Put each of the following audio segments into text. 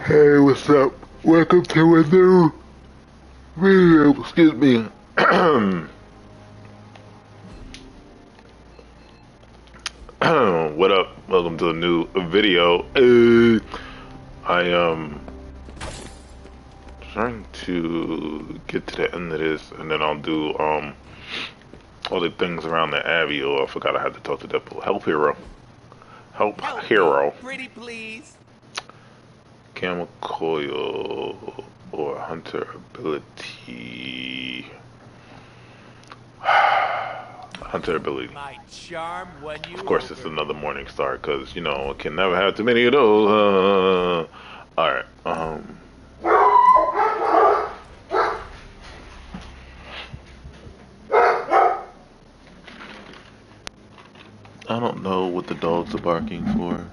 Hey, what's up? Welcome to a new video. Excuse me. What up? Welcome to a new video. I am trying to get to the end of this, and then I'll do all the things around the Abbey. Oh, I forgot I had to talk to Deadpool. Help hero. Help hero. Pretty please. Camel coil or hunter ability. Hunter ability. My charm won you Of course, over. it's another morning star because you know I can never have too many of those. All right. I don't know what the dogs are barking for.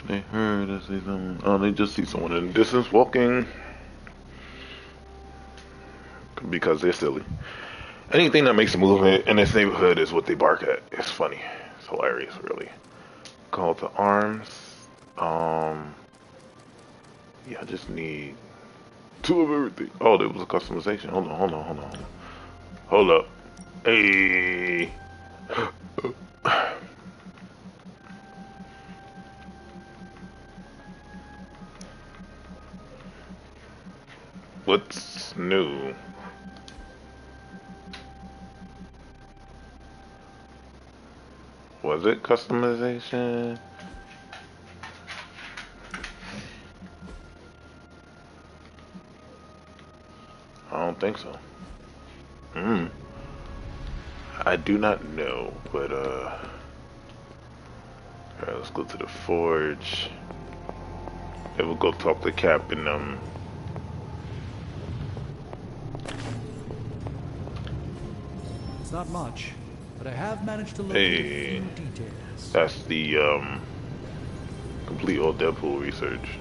They heard I see someone. Oh, they just see someone in the distance walking. Because they're silly. Anything that makes a movement in this neighborhood is what they bark at. It's funny. It's hilarious, really. Call to arms. Yeah, I just need 2 of everything. Oh, there was a customization. Hold up. Hey. What's new? Was it customization? I don't think so. I do not know, but alright, let's go to the forge. Then we'll go talk to Cap and It's not much, but I have managed to locate a few details. That's the complete all Deadpool research.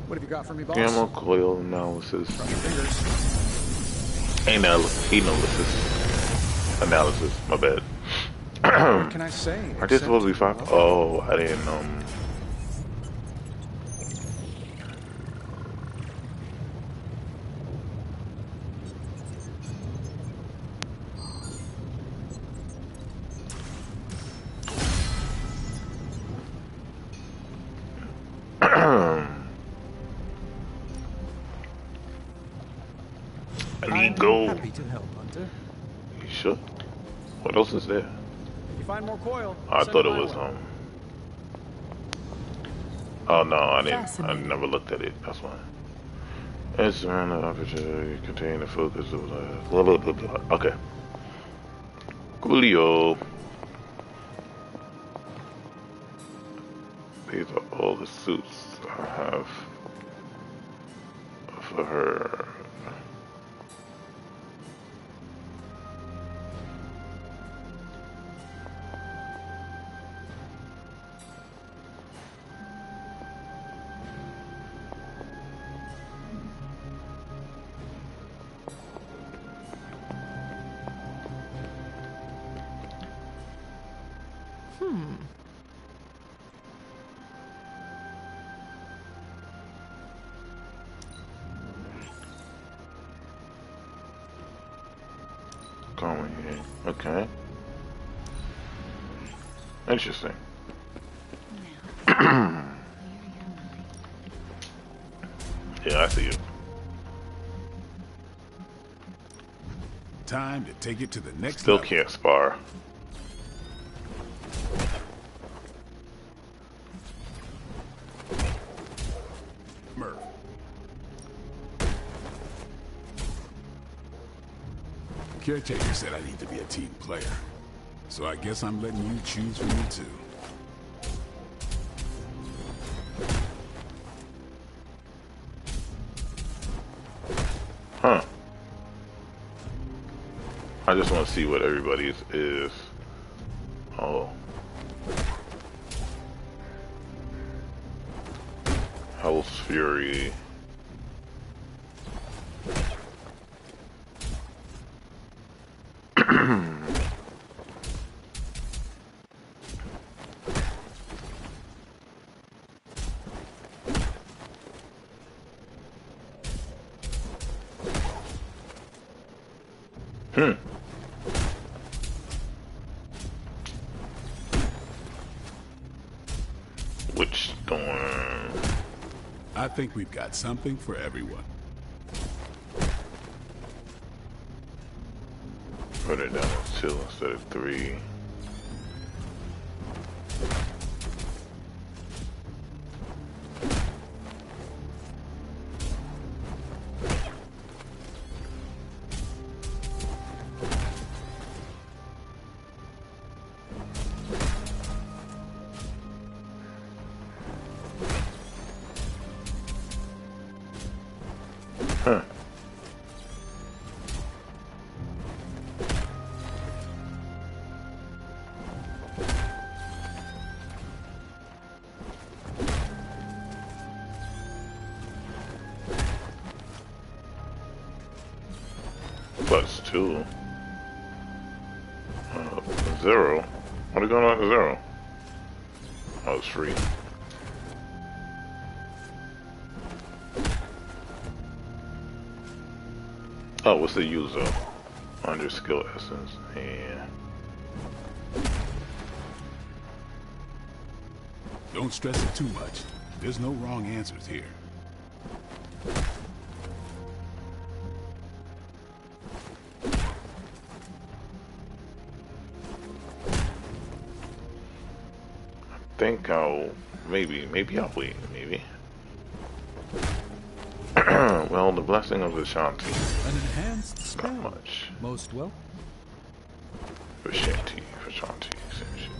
What have you got for me, boss? Camel coil analysis. Cross your fingers. Analysis. My bad. What can I say? Aren't they supposed to be 5? Oh, I didn't I need gold. Happy to help, Hunter. You sure? What else is there? If you find more coil, I send thought it it my was way. Oh no, I didn't. I never looked at it. That's why. It's around the aperture, contain the focus of blah blah blah blah. Okay. Coolio. These are all the suits I have for her. Going here. Okay. Interesting. Yeah, I see it. Time to take it to the next Still level. can't spar. Murph. Caretaker said I need to be a team player. So I guess I'm letting you choose for me too. Huh. I just want to see what everybody's is. Oh. Hell's Fury. Which storm? I think we've got something for everyone. Put it down to 2 instead of 3. Huh. +2. 0. What are going on to 0? Oh, it's free. Oh, what's the user? Under skill essence. Yeah. Don't stress it too much. There's no wrong answers here. I think I'll maybe I'll wait, maybe. Well, the blessing of Ashanti. An enhanced spell. Not much. Most well. Ashanti, Ashanti, same shit.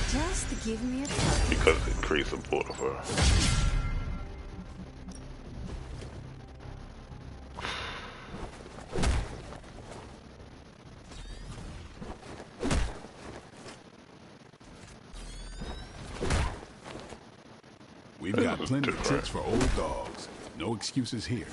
Just give me a touch. Because it creates a border for her. We've got plenty of tips for old dogs. No excuses here.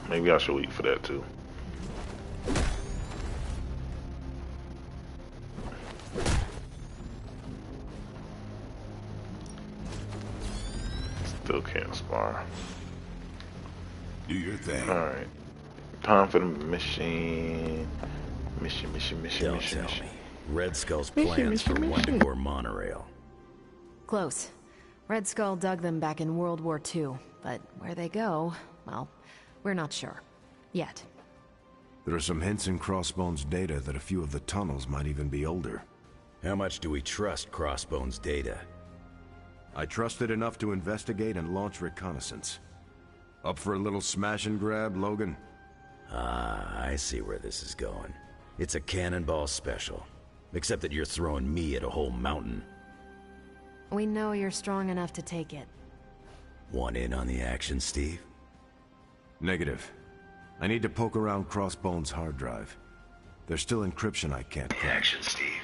Maybe I should wait for that too. Still can't spar. Do your thing. Alright. Time for the mission. Mission. Don't tell me. Red Skull's plans for Wondagore Monorail. Close. Red Skull dug them back in World War II, but where they go, well, we're not sure. Yet. There are some hints in Crossbone's data that a few of the tunnels might even be older. How much do we trust Crossbone's data? I trust it enough to investigate and launch reconnaissance. Up for a little smash and grab, Logan? Ah, I see where this is going. It's a cannonball special. Except that you're throwing me at a whole mountain. We know you're strong enough to take it. Want in on the action, Steve? Negative. I need to poke around Crossbone's hard drive. There's still encryption I can't crack. Action, Steve.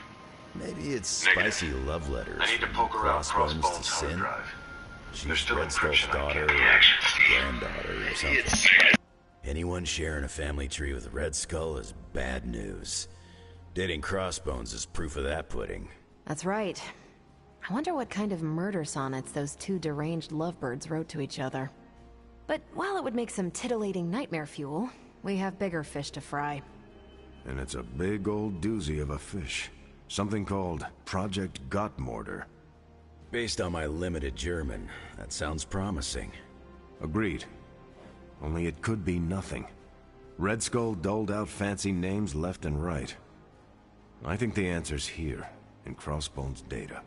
Maybe it's spicy love letters. I need to poke around Crossbone's hard drive. She's Red Skull's daughter, or granddaughter, or something. Anyone sharing a family tree with Red Skull is bad news. Dating Crossbones is proof of that pudding. That's right. I wonder what kind of murder sonnets those two deranged lovebirds wrote to each other. But while it would make some titillating nightmare fuel, we have bigger fish to fry. And it's a big old doozy of a fish. Something called Project Gottmortar. Based on my limited German, that sounds promising. Agreed. Only it could be nothing. Red Skull doled out fancy names left and right. I think the answer's here, in Crossbone's data.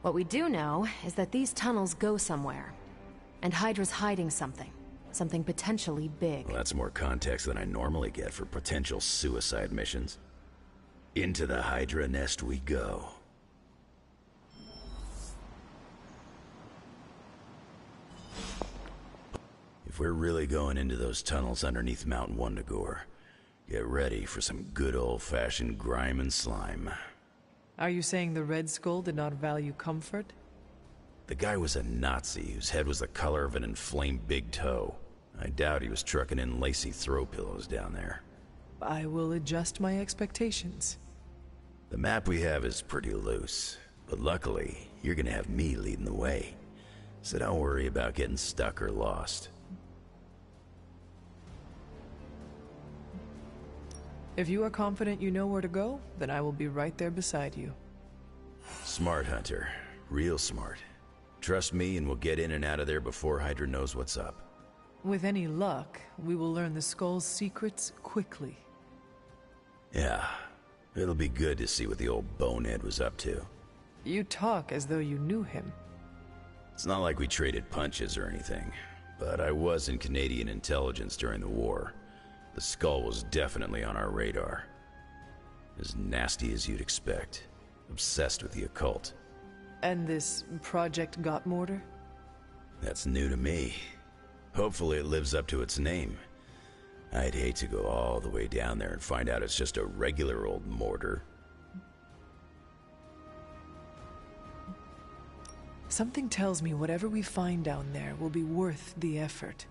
What we do know is that these tunnels go somewhere. And Hydra's hiding something. Something potentially big. Well, that's more context than I normally get for potential suicide missions. Into the Hydra nest we go. If we're really going into those tunnels underneath Mount Wundagore, get ready for some good old-fashioned grime and slime. Are you saying the Red Skull did not value comfort? The guy was a Nazi whose head was the color of an inflamed big toe. I doubt he was trucking in lacy throw pillows down there. I will adjust my expectations. The map we have is pretty loose, but luckily, you're gonna have me leading the way. So don't worry about getting stuck or lost. If you are confident you know where to go, then I will be right there beside you. Smart, Hunter. Real smart. Trust me and we'll get in and out of there before Hydra knows what's up. With any luck, we will learn the Skull's secrets quickly. Yeah. It'll be good to see what the old bonehead was up to. You talk as though you knew him. It's not like we traded punches or anything, but I was in Canadian intelligence during the war. The Skull was definitely on our radar. As nasty as you'd expect. Obsessed with the occult. And this Project Gottmortar? That's new to me. Hopefully it lives up to its name. I'd hate to go all the way down there and find out it's just a regular old mortar. Something tells me whatever we find down there will be worth the effort.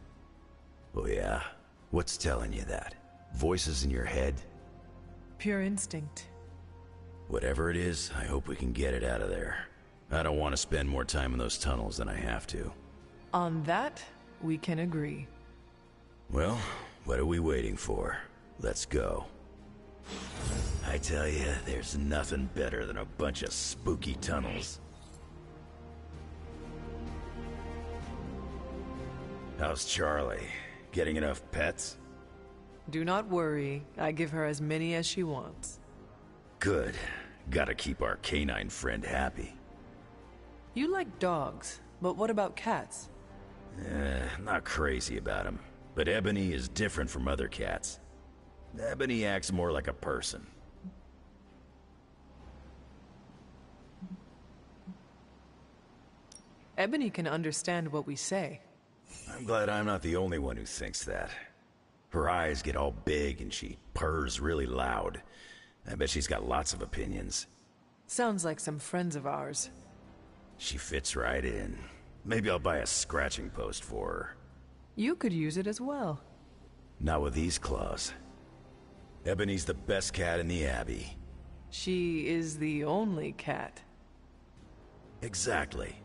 Oh yeah? What's telling you that? Voices in your head? Pure instinct. Whatever it is, I hope we can get it out of there. I don't want to spend more time in those tunnels than I have to. On that, we can agree. Well, what are we waiting for? Let's go. I tell you, there's nothing better than a bunch of spooky tunnels. How's Charlie? Getting enough pets? Do not worry, I give her as many as she wants. Good. Gotta keep our canine friend happy. You like dogs, but what about cats? Not crazy about him. But Ebony is different from other cats. Ebony acts more like a person. Ebony can understand what we say. I'm glad I'm not the only one who thinks that. Her eyes get all big and she purrs really loud. I bet she's got lots of opinions. Sounds like some friends of ours. She fits right in. Maybe I'll buy a scratching post for her. You could use it as well. Not with these claws. Ebony's the best cat in the Abbey. She is the only cat. Exactly.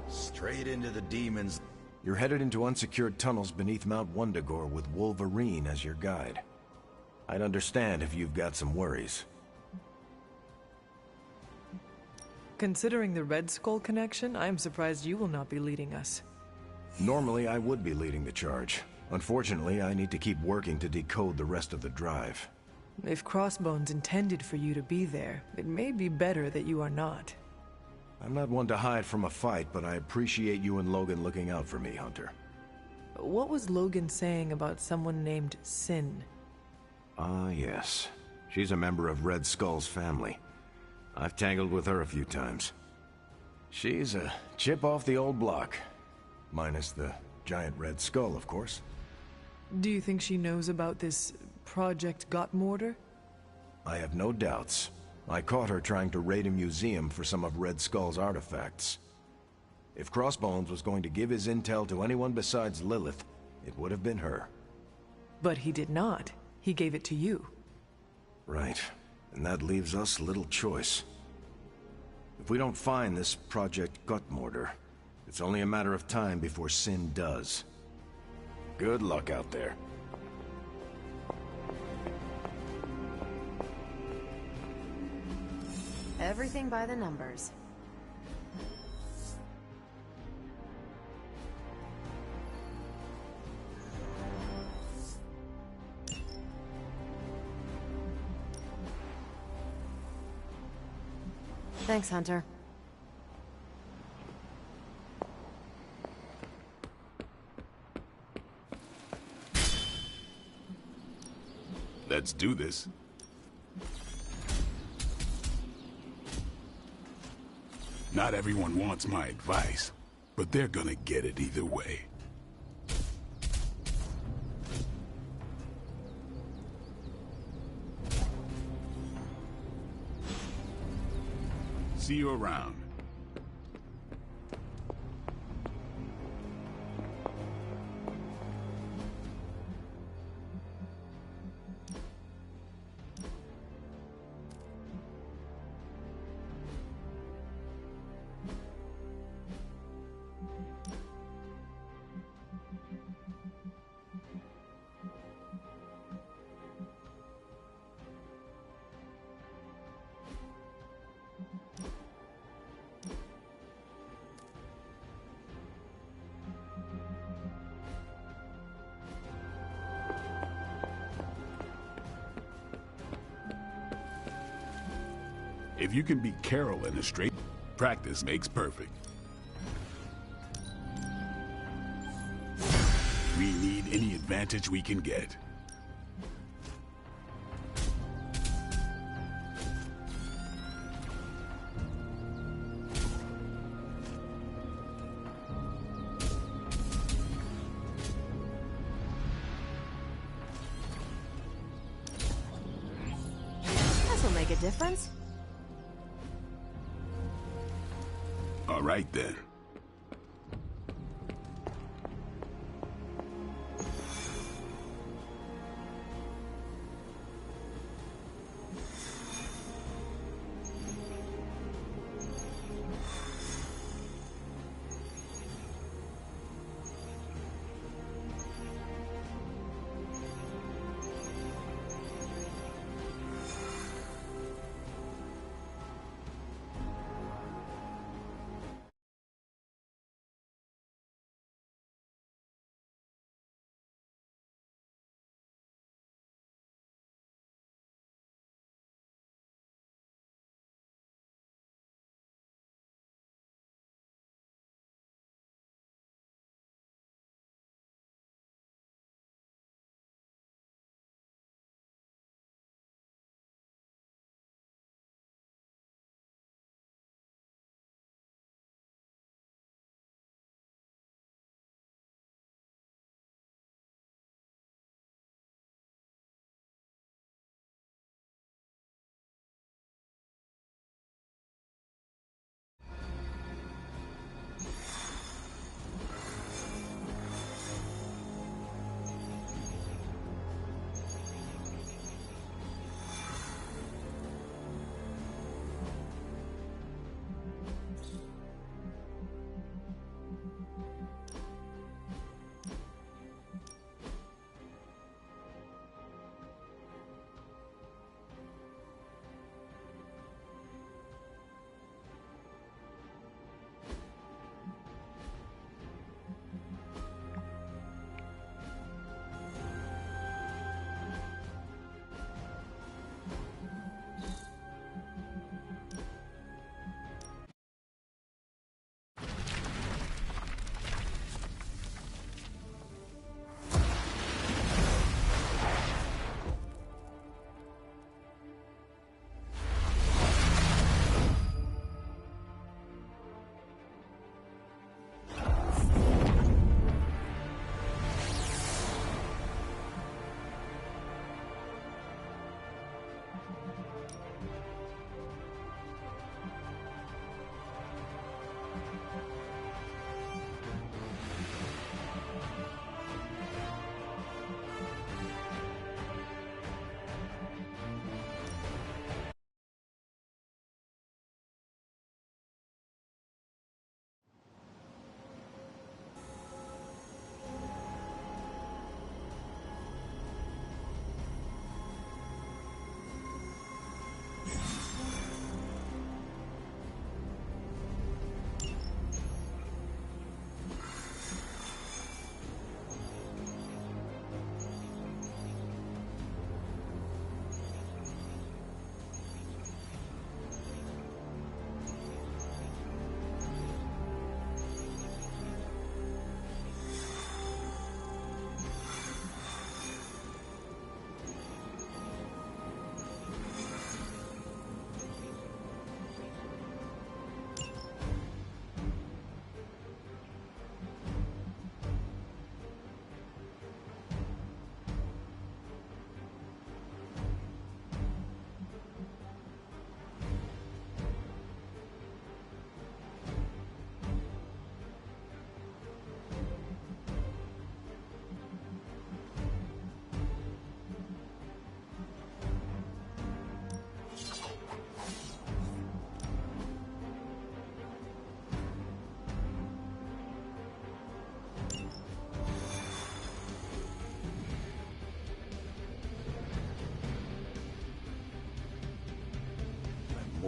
Straight into the demons. You're headed into unsecured tunnels beneath Mount Wundagore with Wolverine as your guide. I'd understand if you've got some worries. Considering the Red Skull connection, I am surprised you will not be leading us. Normally, I would be leading the charge. Unfortunately, I need to keep working to decode the rest of the drive. If Crossbones intended for you to be there, it may be better that you are not. I'm not one to hide from a fight, but I appreciate you and Logan looking out for me, Hunter. What was Logan saying about someone named Sin? Ah, yes. She's a member of Red Skull's family. I've tangled with her a few times. She's a chip off the old block. Minus the giant Red Skull, of course. Do you think she knows about this Project Gottmortar? I have no doubts. I caught her trying to raid a museum for some of Red Skull's artifacts. If Crossbones was going to give his intel to anyone besides Lilith, it would have been her. But he did not. He gave it to you. Right. And that leaves us little choice. If we don't find this Project Gottmortar, it's only a matter of time before Sin does. Good luck out there. Everything by the numbers. Thanks, Hunter. Let's do this. Not everyone wants my advice, but they're gonna get it either way. See you around. If you can beat Carol in a straight, practice makes perfect. We need any advantage we can get. This'll make a difference. All right then.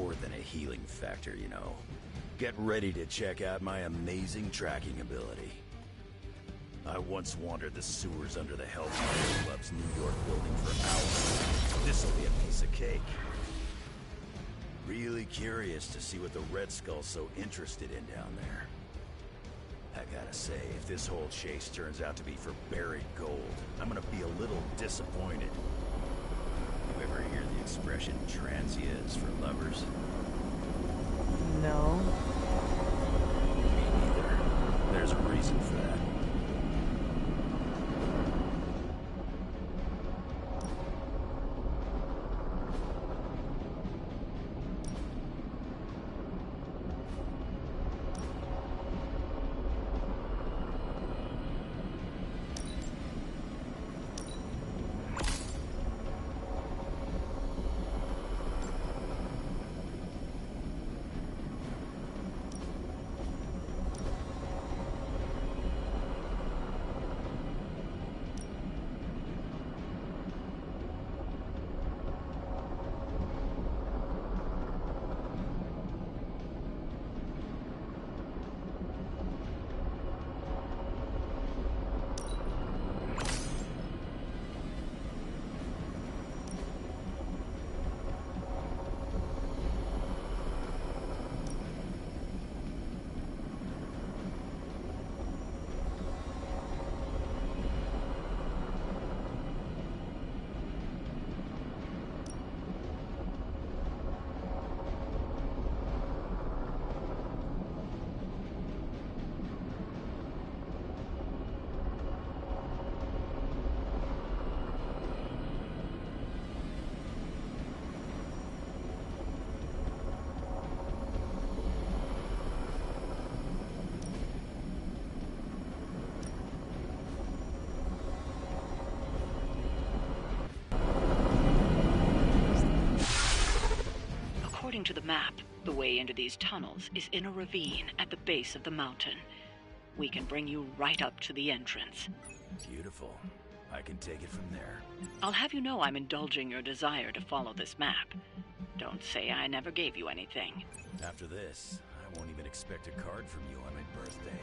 more than a healing factor, you know. Get ready to check out my amazing tracking ability. I once wandered the sewers under the Hellfire Club's New York building for hours. This'll be a piece of cake. Really curious to see what the Red Skull's so interested in down there. I gotta say, if this whole chase turns out to be for buried gold, I'm gonna be a little disappointed. You ever hear the expression transias for lovers? No. Me neither. There's a reason for that. According to the map, the way into these tunnels is in a ravine at the base of the mountain. We can bring you right up to the entrance. Beautiful. I can take it from there. I'll have you know I'm indulging your desire to follow this map. Don't say I never gave you anything. After this, I won't even expect a card from you on my birthday.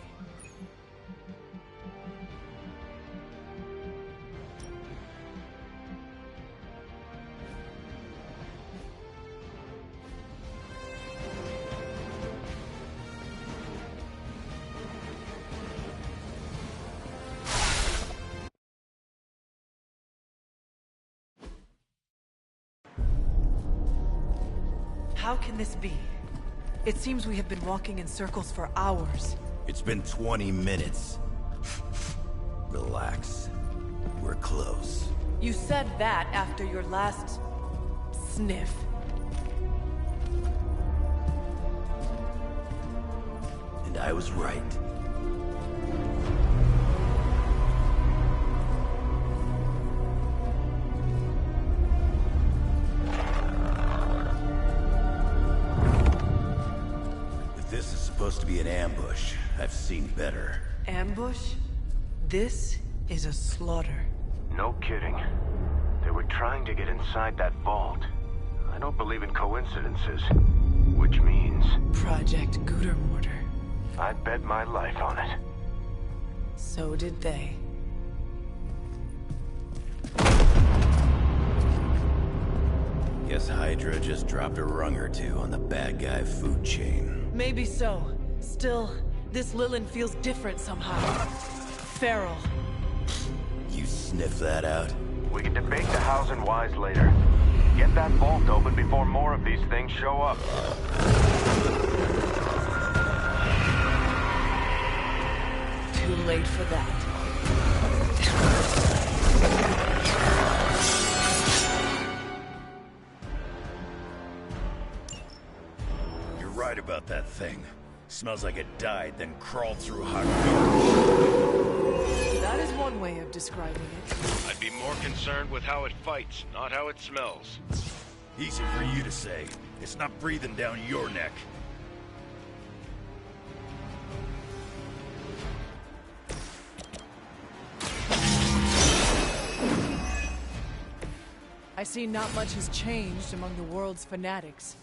How can this be? It seems we have been walking in circles for hours. It's been 20 minutes. Relax. We're close. You said that after your last... sniff. And I was right. This is supposed to be an ambush. I've seen better. Ambush? This is a slaughter. No kidding. They were trying to get inside that vault. I don't believe in coincidences. Which means... Project Gutermortar. I'd bet my life on it. So did they. Guess Hydra just dropped a rung or two on the bad guy food chain. Maybe so. Still, this Lilin feels different somehow. Feral. You sniff that out? We can debate the hows and whys later. Get that vault open before more of these things show up. Too late for that. Right about that thing. Smells like it died, then crawled through hot garbage. That is one way of describing it. I'd be more concerned with how it fights, not how it smells. Easy for you to say. It's not breathing down your neck. I see not much has changed among the world's fanatics.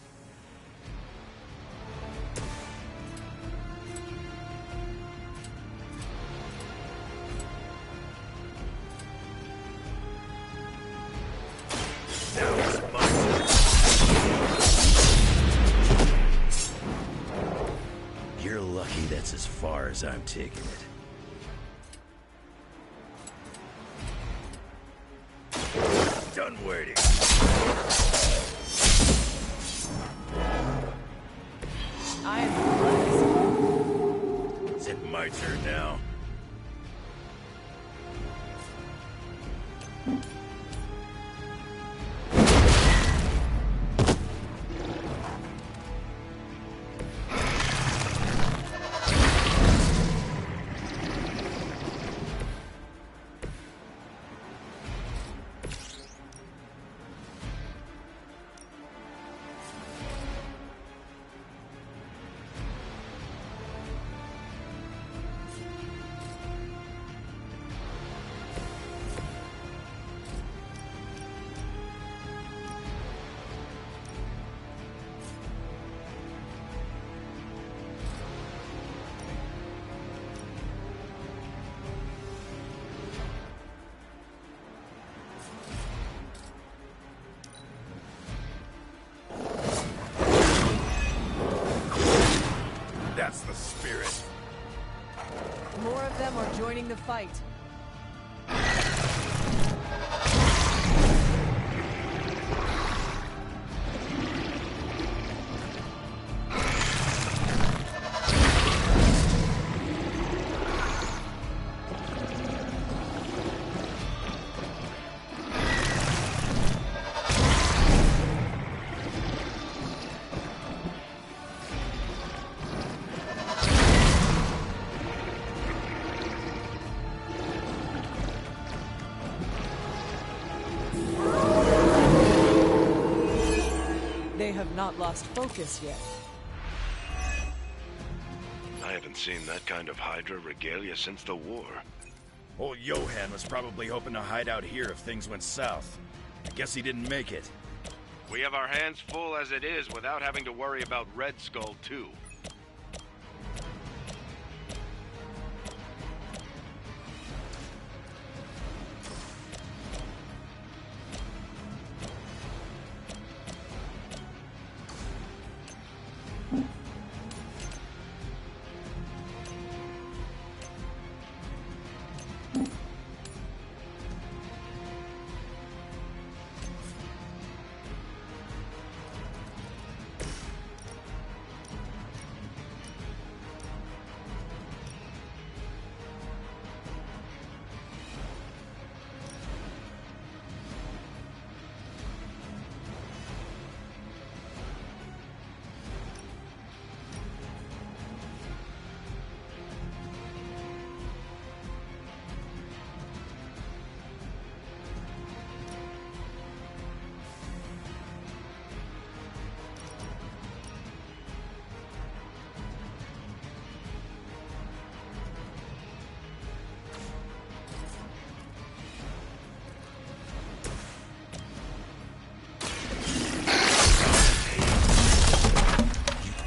far as I'm taking it. Done waiting. I am impressed. Is it my turn now? That's the spirit. More of them are joining the fight. They have not lost focus yet. I haven't seen that kind of Hydra regalia since the war. Old Johan was probably hoping to hide out here if things went south. I guess he didn't make it. We have our hands full as it is without having to worry about Red Skull, too.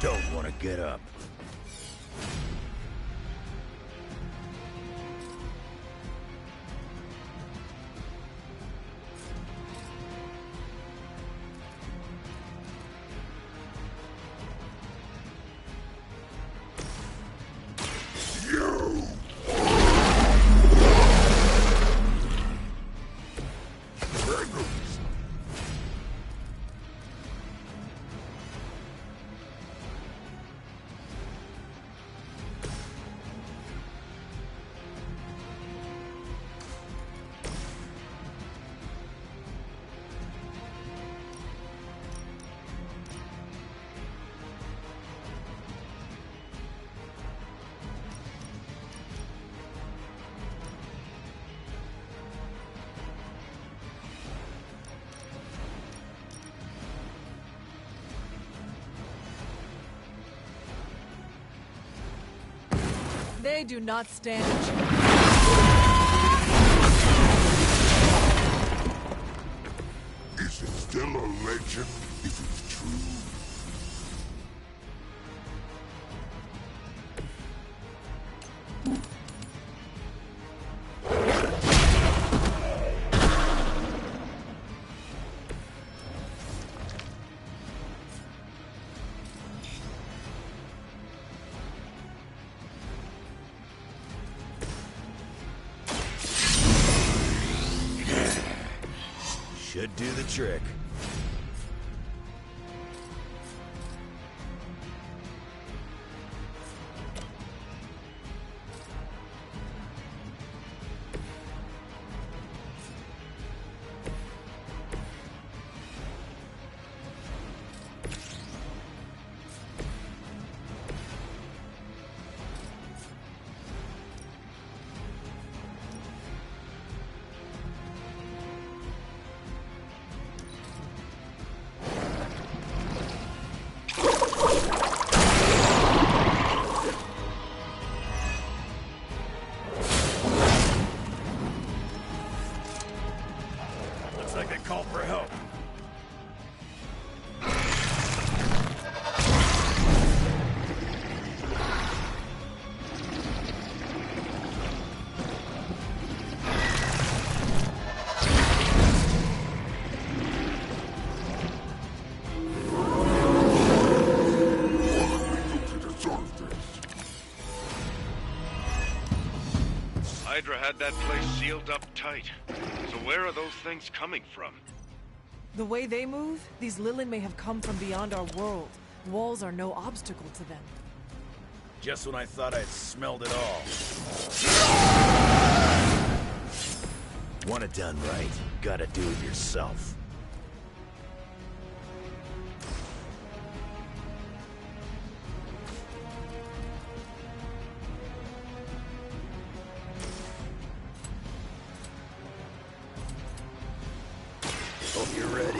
Don't want to get up. They do not stand a chance. Is it still a legend if it's true? Should do the trick. Hydra had that place sealed up tight. So where are those things coming from? The way they move, these Lilin may have come from beyond our world. Walls are no obstacle to them. Just when I thought I'd smelled it all. Want it done right, gotta do it yourself. Hope you're ready.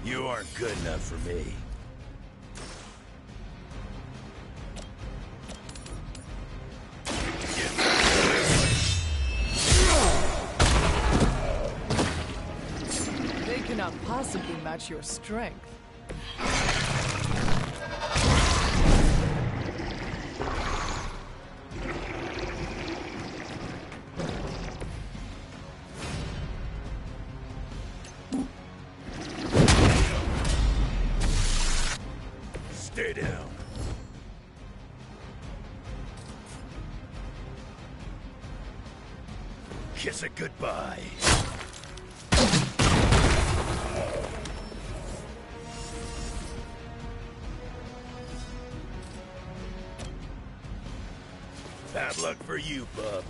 You aren't good enough for me. They cannot possibly match your strength. Stay down. Kiss it goodbye. Bad luck for you, bub.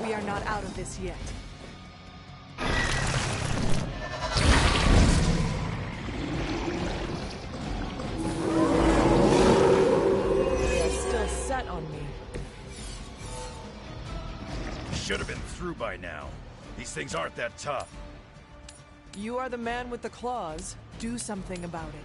We are not out of this yet. They are still set on me. Should have been through by now. These things aren't that tough. You are the man with the claws. Do something about it.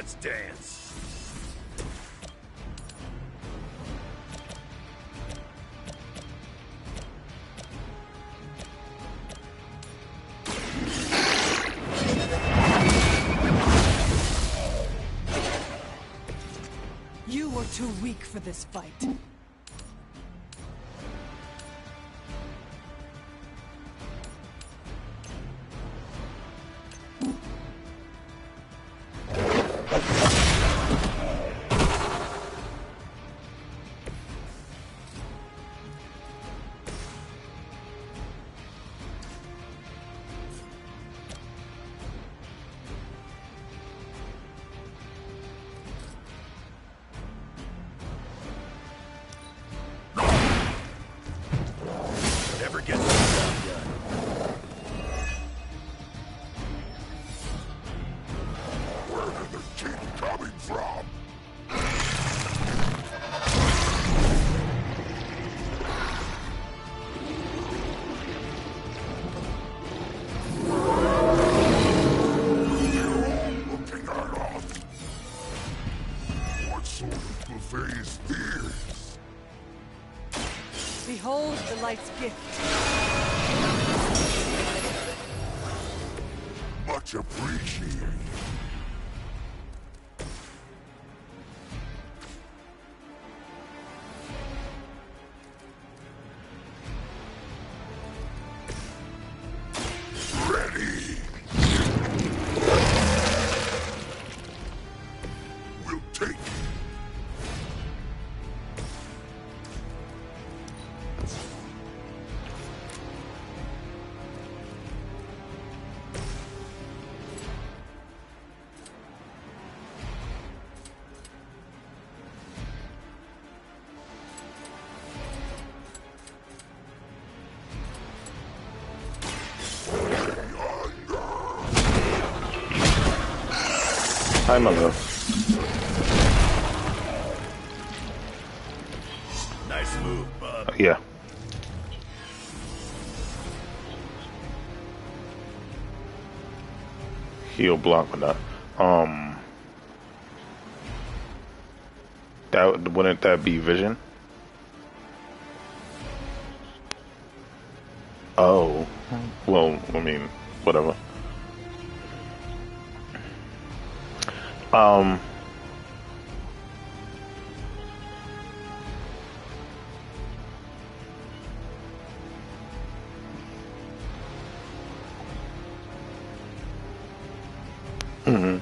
Let's dance. You are too weak for this fight. Never get the job done. Where did the keep coming from? You're all looking at us. What sort of buffet is this? Behold the light's gift. Much appreciated. Ready. We'll take it. Hi, my love. Nice move, bub. Yeah. He'll block with that. That wouldn't that be vision? Oh, well, I mean, whatever. Mm-hmm.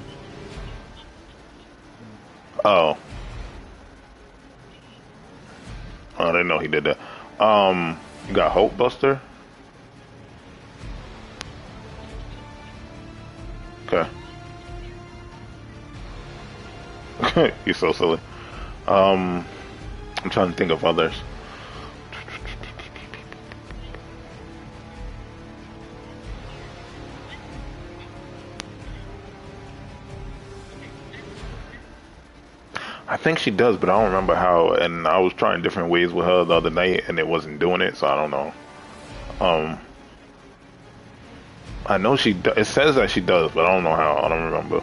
Oh. I didn't know he did that. You got Hope Buster? Okay. You're so silly. I'm trying to think of others. I think she does, but I don't remember how. And I was trying different ways with her the other night, and it wasn't doing it, so I don't know. I know she. It says that she does, but I don't know how. I don't remember.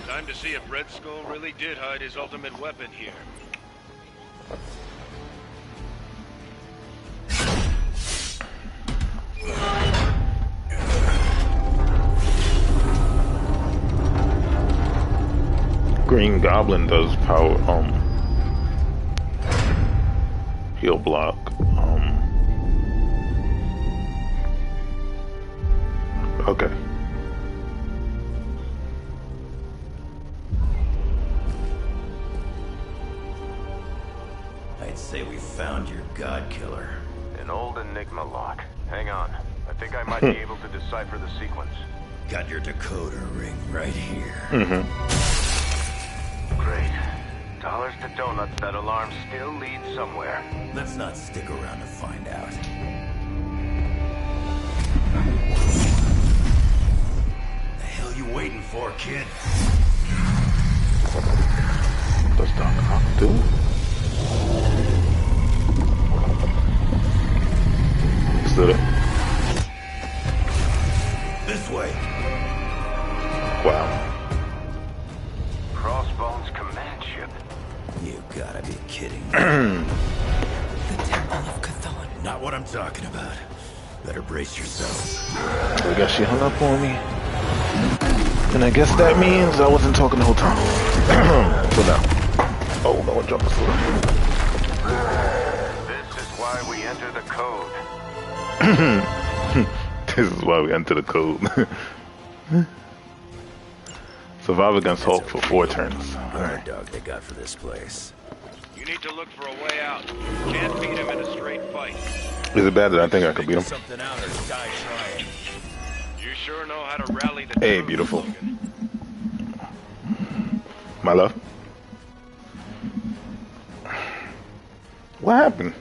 Time to see if Red Skull really did hide his ultimate weapon here. Green Goblin does power, heal block, okay. I'd say we found your god killer. An old Enigma lock. Hang on. I think I might be able to decipher the sequence. Got your decoder ring right here. Great. Dollars to donuts, that alarm still leads somewhere. Let's not stick around to find out. The hell you waiting for, kid? Does Doc Ock do? Stood up. This way. Wow. Crossbones command ship. You gotta be kidding me. The Temple of Cthulhu. Not what I'm talking about. Better brace yourself. I guess she hung up on me. And I guess that means I wasn't talking the whole time. So now. Oh, no one jumped the floor. This is why we enter the code. This is why we enter the code. Survive against Hulk for 4 turns. Alright, dog, they got for this place. You need to look for a way out. Can't beat him in a straight fight. Is it bad that I think I could beat him? Something out or die trying. You sure know how to rally the Hey, troops, beautiful. Logan. My love. What happened?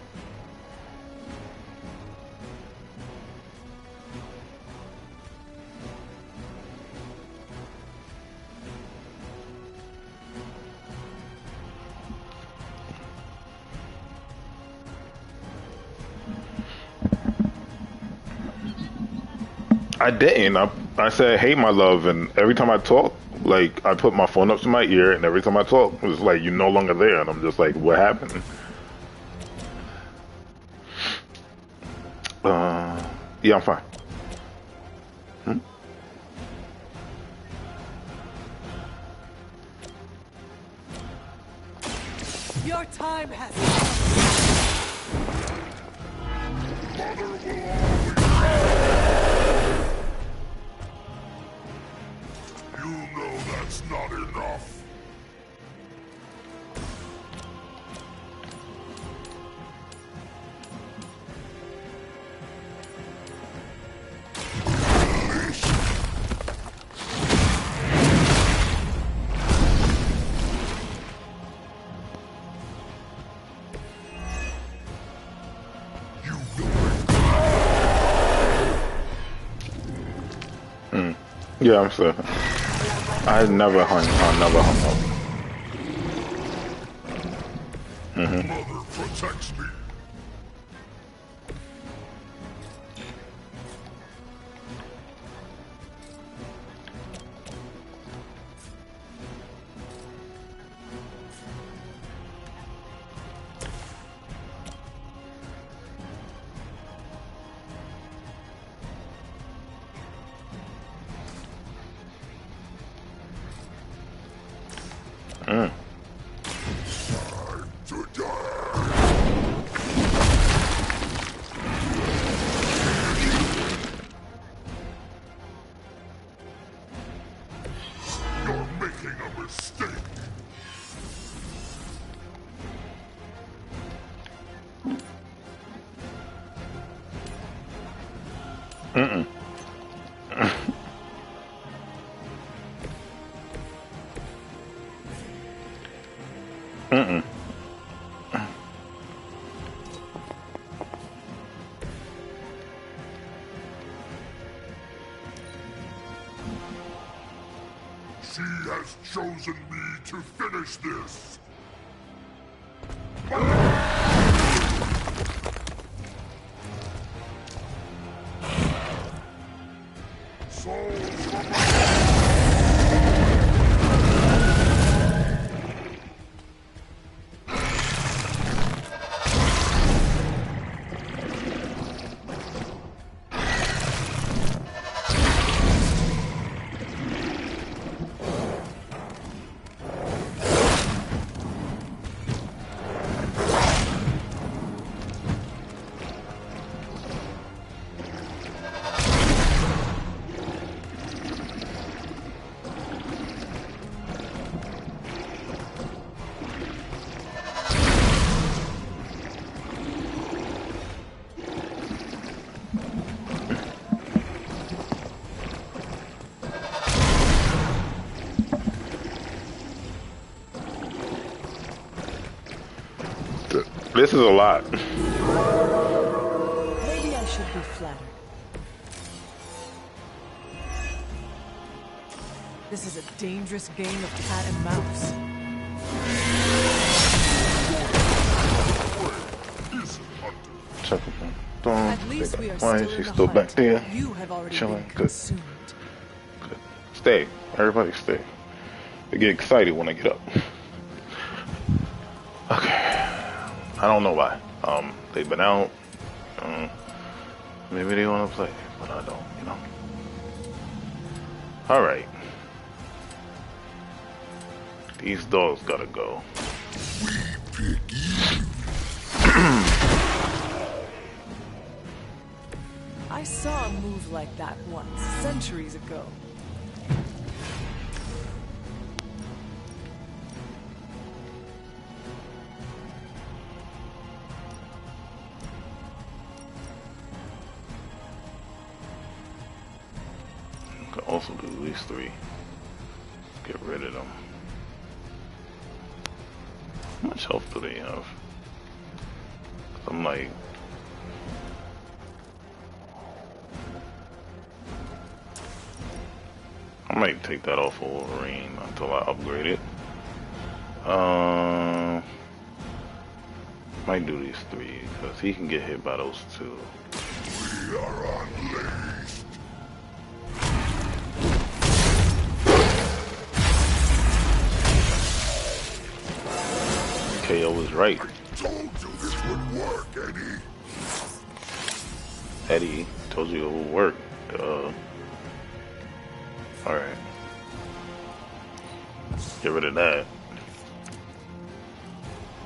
I didn't. I said, hey, my love, and every time I talk, like, I put my phone up to my ear, and every time I talk, it was like, you're no longer there, and I'm just like, what happened? Yeah, I'm fine. Your time has You know that's not enough. Yeah, I'm sorry. I never hung up. Mother protects me. She has chosen me to finish this. This is a lot. Maybe I should be flattered. This is a dangerous game of cat and mouse. At least we are Why is she still back there? You have already Chilling. been Good. consumed. Good. Stay. Everybody stay. They get excited when I get up. Okay. I don't know why. They've been out. Maybe they want to play, but I don't, you know. Alright. These dogs gotta go. I saw a move like that once, centuries ago. Could also do these three. Get rid of them. How much health do they have? I'm like, I might take that off of Wolverine until I upgrade it. Might do these three because he can get hit by those two. We are on leave. KO was right. I told you this would work, Eddie. Eddie told you it would work. Alright. Get rid of that.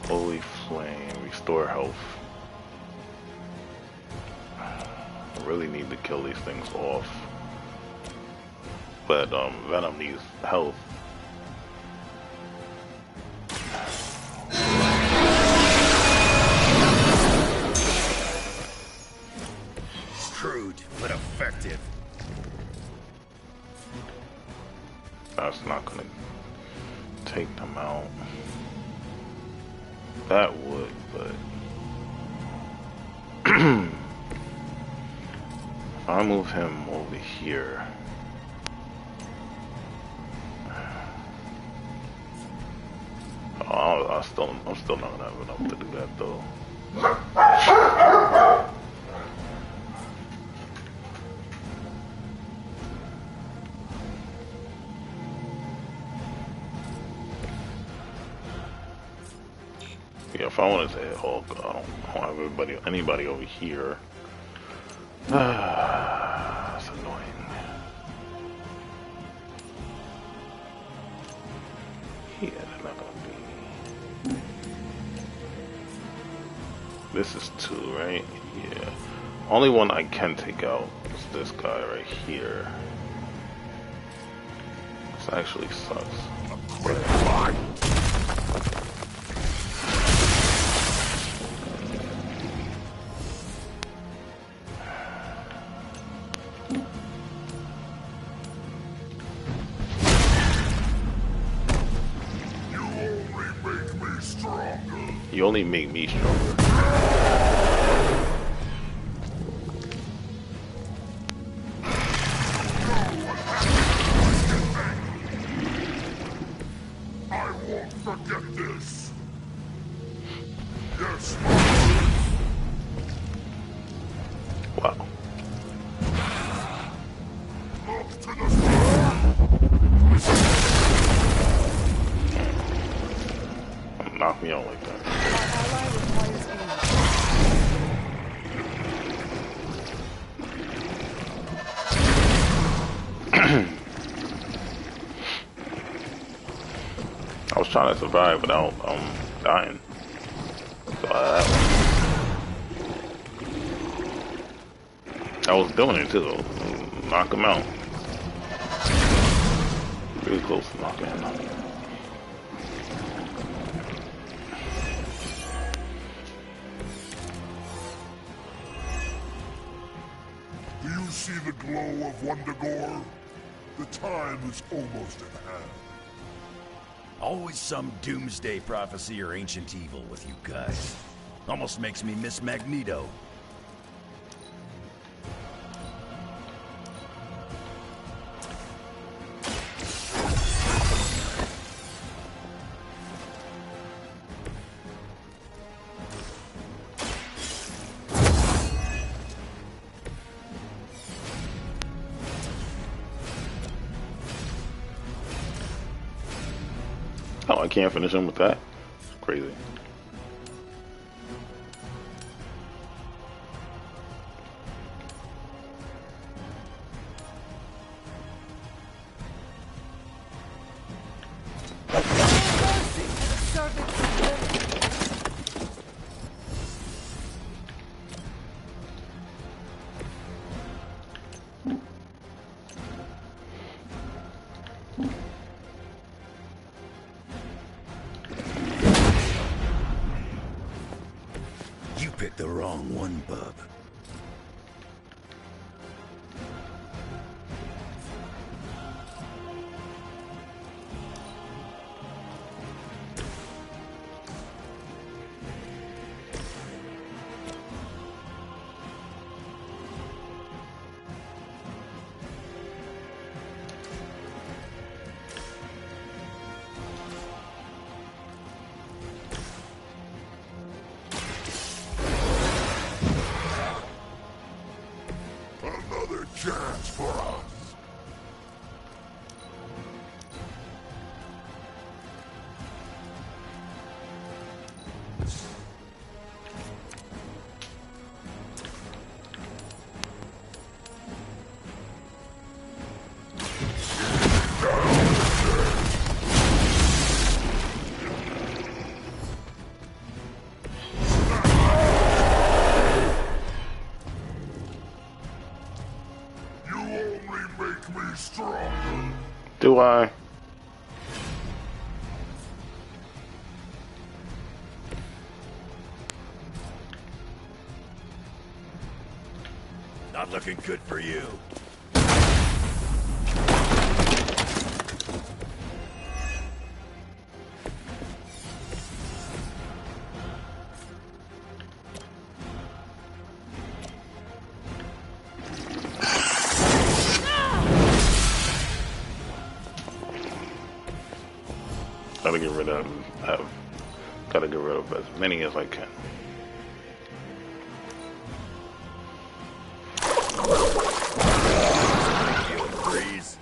Holy flame, restore health. I really need to kill these things off. But Venom needs health. Crude, but effective. That's not gonna take them out. That would, but if I move him over here, I'm still not gonna have enough to do that though. Yeah, if I wanted to hit Hulk, I don't have anybody over here. That's annoying. Yeah, they're not gonna be. This is 2, right? Yeah. Only one I can take out is this guy right here. This actually sucks. You only make me stronger. I won't forget this. Yes. Wow. Look to the Knock me out like that. I was trying to survive without dying. So I was doing it too. Knock him out. Really close to knocking him out. Do you see the glow of Wundagore? The time is almost at hand. Always some doomsday prophecy or ancient evil with you guys. Almost makes me miss Magneto. Oh, I can't finish him with that? Crazy. You picked the wrong one, bub. Another chance for us. You only make me stronger. Do I? Not looking good for you. Gotta get rid of. Gotta get rid of as many as I can. Freeze.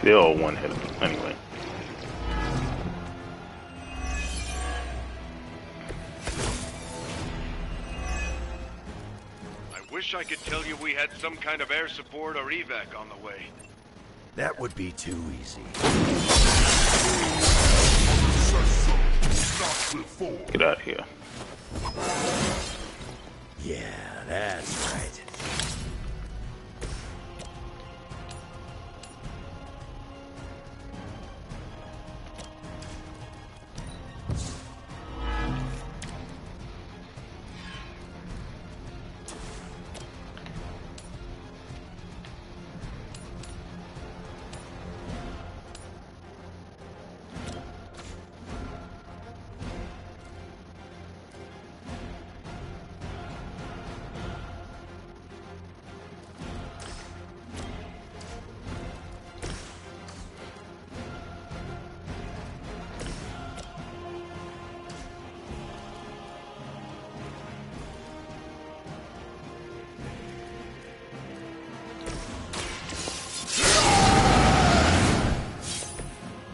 They all one hit anyway. Wish I could tell you we had some kind of air support or evac on the way. That would be too easy. Get out of here. Yeah, that's right.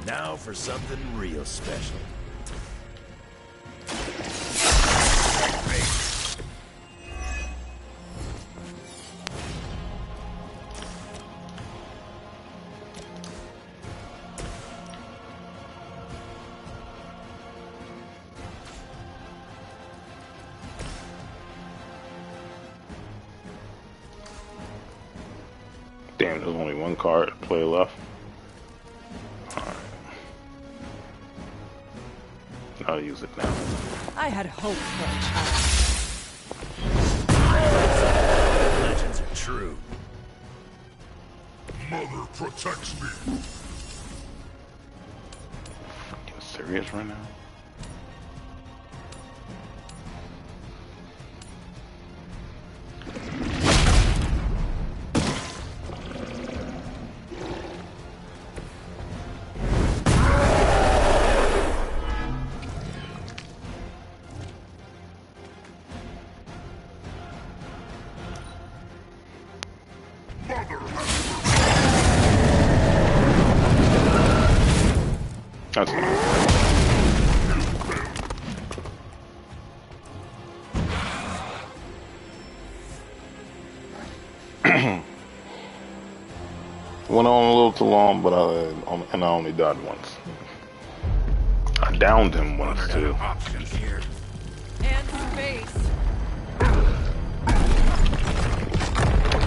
Now for something real special. Damn, there's only one card to play left. I'll use it now. I had hoped for a chance. Legends are true. Mother protects me. You serious right now? That's nice. Went on a little too long, but I only died once. I downed him once too. And space.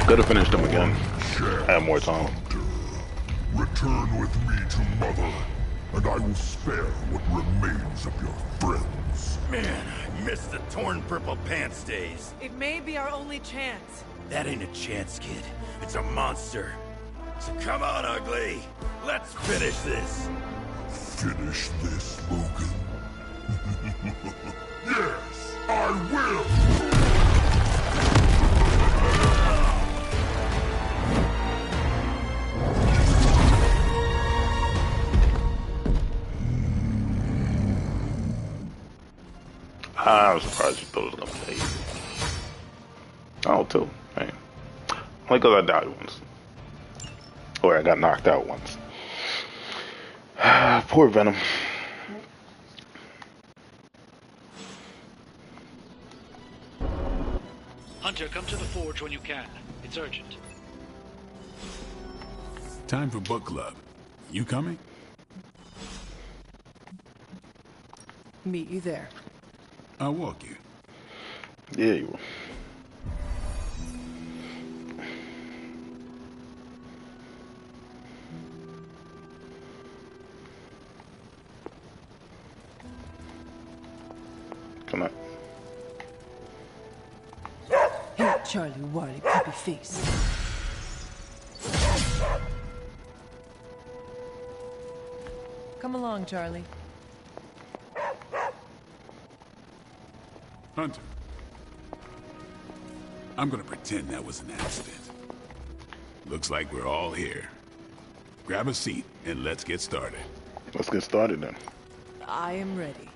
Could have finished him again. Had more time. Return with me to Mother, and I will spare what remains of your friends. Man, I miss the torn purple pants days. It may be our only chance. That ain't a chance, kid. It's a monster. So come on, ugly. Let's finish this. Finish this, Logan? Yes, I will! I was surprised you thought it was gonna be 8. Oh, 2. Man. Only because I died once. Or I got knocked out once. Poor Venom. Hunter, come to the forge when you can. It's urgent. Time for book club. You coming? Meet you there. I'll walk you. Yeah, you will. Come on. Here, Charlie Warly, puppy face. Come along, Charlie. Hunter. I'm gonna pretend that was an accident. Looks like we're all here. Grab a seat and let's get started. Let's get started then. I am ready.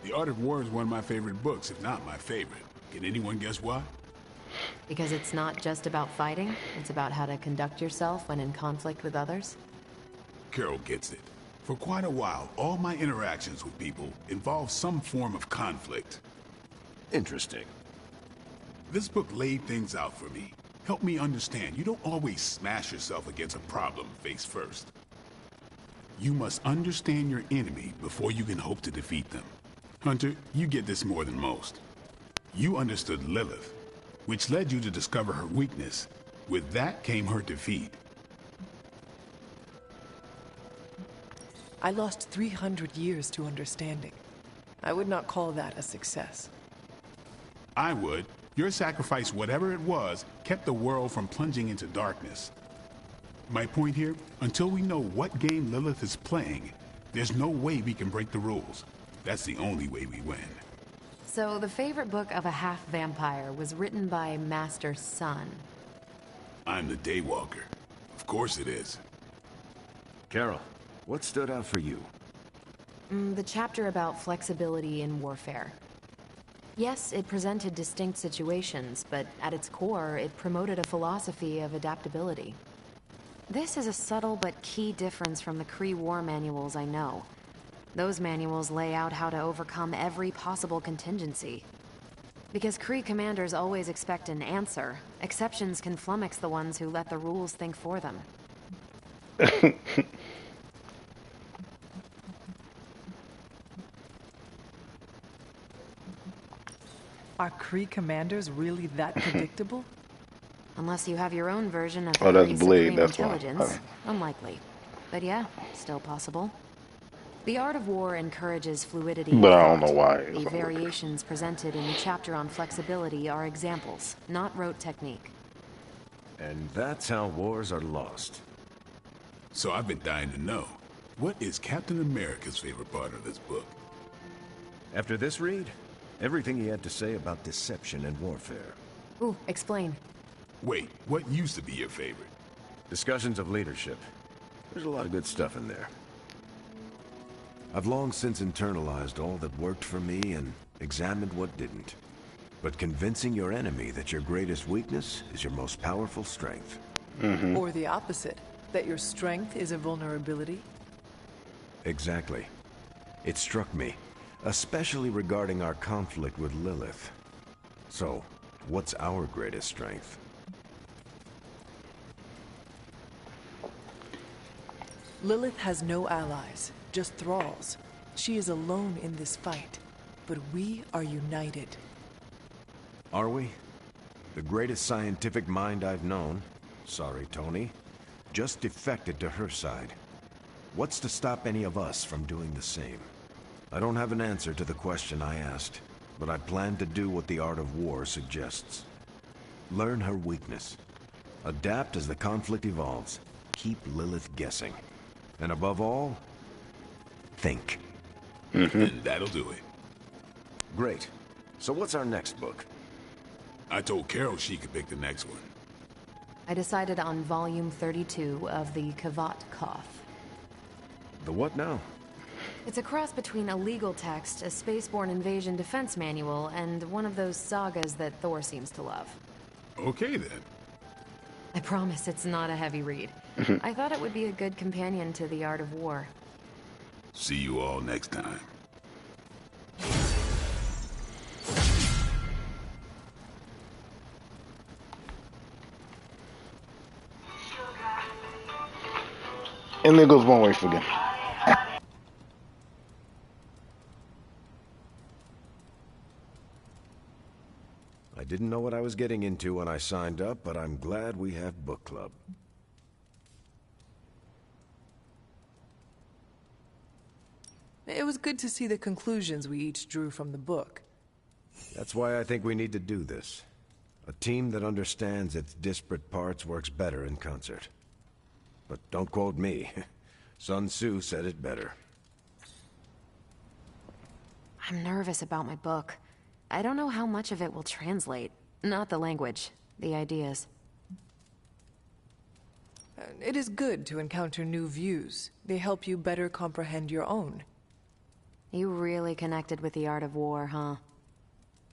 The Art of War is one of my favorite books, if not my favorite. Can anyone guess why? Because it's not just about fighting, it's about how to conduct yourself when in conflict with others. Carol gets it. For quite a while, all my interactions with people involve some form of conflict. Interesting. This book laid things out for me. Helped me understand you don't always smash yourself against a problem face first. You must understand your enemy before you can hope to defeat them. Hunter, you get this more than most. You understood Lilith, which led you to discover her weakness. With that came her defeat. I lost 300 years to understanding. I would not call that a success. I would. Your sacrifice, whatever it was, kept the world from plunging into darkness. My point here, until we know what game Lilith is playing, there's no way we can break the rules. That's the only way we win. So the favorite book of a half-vampire was written by Master's son. I'm the Daywalker. Of course it is. Carol, what stood out for you? The chapter about flexibility in warfare. Yes, it presented distinct situations, but at its core, it promoted a philosophy of adaptability. This is a subtle but key difference from the Kree war manuals I know. Those manuals lay out how to overcome every possible contingency. Because Kree commanders always expect an answer, exceptions can flummox the ones who let the rules think for them. Are Kree commanders really that predictable? Unless you have your own version of that's Kree Blade, supreme that's why. intelligence. Unlikely. But yeah, still possible. The art of war encourages fluidity But of I don't know thought. why. The variations presented in the chapter on flexibility are examples, not rote technique. And that's how wars are lost. So I've been dying to know, what is Captain America's favorite part of this book? After this read, everything he had to say about deception and warfare. Ooh, explain. Wait, what used to be your favorite? Discussions of leadership. There's a lot of good stuff in there. I've long since internalized all that worked for me and examined what didn't. But convincing your enemy that your greatest weakness is your most powerful strength. Or the opposite, that your strength is a vulnerability? Exactly. It struck me, especially regarding our conflict with Lilith. So, what's our greatest strength? Lilith has no allies, just thralls. She is alone in this fight, but we are united. Are we? The greatest scientific mind I've known, sorry Tony, just defected to her side. What's to stop any of us from doing the same? I don't have an answer to the question I asked, but I plan to do what the art of war suggests. Learn her weakness. Adapt as the conflict evolves. Keep Lilith guessing. And above all, think. And that'll do it. Great. So what's our next book? I told Carol she could pick the next one. I decided on volume 32 of the Kavat Koth. The what now? It's a cross between a legal text, a spaceborne invasion defense manual, and one of those sagas that Thor seems to love. Okay then. I promise it's not a heavy read. I thought it would be a good companion to The Art of War. See you all next time. And there goes one wife again. I didn't know what I was getting into when I signed up, but I'm glad we have book club. It was good to see the conclusions we each drew from the book. That's why I think we need to do this. A team that understands its disparate parts works better in concert. But don't quote me. Sun Tzu said it better. I'm nervous about my book. I don't know how much of it will translate. Not the language, the ideas. It is good to encounter new views. They help you better comprehend your own. You really connected with The Art of War, huh?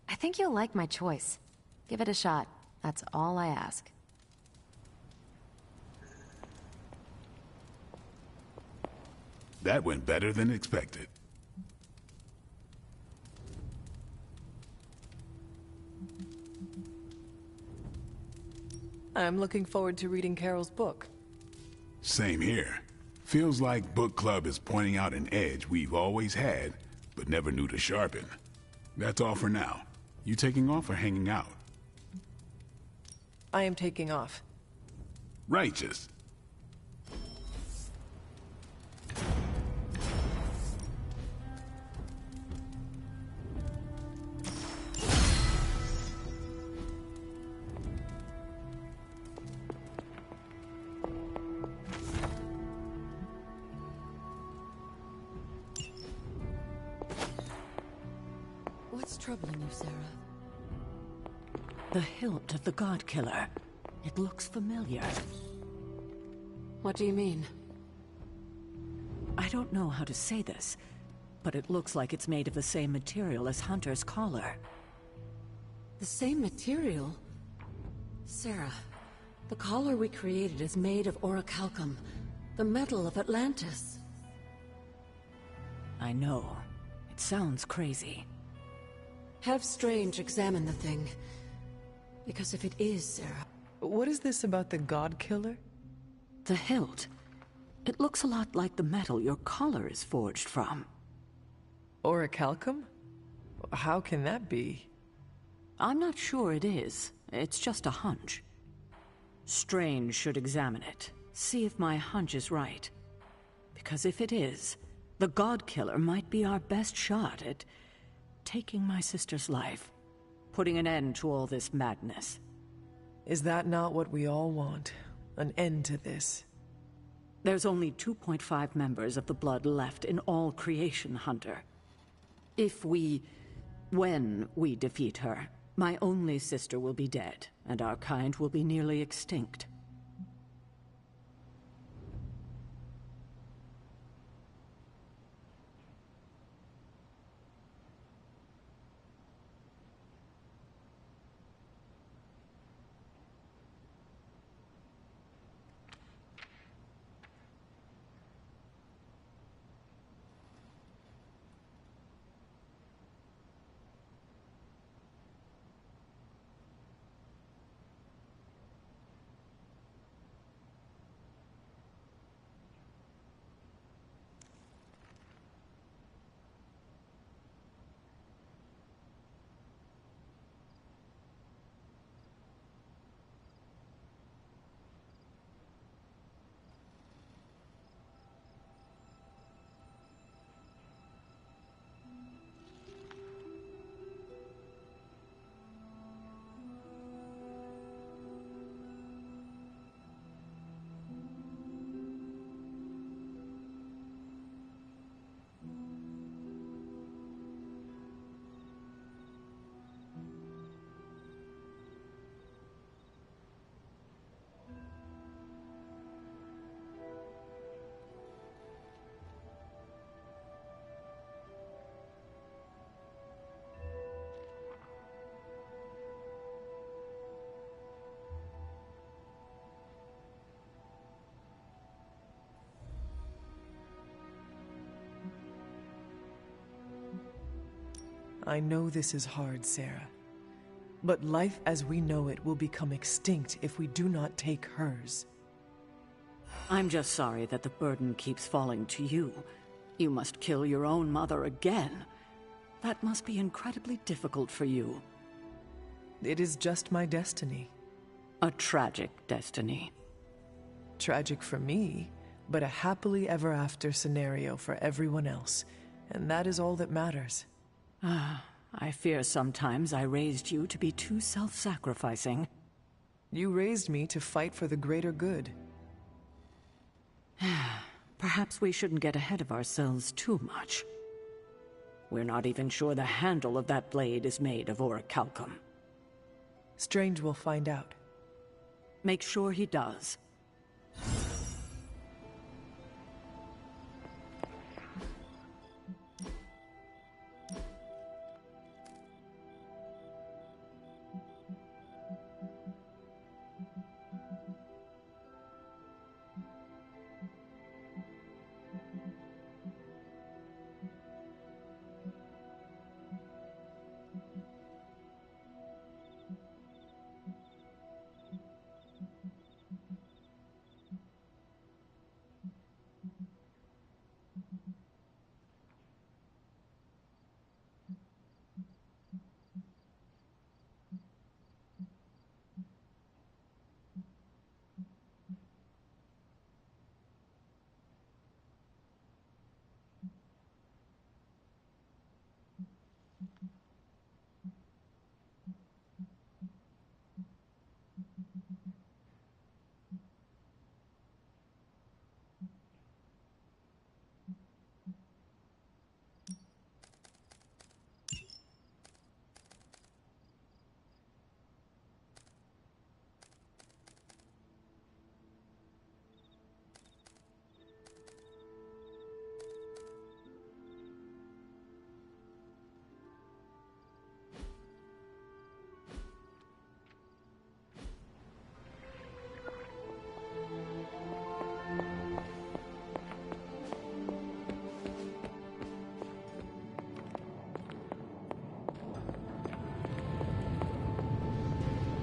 I think you'll like my choice. Give it a shot. That's all I ask. That went better than expected. I'm looking forward to reading Carol's book. Same here. Feels like book club is pointing out an edge we've always had, but never knew to sharpen. That's all for now. You taking off or hanging out? I am taking off. Righteous. What's troubling you, Sarah? The hilt of the God Killer. It looks familiar. What do you mean? I don't know how to say this, but it looks like it's made of the same material as Hunter's collar. The same material? Sarah, the collar we created is made of orichalcum, the metal of Atlantis. I know. It sounds crazy. Have Strange examine the thing. Because if it is, Sarah... What is this about the God Killer? The hilt. It looks a lot like the metal your collar is forged from. Orichalcum? How can that be? I'm not sure it is. It's just a hunch. Strange should examine it. See if my hunch is right. Because if it is, The God Killer might be our best shot at taking my sister's life, putting an end to all this madness. Is that not what we all want? An end to this? There's only 2.5 members of the Blood left in all creation, Hunter. When we defeat her, my only sister will be dead, and our kind will be nearly extinct. I know this is hard, Sarah. But life as we know it will become extinct if we do not take hers. I'm just sorry that the burden keeps falling to you. You must kill your own mother again. That must be incredibly difficult for you. It is just my destiny. A tragic destiny. Tragic for me, but a happily ever after scenario for everyone else. And that is all that matters. I fear sometimes I raised you to be too self-sacrificing. You raised me to fight for the greater good. Perhaps we shouldn't get ahead of ourselves too much. We're not even sure the handle of that blade is made of orichalcum. Strange will find out. Make sure he does.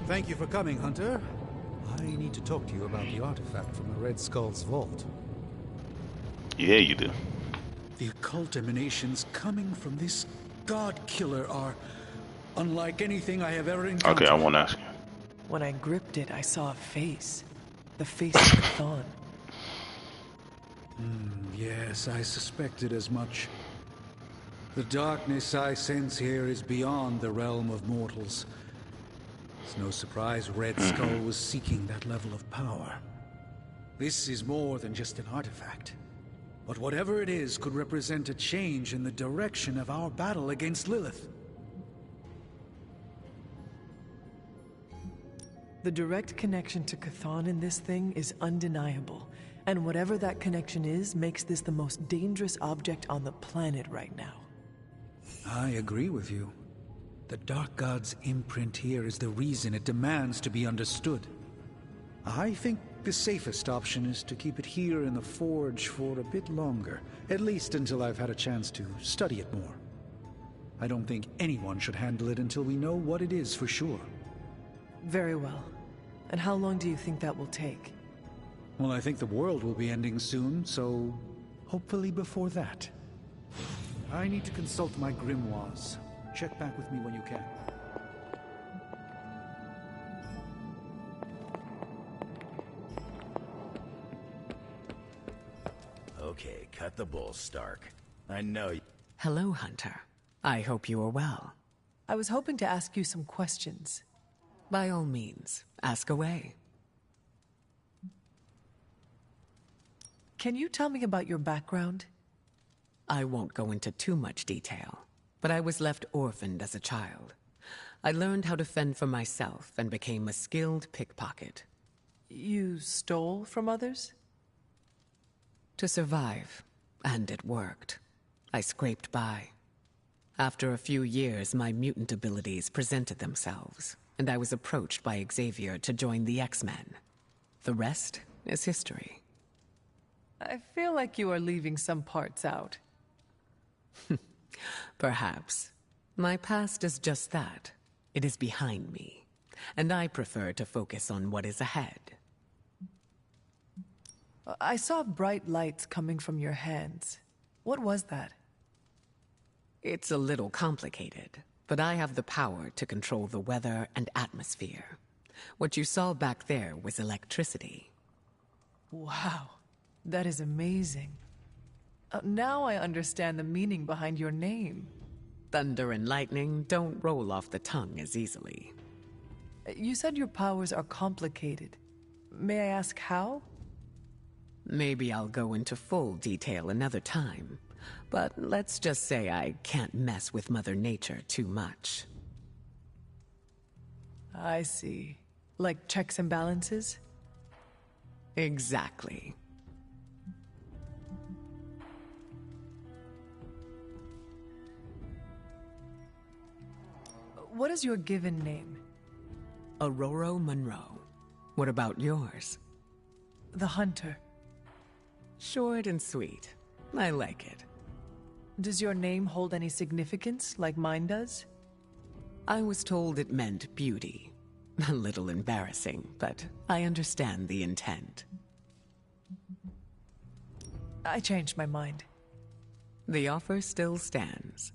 Thank you for coming, Hunter. I need to talk to you about the artifact from the Red Skull's vault. Yeah, you do. The occult emanations coming from this God Killer are unlike anything I have ever encountered. Okay, I won't ask you. When I gripped it, I saw a face. The face of Thawne. Yes, I suspected as much. The darkness I sense here is beyond the realm of mortals. It's no surprise Red Skull was seeking that level of power. This is more than just an artifact. But whatever it is could represent a change in the direction of our battle against Lilith. The direct connection to Chthon in this thing is undeniable. And whatever that connection is, makes this the most dangerous object on the planet right now. I agree with you. The Dark God's imprint here is the reason it demands to be understood. I think the safest option is to keep it here in the Forge for a bit longer, at least until I've had a chance to study it more. I don't think anyone should handle it until we know what it is for sure. Very well. And how long do you think that will take? Well, I think the world will be ending soon, so hopefully before that. I need to consult my grimoires. Check back with me when you can. Okay, cut the bull, Stark. I know you... Hello, Hunter. I hope you are well. I was hoping to ask you some questions. By all means, ask away. Can you tell me about your background? I won't go into too much detail, but I was left orphaned as a child. I learned how to fend for myself and became a skilled pickpocket. You stole from others? To survive, and it worked. I scraped by. After a few years, my mutant abilities presented themselves, and I was approached by Xavier to join the X-Men. The rest is history. I feel like you are leaving some parts out. Perhaps. My past is just that. It is behind me, and I prefer to focus on what is ahead. I saw bright lights coming from your hands. What was that? It's a little complicated, but I have the power to control the weather and atmosphere. What you saw back there was electricity. Wow, that is amazing. Now I understand the meaning behind your name. Thunder and lightning don't roll off the tongue as easily. You said your powers are complicated. May I ask how? Maybe I'll go into full detail another time, but let's just say I can't mess with Mother Nature too much. I see. Like checks and balances? Exactly. What is your given name? Aurora Monroe. What about yours? The Hunter. Short and sweet. I like it. Does your name hold any significance, like mine does? I was told it meant beauty. A little embarrassing, but I understand the intent. I changed my mind. The offer still stands.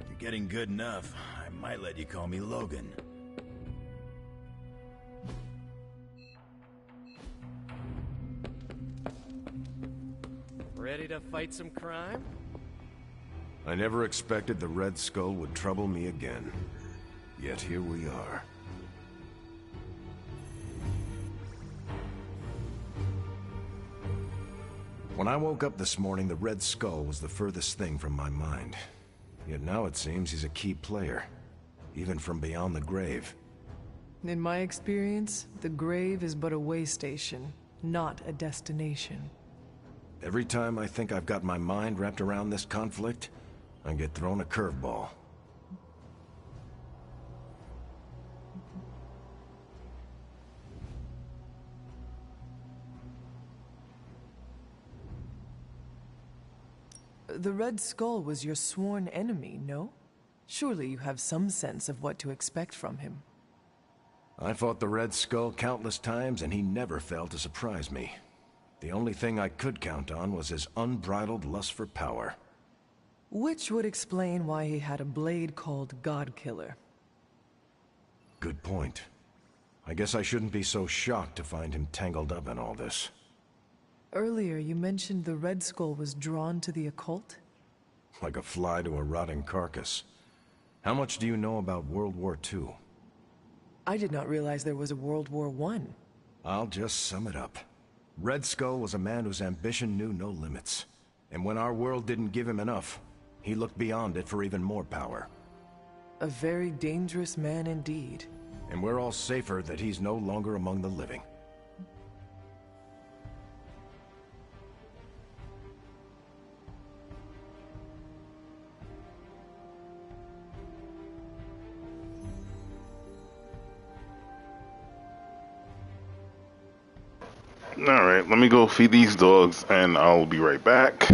You're getting good enough. I might let you call me Logan. Ready to fight some crime? I never expected the Red Skull would trouble me again. Yet here we are. When I woke up this morning, the Red Skull was the furthest thing from my mind. Yet now it seems he's a key player, even from beyond the grave. In my experience, the grave is but a way station, not a destination. Every time I think I've got my mind wrapped around this conflict, I get thrown a curveball. The Red Skull was your sworn enemy, no? Surely you have some sense of what to expect from him. I fought the Red Skull countless times, and he never failed to surprise me. The only thing I could count on was his unbridled lust for power. Which would explain why he had a blade called Godkiller. Good point. I guess I shouldn't be so shocked to find him tangled up in all this. Earlier, you mentioned the Red Skull was drawn to the occult? Like a fly to a rotting carcass. How much do you know about World War II? I did not realize there was a World War I. I'll just sum it up. Red Skull was a man whose ambition knew no limits. And when our world didn't give him enough, he looked beyond it for even more power. A very dangerous man indeed. And we're all safer that he's no longer among the living. Alright, let me go feed these dogs and I'll be right back.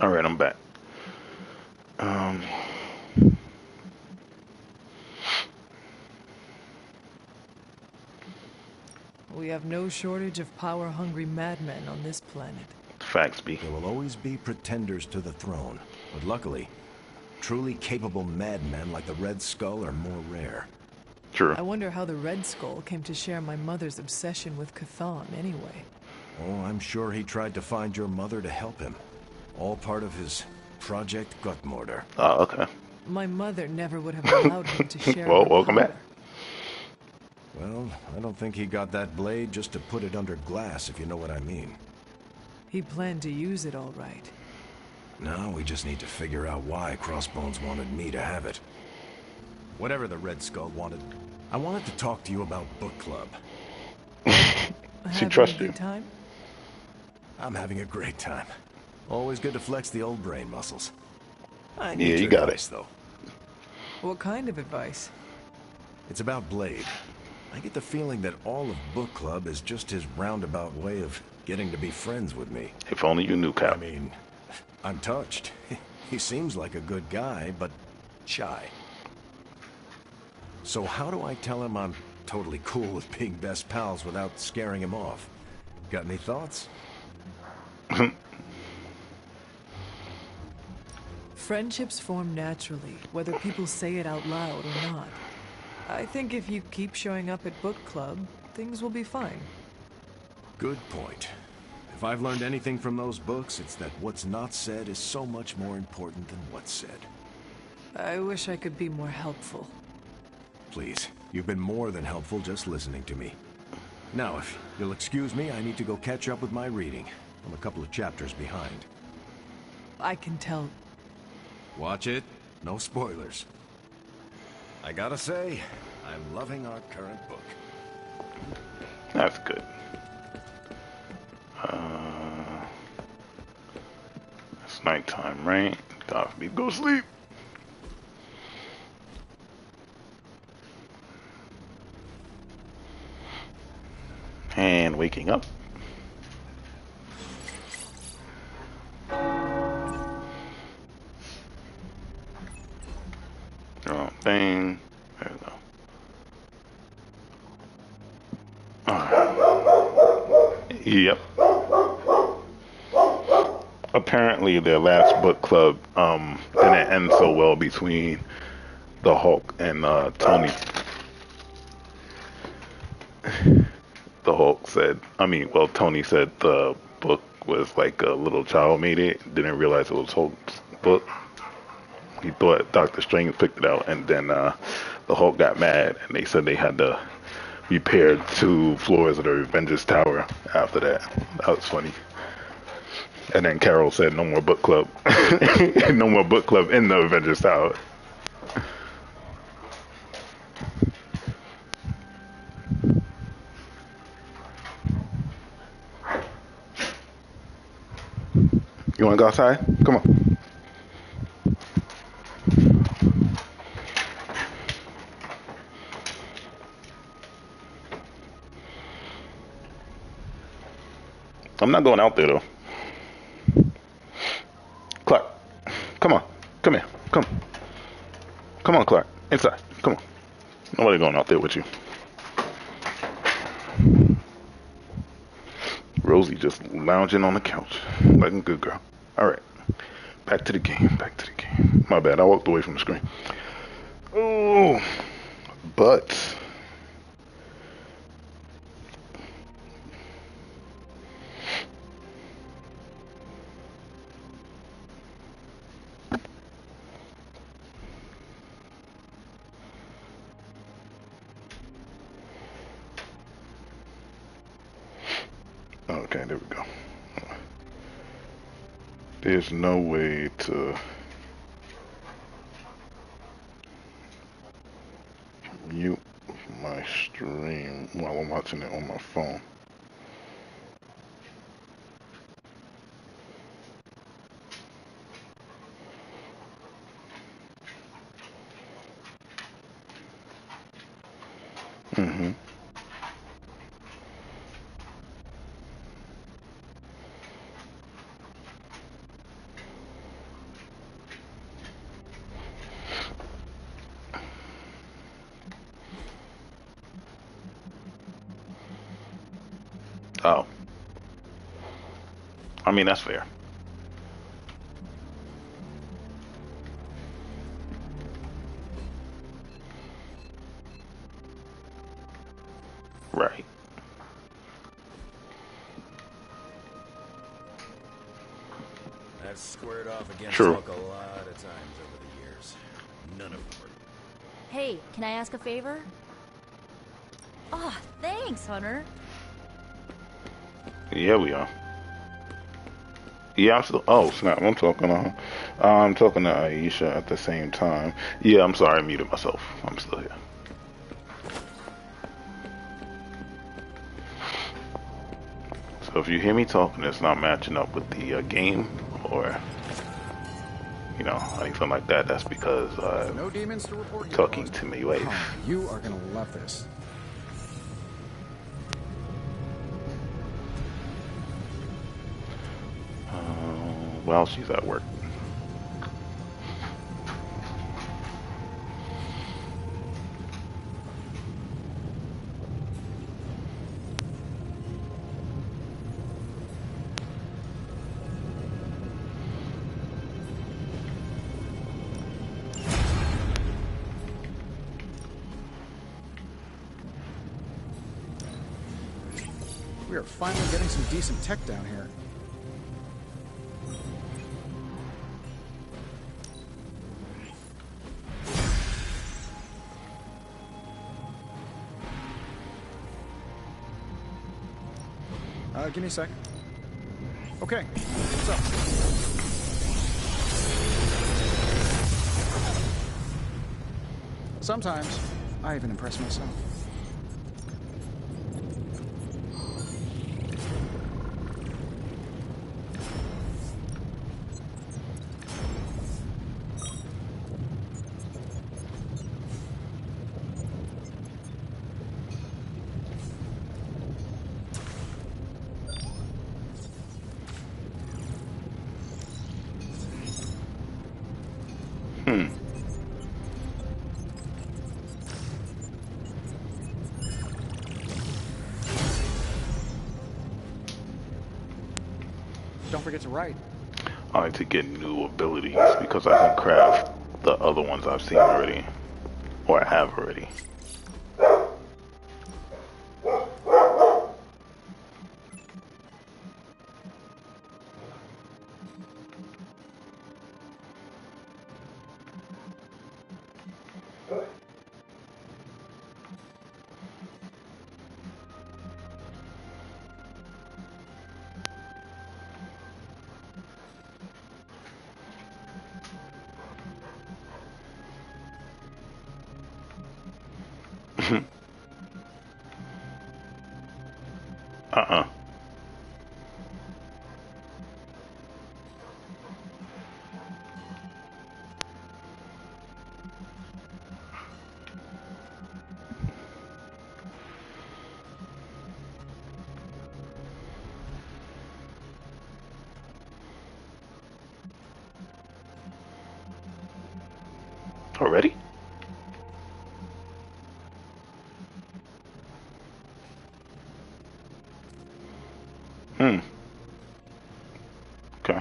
Alright, I'm back. We have no shortage of power-hungry madmen on this planet. Facts be. There will always be pretenders to the throne, but luckily, truly capable madmen like the Red Skull are more rare. True. I wonder how the Red Skull came to share my mother's obsession with Chthon anyway. Oh, I'm sure he tried to find your mother to help him. All part of his Project Gutmortar. Oh, okay. My mother never would have allowed him to share Well, her welcome power. back. Well, I don't think he got that blade just to put it under glass, if you know what I mean. He planned to use it all right. Now we just need to figure out why Crossbones wanted me to have it. Whatever the Red Skull wanted, I wanted to talk to you about book club. She trusts you. Good time? I'm having a great time. Always good to flex the old brain muscles. I Yeah, need you your got advice, it. though. What kind of advice? It's about Blade. I get the feeling that all of book club is just his roundabout way of getting to be friends with me. If only you knew, Cap. I mean, I'm touched. He seems like a good guy, but shy. So how do I tell him I'm totally cool with being best pals without scaring him off? Got any thoughts? Friendships form naturally, whether people say it out loud or not. I think if you keep showing up at book club, things will be fine. Good point. If I've learned anything from those books, it's that what's not said is so much more important than what's said. I wish I could be more helpful. Please, you've been more than helpful just listening to me. Now, if you'll excuse me, I need to go catch up with my reading. I'm a couple of chapters behind. I can tell. Watch it. No spoilers. I gotta say, I'm loving our current book. That's good. It's nighttime, right? Time for me to go sleep. And waking up. Wrong thing. There we go. Yep. Apparently their last book club didn't end so well between the Hulk and Tony. The Hulk said, Tony said the book was like a little child made it, didn't realize it was Hulk's book. He thought Doctor Strange picked it out, and then the Hulk got mad, and they said they had to repair 2 floors of the Avengers Tower after that. That was funny. And then Carol said, no more book club. No more book club in the Avengers Tower. You want to go outside? Come on. I'm not going out there, though. Clark, come on. Come here. Come. Come on, Clark. Inside. Come on. Nobody going out there with you. Rosie just lounging on the couch like a good girl. All right. Back to the game. Back to the game. My bad. I walked away from the screen. Oh, but... Okay, there we go. There's no way to mute my stream while I'm watching it on my phone. Mm-hmm. Oh. I mean, that's fair. Right. I've squared off against True. Hulk a lot of times over the years. None of them were. Hey, can I ask a favor? Oh, thanks, Hunter. Yeah, we are. Yeah, I'm still. Oh snap! I'm talking to. I'm talking to Aisha at the same time. Yeah, I'm sorry, I muted myself. I'm still here. So if you hear me talking, it's not matching up with the game, or you know, anything like that. That's because No demons to report here, talking boss. to my wife. Oh, you are gonna love this. Well, she's at work. We are finally getting some decent tech down here. Give me a sec. Okay, what's up? Sometimes, I even impress myself. Don't forget to write. I like to get new abilities because I can craft the other ones I've seen already, or I have already. Already? Okay.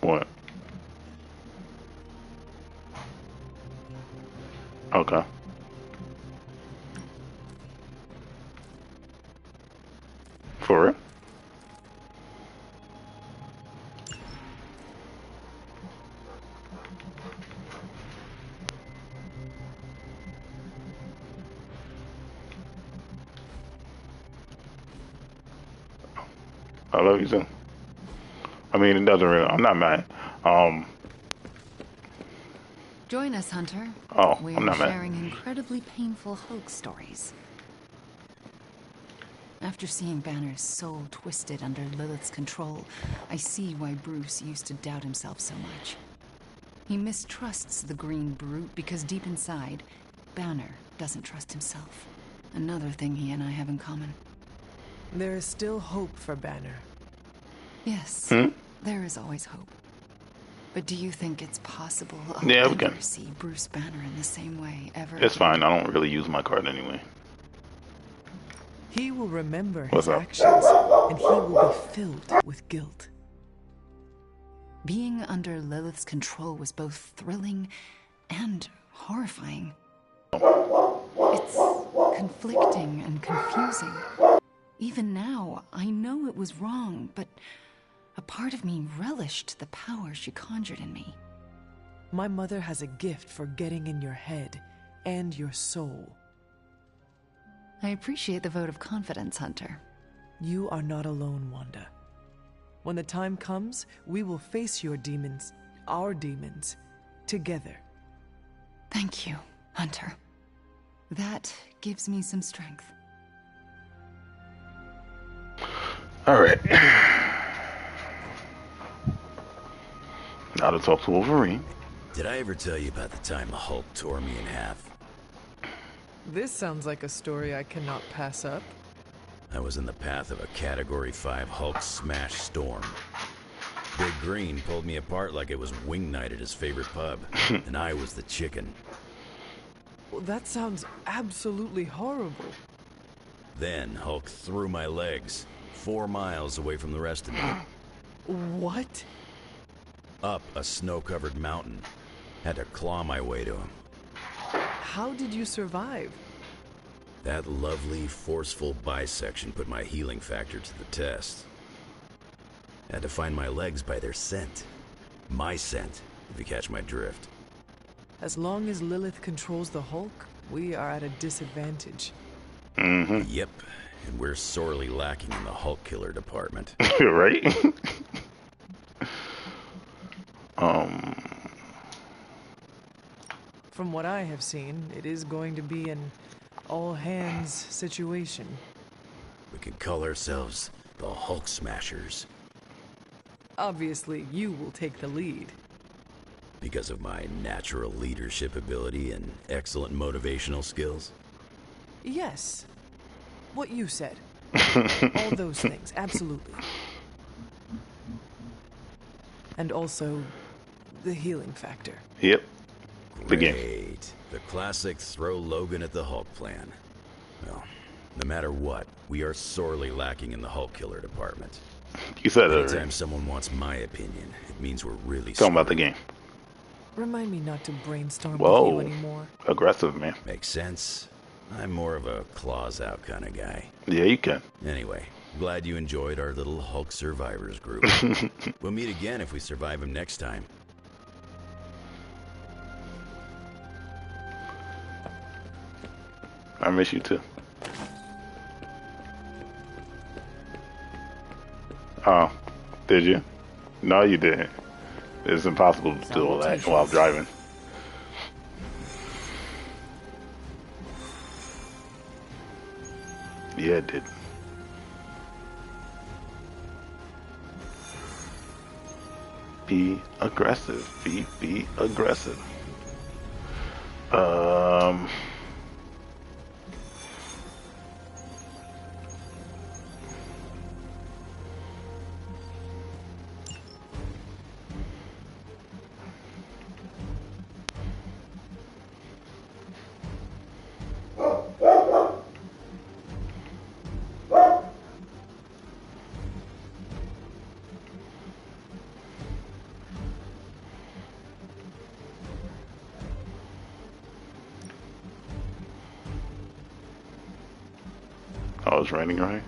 What? Okay. For it? I love you too. I mean, it doesn't really. I'm not mad. Join us, Hunter. Oh, We I'm are not mad. sharing incredibly painful hoax stories. After seeing Banner's soul twisted under Lilith's control, I see why Bruce used to doubt himself so much. He mistrusts the green brute because deep inside, Banner doesn't trust himself. Another thing he and I have in common. There is still hope for Banner. Yes, there is always hope. But do you think it's possible I'll Yeah, we ever can. see Bruce Banner in the same way ever? It's fine. I don't really use my card anyway. He will remember What's his up? actions, and he will be filled with guilt. Being under Lilith's control was both thrilling and horrifying. It's conflicting and confusing. Even now, I know it was wrong, but a part of me relished the power she conjured in me. My mother has a gift for getting in your head and your soul. I appreciate the vote of confidence, Hunter. You are not alone, Wanda. When the time comes, we will face your demons, our demons, together. Thank you, Hunter. That gives me some strength. All right. Now to talk to Wolverine. Did I ever tell you about the time the Hulk tore me in half? This sounds like a story I cannot pass up. I was in the path of a Category 5 Hulk smash storm. Big Green pulled me apart like it was wing night at his favorite pub, and I was the chicken. Well, that sounds absolutely horrible. Then Hulk threw my legs 4 miles away from the rest of me. What? Up a snow-covered mountain. Had to claw my way to him. How did you survive? That lovely, forceful bisection put my healing factor to the test. Had to find my legs by their scent. My scent, if you catch my drift. As long as Lilith controls the Hulk, we are at a disadvantage. Mm-hmm. Yep, and we're sorely lacking in the Hulk killer department. Right? From what I have seen, it is going to be an all-hands situation. We could call ourselves the Hulk Smashers. Obviously, you will take the lead. Because of my natural leadership ability and excellent motivational skills? Yes. What you said. All those things, absolutely. And also, the healing factor. Yep. Great. The classic throw Logan at the Hulk plan. Well, no matter what, we are sorely lacking in the Hulk killer department. You said it. Anytime someone wants my opinion, it means we're really talking about the game. Remind me not to brainstorm Whoa. with you anymore. Aggressive, man. Makes sense. I'm more of a claws out kind of guy. Yeah, you can. Anyway, glad you enjoyed our little Hulk survivors group. We'll meet again if we survive him next time. I miss you too. Oh, did you? No, you didn't. It's impossible to do all that while driving. Yeah, it did. Be aggressive. Be aggressive. Oh, it's raining, right?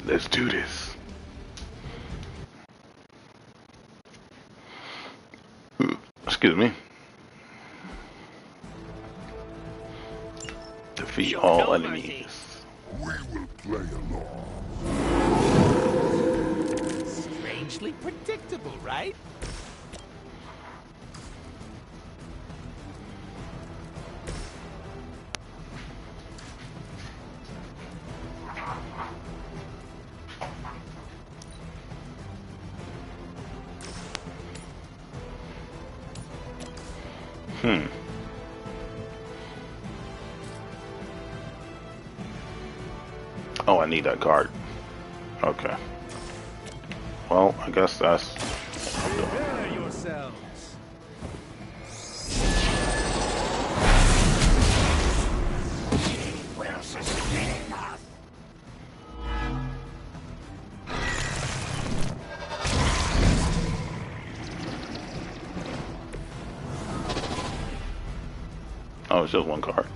Let's do this. Excuse me. Defeat all enemies. We will play along. Strangely predictable, right? Oh, I need that card. Okay. Well, I guess that's... Prepare yourselves. Will sustain us. Oh, it's just one card.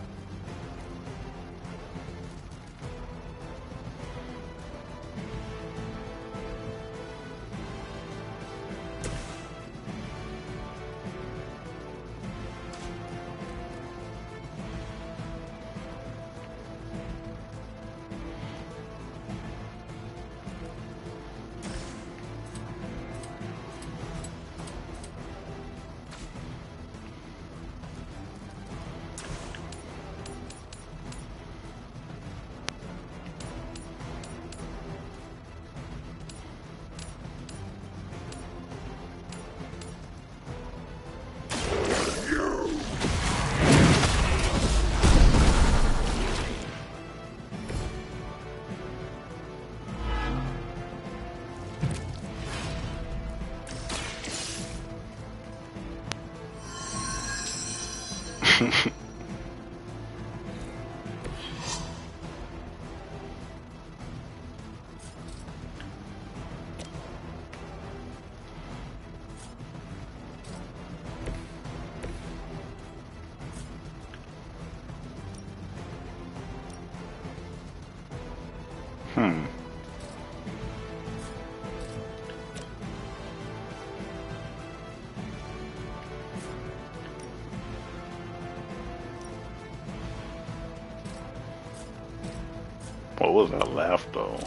What was that laugh though?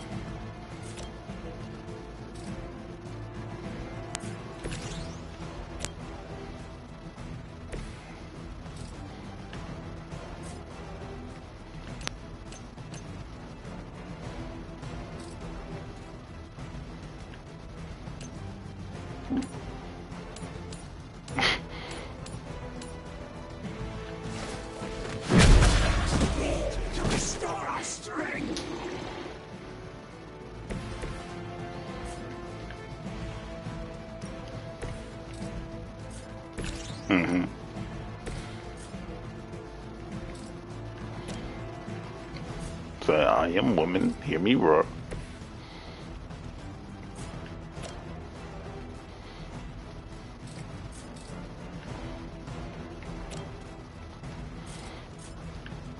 To restore our strength. So I am woman, hear me roar.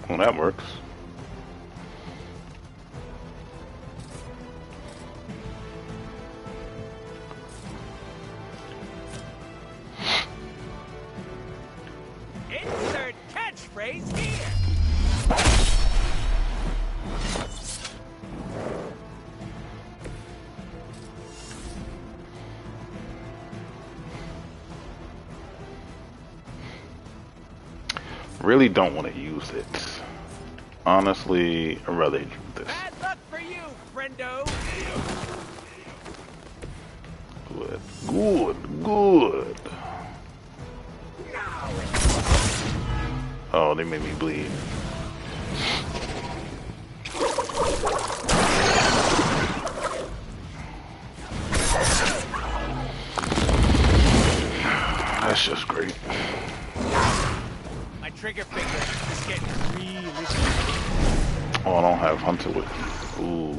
Well, that works. Insert catchphrase here. Really don't want to use it. Honestly, I'd rather do this. Bad luck for you, friendo. Good, good, good. Oh, they made me bleed. That's just great. My trigger finger is getting really sticky. Oh, I don't have Hunter with me. Ooh.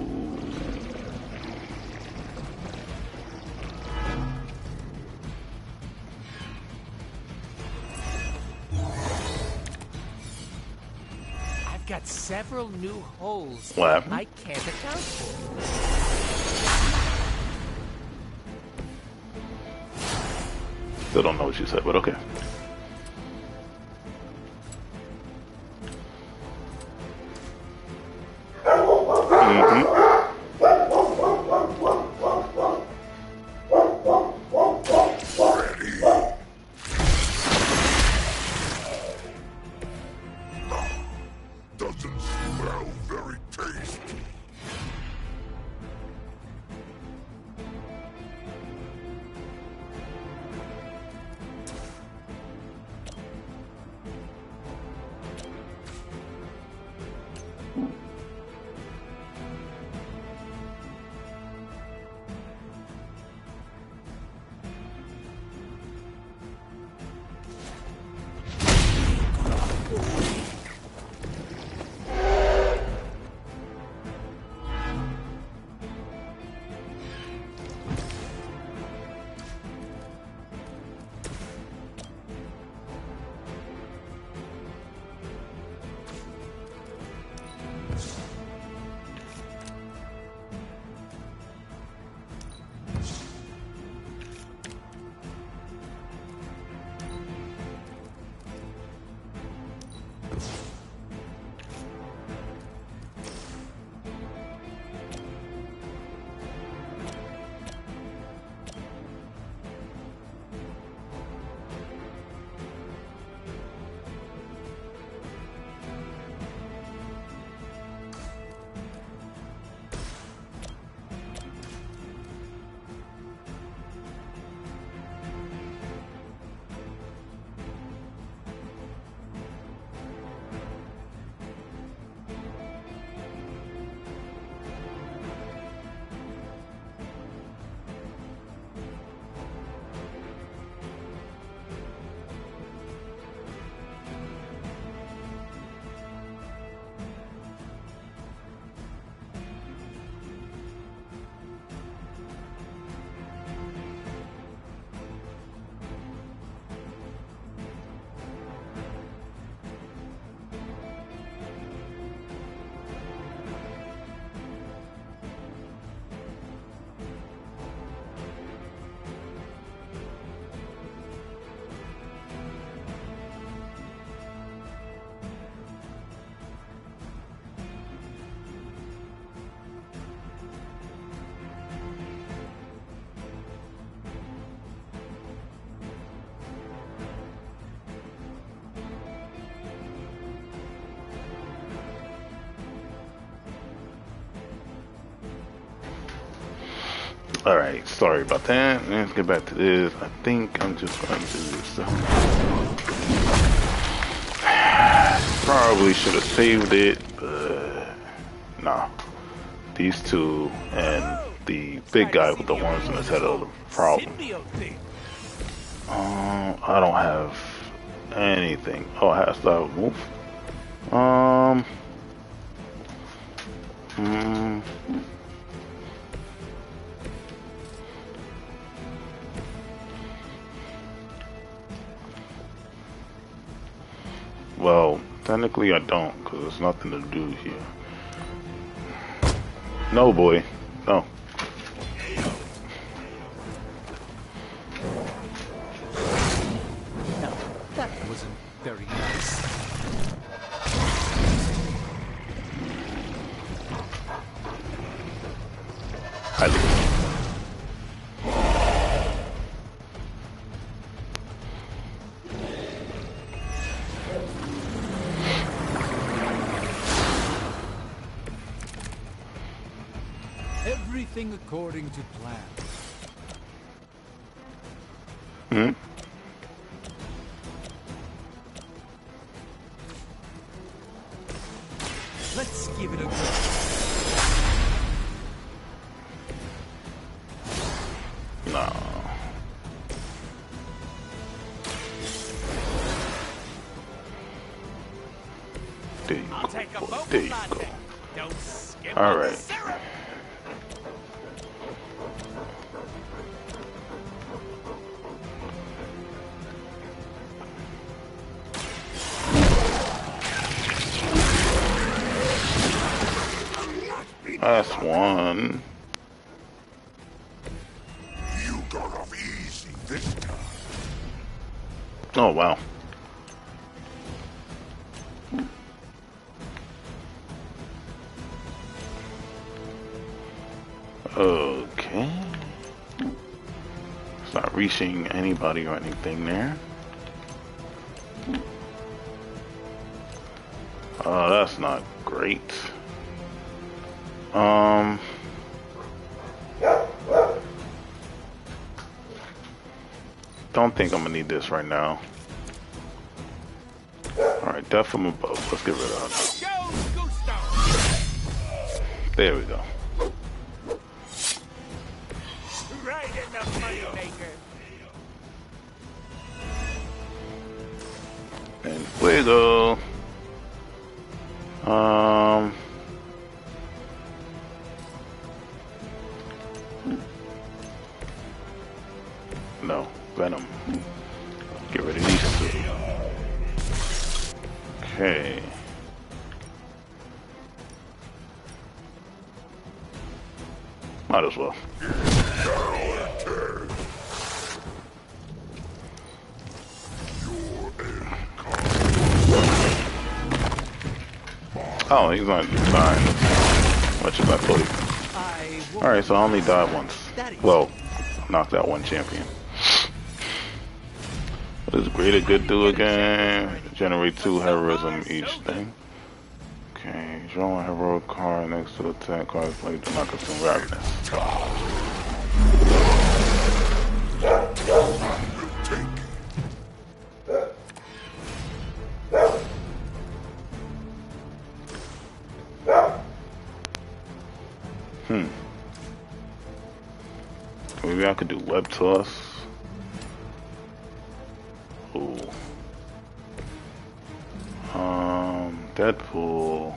I've got several new holes What happened? I can't account for. Still don't know what you said, but okay. Doesn't smell very tasty. Alright, sorry about that. Let's get back to this. I think I'm just going to do this. Probably should have saved it, but nah. These two and the big guy with the horns in his head are the problem. I don't have anything. Oh, I have to move. Well, technically I don't, because there's nothing to do here. No, boy. No. No, that wasn't very nice. Everything according to plan. Let's give it a go. No. There you go. There you go. All right. Last one. You got off easy this time. Oh, wow. Okay. It's not reaching anybody or anything there. Oh, that's not great. Don't think I'm gonna need this right now. Alright, death from above. Let's get rid of that. There we go. Right in the moneymaker. And wiggle. No, Venom. Get rid of these two. Okay. Might as well. Oh, he's not dying as much as I thought. Alright, so I only died once. Well, knocked out one champion. What does greater good do again? Generate 2 heroism each thing. Okay, draw one heroic card next to the attack card played to not consume ravenous. Maybe I could do web toss. Ooh. Deadpool.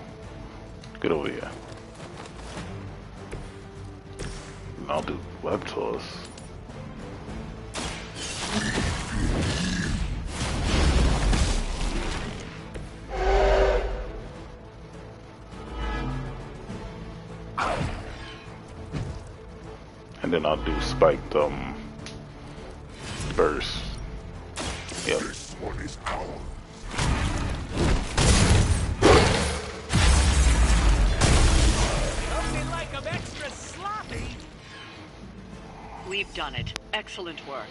Get over here. I'll do web toss. And then I'll do spiked burst. Yep. This one is ours. Like I'm extra sloppy. We've done it. Excellent work.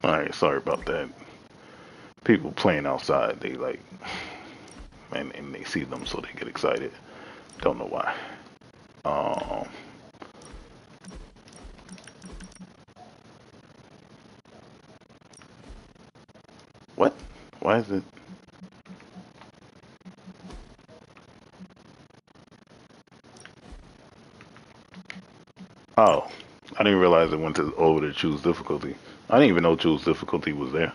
Alright, sorry about that. People playing outside, they like, and they see them so they get excited. Don't know why. What? Why is it? Oh, I didn't realize it went over to choose difficulty. I didn't even know choose difficulty was there.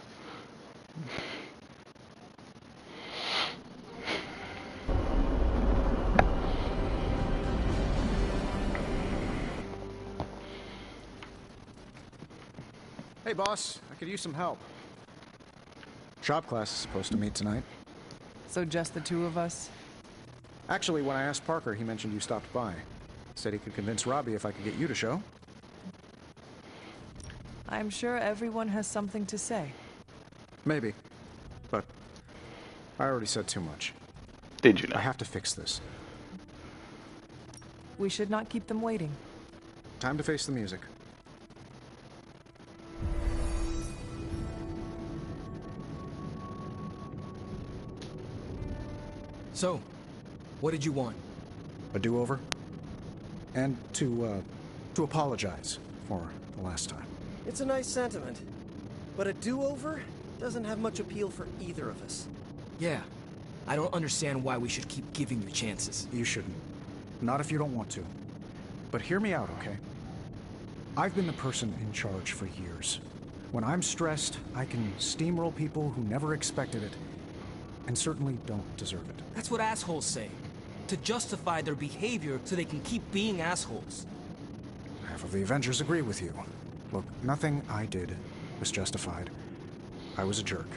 Hey, boss. I could use some help. Shop class is supposed to meet tonight. So just the two of us? Actually, when I asked Parker, he mentioned you stopped by. Said he could convince Robbie if I could get you to show. I'm sure everyone has something to say. Maybe. But I already said too much. Did you know? I have to fix this. We should not keep them waiting. Time to face the music. So, what did you want? A do-over? And to apologize for the last time. It's a nice sentiment. But a do-over doesn't have much appeal for either of us. Yeah. I don't understand why we should keep giving you chances. You shouldn't. Not if you don't want to. But hear me out, okay? I've been the person in charge for years. When I'm stressed, I can steamroll people who never expected it. and certainly don't deserve it. That's what assholes say. To justify their behavior so they can keep being assholes. Half of the Avengers agree with you. Look, nothing I did was justified. I was a jerk.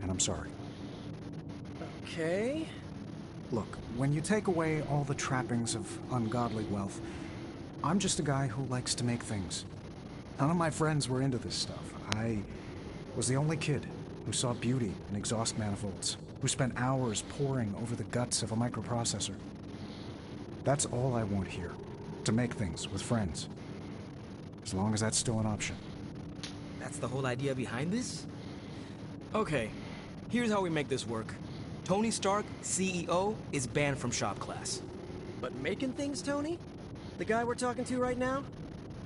And I'm sorry. Okay. Look, when you take away all the trappings of ungodly wealth, I'm just a guy who likes to make things. None of my friends were into this stuff. I was the only kid who saw beauty in exhaust manifolds, who spent hours poring over the guts of a microprocessor. That's all I want here, to make things with friends. As long as that's still an option. That's the whole idea behind this? Okay, here's how we make this work. Tony Stark, CEO, is banned from shop class. But making things, Tony? The guy we're talking to right now?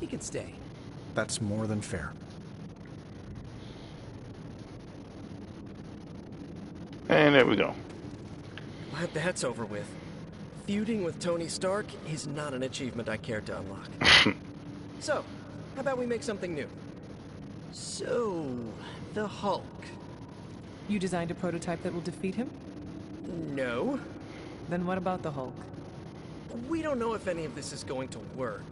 He can stay. That's more than fair. And there we go. Glad that's over with. Feuding with Tony Stark is not an achievement I care to unlock. So, how about we make something new? So, the Hulk. You designed a prototype that will defeat him? No. Then what about the Hulk? We don't know if any of this is going to work.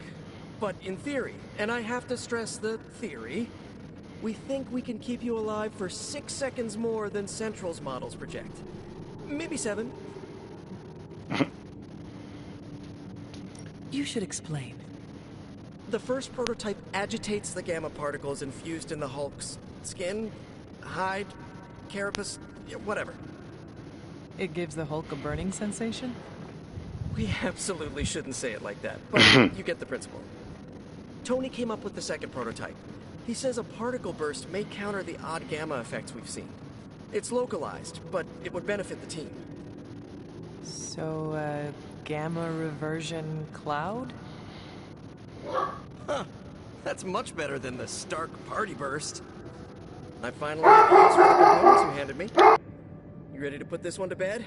But in theory, and I have to stress the theory, we think we can keep you alive for 6 seconds more than Central's models project. Maybe 7. You should explain. The first prototype agitates the gamma particles infused in the Hulk's skin, hide, carapace, whatever. It gives the Hulk a burning sensation? We absolutely shouldn't say it like that, but you get the principle. Tony came up with the second prototype. He says a particle burst may counter the odd gamma effects we've seen. It's localized, but it would benefit the team. So, gamma reversion cloud? Huh. That's much better than the Stark party burst. I finally have the use for the components you handed me. You ready to put this one to bed?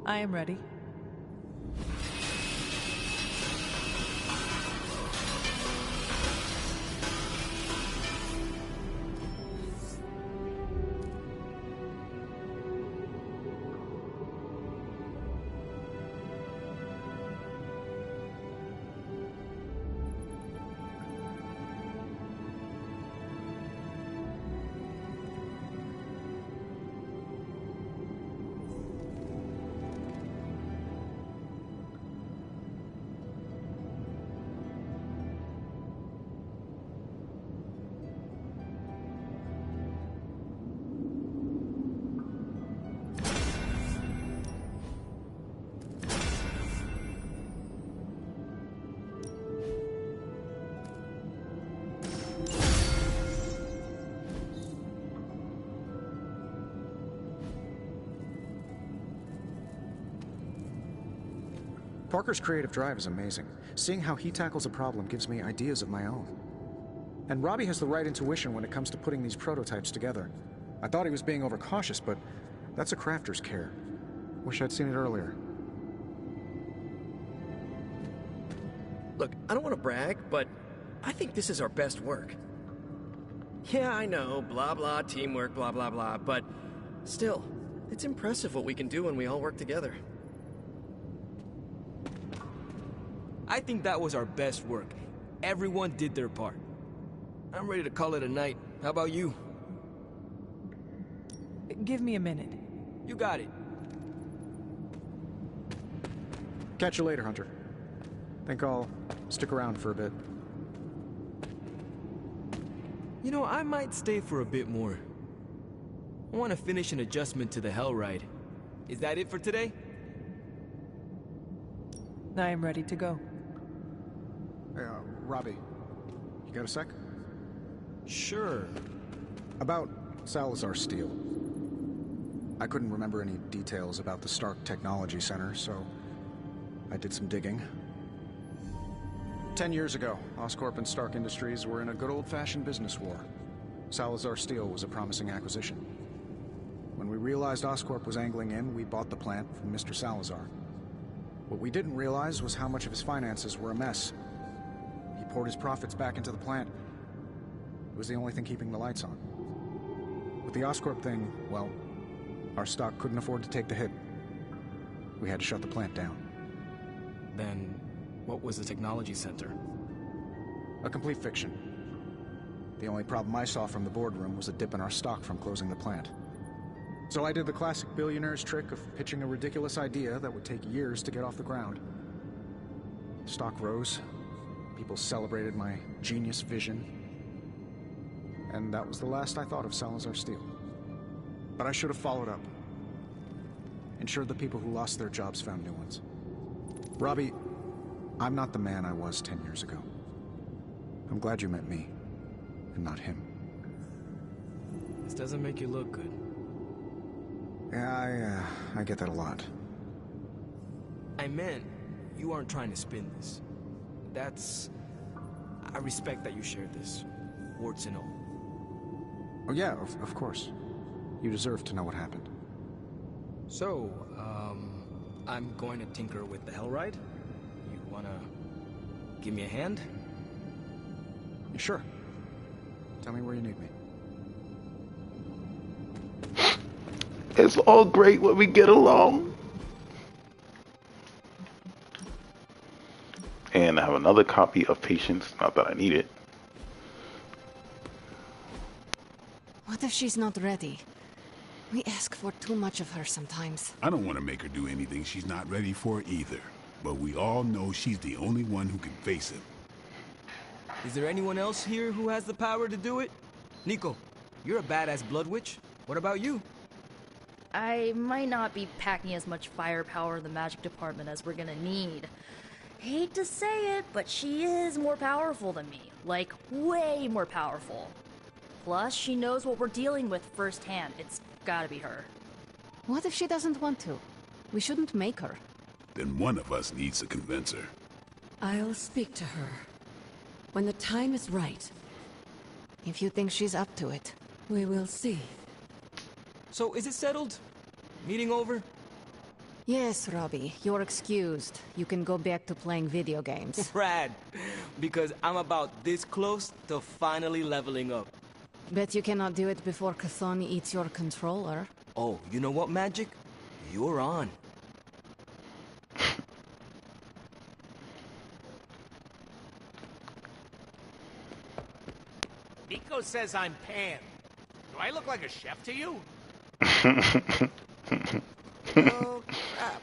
I am ready. Parker's creative drive is amazing. Seeing how he tackles a problem gives me ideas of my own. And Robbie has the right intuition when it comes to putting these prototypes together. I thought he was being overcautious, but that's a crafter's care. Wish I'd seen it earlier. Look, I don't want to brag, but I think this is our best work. Yeah, I know, blah blah, teamwork, blah blah blah, but still, it's impressive what we can do when we all work together. I think that was our best work. Everyone did their part. I'm ready to call it a night. How about you? Give me a minute. You got it. Catch you later, Hunter. Think I'll stick around for a bit. You know, I might stay for a bit more. I want to finish an adjustment to the Hell Ride. Is that it for today? I am ready to go. Hey, Robbie, you got a sec? Sure. About Salazar Steel. I couldn't remember any details about the Stark Technology Center, so I did some digging. 10 years ago, Oscorp and Stark Industries were in a good old-fashioned business war. Salazar Steel was a promising acquisition. When we realized Oscorp was angling in, we bought the plant from Mr. Salazar. What we didn't realize was how much of his finances were a mess, poured his profits back into the plant. It was the only thing keeping the lights on. With the Oscorp thing, well, our stock couldn't afford to take the hit. We had to shut the plant down. Then, what was the technology center? A complete fiction. The only problem I saw from the boardroom was a dip in our stock from closing the plant. So I did the classic billionaire's trick of pitching a ridiculous idea that would take years to get off the ground. Stock rose. People celebrated my genius vision. And that was the last I thought of Salazar Steel. But I should have followed up. Ensured the people who lost their jobs found new ones. Robbie, I'm not the man I was 10 years ago. I'm glad you met me, and not him. This doesn't make you look good. Yeah, I get that a lot. I meant, you aren't trying to spin this. I respect that you shared this, warts and all. Oh yeah, of course. You deserve to know what happened. So, I'm going to tinker with the Hellride? You wanna give me a hand? Sure. Tell me where you need me. It's all great when we get along. And I have another copy of Patience, not that I need it. What if she's not ready? We ask for too much of her sometimes. I don't want to make her do anything she's not ready for either. But we all know she's the only one who can face him. Is there anyone else here who has the power to do it? Nico, you're a badass blood witch. What about you? I might not be packing as much firepower in the magic department as we're gonna need. Hate to say it, but she is more powerful than me. Like, way more powerful. Plus, she knows what we're dealing with firsthand. It's gotta be her. What if she doesn't want to? We shouldn't make her. Then one of us needs to convince her. I'll speak to her. When the time is right. If you think she's up to it, we will see. So, is it settled? Meeting over? Yes, Robbie, you're excused. You can go back to playing video games. Rad! Because I'm about this close to finally leveling up. Bet you cannot do it before Chthon eats your controller. Oh, you know what, Magic? You're on. Nico says I'm Pan. Do I look like a chef to you? Oh, crap.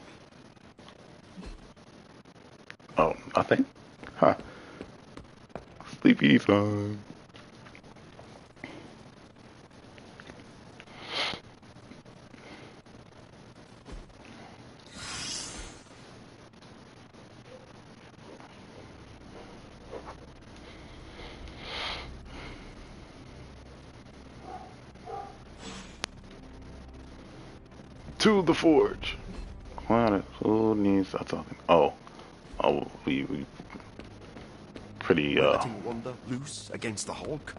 Oh, nothing? Huh. Sleepy time. To the forge. Who needs that something? Oh, we pretty letting Wanda loose against the Hulk.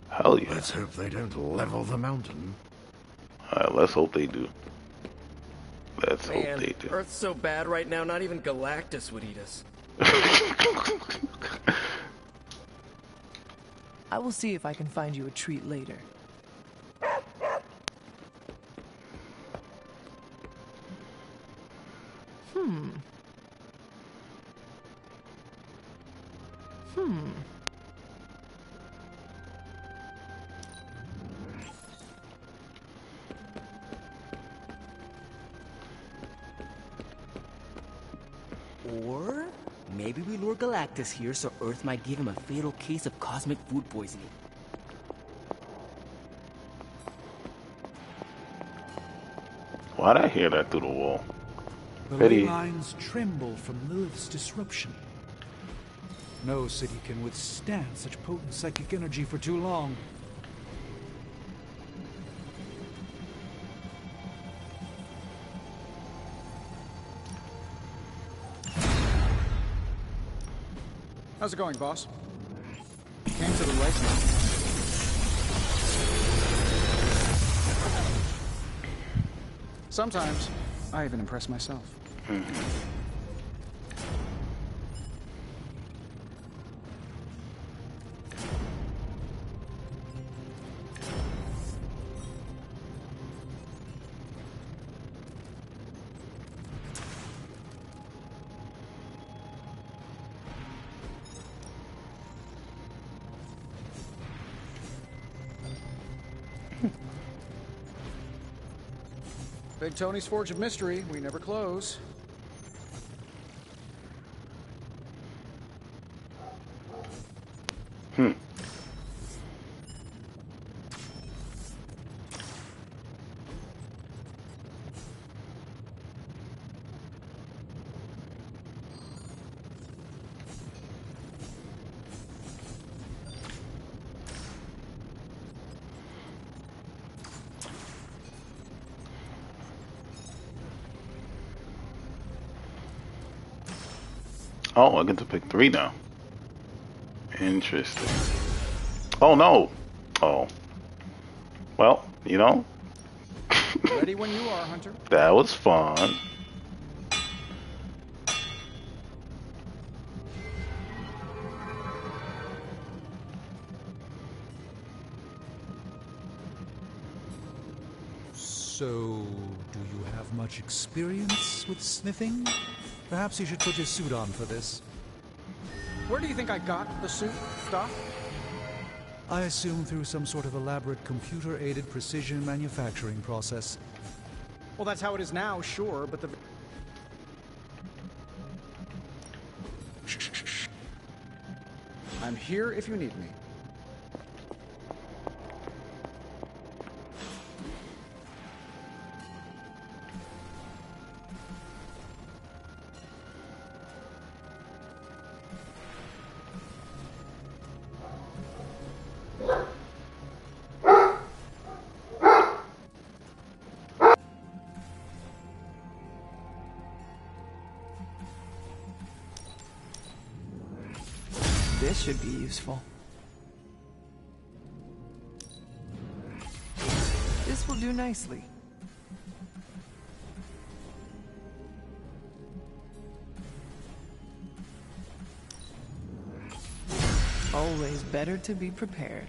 Hell yeah. Let's hope they don't level the mountain. Let's hope they do. Let's hope Man, they do. Earth's so bad right now, not even Galactus would eat us. I will see if I can find you a treat later. Or maybe we lure Galactus here so Earth might give him a fatal case of cosmic food poisoning. Why'd I hear that through the wall? The Pretty. ley lines tremble from Lilith's disruption. No city can withstand such potent psychic energy for too long. How's it going, boss? Came to the right now. Sometimes, I even impress myself. Big Tony's Forge of Mystery. We never close. Oh, I get to pick 3 now. Interesting. Oh no. Oh. Well, you know. Ready when you are, Hunter. That was fun. So, do you have much experience with sniffing? Perhaps you should put your suit on for this. Where do you think I got the suit, Doc? I assume through some sort of elaborate computer-aided precision manufacturing process. Well, that's how it is now, sure, but the... Shh. I'm here if you need me. This should be useful. This will do nicely. Always better to be prepared.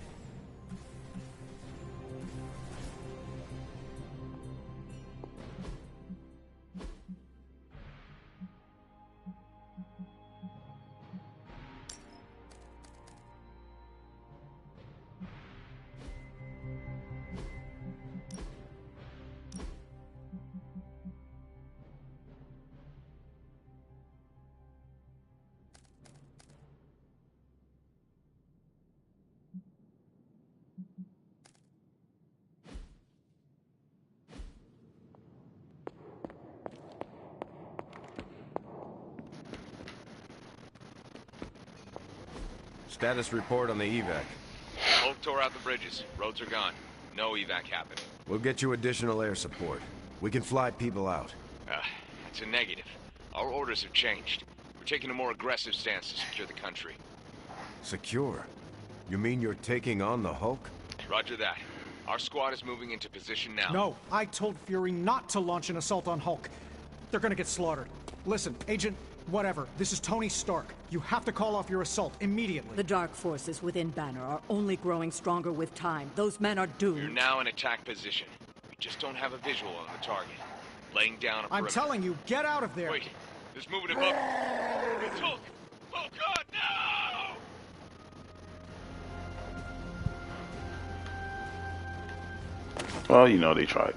Status report on the evac. Hulk tore out the bridges. Roads are gone. No evac happening. We'll get you additional air support. We can fly people out. It's a negative. Our orders have changed. We're taking a more aggressive stance to secure the country. Secure? You mean you're taking on the Hulk? Roger that. Our squad is moving into position now. No, I told Fury not to launch an assault on Hulk. They're gonna get slaughtered. Listen, Agent, whatever, this is Tony Stark. You have to call off your assault immediately. The dark forces within Banner are only growing stronger with time. Those men are doomed. We're now in attack position. We just don't have a visual on the target. Laying down a perimeter. I'm telling you, get out of there! Wait, there's movement above. It's Hulk! Oh God, no! Well, you know they tried.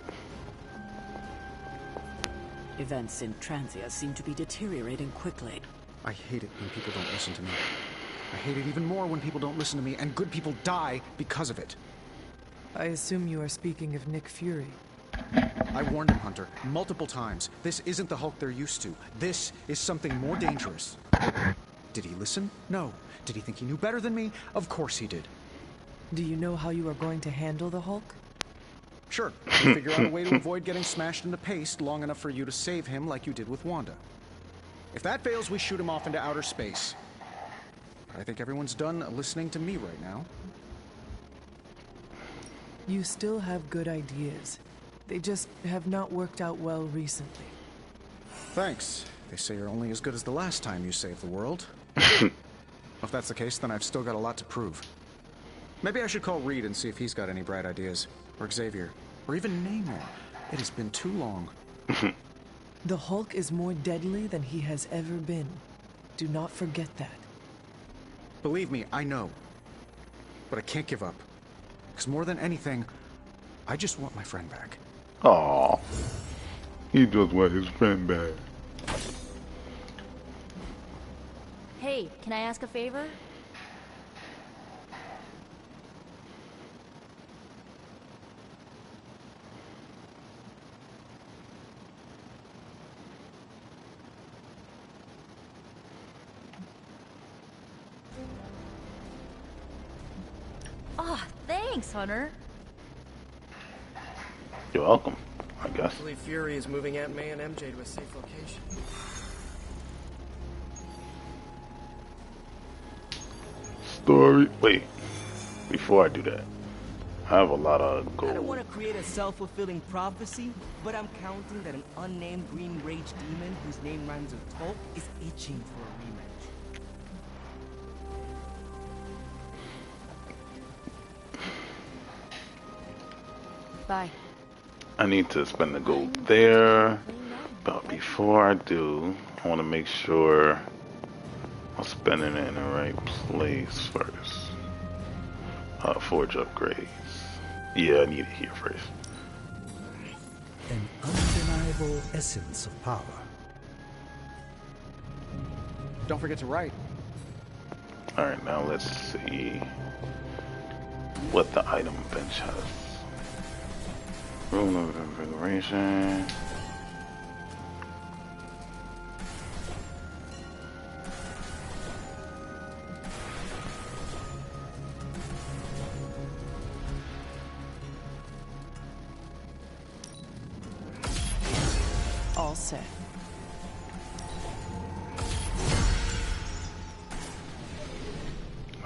Events in Transia seem to be deteriorating quickly. I hate it when people don't listen to me. I hate it even more when people don't listen to me, and good people die because of it. I assume you are speaking of Nick Fury. I warned him, Hunter, multiple times. This isn't the Hulk they're used to. This is something more dangerous. Did he listen? No. Did he think he knew better than me? Of course he did. Do you know how you are going to handle the Hulk? Sure. We'll figure out a way to avoid getting smashed into paste long enough for you to save him like you did with Wanda. If that fails, we shoot him off into outer space. I think everyone's done listening to me right now. You still have good ideas. They just have not worked out well recently. Thanks. They say you're only as good as the last time you saved the world. If that's the case, then I've still got a lot to prove. Maybe I should call Reed and see if he's got any bright ideas. Or Xavier. Or even Namor. It has been too long. The Hulk is more deadly than he has ever been. Do not forget that. Believe me, I know. But I can't give up. Because more than anything, I just want my friend back. Aww. He just want his friend back. Hey, can I ask a favor? Ah, thanks, Hunter. You're welcome, I guess. Hopefully Fury is moving Aunt May and MJ to a safe location. Story. Wait. Before I do that, I have a lot of I gold. don't want to create a self-fulfilling prophecy, but I'm counting that an unnamed green rage demon whose name rhymes with Tulk is itching for a rematch. Bye. I need to spend the gold there, but before I do, I want to make sure I'm spending it in the right place first. Forge upgrades. Yeah, I need it here first. An undeniable essence of power. Don't forget to write. Alright, now let's see what the item bench has. Room of configuration. All set.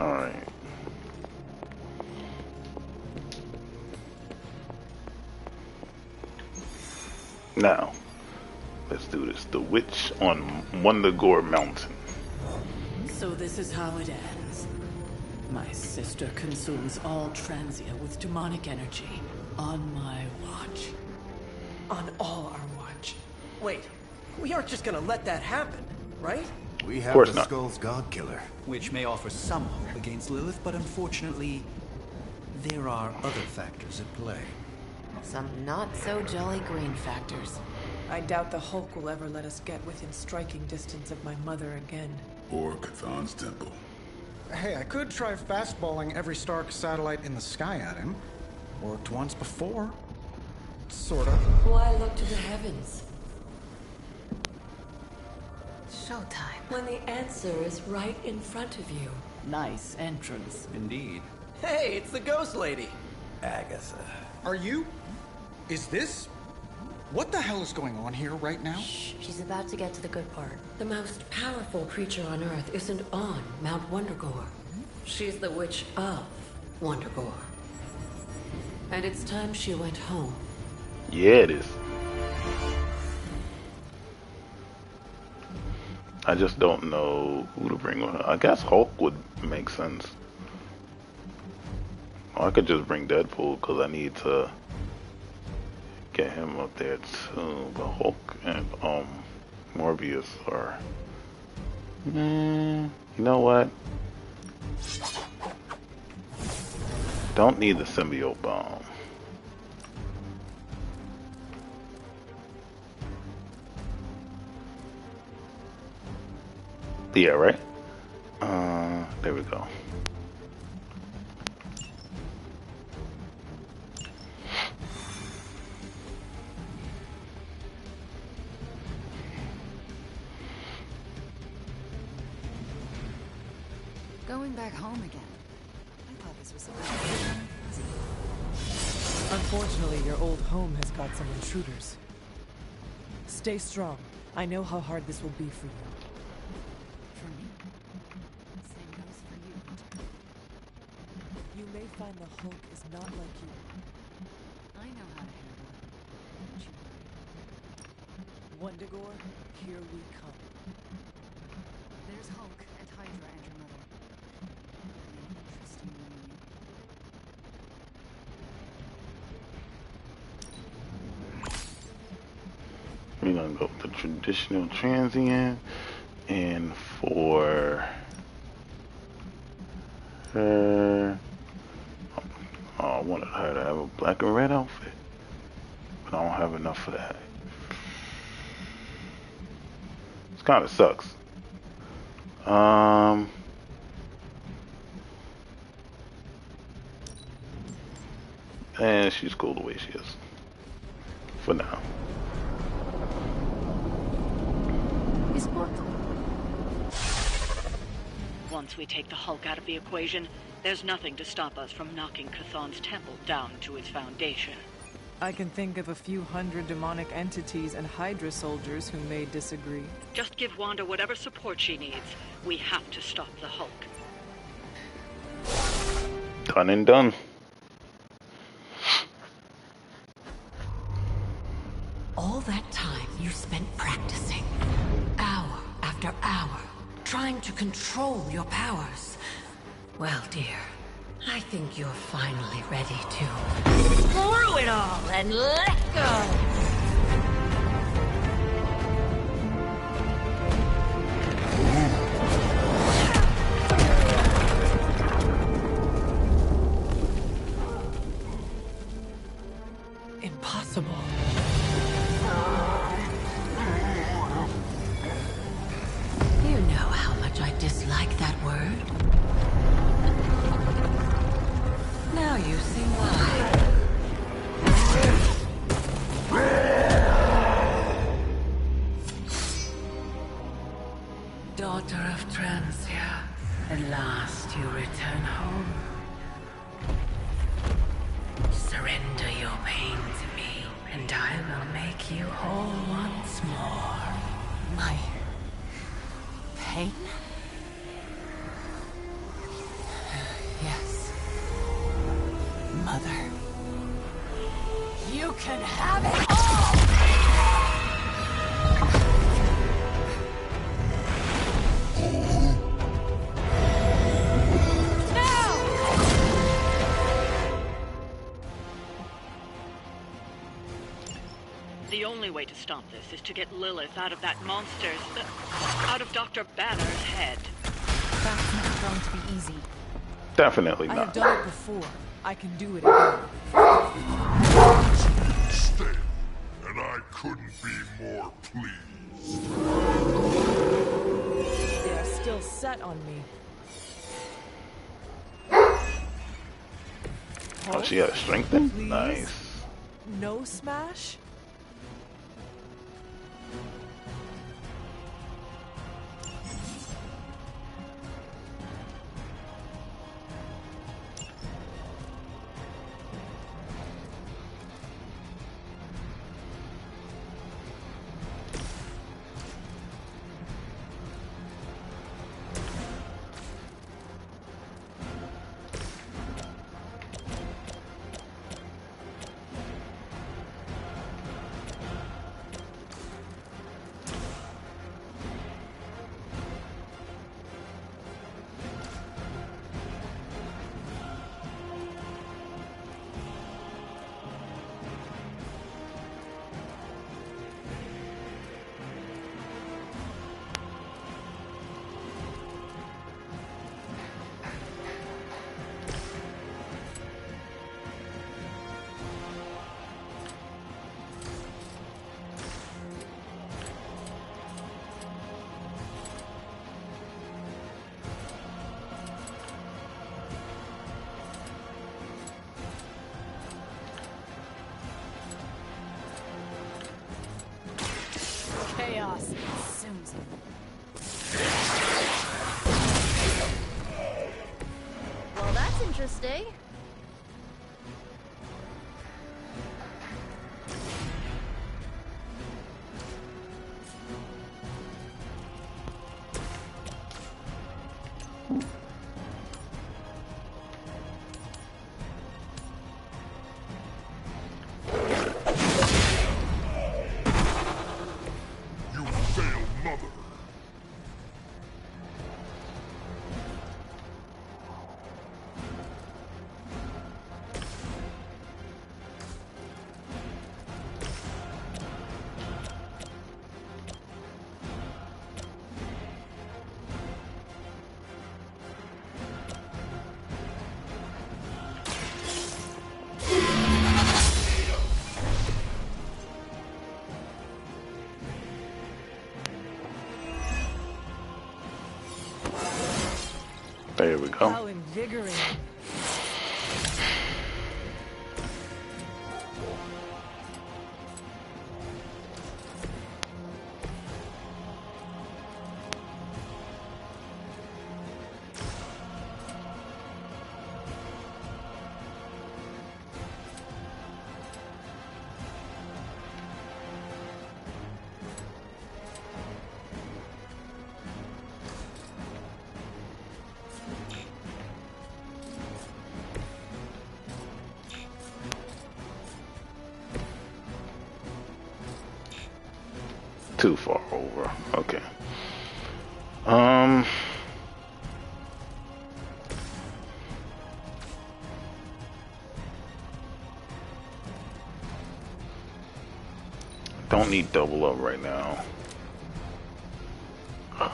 Alright. Now, let's do this. The Witch on Wondergore Mountain. So this is how it ends. My sister consumes all Transia with demonic energy on my watch. On all our watch. Wait, we aren't just gonna let that happen, right? We have course the not. Skull's God Killer. Which may offer some hope against Lilith, but unfortunately, there are other factors at play. Some not so jolly green factors. I doubt the Hulk will ever let us get within striking distance of my mother again. Or Chthon's temple. Hey, I could try fastballing every Stark satellite in the sky at him. Worked once before. Sorta. Why look to the heavens Showtime. when the answer is right in front of you? Nice entrance. Indeed. Hey, it's the Ghost Lady. Agatha. Are you? Is this? What the hell is going on here right now? She's about to get to the good part. The most powerful creature on Earth isn't on Mount Wondergore. She's the witch of Wondergore. And it's time she went home. Yeah, it is. I just don't know who to bring with her. I guess Hulk would make sense. Or I could just bring Deadpool because I need to get him up there too. But Hulk and Morbius are. You know what? Don't need the symbiote bomb. Yeah, right? There we go. Going back home again. I thought this was Unfortunately, your old home has got some intruders. Stay strong. I know how hard this will be for you. for me. Same goes for you, Hunter. You may find the Hulk is not like you. I know how to handle it. Don't you worry. Wondergore, here we come. There's Hulk and Hydra and your mother. An interesting reunion. We're gonna go with the traditional transient, and for her, I wanted her to have a black and red outfit, but I don't have enough for that. It kind of sucks. And she's cool the way she is. For now. Once we take the Hulk out of the equation, there's nothing to stop us from knocking Chthon's temple down to its foundation. I can think of a few hundred demonic entities and Hydra soldiers who may disagree. Just give Wanda whatever support she needs. We have to stop the Hulk. Done and done. All that time you spent practicing, hour after hour, trying to control your powers. Well, dear, I think you're finally ready to screw it all and let go. Impossible. You know how much I dislike that word. Now you see why. Daughter of Transia, at last you return home. Surrender your pain to me, and I will make you whole once more. My pain? Yes. Mother. You can have it all! The only way to stop this is to get Lilith out of that monster's... out of Dr. Banner's head. That's not going to be easy. Definitely I not. have done it before. I can do it again. Stay, and I couldn't be more pleased. They are still set on me. Oh, she has strength then? Please? Nice. No smash? Chaos consumes him. Well, that's interesting. You failed, Mother. There we go. How invigorating. Too far over. Okay. Don't need double up right now. I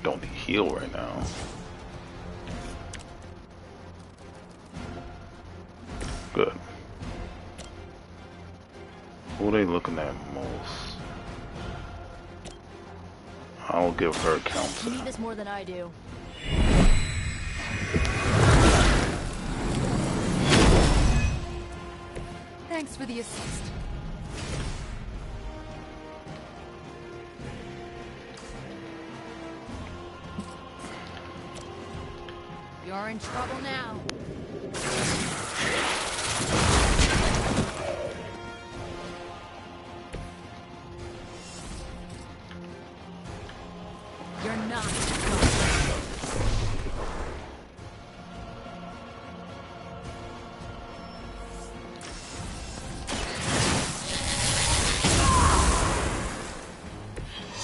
don't need heal right now. Good. Who are they looking at most? I'll give her counter. You need this more than I do. Thanks for the assist. You're in trouble now. You're not.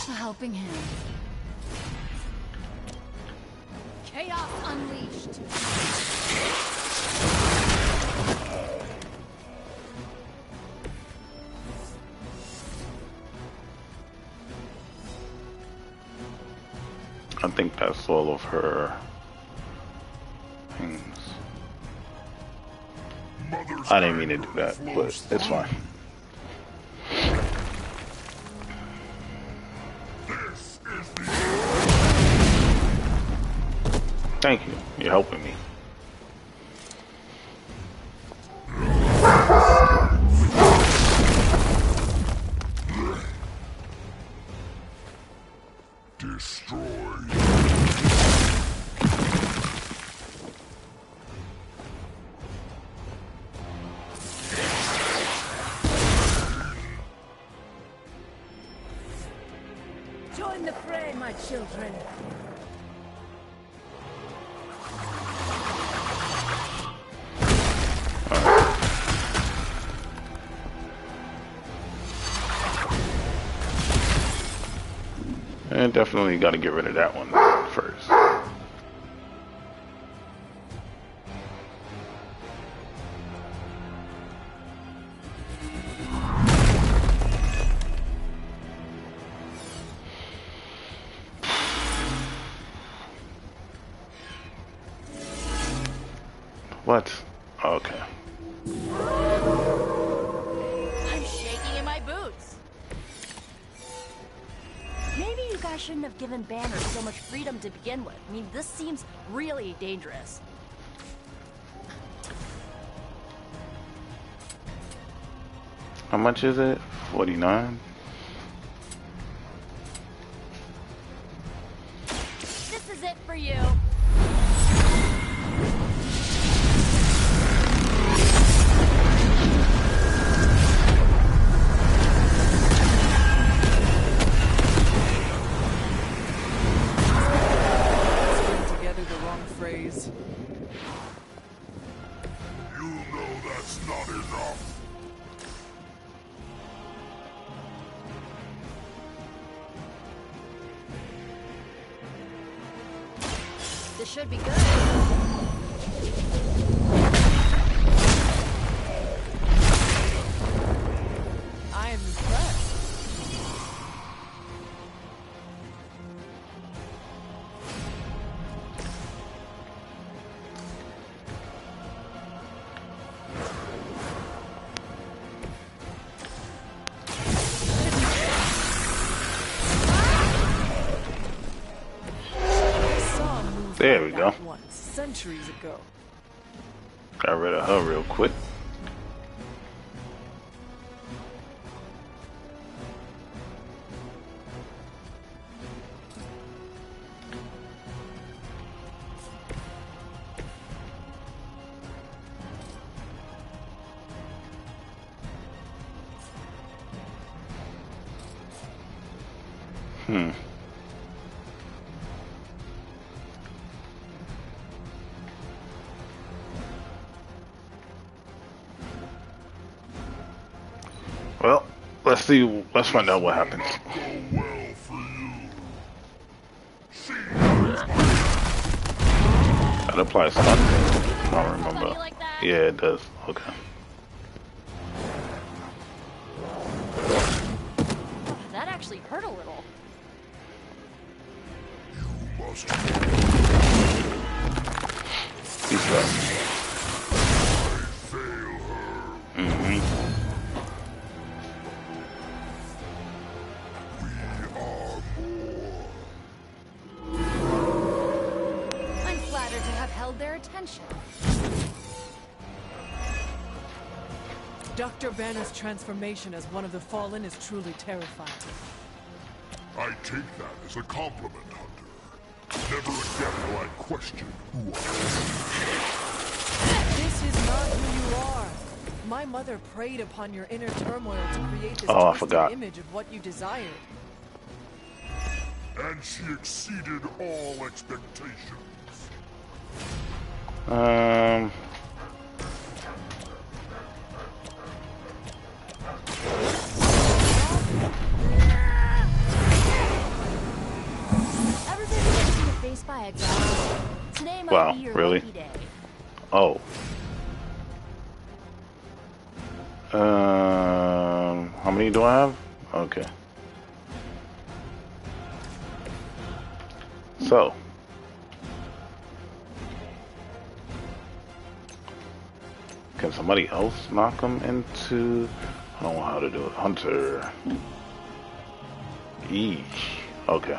A helping hand. Chaos unleashed. I think that's all of her things. I didn't mean to do that, but it's fine. Thank you. You're helping me. Join the fray, my children. And definitely got to get rid of that one first. What? Okay. I'm shaking in my boots. Maybe you guys shouldn't have given Banner so much freedom to begin with. I mean, this seems really dangerous. How much is it? 49? This is it for you. Together the wrong phrase. You know that's not enough. This should be good. I am impressed. I saw a move There we go. Once, centuries ago. Got rid of her real quick. Well, let's see. Let's find out what happens. That applies to I don't remember. Yeah, it does. Okay. That actually hurt a little. He's up. I'm flattered to have held their attention. Dr. Banner's transformation as one of the Fallen is truly terrifying. I take that as a compliment, Hunter. Never again will I question who I This is not who you are. My mother preyed upon your inner turmoil to create this I twisted forgot. image of what you desired. am. And she exceeded all expectations. Ever been hit in the face by a gun? Today might Wow, be your really? lucky day. Oh. How many do I have? Okay. So. Can somebody else knock him into? I don't know how to do it. Hunter. Eesh. Okay.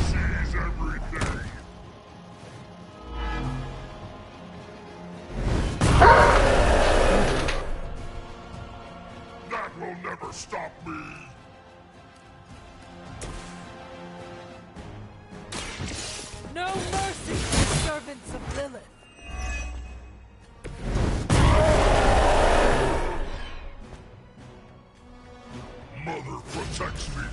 Sees everything. That will never stop me. No mercy, servants of Lilith. Mother protects me.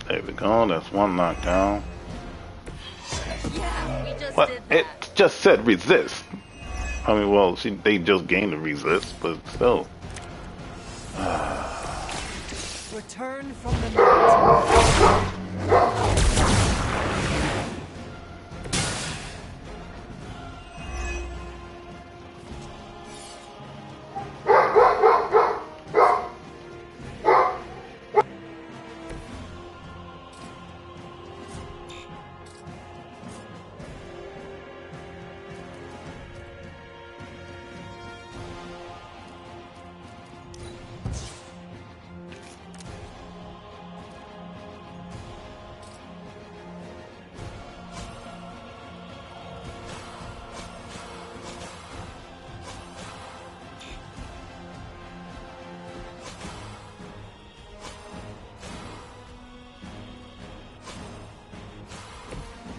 There we go. That's one knockdown. Yeah, we just What? did that. It just said resist. I mean, well, they just gained the resist, but still. Return from the night.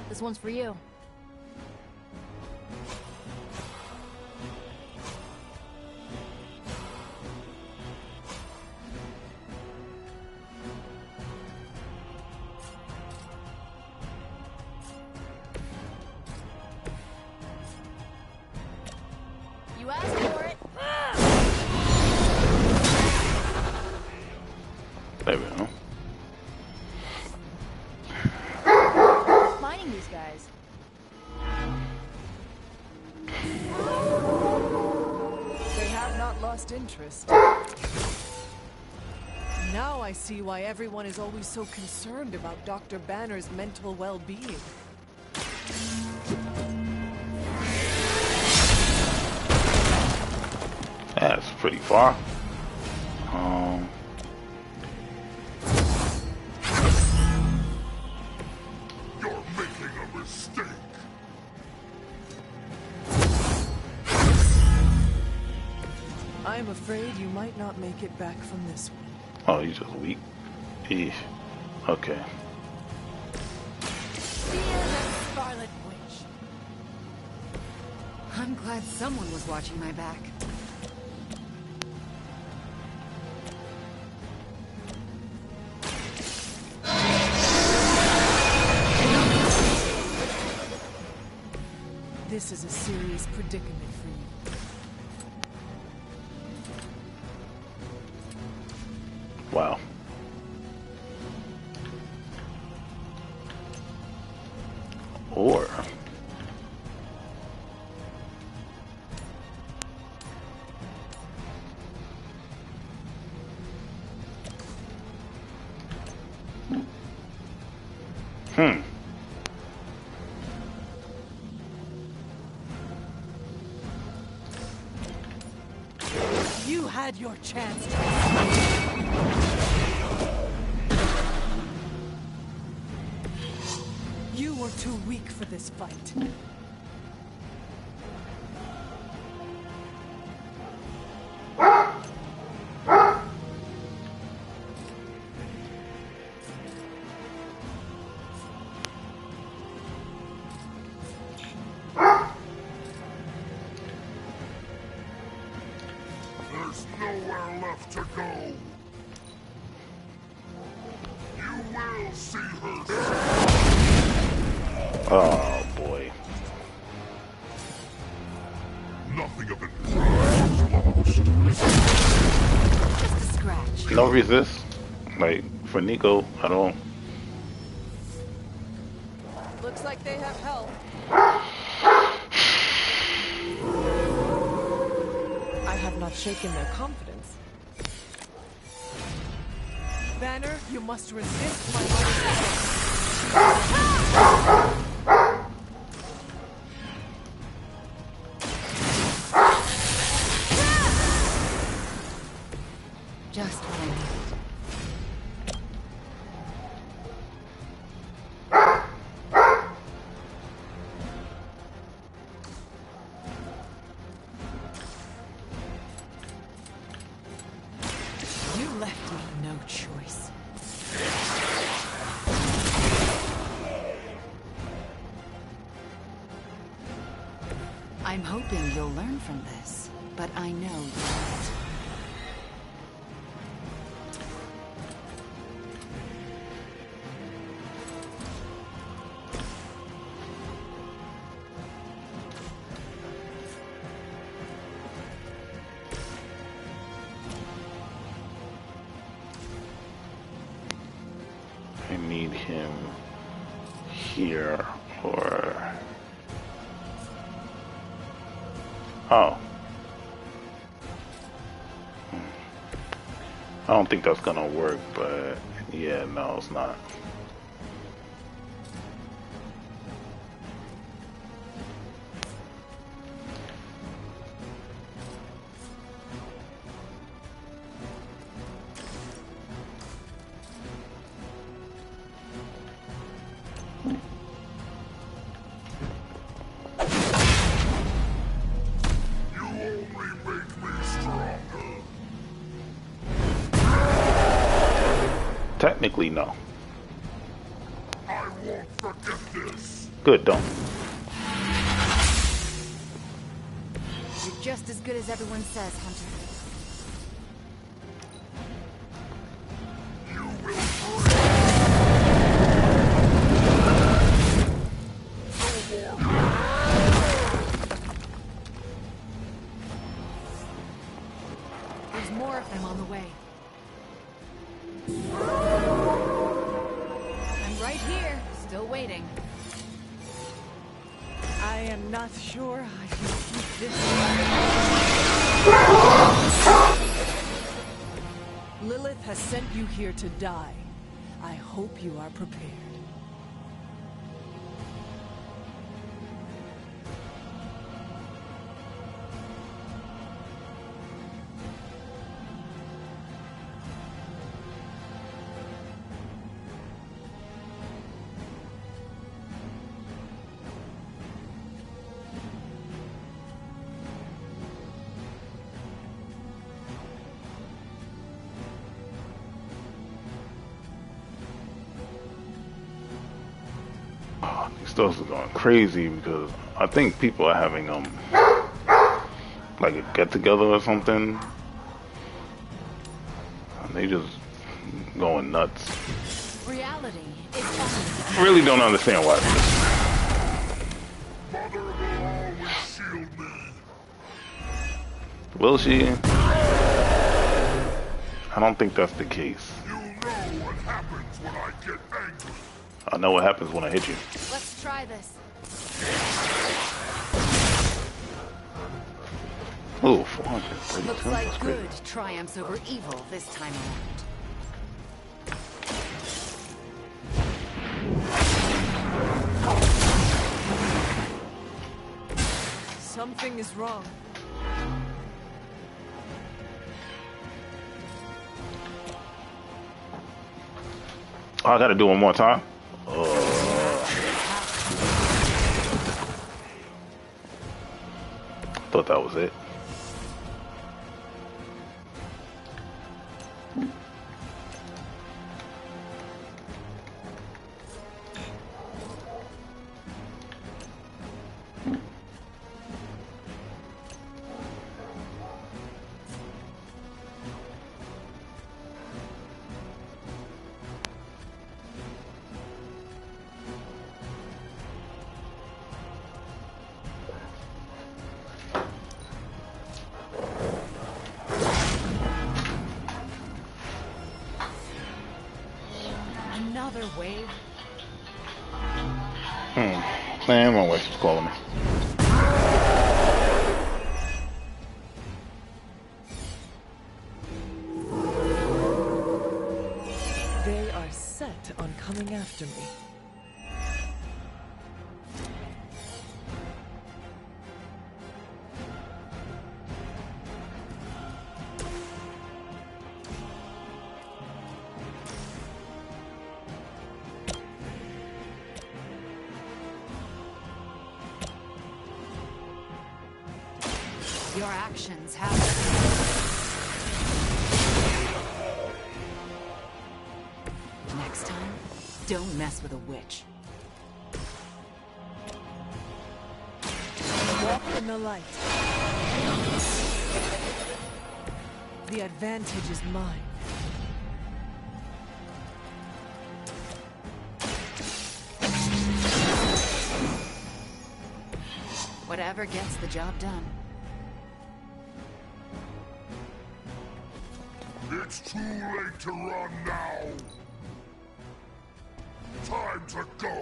This one's for you. You asked for it. There guys. They have not lost interest. Now I see why everyone is always so concerned about Dr. Banner's mental well-being. That's pretty far. You're making a mistake. I'm afraid you might not make it back from this one. Oh, he's just weak. Eesh. Okay. Scarlet Witch. I'm glad someone was watching my back. This is a serious predicament for you. Wow. Or You had your chance. You were too weak for this fight. There's nowhere left to go. You will see her soon. oh boy. Nothing of importance is lost. Just a scratch. No resist. Like for Nico at all. Looks like they have help. I have not shaken their confidence. Banner, you must resist my Just what I needed. You left me no choice. I'm hoping you'll learn from this, but I know you won't. I need him here or oh. I don't think that's gonna work, but yeah, no, it's not. You only make me stronger. Technically, no. I won't forget this. Good, don't. You're just as good as everyone says, Hunter. You will There's more of them on the way. I'm right here, still waiting. I am not sure I can keep this. Lilith has sent you here to die. I hope you are prepared. These stores are going crazy because I think people are having like a get together or something, and they just going nuts. Reality is I really don't understand why. Will she? I don't think that's the case. You know what happens when I get angry. I know what happens when I hit you. Let's try this. Oh, 432. Looks like good triumphs over evil this time around. Something is wrong. Oh, I gotta do one more time. Thought that was it. Another wave. Man, my wife's calling me. They are set on coming after me. Your actions have... Next time, don't mess with a witch. Walk in the light. The advantage is mine. Whatever gets the job done. It's too late to run now. Time to go.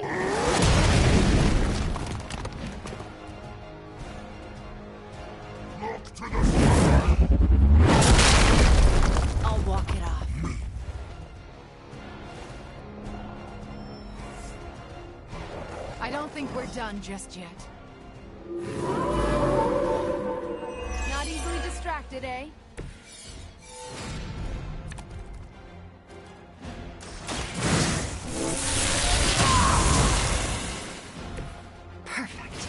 Look to the sky. I'll walk it off. I don't think we're done just yet. Not easily distracted, eh? Perfect.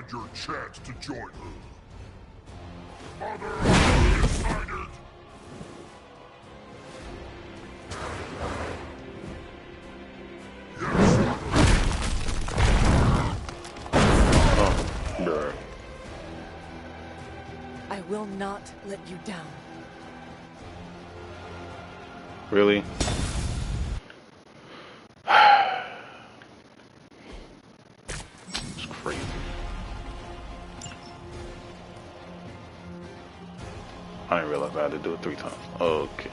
had your chance to join her. Mother, are you excited? Bruh. I will not let you down. Really? It's crazy. I didn't realize I had to do it 3 times. Okay.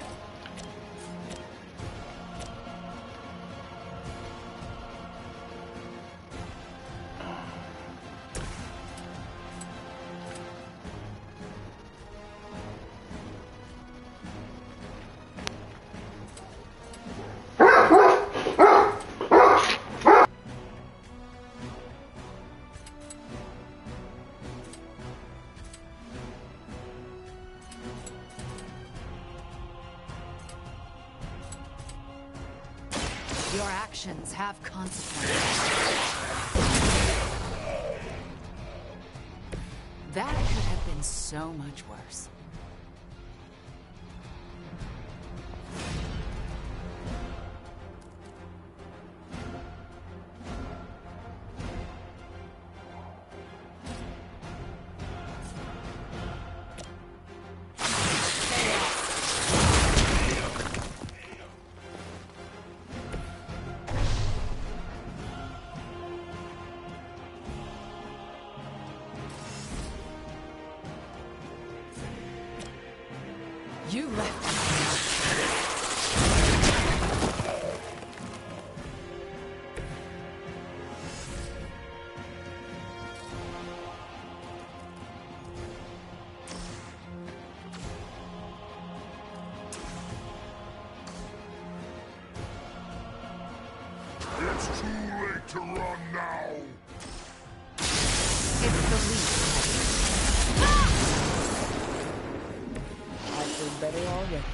Your actions have consequences. That could have been so much worse. You left me. It's too late to run now. It's the least. I feel better already.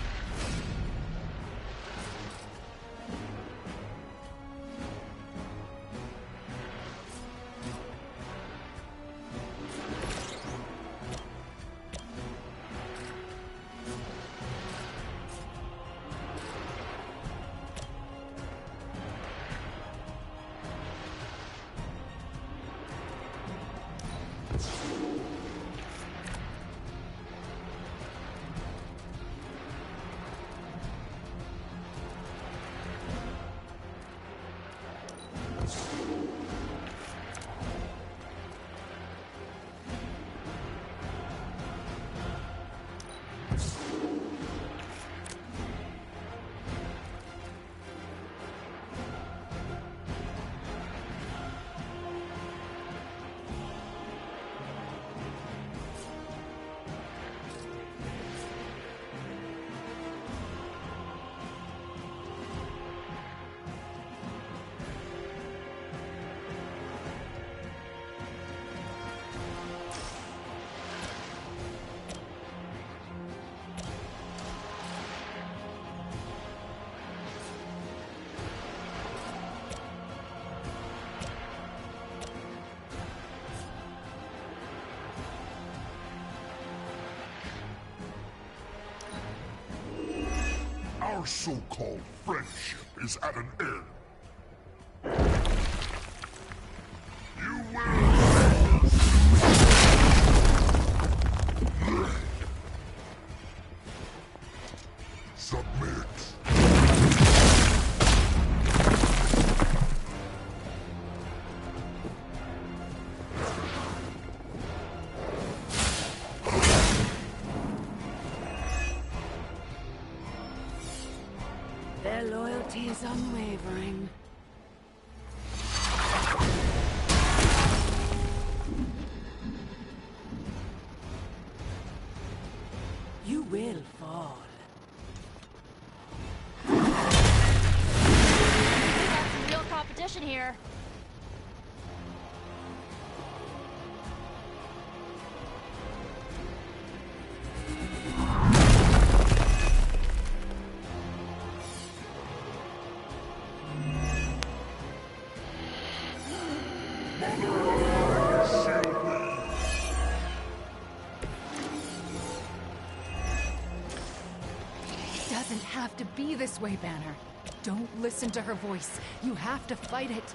Our so-called friendship is at an end. You will submit. Their loyalty is unwavering. You will fall. We got some real competition here. Mother, shield me. doesn't have to be this way, Banner. Don't listen to her voice. You have to fight it.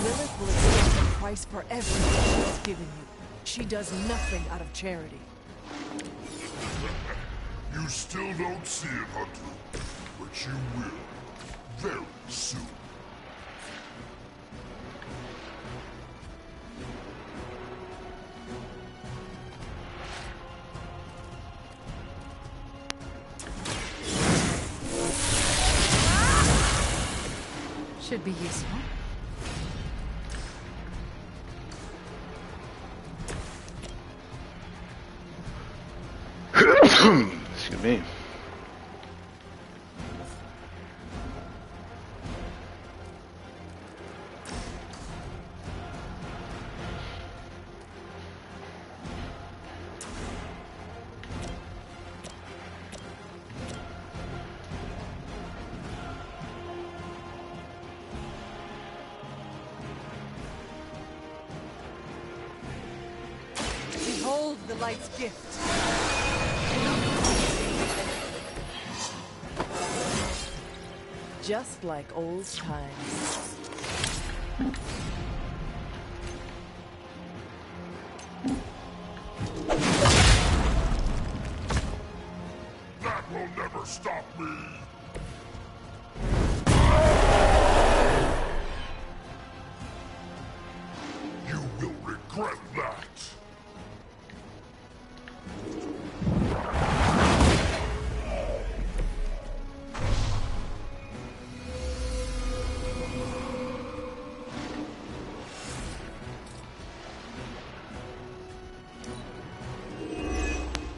Lilith will accept the price for everything she's given you. She does nothing out of charity. You still don't see it, Hunter, but you will. Very soon. Should be useful. Excuse me. Behold the light's gift. Just like old times. That will never stop me! You will regret that!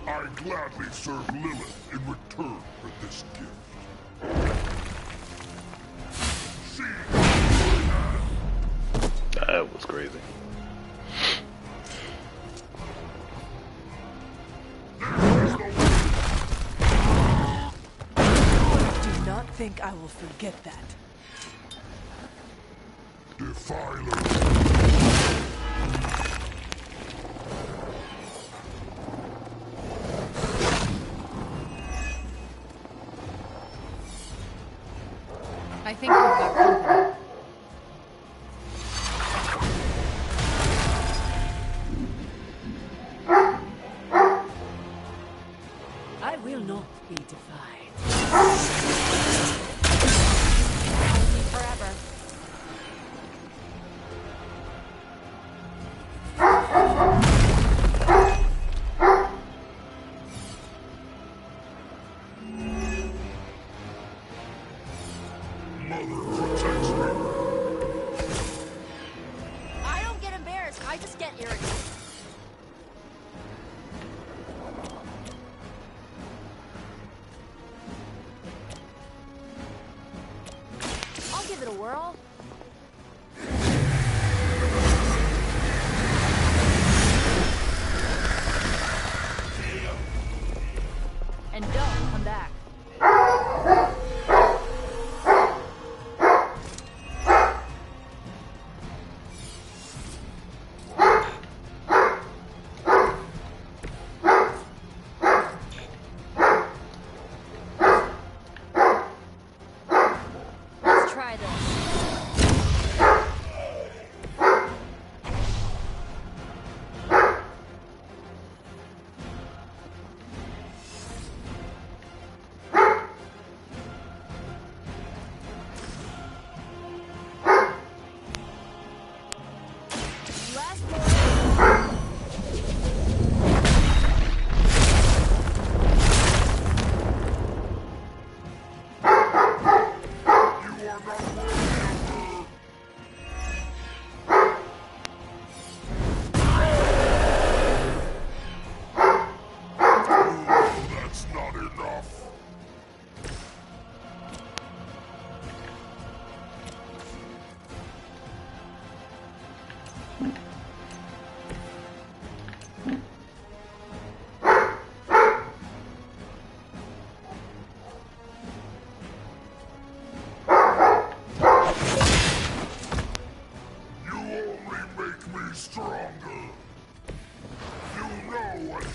I gladly serve Lilith in return for this gift. That was crazy. Do not think I will forget that. Defiler. I think we've got company. I will not be defied. Forever. I don't get embarrassed, I just get irritated.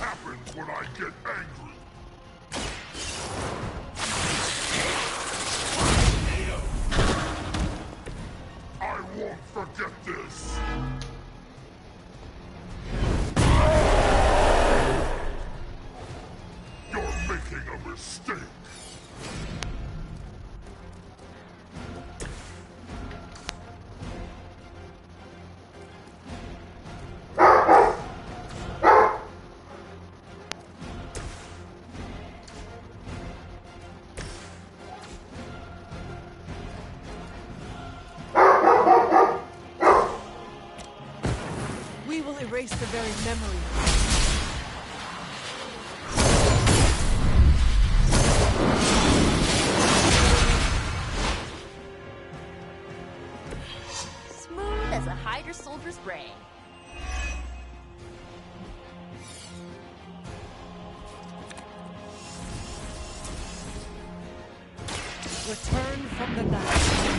happens when I get angry. I won't forget this. You're making a mistake. We will erase the very memory. Smooth as a Hydra soldier's brain. Return from the night.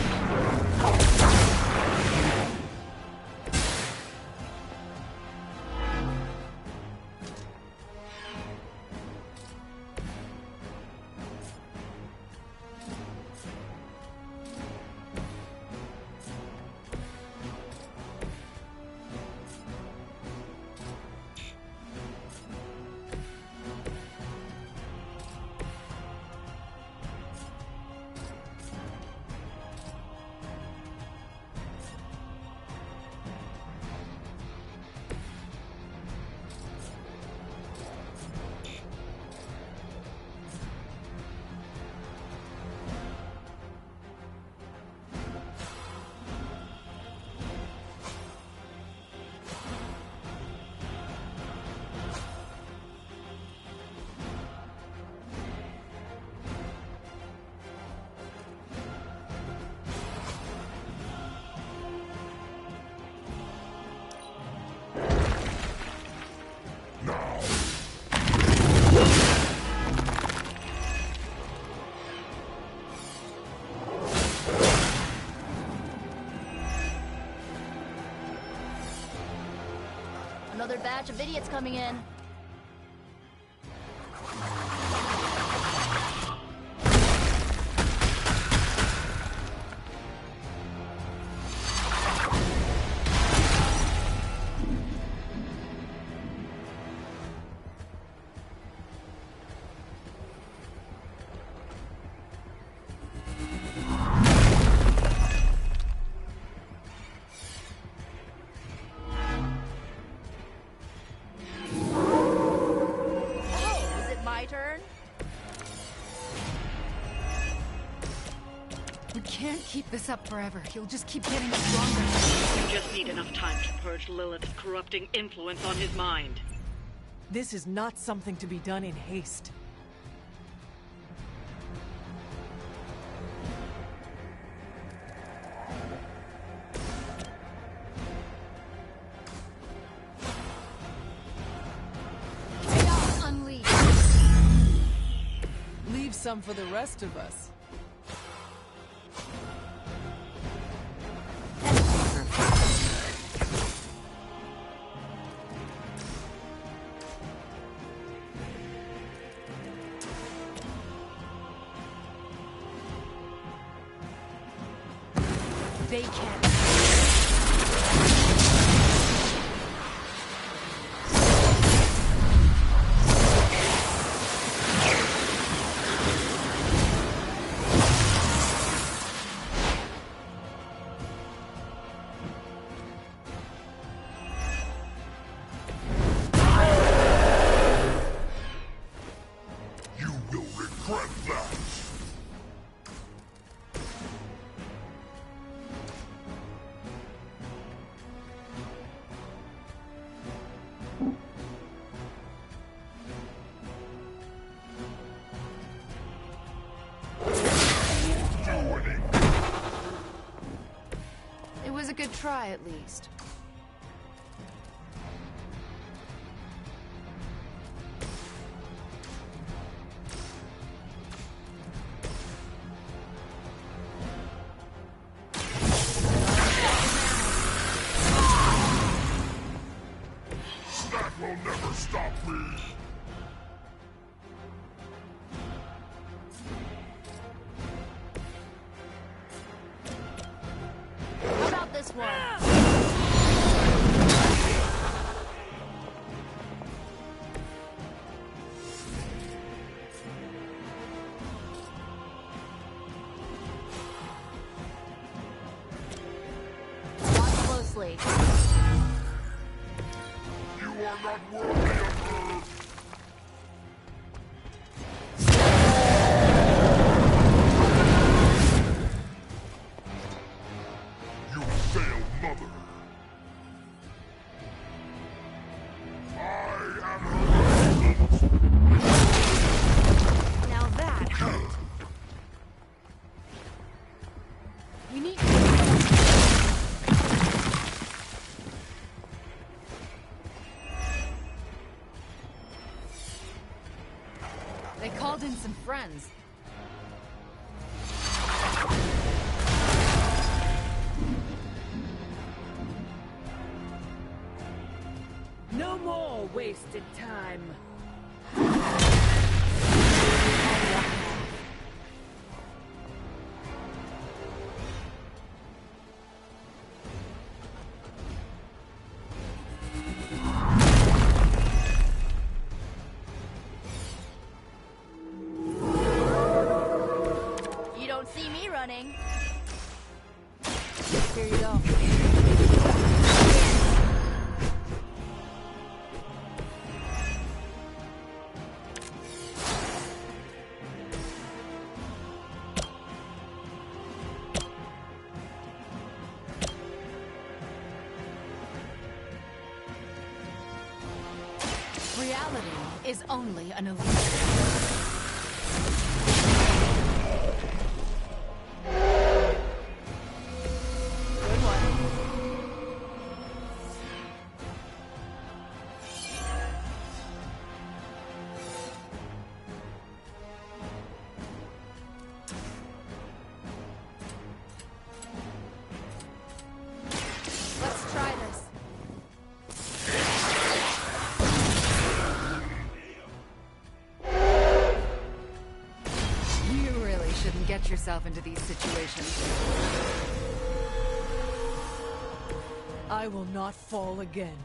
Another batch of idiots coming in. We can't keep this up forever. He'll just keep getting stronger. You just need enough time to purge Lilith's corrupting influence on his mind. This is not something to be done in haste. Chaos unleashed. Leave some for the rest of us. They can't. You will regret that. It was a good try, at least. That will never stop me! How about this one? Watch closely. You are not worthy of her! You failed, Mother. I am her Now that hurt. We need. They called in some friends. No more wasted time. You don't see me running. Here you go. Reality is only an illusion. Good one. Let's try this. You really shouldn't get yourself into these situations. I will not fall again.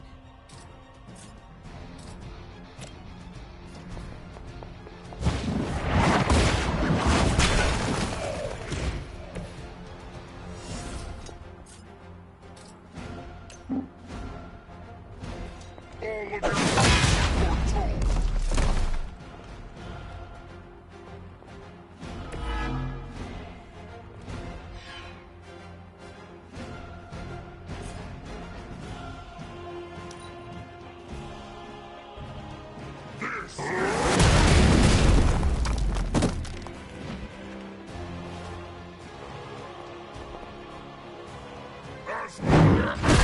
all of you!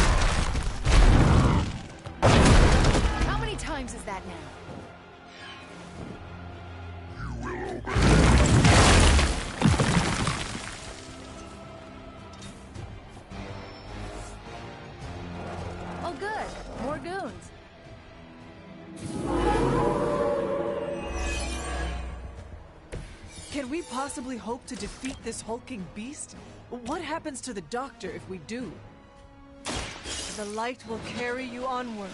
How many times is that now? Oh good, more goons. Can we possibly hope to defeat this hulking beast? What happens to the doctor if we do? The light will carry you onward.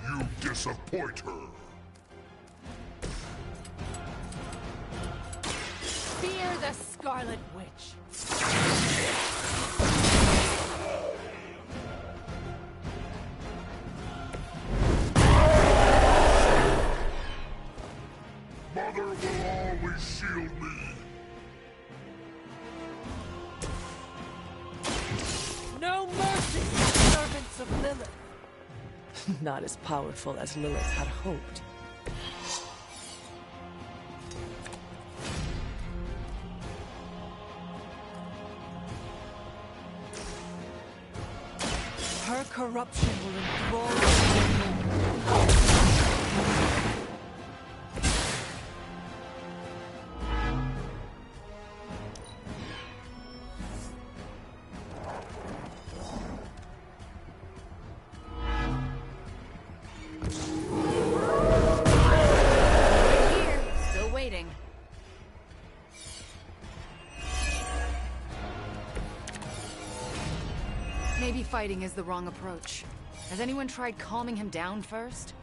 You disappoint her. Fear the Scarlet Witch. Mother will always shield me. No mercy, servants of Lilith. Not as powerful as Lilith had hoped. corruption will enthrall us. Still waiting. Maybe fighting is the wrong approach. Has anyone tried calming him down first?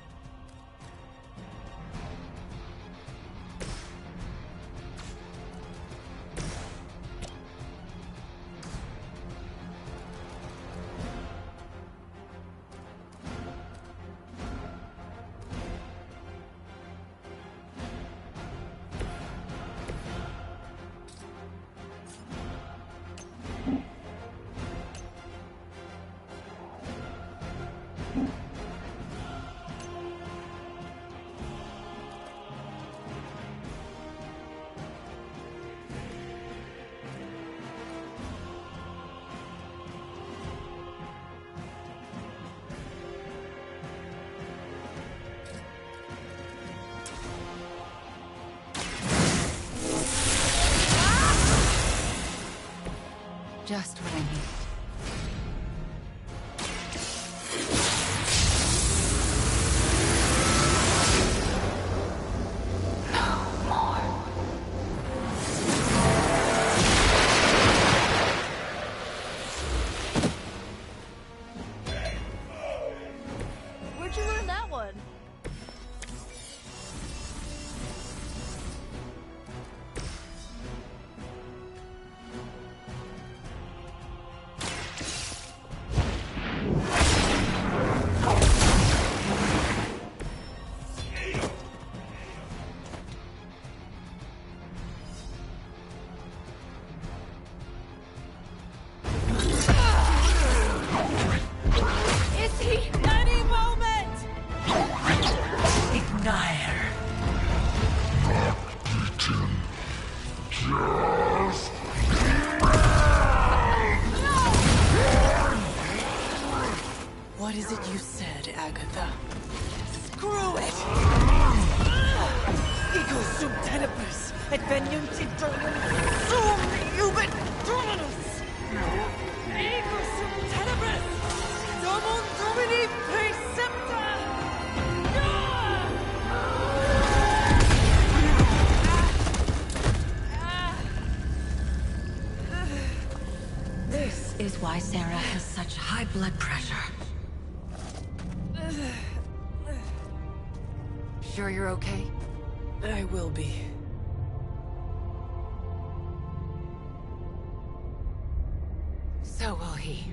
Just what I needed. Where'd you learn that one? Is he? Any moment! Ignite. Just What is it you said, Agatha? Screw it! Ego sum tenebris, et veniunt internum sum iubit dominus! Ego sum tenebris, domum domini precepta! This is why Sarah has such high blood pressure. Sure you're okay? I will be. So will he.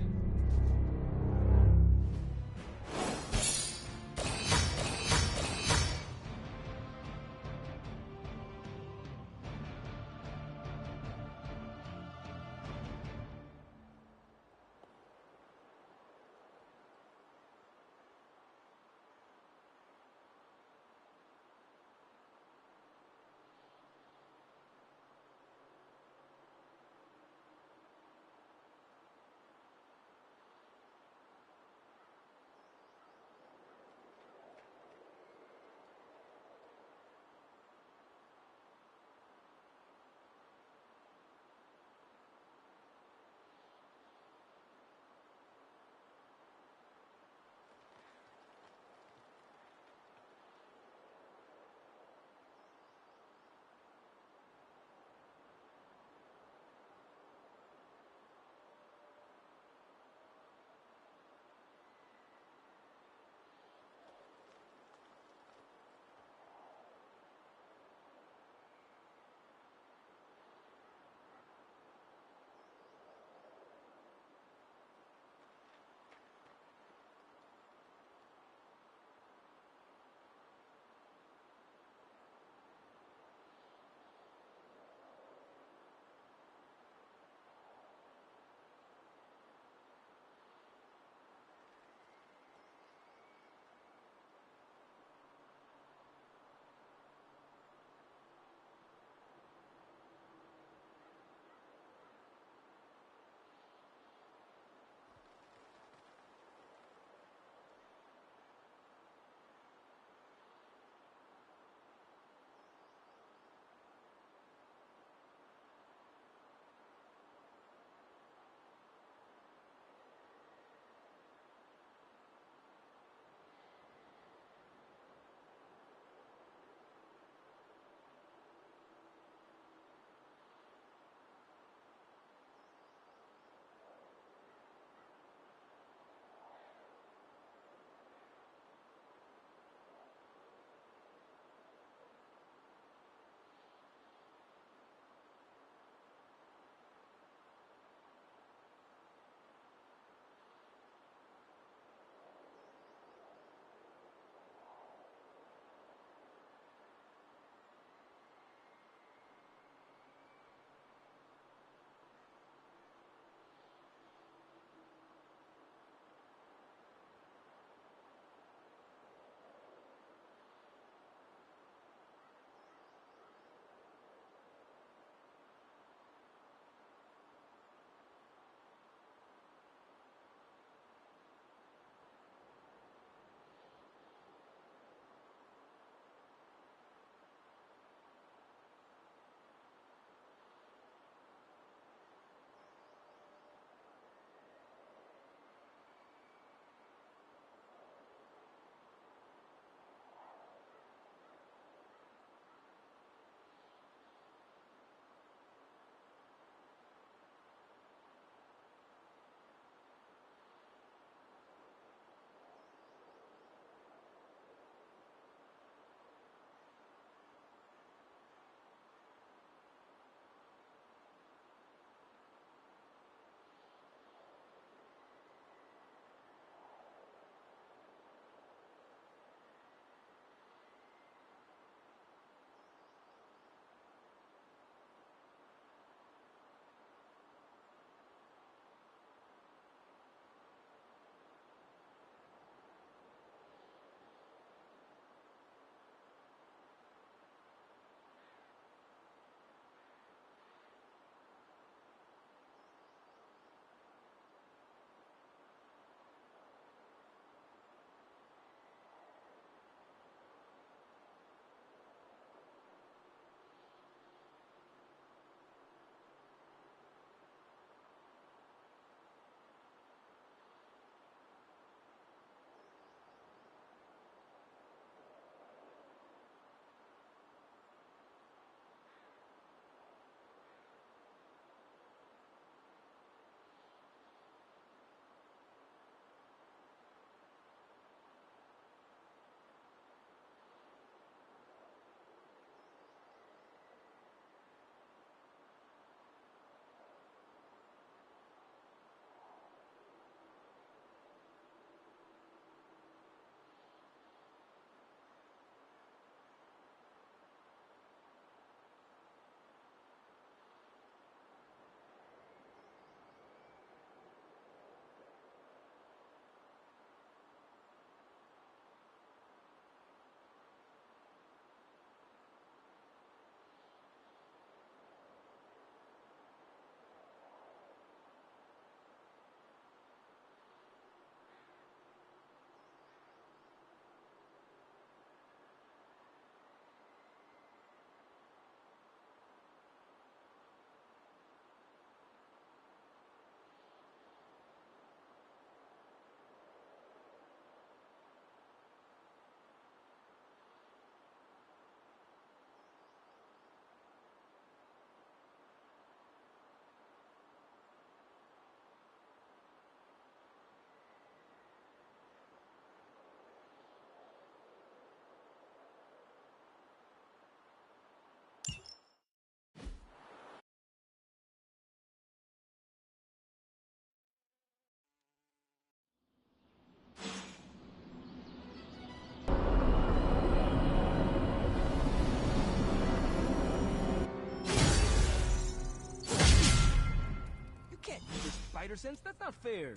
spider sense? That's not fair.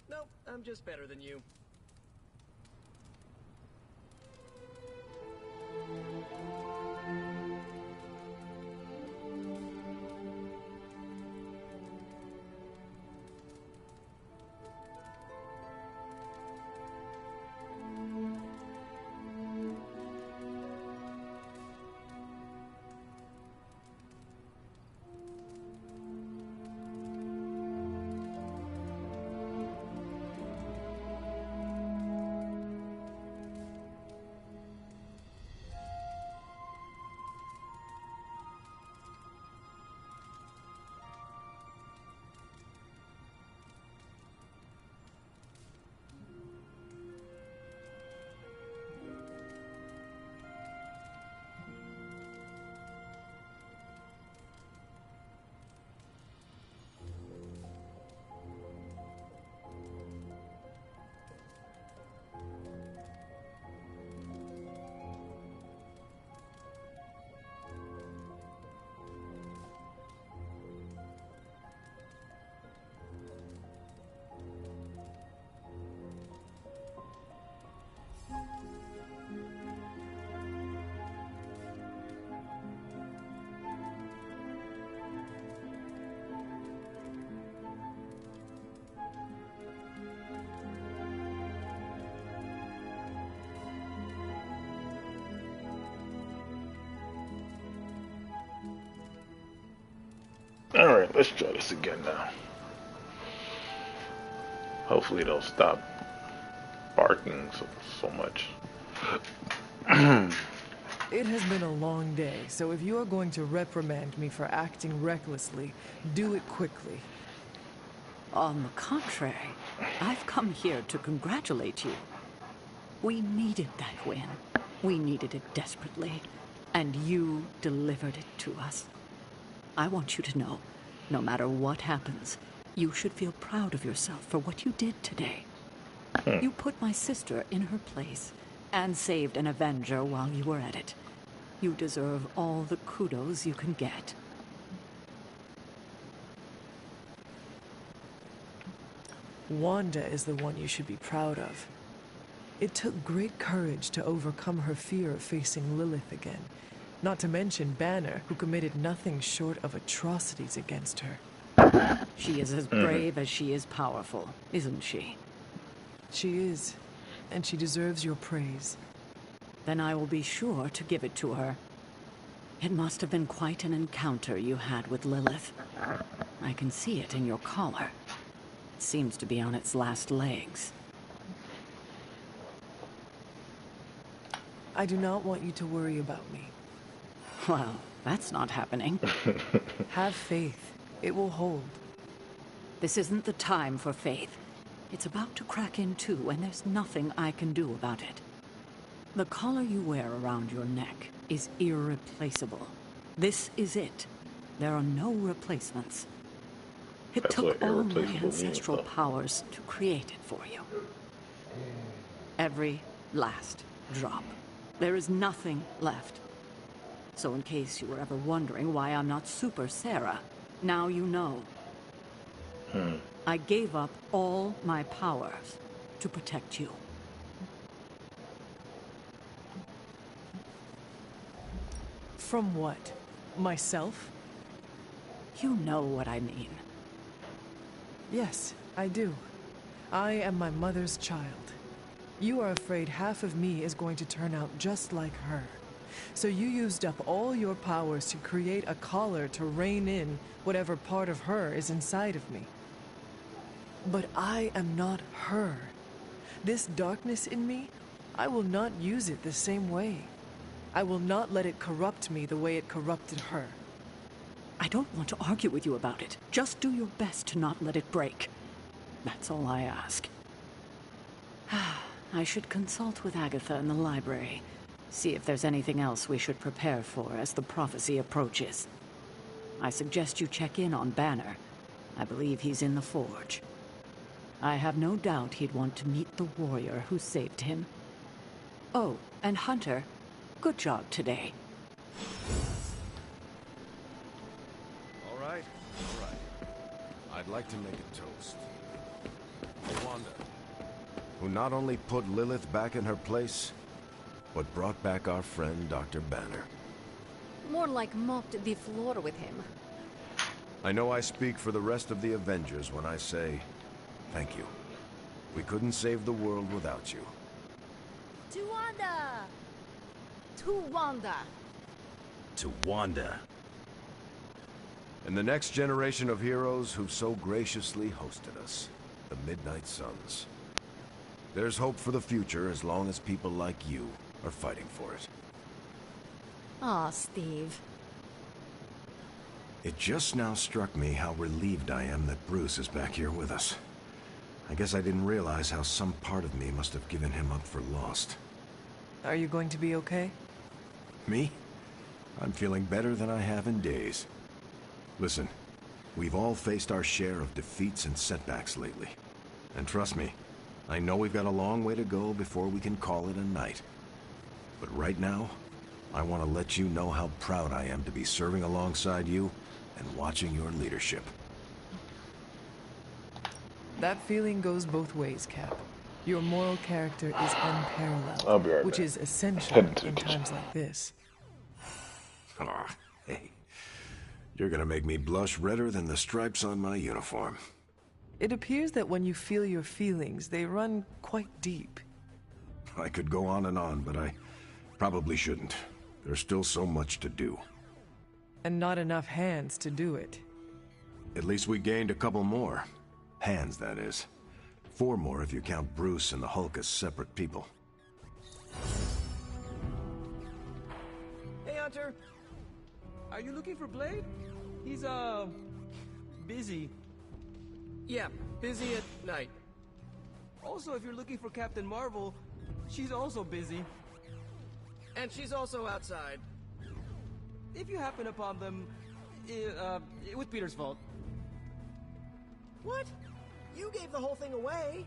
Nope, I'm just better than you. Alright, let's try this again now. Hopefully they'll stop barking so much. It has been a long day, so if you are going to reprimand me for acting recklessly, do it quickly. On the contrary, I've come here to congratulate you. We needed that win. We needed it desperately, and you delivered it to us. I want you to know, no matter what happens, you should feel proud of yourself for what you did today. You put my sister in her place and saved an Avenger while you were at it. You deserve all the kudos you can get. Wanda is the one you should be proud of. It took great courage to overcome her fear of facing Lilith again. Not to mention Banner, who committed nothing short of atrocities against her. She is as brave as she is powerful, isn't she? She is, and she deserves your praise. Then I will be sure to give it to her. It must have been quite an encounter you had with Lilith. I can see it in your collar. It seems to be on its last legs. I do not want you to worry about me. Well, that's not happening. Have faith. It will hold. This isn't the time for faith. It's about to crack in too, and there's nothing I can do about it. The collar you wear around your neck is irreplaceable. This is it. There are no replacements. It took all my ancestral powers to create it for you. Every last drop. There is nothing left. So in case you were ever wondering why I'm not Super Sarah, now you know. I gave up all my powers to protect you. From what? Myself? You know what I mean. Yes, I do. I am my mother's child. You are afraid half of me is going to turn out just like her. So you used up all your powers to create a collar to rein in whatever part of her is inside of me. But I am not her. This darkness in me, I will not use it the same way. I will not let it corrupt me the way it corrupted her. I don't want to argue with you about it. Just do your best to not let it break. That's all I ask. I should consult with Agatha in the library. See if there's anything else we should prepare for as the prophecy approaches. I suggest you check in on Banner. I believe he's in the forge. I have no doubt he'd want to meet the warrior who saved him. Oh, and Hunter, good job today. All right. I'd like to make a toast. For Wanda, who not only put Lilith back in her place, but brought back our friend Dr. Banner. More like mopped the floor with him. I know I speak for the rest of the Avengers when I say thank you. We couldn't save the world without you. To Wanda! To Wanda! To Wanda. And the next generation of heroes who've so graciously hosted us, the Midnight Suns. There's hope for the future as long as people like you are fighting for it. Aw, Steve. It just now struck me how relieved I am that Bruce is back here with us. I guess I didn't realize how some part of me must have given him up for lost. Are you going to be okay? Me? I'm feeling better than I have in days. Listen, we've all faced our share of defeats and setbacks lately. And trust me, I know we've got a long way to go before we can call it a night. But right now, I want to let you know how proud I am to be serving alongside you and watching your leadership. That feeling goes both ways, Cap. Your moral character is unparalleled, I'll be right which back. is essential Heading to the in kitchen. times like this. Oh, hey. You're gonna make me blush redder than the stripes on my uniform. It appears that when you feel your feelings, they run quite deep. I could go on, but I probably shouldn't. There's still so much to do. And not enough hands to do it. At least we gained a couple more. Hands, that is. 4 more if you count Bruce and the Hulk as separate people. Hey, Hunter. Are you looking for Blade? He's, busy. Yeah, busy at night. Also, if you're looking for Captain Marvel, she's also busy. And she's also outside. If you happen upon them, it was Peter's fault. What? You gave the whole thing away.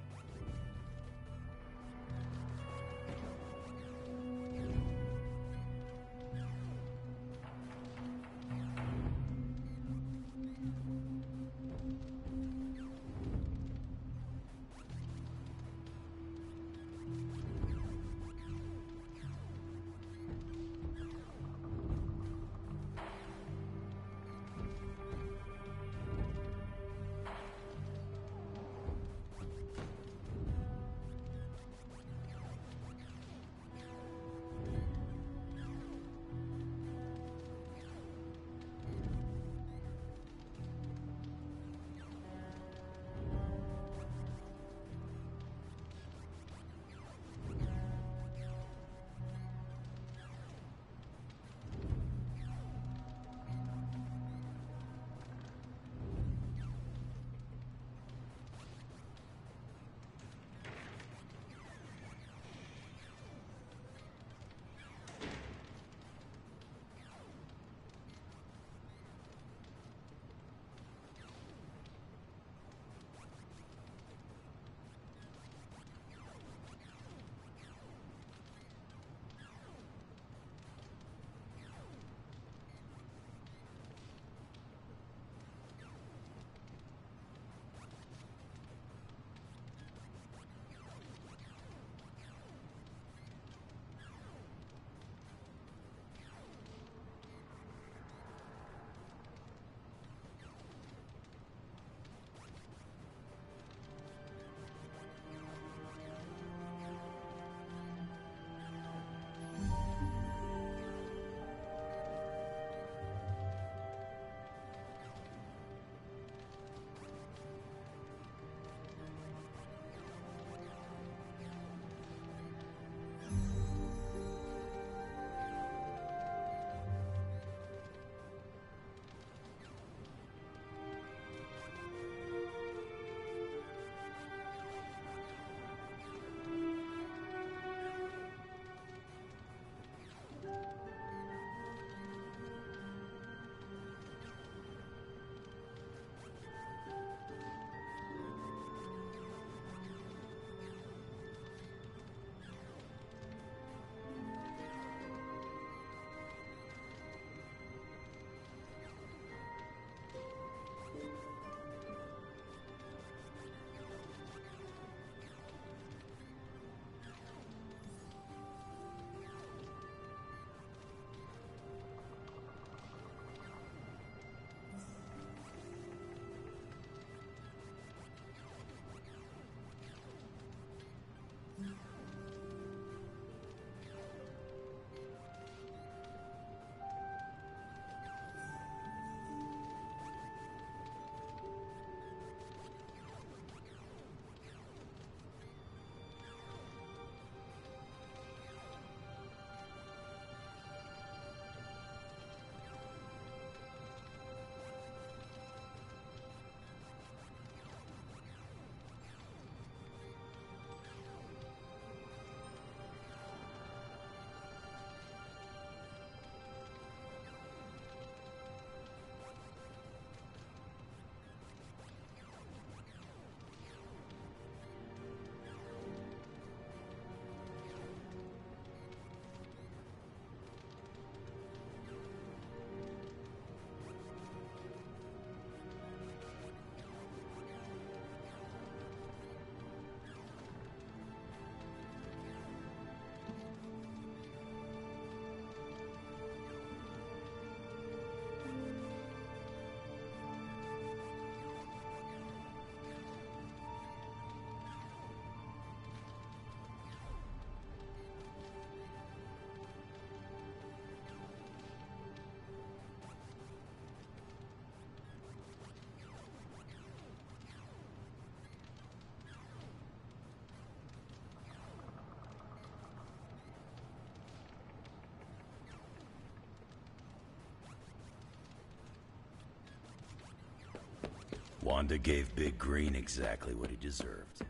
Wanda gave Big Green exactly what he deserved.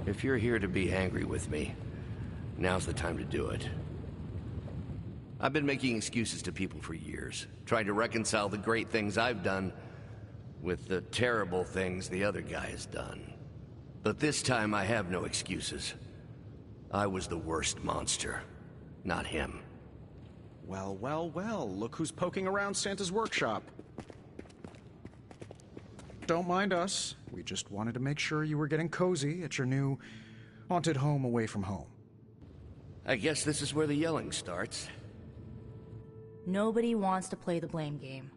If you're here to be angry with me, now's the time to do it. I've been making excuses to people for years, trying to reconcile the great things I've done with the terrible things the other guy has done. But this time I have no excuses. I was the worst monster, not him. Well, well, well, look who's poking around Santa's workshop. Don't mind us. We just wanted to make sure you were getting cozy at your new haunted home away from home. I guess this is where the yelling starts. Nobody wants to play the blame game.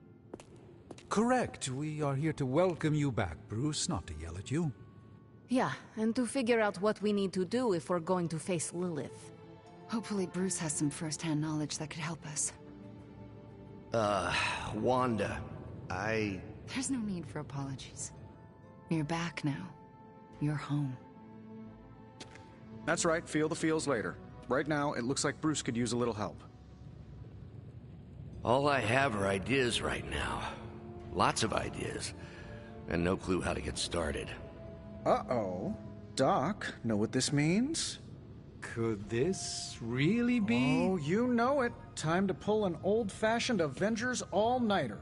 Correct. We are here to welcome you back, Bruce, not to yell at you. Yeah, and to figure out what we need to do if we're going to face Lilith. Hopefully Bruce has some first-hand knowledge that could help us. Wanda, There's no need for apologies. You're back now. You're home. That's right, feel the feels later. Right now, it looks like Bruce could use a little help. All I have are ideas right now. Lots of ideas. And no clue how to get started. Uh-oh. Doc, know what this means? Could this really be? Oh, you know it. Time to pull an old-fashioned Avengers all-nighter.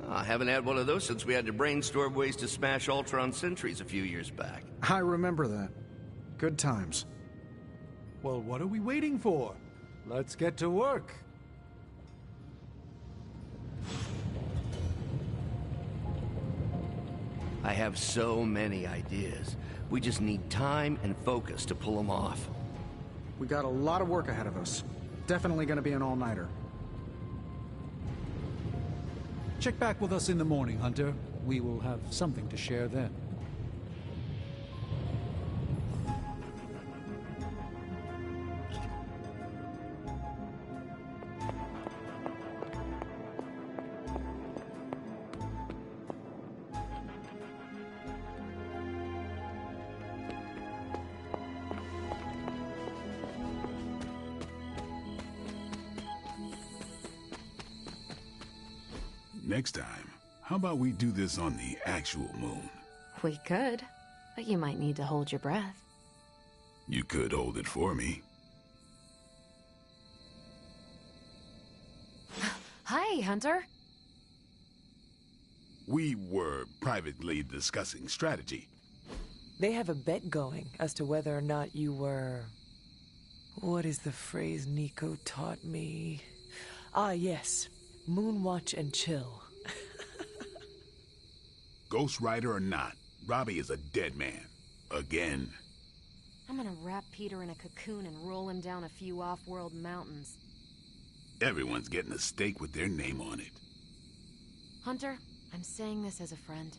I haven't had one of those since we had to brainstorm ways to smash Ultron sentries a few years back. I remember that. Good times. Well, what are we waiting for? Let's get to work. I have so many ideas. We just need time and focus to pull them off. We got a lot of work ahead of us. Definitely gonna be an all-nighter. Check back with us in the morning, Hunter. We will have something to share then. Next time, how about we do this on the actual moon? We could, but you might need to hold your breath. You could hold it for me. Hi, Hunter. We were privately discussing strategy. They have a bet going as to whether or not you were... What is the phrase Nico taught me? Ah, yes. Moonwatch and chill. Ghost Rider or not, Robbie is a dead man. Again. I'm gonna wrap Peter in a cocoon and roll him down a few off-world mountains. Everyone's getting a stake with their name on it. Hunter, I'm saying this as a friend.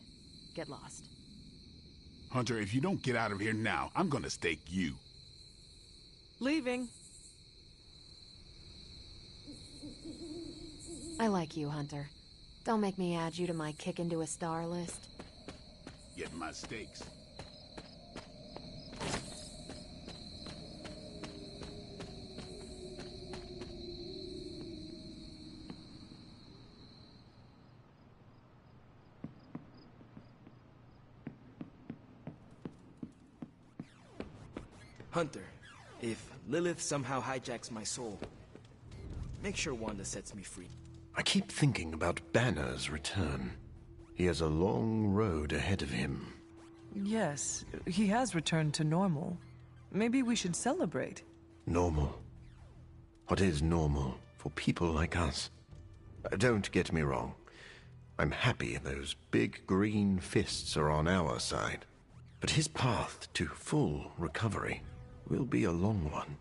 Get lost. Hunter, if you don't get out of here now, I'm gonna stake you. Leaving. I like you, Hunter. Don't make me add you to my kick into a star list. Get my stakes. Hunter, if Lilith somehow hijacks my soul, make sure Wanda sets me free. I keep thinking about Banner's return. He has a long road ahead of him. Yes, he has returned to normal. Maybe we should celebrate. Normal. What is normal for people like us? Don't get me wrong. I'm happy those big green fists are on our side. But his path to full recovery will be a long one.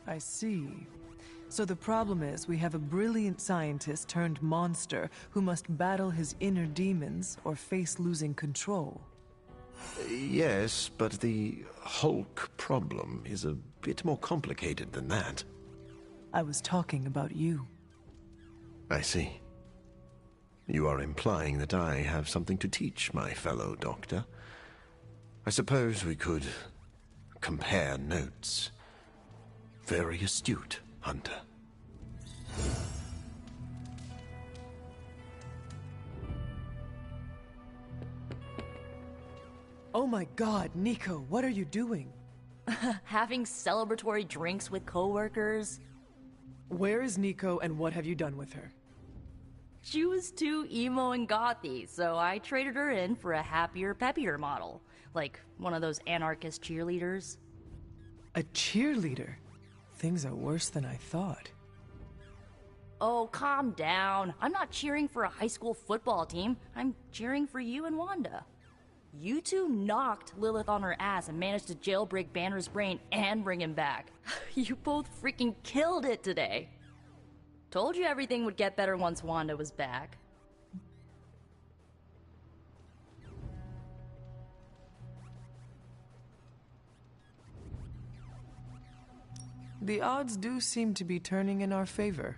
I see. So the problem is we have a brilliant scientist turned monster who must battle his inner demons or face losing control. Yes, but the Hulk problem is a bit more complicated than that. I was talking about you. I see. You are implying that I have something to teach my fellow doctor. I suppose we could compare notes. Very astute, Hunter. Oh my god, Nico, what are you doing? Having celebratory drinks with coworkers. Where is Nico and what have you done with her? She was too emo and gothy, so I traded her in for a happier, peppier model. Like one of those anarchist cheerleaders. A cheerleader? Things are worse than I thought. Oh, calm down. I'm not cheering for a high school football team. I'm cheering for you and Wanda. You two knocked Lilith on her ass and managed to jailbreak Banner's brain and bring him back. You both freaking killed it today. Told you everything would get better once Wanda was back. The odds do seem to be turning in our favor.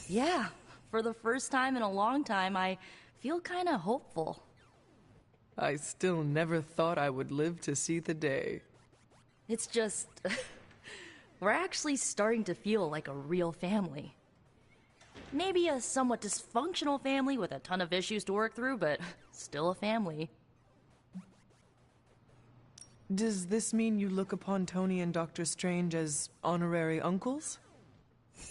Yeah, for the first time in a long time, I feel kinda hopeful. I still never thought I would live to see the day. It's just... we're actually starting to feel like a real family. Maybe a somewhat dysfunctional family with a ton of issues to work through, but still a family. Does this mean you look upon Tony and Doctor Strange as honorary uncles?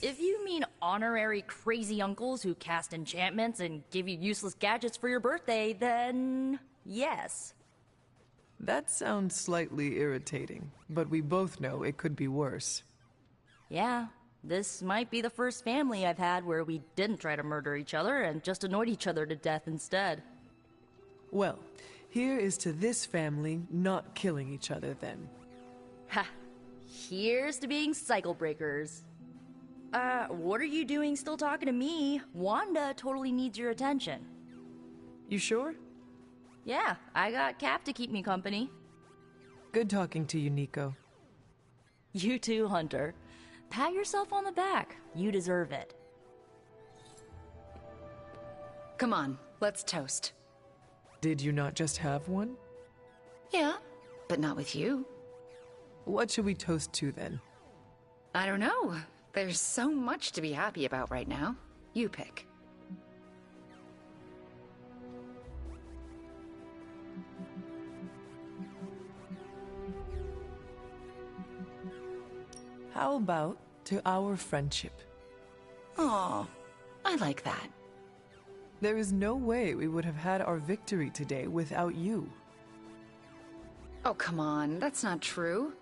If you mean honorary crazy uncles who cast enchantments and give you useless gadgets for your birthday, then... yes. That sounds slightly irritating, but we both know it could be worse. Yeah, this might be the first family I've had where we didn't try to murder each other and just annoyed each other to death instead. Well, here is to this family not killing each other then. Ha! Here's to being cycle breakers. What are you doing still talking to me? Wanda totally needs your attention. You sure? Yeah, I got Cap to keep me company. Good talking to you, Nico. You too, Hunter. Pat yourself on the back. You deserve it. Come on, let's toast. Did you not just have one? Yeah, but not with you. What should we toast to then? I don't know. There's so much to be happy about right now. You pick. How about to our friendship? Aw, I like that. There is no way we would have had our victory today without you. Oh, come on, that's not true.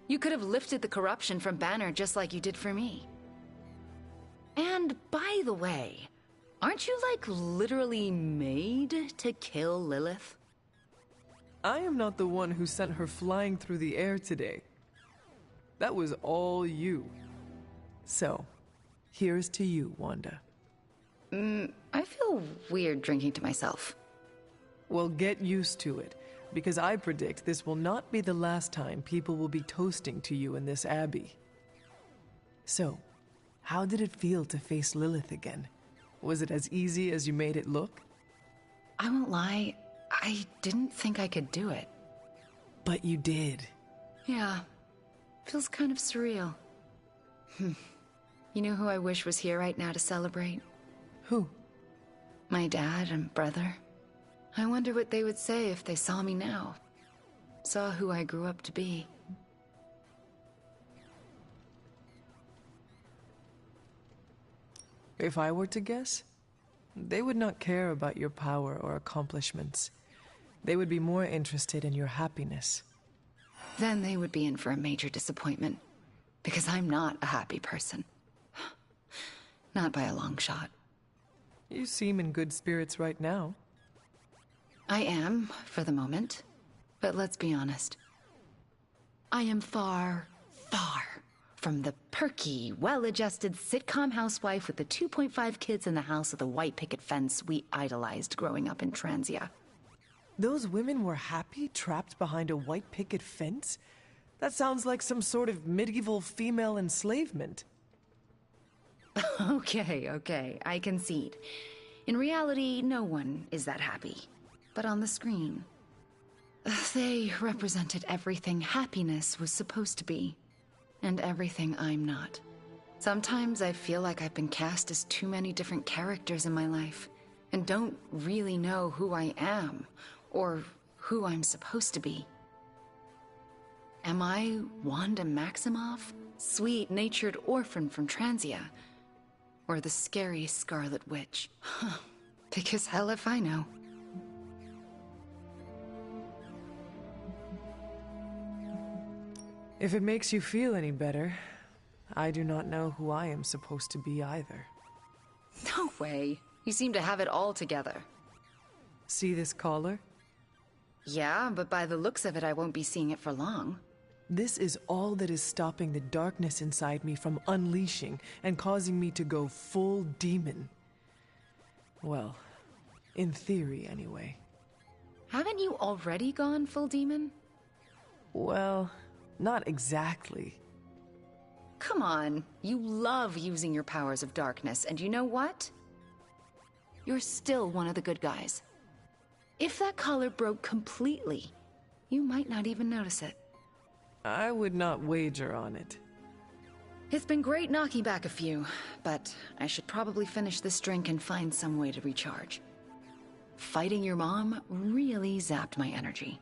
You could have lifted the corruption from Banner just like you did for me. And by the way, aren't you like literally made to kill Lilith? I am not the one who sent her flying through the air today. That was all you. So, here's to you, Wanda. I feel weird drinking to myself. Well, get used to it, because I predict this will not be the last time people will be toasting to you in this abbey. So, how did it feel to face Lilith again? Was it as easy as you made it look? I won't lie, I didn't think I could do it. But you did. Yeah, feels kind of surreal. You know who I wish was here right now to celebrate? Who? My dad and brother. I wonder what they would say if they saw me now. Saw who I grew up to be. If I were to guess, they would not care about your power or accomplishments. They would be more interested in your happiness. Then they would be in for a major disappointment. Because I'm not a happy person. Not by a long shot. You seem in good spirits right now. I am, for the moment. But let's be honest. I am far, far from the perky, well-adjusted sitcom housewife with the 2.5 kids in the house with a white picket fence we idolized growing up in Transia. Those women were happy trapped behind a white picket fence? That sounds like some sort of medieval female enslavement. Okay, I concede. In reality, no one is that happy. But on the screen, they represented everything happiness was supposed to be, and everything I'm not. Sometimes I feel like I've been cast as too many different characters in my life, and don't really know who I am, or who I'm supposed to be. Am I Wanda Maximoff, sweet-natured orphan from Transia, or the scary Scarlet Witch? Because hell if I know. If it makes you feel any better, I do not know who I am supposed to be either. No way. You seem to have it all together. See this collar? Yeah, but by the looks of it, I won't be seeing it for long. This is all that is stopping the darkness inside me from unleashing and causing me to go full demon. Well, in theory, anyway. Haven't you already gone full demon? Well, not exactly. Come on, you love using your powers of darkness, and you know what? You're still one of the good guys. If that collar broke completely, you might not even notice it. I would not wager on it. It's been great knocking back a few, but I should probably finish this drink and find some way to recharge. Fighting your mom really zapped my energy.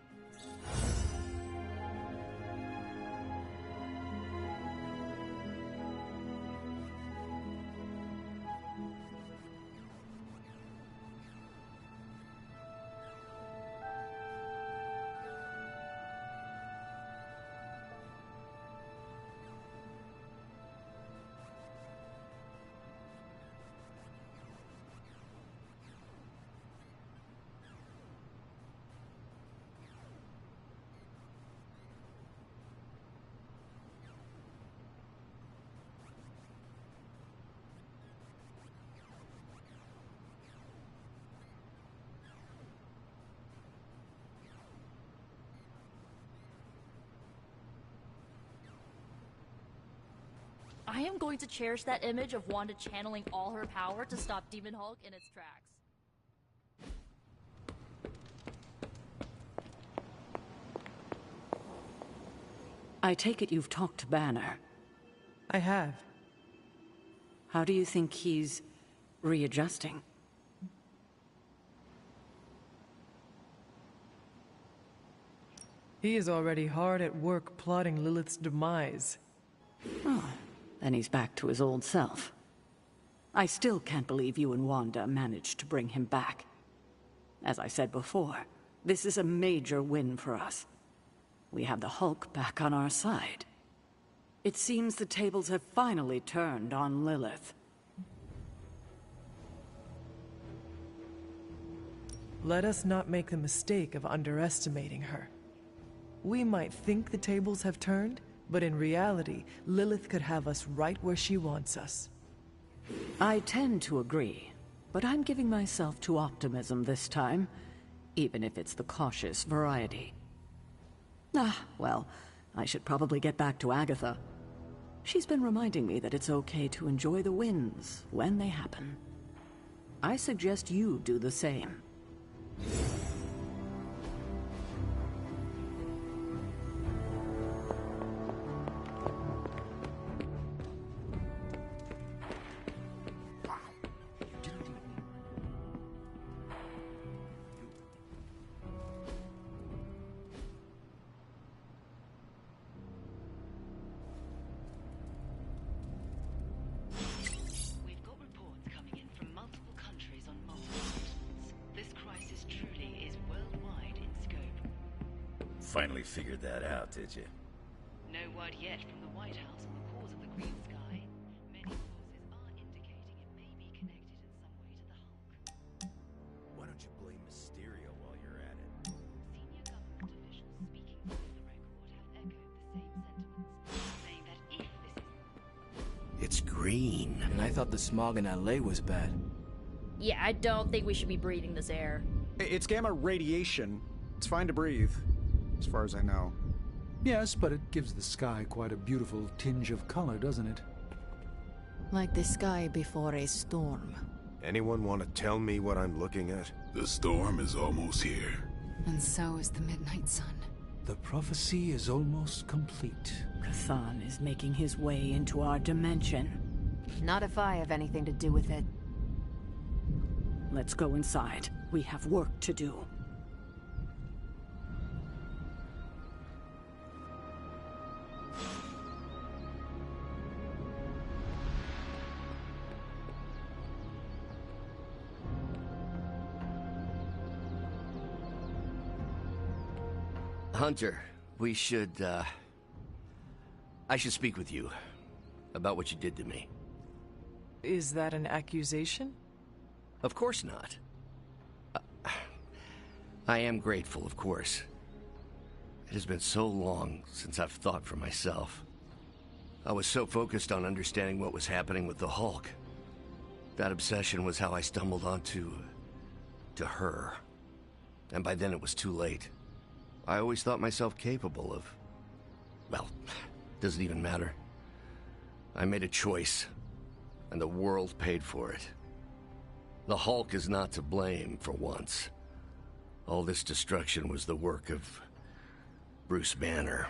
I am going to cherish that image of Wanda channeling all her power to stop Demon Hulk in its tracks. I take it you've talked to Banner. I have. How do you think he's readjusting? He is already hard at work plotting Lilith's demise. Oh, then he's back to his old self. I still can't believe you and Wanda managed to bring him back. As I said before, this is a major win for us. We have the Hulk back on our side. It seems the tables have finally turned on Lilith. Let us not make the mistake of underestimating her. We might think the tables have turned, but in reality, Lilith could have us right where she wants us. I tend to agree, but I'm giving myself to optimism this time, even if it's the cautious variety. Well, I should probably get back to Agatha. She's been reminding me that it's okay to enjoy the wins when they happen. I suggest you do the same. Finally figured that out, did you? No word yet from the White House on the cause of the green sky. Many sources are indicating it may be connected in some way to the Hulk. Why don't you blame Mysterio while you're at it? Senior government officials speaking off the record have echoed the same sentiments, saying that if this is... It's green. And I thought the smog in LA was bad. Yeah, I don't think we should be breathing this air. It's gamma radiation. It's fine to breathe, as far as I know. Yes, but it gives the sky quite a beautiful tinge of color, doesn't it? Like the sky before a storm. Anyone want to tell me what I'm looking at? The storm is almost here. And so is the midnight sun. The prophecy is almost complete. Kathan is making his way into our dimension. Not if I have anything to do with it. Let's go inside. We have work to do. Hunter, we should, I should speak with you about what you did to me. Is that an accusation? Of course not. I am grateful, of course. It has been so long since I've thought for myself. I was so focused on understanding what was happening with the Hulk. That obsession was how I stumbled onto her. And by then it was too late. I always thought myself capable of... well, doesn't even matter. I made a choice, and the world paid for it. The Hulk is not to blame for once. All this destruction was the work of Bruce Banner.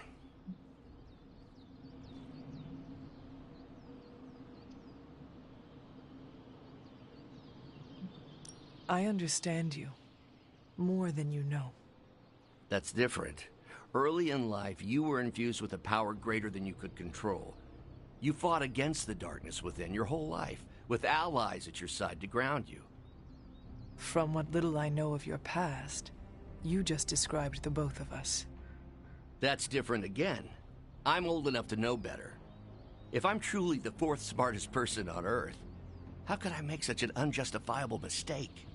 I understand you. More than you know. That's different. Early in life, you were infused with a power greater than you could control. You fought against the darkness within your whole life, with allies at your side to ground you. From what little I know of your past, you just described the both of us. That's different again. I'm old enough to know better. If I'm truly the fourth smartest person on Earth, how could I make such an unjustifiable mistake?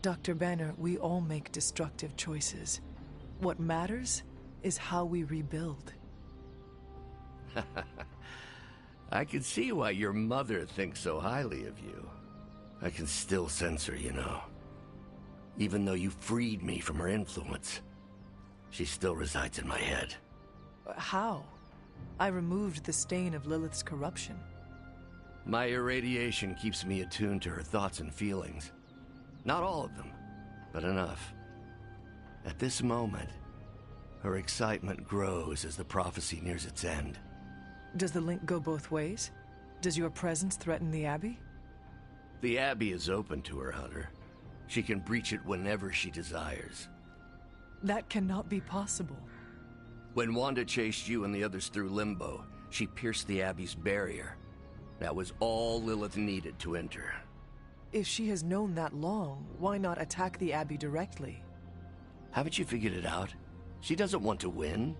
Dr. Banner, we all make destructive choices. What matters is how we rebuild. I can see why your mother thinks so highly of you. I can still sense her, you know. Even though you freed me from her influence, she still resides in my head. How? I removed the stain of Lilith's corruption. My irradiation keeps me attuned to her thoughts and feelings. Not all of them, but enough. At this moment, her excitement grows as the prophecy nears its end. Does the link go both ways? Does your presence threaten the Abbey? The Abbey is open to her, Hunter. She can breach it whenever she desires. That cannot be possible. When Wanda chased you and the others through Limbo, she pierced the Abbey's barrier. That was all Lilith needed to enter. If she has known that long, why not attack the Abbey directly? Haven't you figured it out? She doesn't want to win.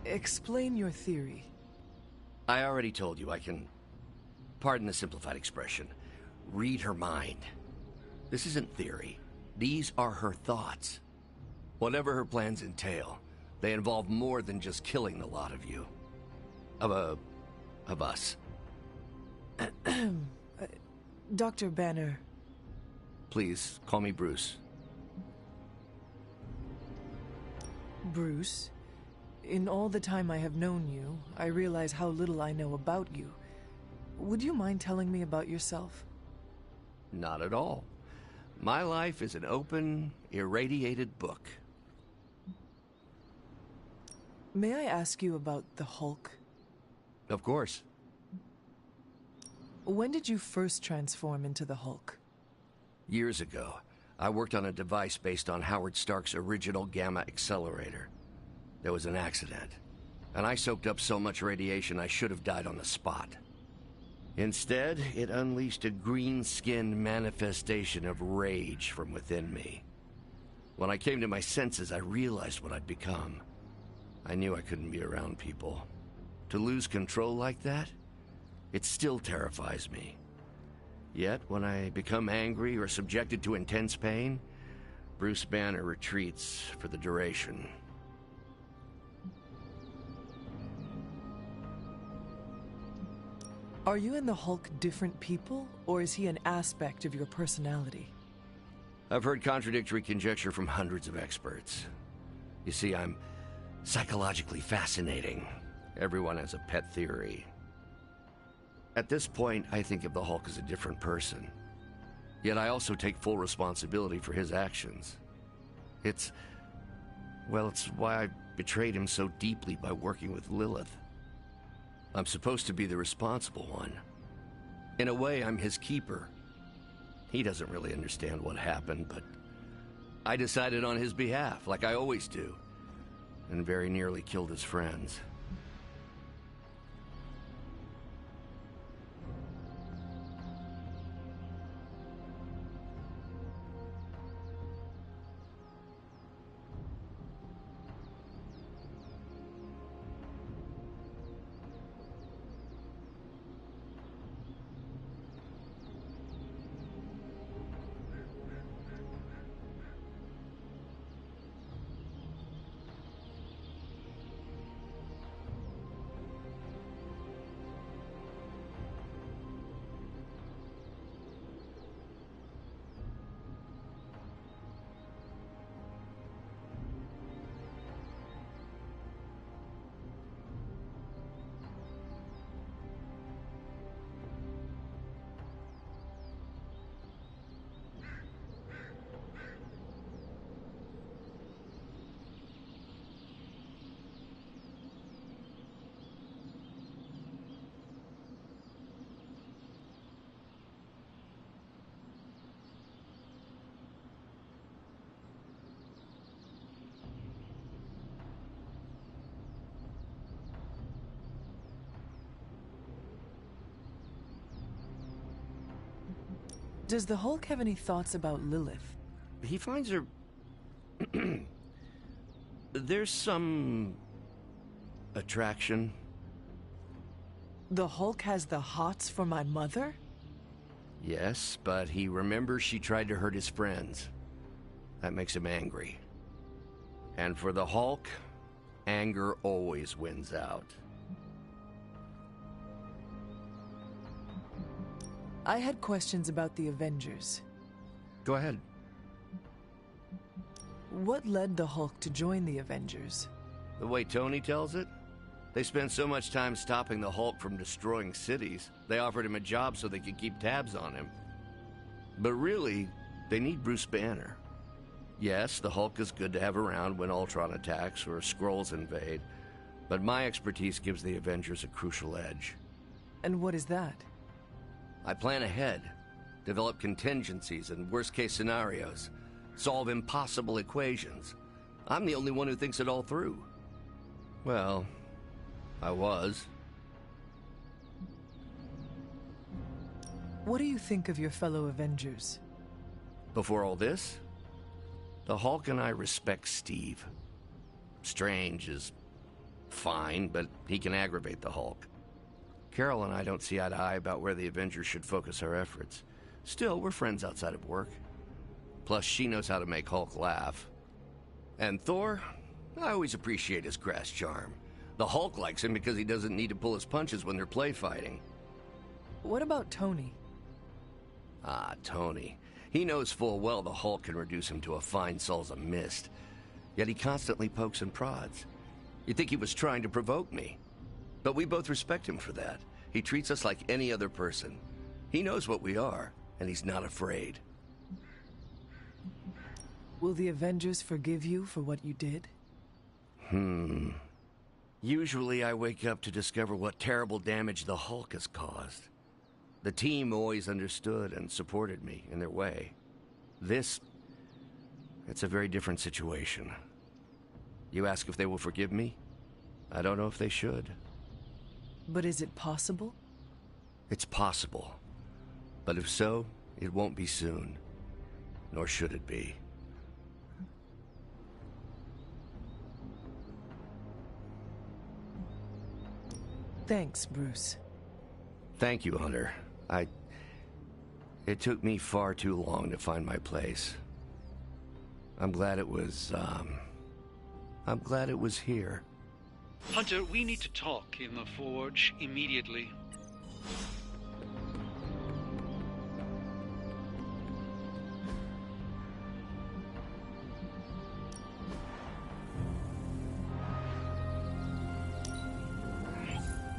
Explain your theory. I already told you I can, pardon the simplified expression, read her mind. This isn't theory. These are her thoughts. Whatever her plans entail, they involve more than just killing the lot of you. Of us. Dr. Banner. Please, call me Bruce. Bruce, in all the time I have known you, I realize how little I know about you. Would you mind telling me about yourself? Not at all. My life is an open, irradiated book. May I ask you about the Hulk? Of course. When did you first transform into the Hulk? Years ago, I worked on a device based on Howard Stark's original gamma accelerator. There was an accident, and I soaked up so much radiation I should have died on the spot. Instead, it unleashed a green-skinned manifestation of rage from within me. When I came to my senses, I realized what I'd become. I knew I couldn't be around people. To lose control like that, it still terrifies me. Yet, when I become angry or subjected to intense pain, Bruce Banner retreats for the duration. Are you and the Hulk different people, or is he an aspect of your personality? I've heard contradictory conjecture from hundreds of experts. You see, I'm psychologically fascinating. Everyone has a pet theory. At this point, I think of the Hulk as a different person. Yet I also take full responsibility for his actions. It's why I betrayed him so deeply by working with Lilith. I'm supposed to be the responsible one. In a way, I'm his keeper. He doesn't really understand what happened, but I decided on his behalf, like I always do, and very nearly killed his friends. Does the Hulk have any thoughts about Lilith? He finds her... There's some... attraction. The Hulk has the hots for my mother? Yes, but he remembers she tried to hurt his friends. That makes him angry. And for the Hulk, anger always wins out. I had questions about the Avengers. Go ahead. What led the Hulk to join the Avengers? The way Tony tells it, they spent so much time stopping the Hulk from destroying cities, they offered him a job so they could keep tabs on him. But really, they need Bruce Banner. Yes, the Hulk is good to have around when Ultron attacks or Skrulls invade, but my expertise gives the Avengers a crucial edge. And what is that? I plan ahead, develop contingencies and worst-case scenarios, solve impossible equations. I'm the only one who thinks it all through. Well, I was. What do you think of your fellow Avengers? Before all this, the Hulk and I respect Steve. Strange is fine, but he can aggravate the Hulk. Carol and I don't see eye to eye about where the Avengers should focus our efforts. Still, we're friends outside of work. Plus, she knows how to make Hulk laugh. And Thor? I always appreciate his crass charm. The Hulk likes him because he doesn't need to pull his punches when they're play fighting. What about Tony? Ah, Tony. He knows full well the Hulk can reduce him to a fine salsa mist. Yet he constantly pokes and prods. You'd think he was trying to provoke me. But we both respect him for that. He treats us like any other person. He knows what we are, and he's not afraid. Will the Avengers forgive you for what you did? Usually I wake up to discover what terrible damage the Hulk has caused. The team always understood and supported me in their way. It's a very different situation. You ask if they will forgive me? I don't know if they should. But is it possible? It's possible. But if so, it won't be soon. Nor should it be. Thanks, Bruce. Thank you, Hunter. It took me far too long to find my place. I'm glad it was here. Hunter, we need to talk in the Forge immediately.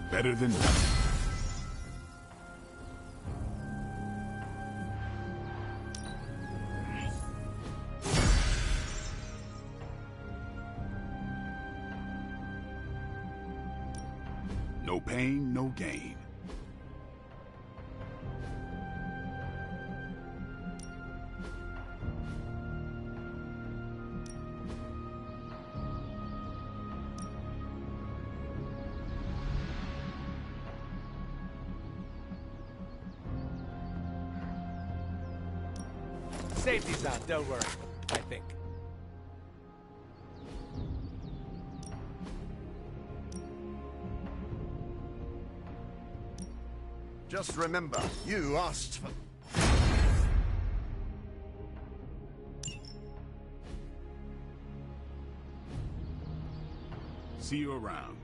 Better than nothing. no gain. Safety's on, don't worry. I think. Just remember, you asked for... See you around.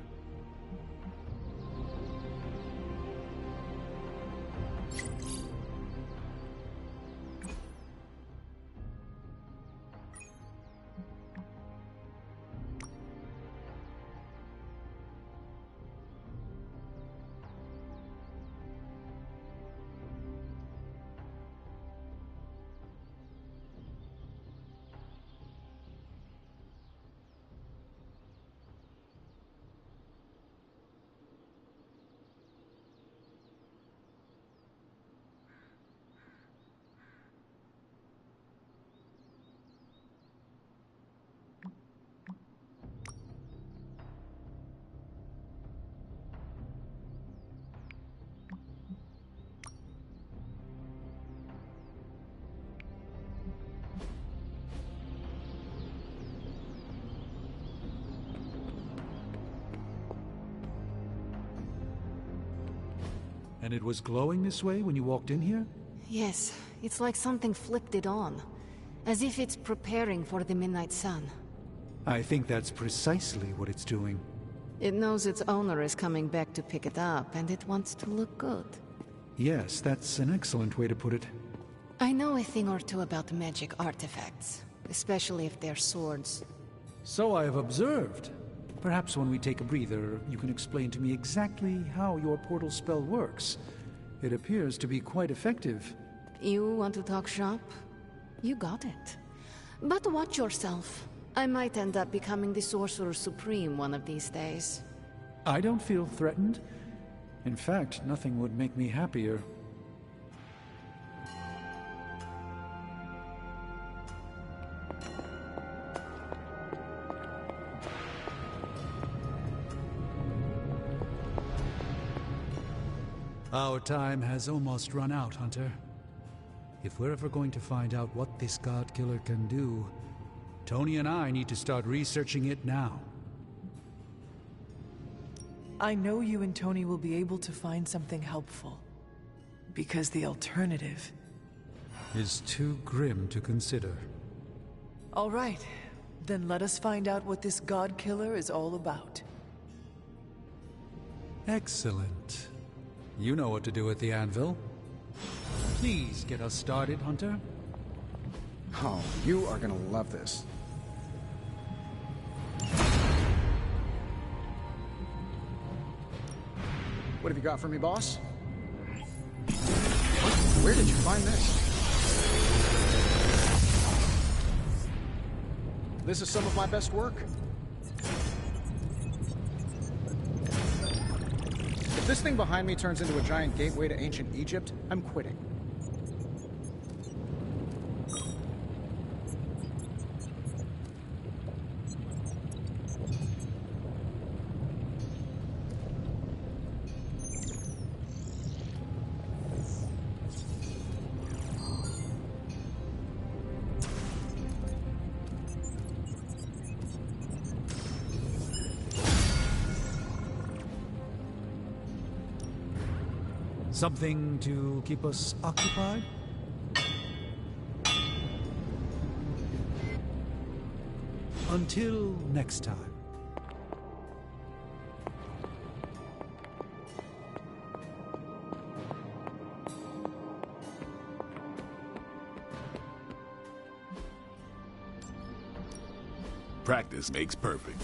And it was glowing this way when you walked in here? Yes, it's like something flipped it on. As if it's preparing for the midnight sun. I think that's precisely what it's doing. It knows its owner is coming back to pick it up, and it wants to look good. Yes, that's an excellent way to put it. I know a thing or two about magic artifacts, especially if they're swords. So I have observed. Perhaps when we take a breather, you can explain to me exactly how your portal spell works. It appears to be quite effective. You want to talk shop? You got it. But watch yourself. I might end up becoming the Sorcerer Supreme one of these days. I don't feel threatened. In fact, nothing would make me happier. Our time has almost run out, Hunter. If we're ever going to find out what this God Killer can do, Tony and I need to start researching it now. I know you and Tony will be able to find something helpful. Because the alternative is too grim to consider. All right, then let us find out what this God Killer is all about. Excellent. You know what to do at the anvil. Please get us started, Hunter. Oh, you are gonna love this. What have you got for me, boss? Where did you find this? This is some of my best work. If this thing behind me turns into a giant gateway to ancient Egypt, I'm quitting. Something to keep us occupied? Until next time. Practice makes perfect.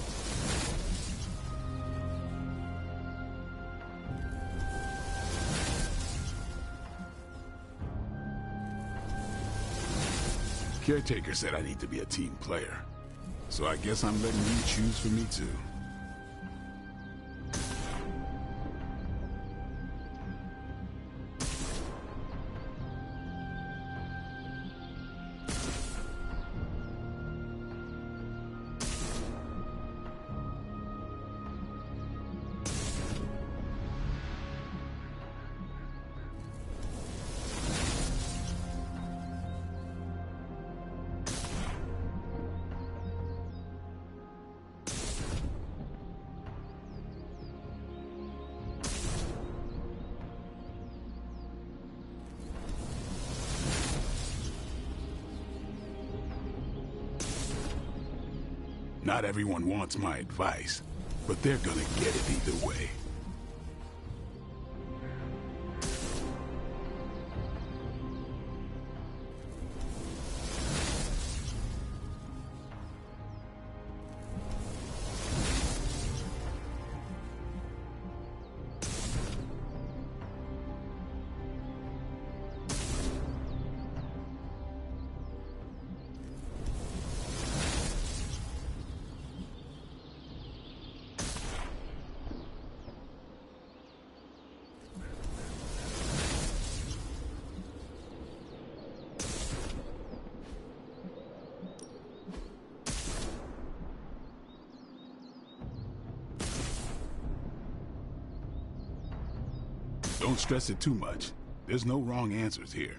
Caretaker said I need to be a team player. So I guess I'm letting you choose for me too. Not everyone wants my advice, but they're gonna get it either way. Don't stress it too much. There's no wrong answers here.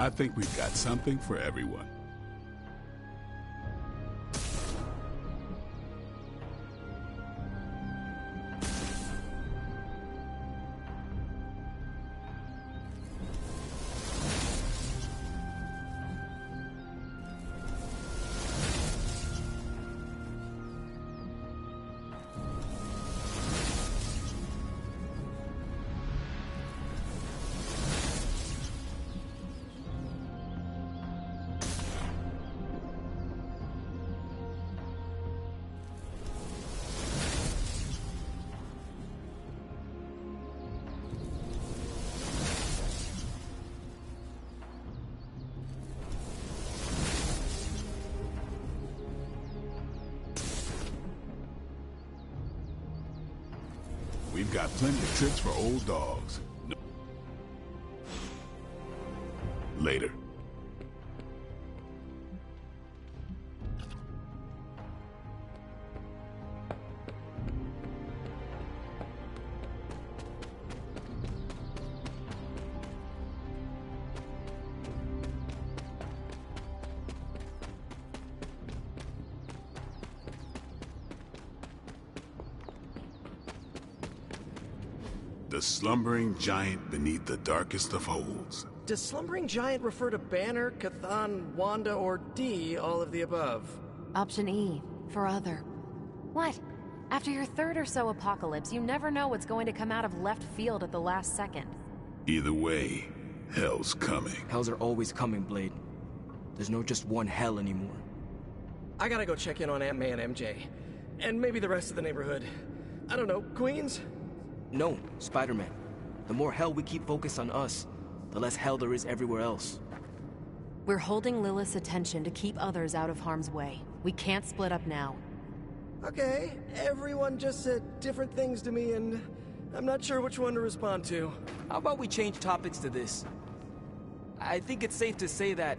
I think we've got something for everyone. We've got plenty of tricks for old dogs. Later. The slumbering giant beneath the darkest of holes. Does slumbering giant refer to Banner, Cathan, Wanda, or D, all of the above? Option E, for other. What? After your third or so apocalypse, you never know what's going to come out of left field at the last second. Either way, hell's coming. Hells are always coming, Blade. There's no just one hell anymore. I gotta go check in on Aunt May and MJ. And maybe the rest of the neighborhood. I don't know, Queens? No, Spider-Man. The more hell we keep focused on us, the less hell there is everywhere else. We're holding Lilith's attention to keep others out of harm's way. We can't split up now. Okay, everyone just said different things to me and I'm not sure which one to respond to. How about we change topics to this? I think it's safe to say that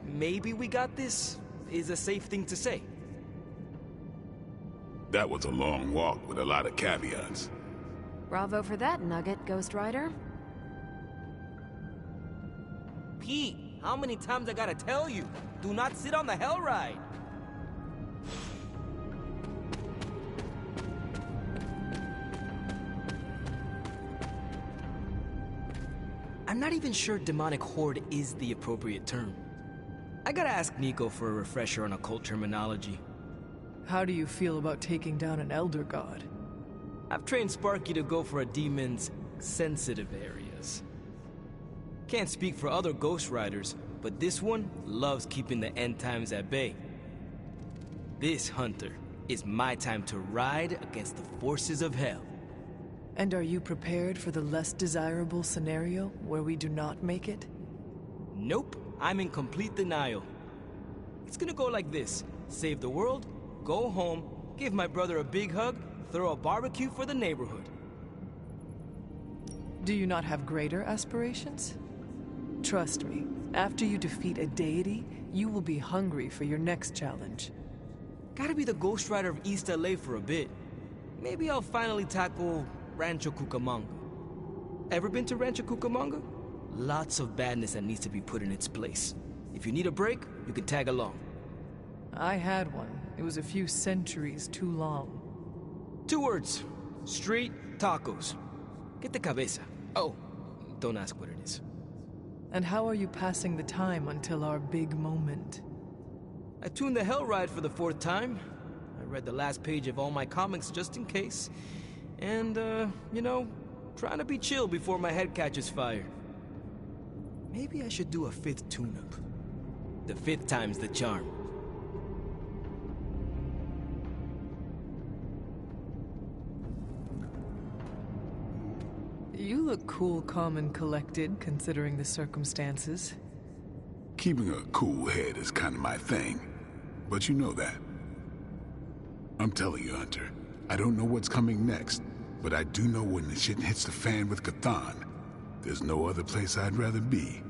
maybe we got this is a safe thing to say. That was a long walk with a lot of caveats. Bravo for that nugget, Ghost Rider. Pete, how many times I gotta tell you? Do not sit on the hell ride! I'm not even sure demonic horde is the appropriate term. I gotta ask Nico for a refresher on occult terminology. How do you feel about taking down an Elder God? I've trained Sparky to go for a demon's sensitive areas. Can't speak for other Ghost Riders, but this one loves keeping the end times at bay. This, Hunter, is my time to ride against the forces of hell. And are you prepared for the less desirable scenario where we do not make it? Nope, I'm in complete denial. It's gonna go like this. Save the world, go home, give my brother a big hug, throw a barbecue for the neighborhood. Do you not have greater aspirations? Trust me, after you defeat a deity, you will be hungry for your next challenge. Gotta be the Ghost Rider of East LA for a bit. Maybe I'll finally tackle Rancho Cucamonga. Ever been to Rancho Cucamonga? Lots of badness that needs to be put in its place. If you need a break, you can tag along. I had one. It was a few centuries too long. 2 words. Street tacos. Get the cabeza. Oh, don't ask what it is. And how are you passing the time until our big moment? I tuned the Hell Ride for the 4th time. I read the last page of all my comics just in case. And, you know, trying to be chill before my head catches fire. Maybe I should do a 5th tune-up. The 5th time's the charm. You look cool, calm, and collected, considering the circumstances. Keeping a cool head is kind of my thing, but you know that. I'm telling you, Hunter, I don't know what's coming next, but I do know when the shit hits the fan with Cthon, there's no other place I'd rather be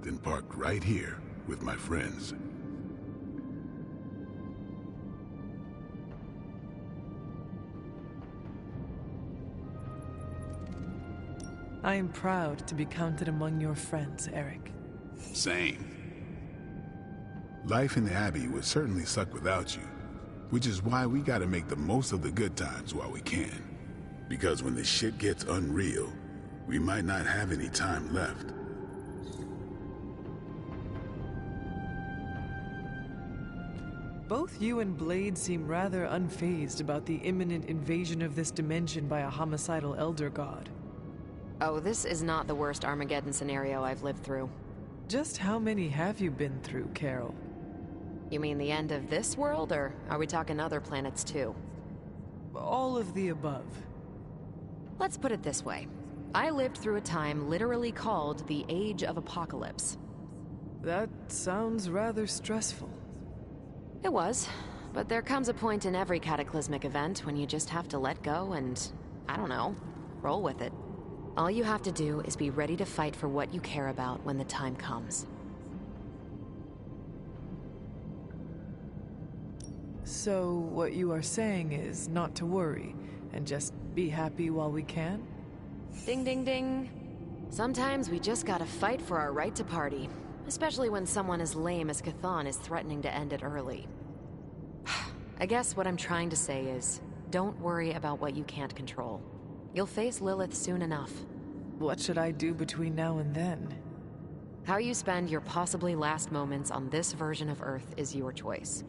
than parked right here with my friends. I am proud to be counted among your friends, Eric. Same. Life in the Abbey would certainly suck without you, which is why we gotta make the most of the good times while we can. Because when the shit gets unreal, we might not have any time left. Both you and Blade seem rather unfazed about the imminent invasion of this dimension by a homicidal elder god. Oh, this is not the worst Armageddon scenario I've lived through. Just how many have you been through, Carol? You mean the end of this world, or are we talking other planets too? All of the above. Let's put it this way. I lived through a time literally called the Age of Apocalypse. That sounds rather stressful. It was, but there comes a point in every cataclysmic event when you just have to let go and, I don't know, roll with it. All you have to do is be ready to fight for what you care about when the time comes. So, what you are saying is not to worry, and just be happy while we can? Ding ding ding. Sometimes we just gotta fight for our right to party, especially when someone as lame as Cthon is threatening to end it early. I guess what I'm trying to say is, don't worry about what you can't control. You'll face Lilith soon enough. What should I do between now and then? How you spend your possibly last moments on this version of Earth is your choice.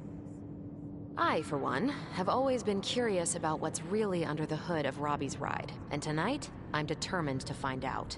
I, for one, have always been curious about what's really under the hood of Robbie's ride, and tonight, I'm determined to find out.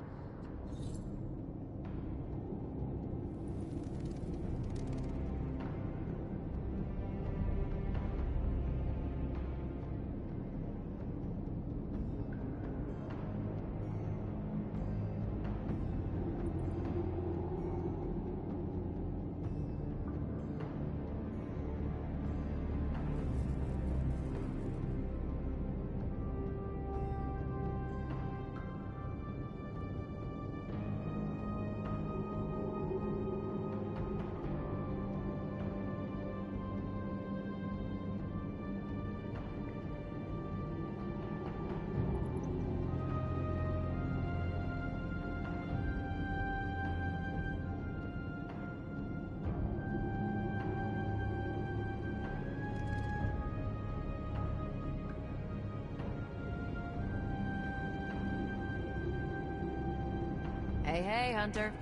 Hey, Hunter.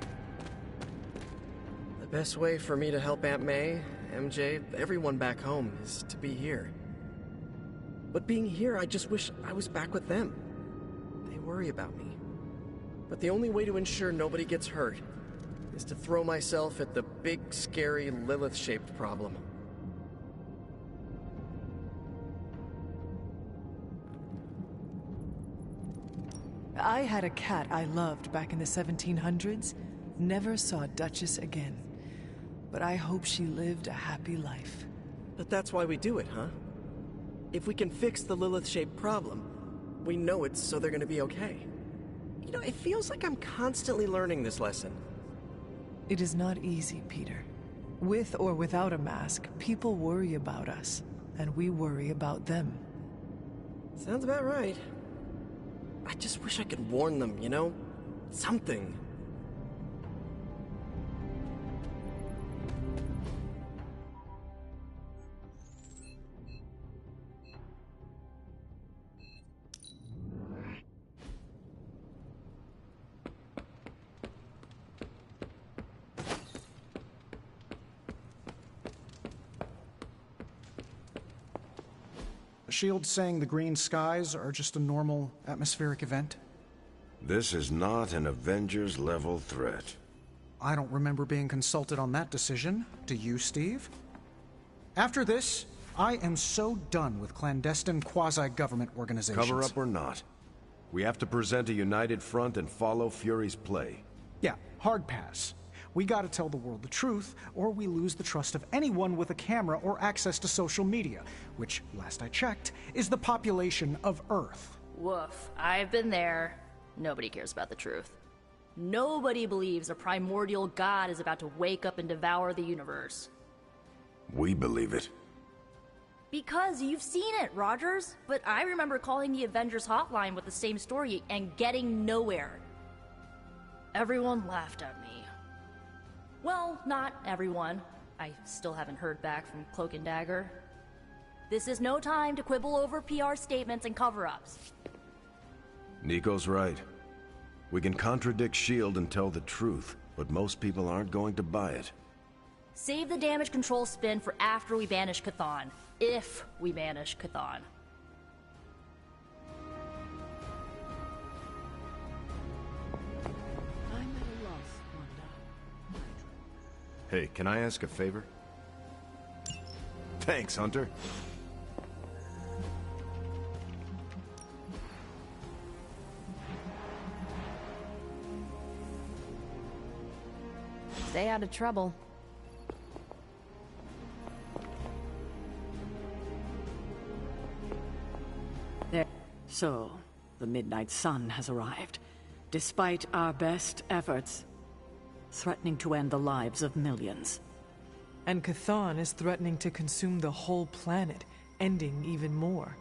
The best way for me to help Aunt May, MJ, everyone back home is to be here. But being here, I just wish I was back with them. They worry about me. But the only way to ensure nobody gets hurt is to throw myself at the big, scary, Lilith-shaped problem. I had a cat I loved back in the 1700s. Never saw Duchess again. But I hope she lived a happy life. But that's why we do it, huh? If we can fix the Lilith-shaped problem, we know it's so they're gonna be okay. You know, it feels like I'm constantly learning this lesson. It is not easy, Peter. With or without a mask, people worry about us, and we worry about them. Sounds about right. I just wish I could warn them, you know? Something. Shield's saying the green skies are just a normal atmospheric event? This is not an Avengers-level threat. I don't remember being consulted on that decision. Do you, Steve? After this, I am so done with clandestine quasi-government organizations. Cover up or not, we have to present a united front and follow Fury's play. Yeah, hard pass. We gotta tell the world the truth, or we lose the trust of anyone with a camera or access to social media, which, last I checked, is the population of Earth. Woof. I've been there. Nobody cares about the truth. Nobody believes a primordial god is about to wake up and devour the universe. We believe it. Because you've seen it, Rogers. But I remember calling the Avengers hotline with the same story and getting nowhere. Everyone laughed at me. Well, not everyone. I still haven't heard back from Cloak and Dagger. This is no time to quibble over PR statements and cover-ups. Nico's right. We can contradict S.H.I.E.L.D. and tell the truth, but most people aren't going to buy it. Save the damage control spin for after we banish Chthon. If we banish Chthon. Hey, can I ask a favor? Thanks, Hunter. Stay out of trouble. There. So, the Midnight Sun has arrived. Despite our best efforts, threatening to end the lives of millions. And Chthon is threatening to consume the whole planet, ending even more.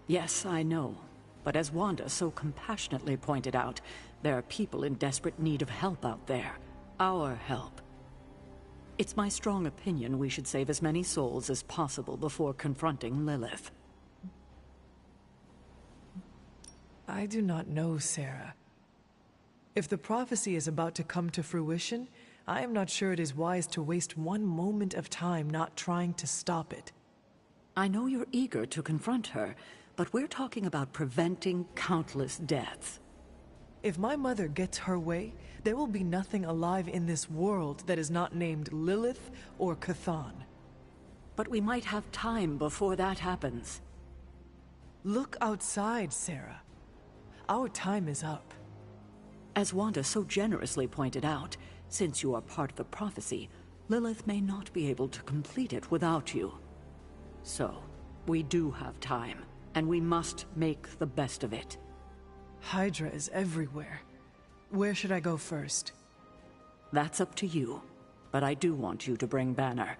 Yes, I know. But as Wanda so compassionately pointed out, there are people in desperate need of help out there. Our help. It's my strong opinion we should save as many souls as possible before confronting Lilith. I do not know, Sarah. If the prophecy is about to come to fruition, I am not sure it is wise to waste one moment of time not trying to stop it. I know you're eager to confront her, but we're talking about preventing countless deaths. If my mother gets her way, there will be nothing alive in this world that is not named Lilith or Chthon. But we might have time before that happens. Look outside, Sarah. Our time is up. As Wanda so generously pointed out, since you are part of the prophecy, Lilith may not be able to complete it without you. So, we do have time, and we must make the best of it. Hydra is everywhere. Where should I go first? That's up to you, but I do want you to bring Banner.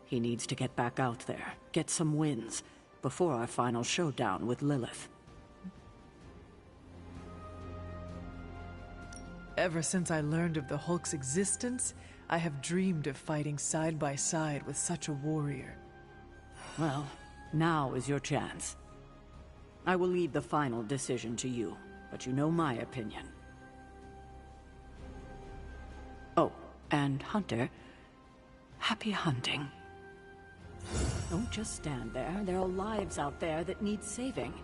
He needs to get back out there, get some wins, before our final showdown with Lilith. Ever since I learned of the Hulk's existence, I have dreamed of fighting side by side with such a warrior. Well, now is your chance. I will leave the final decision to you, but you know my opinion. Oh, and Hunter, happy hunting. Don't just stand there. There are lives out there that need saving.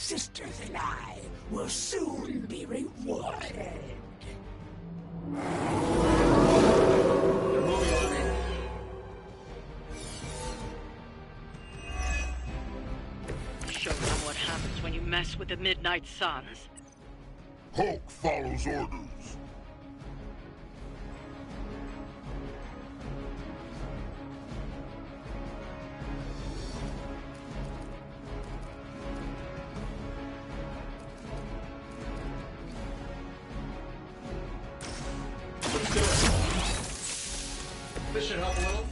sisters and I will soon be rewarded. Show them what happens when you mess with the Midnight Suns. Hulk follows orders. Let's do it. This should help a little.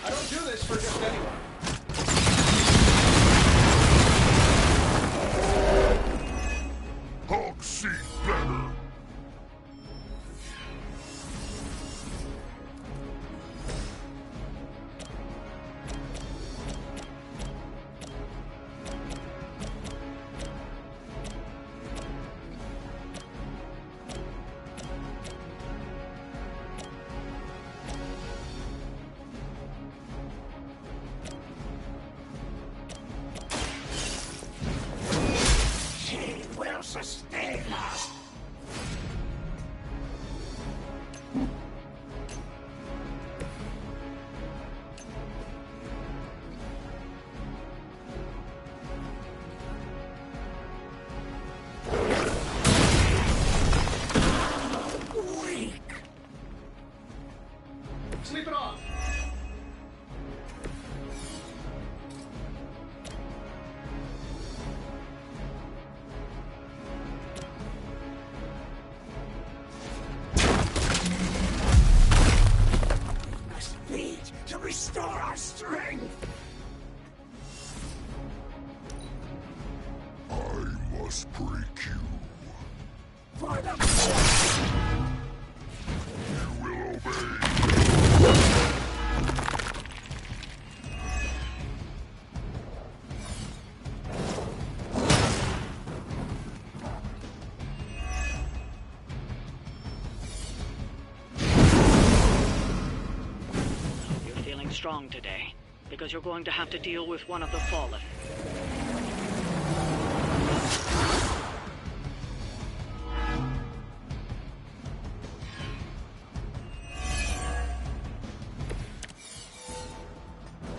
I don't do this for just anyone. Hulk see better. Sustain us. Weak. Sleep it off. To restore our strength. I must break you. For the You will obey. Strong today, because you're going to have to deal with one of the Fallen.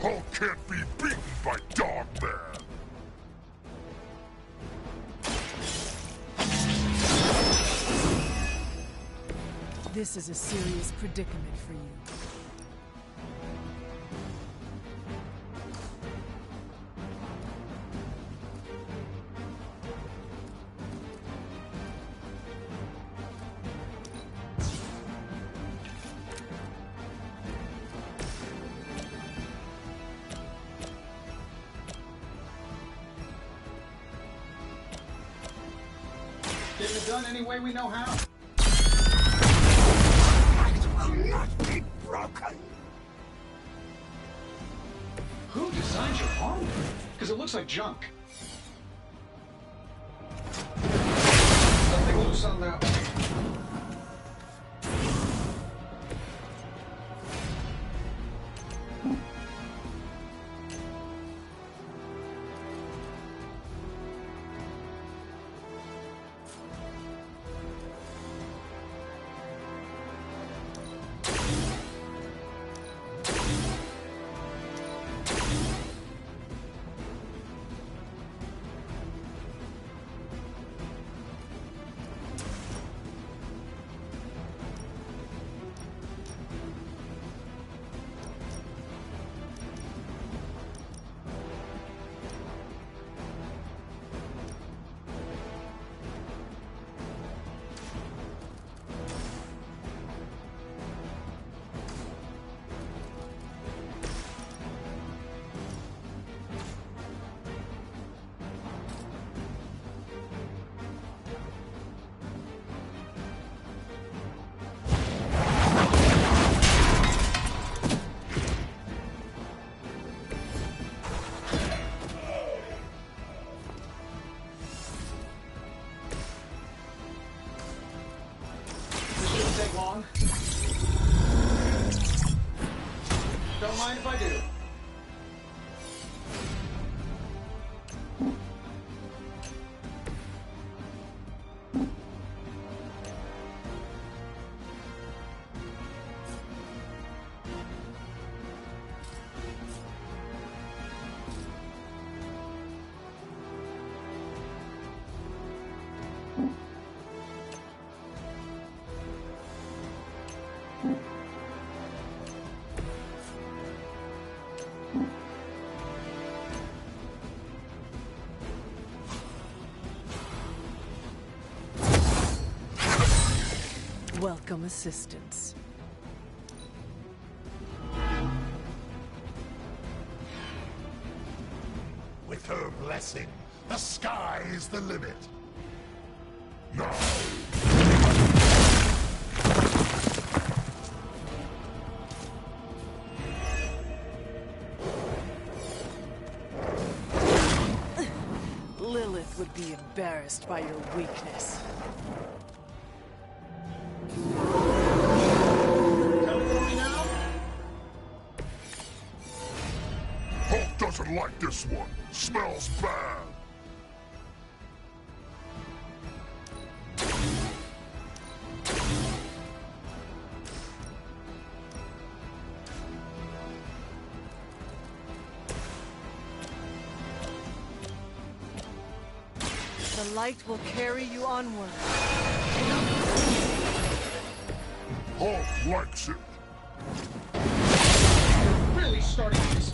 Hulk can't be beat. This is a serious predicament for you. Getting it done any way we know how. It will not be broken. Who designed your armor? Because it looks like junk. Something loose on that. Long. Don't mind if I do. Welcome assistance. With her blessing, the sky is the limit. Now. Lilith would be embarrassed by your weakness. Hulk doesn't like this one. Smells bad. The light will carry you onward. Hulk likes it. Really starting this.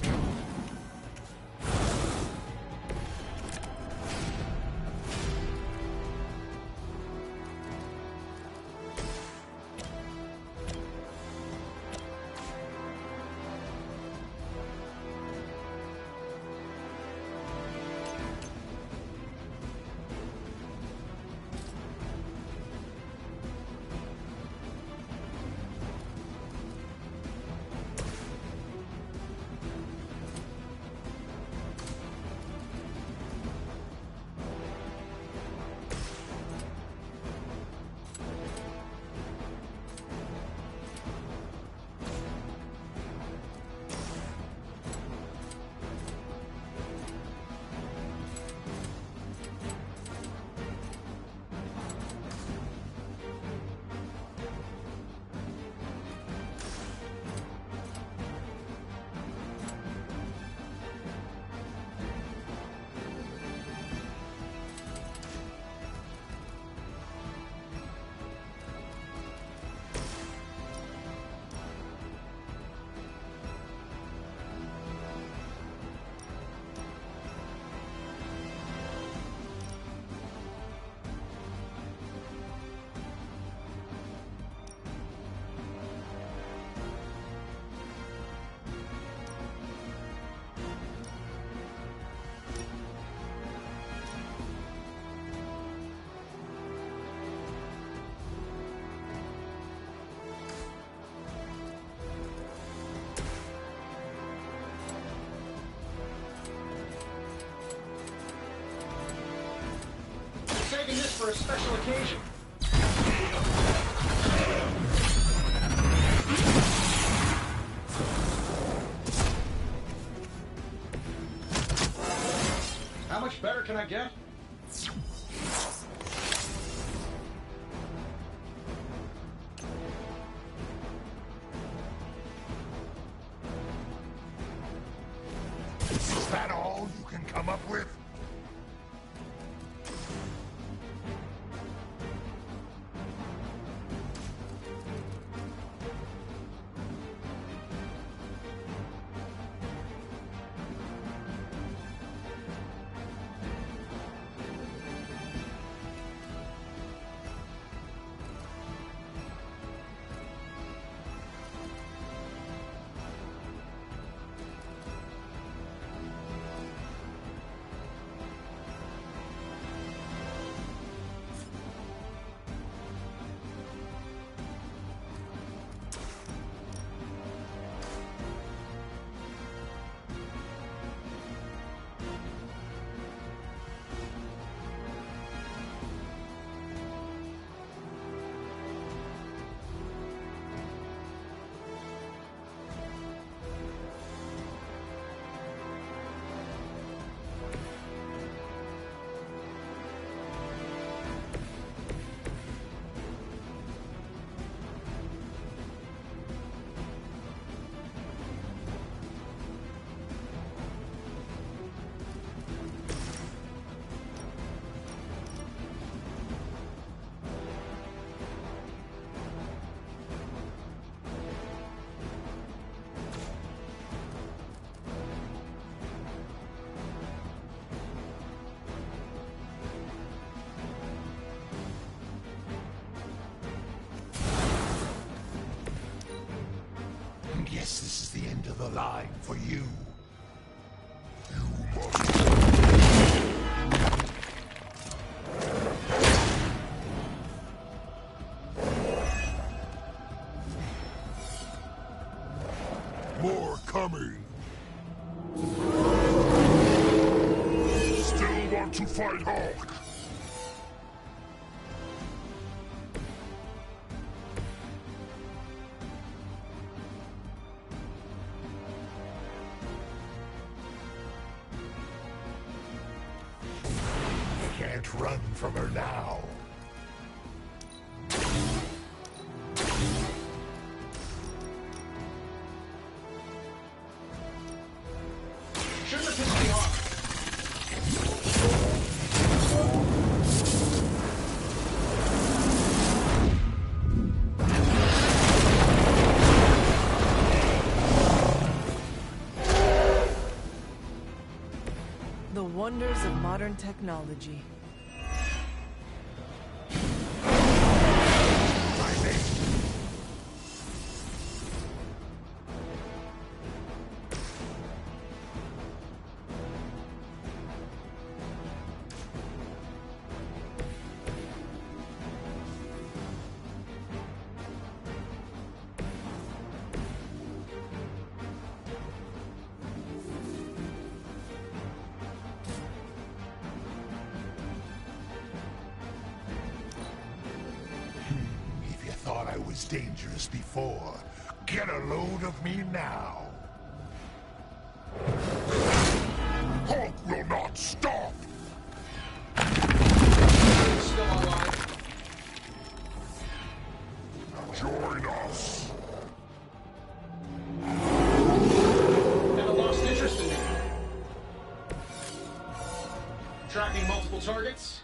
for a special occasion. How much better can I get? Is that all you can come up with? Guess this is the end of the line for you. More coming. Still want to fight Hulk? Can't run from her now. Shouldn't have pissed me off. The wonders of modern technology. Thought I was dangerous before. Get a load of me now. Hulk will not stop. Still alive. Join us. Never lost interest in me. Tracking multiple targets.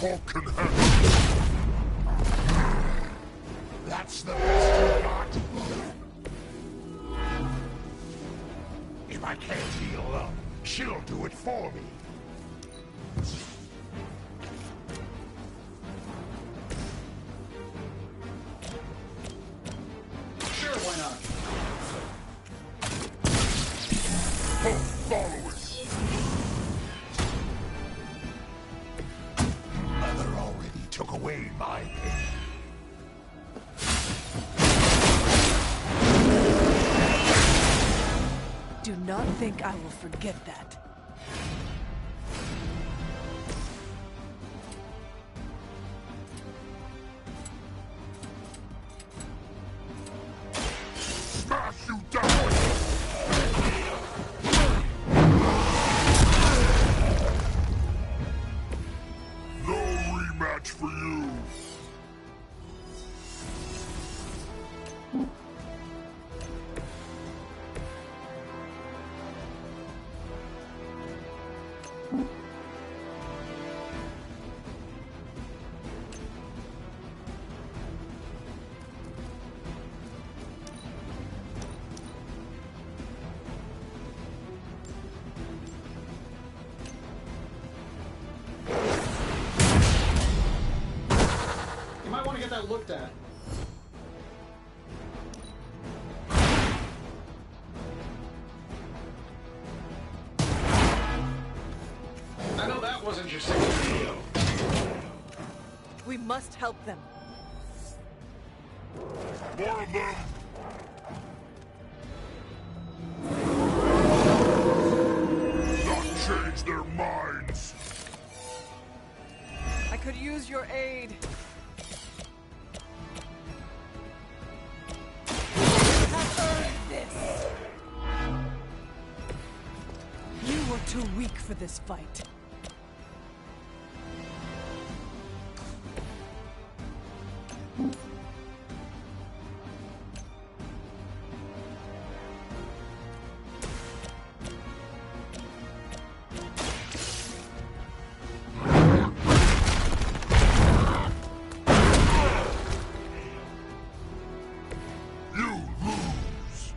Hulk can handle it. That's the best you got. If I I can't heal up. She'll do it for me. Sure, why not? Follow it. Mother already took away my pain. Do not think I will forget that. Smash you down! No rematch for you! You might want to get that looked at. I know that wasn't your signature. We must help them. More of them! Not change their minds! I could use your aid. You have earned this. You were too weak for this fight. You lose!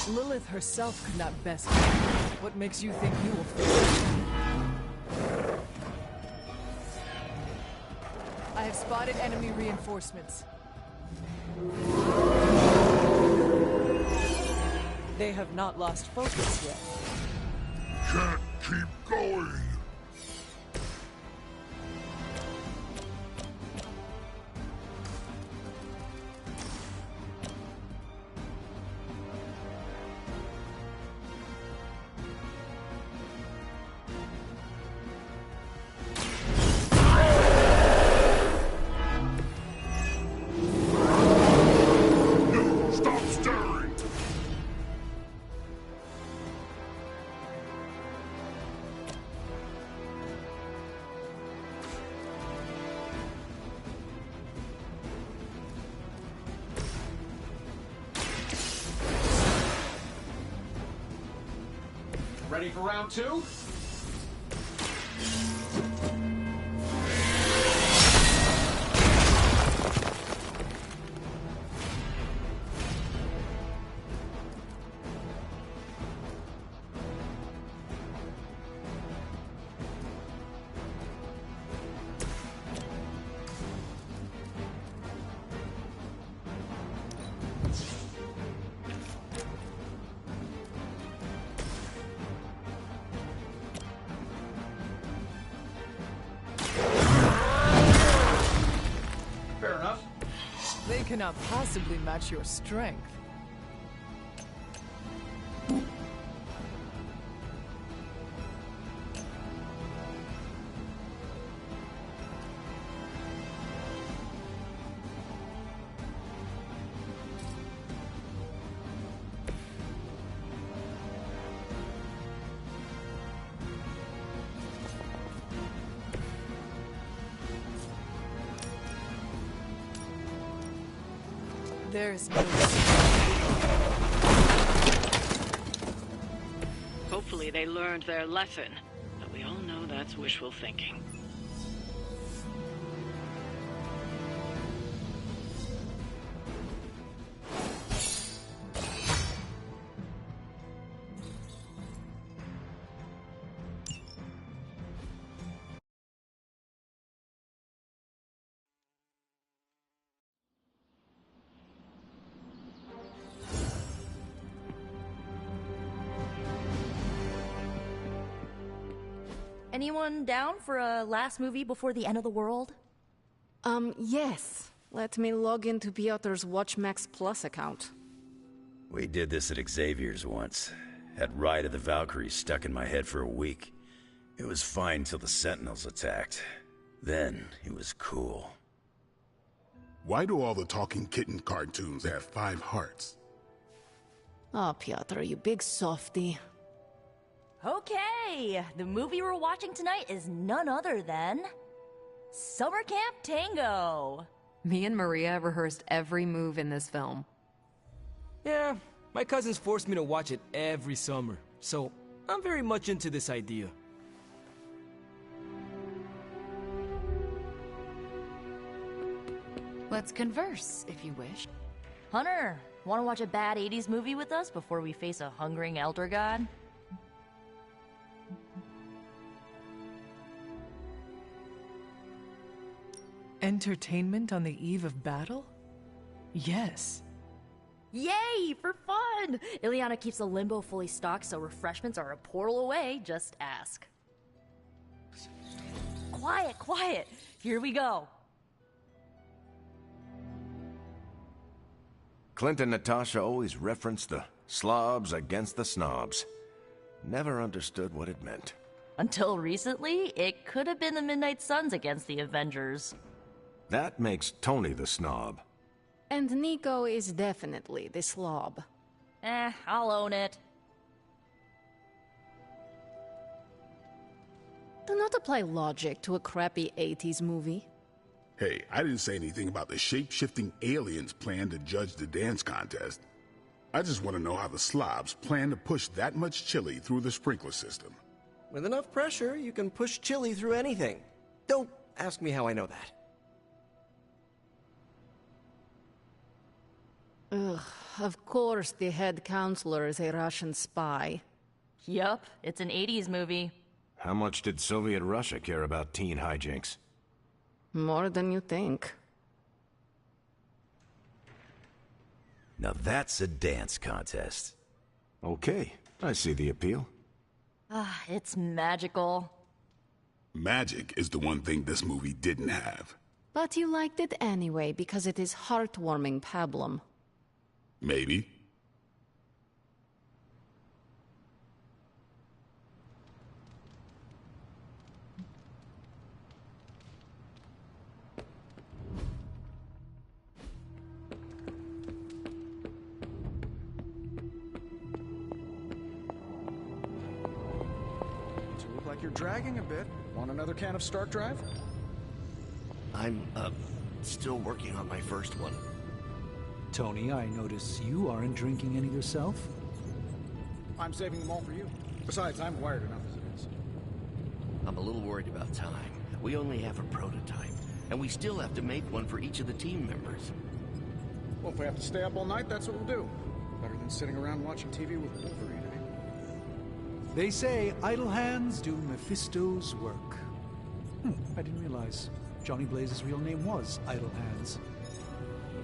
Lilith herself could not best me. What makes you think you will fail? I have spotted enemy reinforcements. They have not lost focus yet. Can't keep going! Stop stirring! Ready for round two? Fair enough. They cannot possibly match your strength. There's no... Hopefully they learned their lesson, but we all know that's wishful thinking. Anyone down for a last movie before the end of the world? Yes. Let me log into Piotr's WatchMax Plus account. We did this at Xavier's once. Had Ride of the Valkyries stuck in my head for a week. It was fine till the Sentinels attacked. Then it was cool. Why do all the talking kitten cartoons have 5 hearts? Oh, Piotr, you big softy. Okay, the movie we're watching tonight is none other than Summer Camp Tango. Me and Maria rehearsed every move in this film. Yeah, my cousins forced me to watch it every summer, so I'm very much into this idea. Let's converse, if you wish. Hunter, want to watch a bad 80s movie with us before we face a hungering elder god? Entertainment on the eve of battle? Yes. Yay, for fun! Ileana keeps the limbo fully stocked, so refreshments are a portal away. Just ask. Quiet, quiet. Here we go. Clint and Natasha always referenced the slobs against the snobs. Never understood what it meant. Until recently, it could have been the Midnight Suns against the Avengers. That makes Tony the snob. And Nico is definitely the slob. I'll own it. Do not apply logic to a crappy 80s movie. Hey, I didn't say anything about the shape-shifting aliens plan to judge the dance contest. I just want to know how the slobs plan to push that much chili through the sprinkler system. With enough pressure, you can push chili through anything. Don't ask me how I know that. Ugh, of course the head counselor is a Russian spy. Yup, it's an 80s movie. How much did Soviet Russia care about teen hijinks? More than you think. Now that's a dance contest. Okay, I see the appeal. It's magical. Magic is the one thing this movie didn't have. But you liked it anyway because it is heartwarming pablum. Maybe. You look like you're dragging a bit. Want another can of Stark Drive? I'm, still working on my first one. Tony, I notice you aren't drinking any yourself. I'm saving them all for you. Besides, I'm wired enough as it is. I'm a little worried about time. We only have a prototype, and we still have to make one for each of the team members. Well, if we have to stay up all night, that's what we'll do. Better than sitting around watching TV with Wolverine, eh? They say idle hands do Mephisto's work. I didn't realize Johnny Blaze's real name was Idle Hands.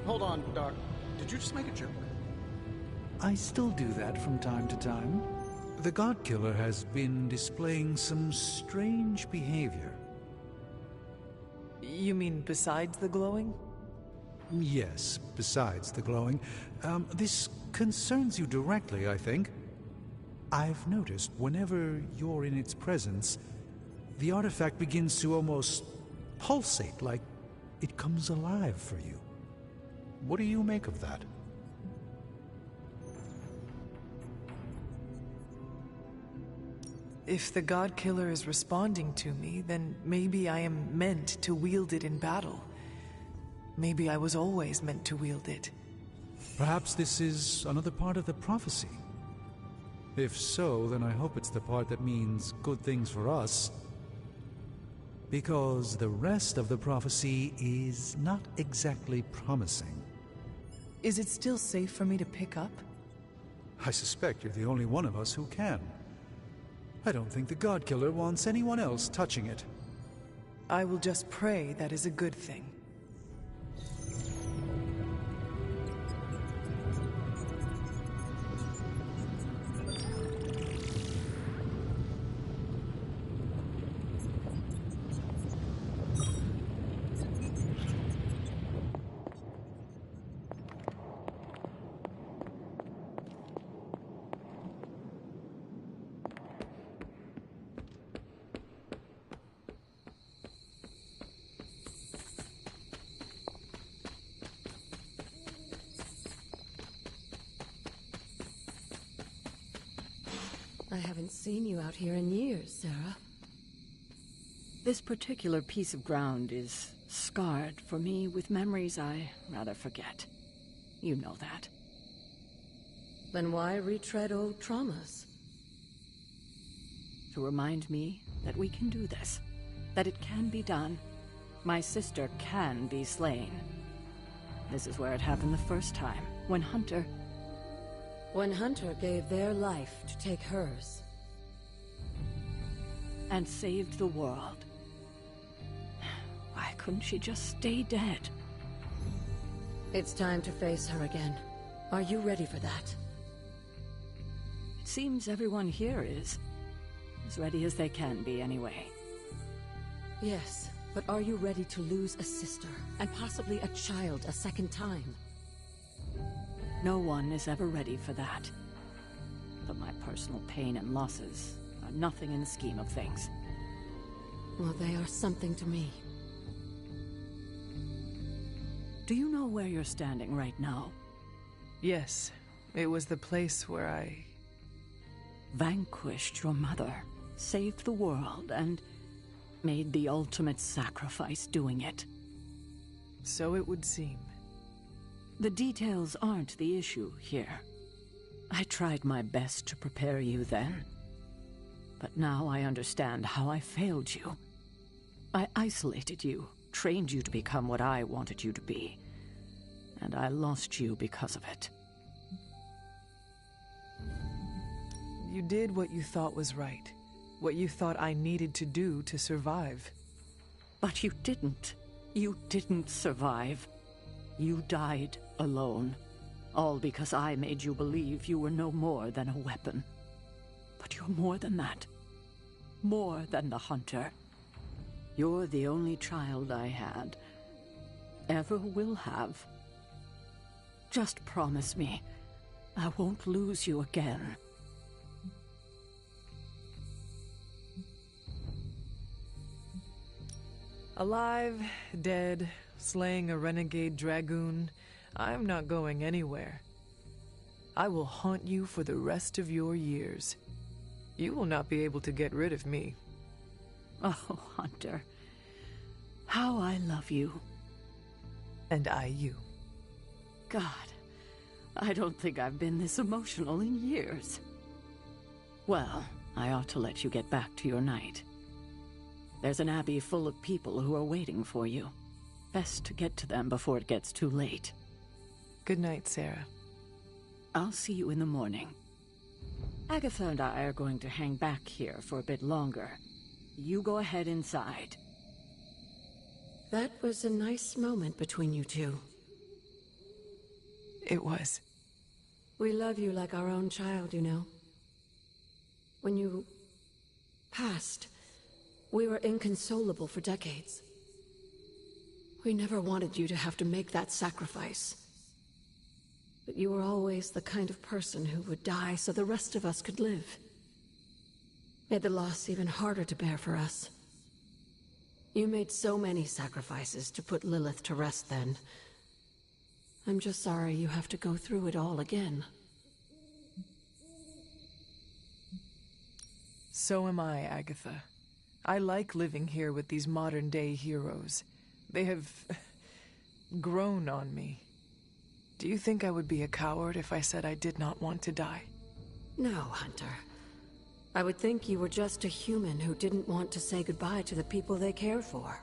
Hold on, Doc. Did you just make a joke? I still do that from time to time. The God Killer has been displaying some strange behavior. You mean besides the glowing? Yes, besides the glowing. This concerns you directly, I think. I've noticed whenever you're in its presence, the artifact begins to almost pulsate, like it comes alive for you. What do you make of that? If the God Killer is responding to me, then maybe I am meant to wield it in battle. Maybe I was always meant to wield it. Perhaps this is another part of the prophecy. If so, then I hope it's the part that means good things for us. Because the rest of the prophecy is not exactly promising. Is it still safe for me to pick up? I suspect you're the only one of us who can. I don't think the God Killer wants anyone else touching it. I will just pray that is a good thing. I haven't seen you out here in years, Sarah. This particular piece of ground is scarred for me with memories I rather forget. You know that. Then why retread old traumas? To remind me that we can do this. That it can be done. My sister can be slain. This is where it happened the first time, when Hunter... When Hunter gave their life to take hers. And saved the world. Why couldn't she just stay dead? It's time to face her again. Are you ready for that? It seems everyone here is. As ready as they can be, anyway. Yes, but are you ready to lose a sister, and possibly a child a second time? No one is ever ready for that. But my personal pain and losses are nothing in the scheme of things. Well, they are something to me. Do you know where you're standing right now? Yes, it was the place where I... vanquished your mother, saved the world, and made the ultimate sacrifice doing it. So it would seem. The details aren't the issue here. I tried my best to prepare you then. But now I understand how I failed you. I isolated you, trained you to become what I wanted you to be. And I lost you because of it. You did what you thought was right. What you thought I needed to do to survive. But you didn't. You didn't survive. You died alone. All because I made you believe you were no more than a weapon. But you're more than that. More than the Hunter. You're the only child I had. Ever will have. Just promise me, I won't lose you again. Alive, dead, slaying a renegade dragoon, I'm not going anywhere. I will haunt you for the rest of your years. You will not be able to get rid of me. Oh, Hunter. How I love you. And I you. God, I don't think I've been this emotional in years. Well, I ought to let you get back to your night. There's an abbey full of people who are waiting for you. Best to get to them before it gets too late. Good night, Sarah. I'll see you in the morning. Agatha and I are going to hang back here for a bit longer. You go ahead inside. That was a nice moment between you two. It was. We love you like our own child, you know. When you passed, we were inconsolable for decades. We never wanted you to have to make that sacrifice. But you were always the kind of person who would die so the rest of us could live. Made the loss even harder to bear for us. You made so many sacrifices to put Lilith to rest then. I'm just sorry you have to go through it all again. So am I, Agatha. I like living here with these modern-day heroes. They have grown on me. Do you think I would be a coward if I said I did not want to die? No, Hunter. I would think you were just a human who didn't want to say goodbye to the people they care for.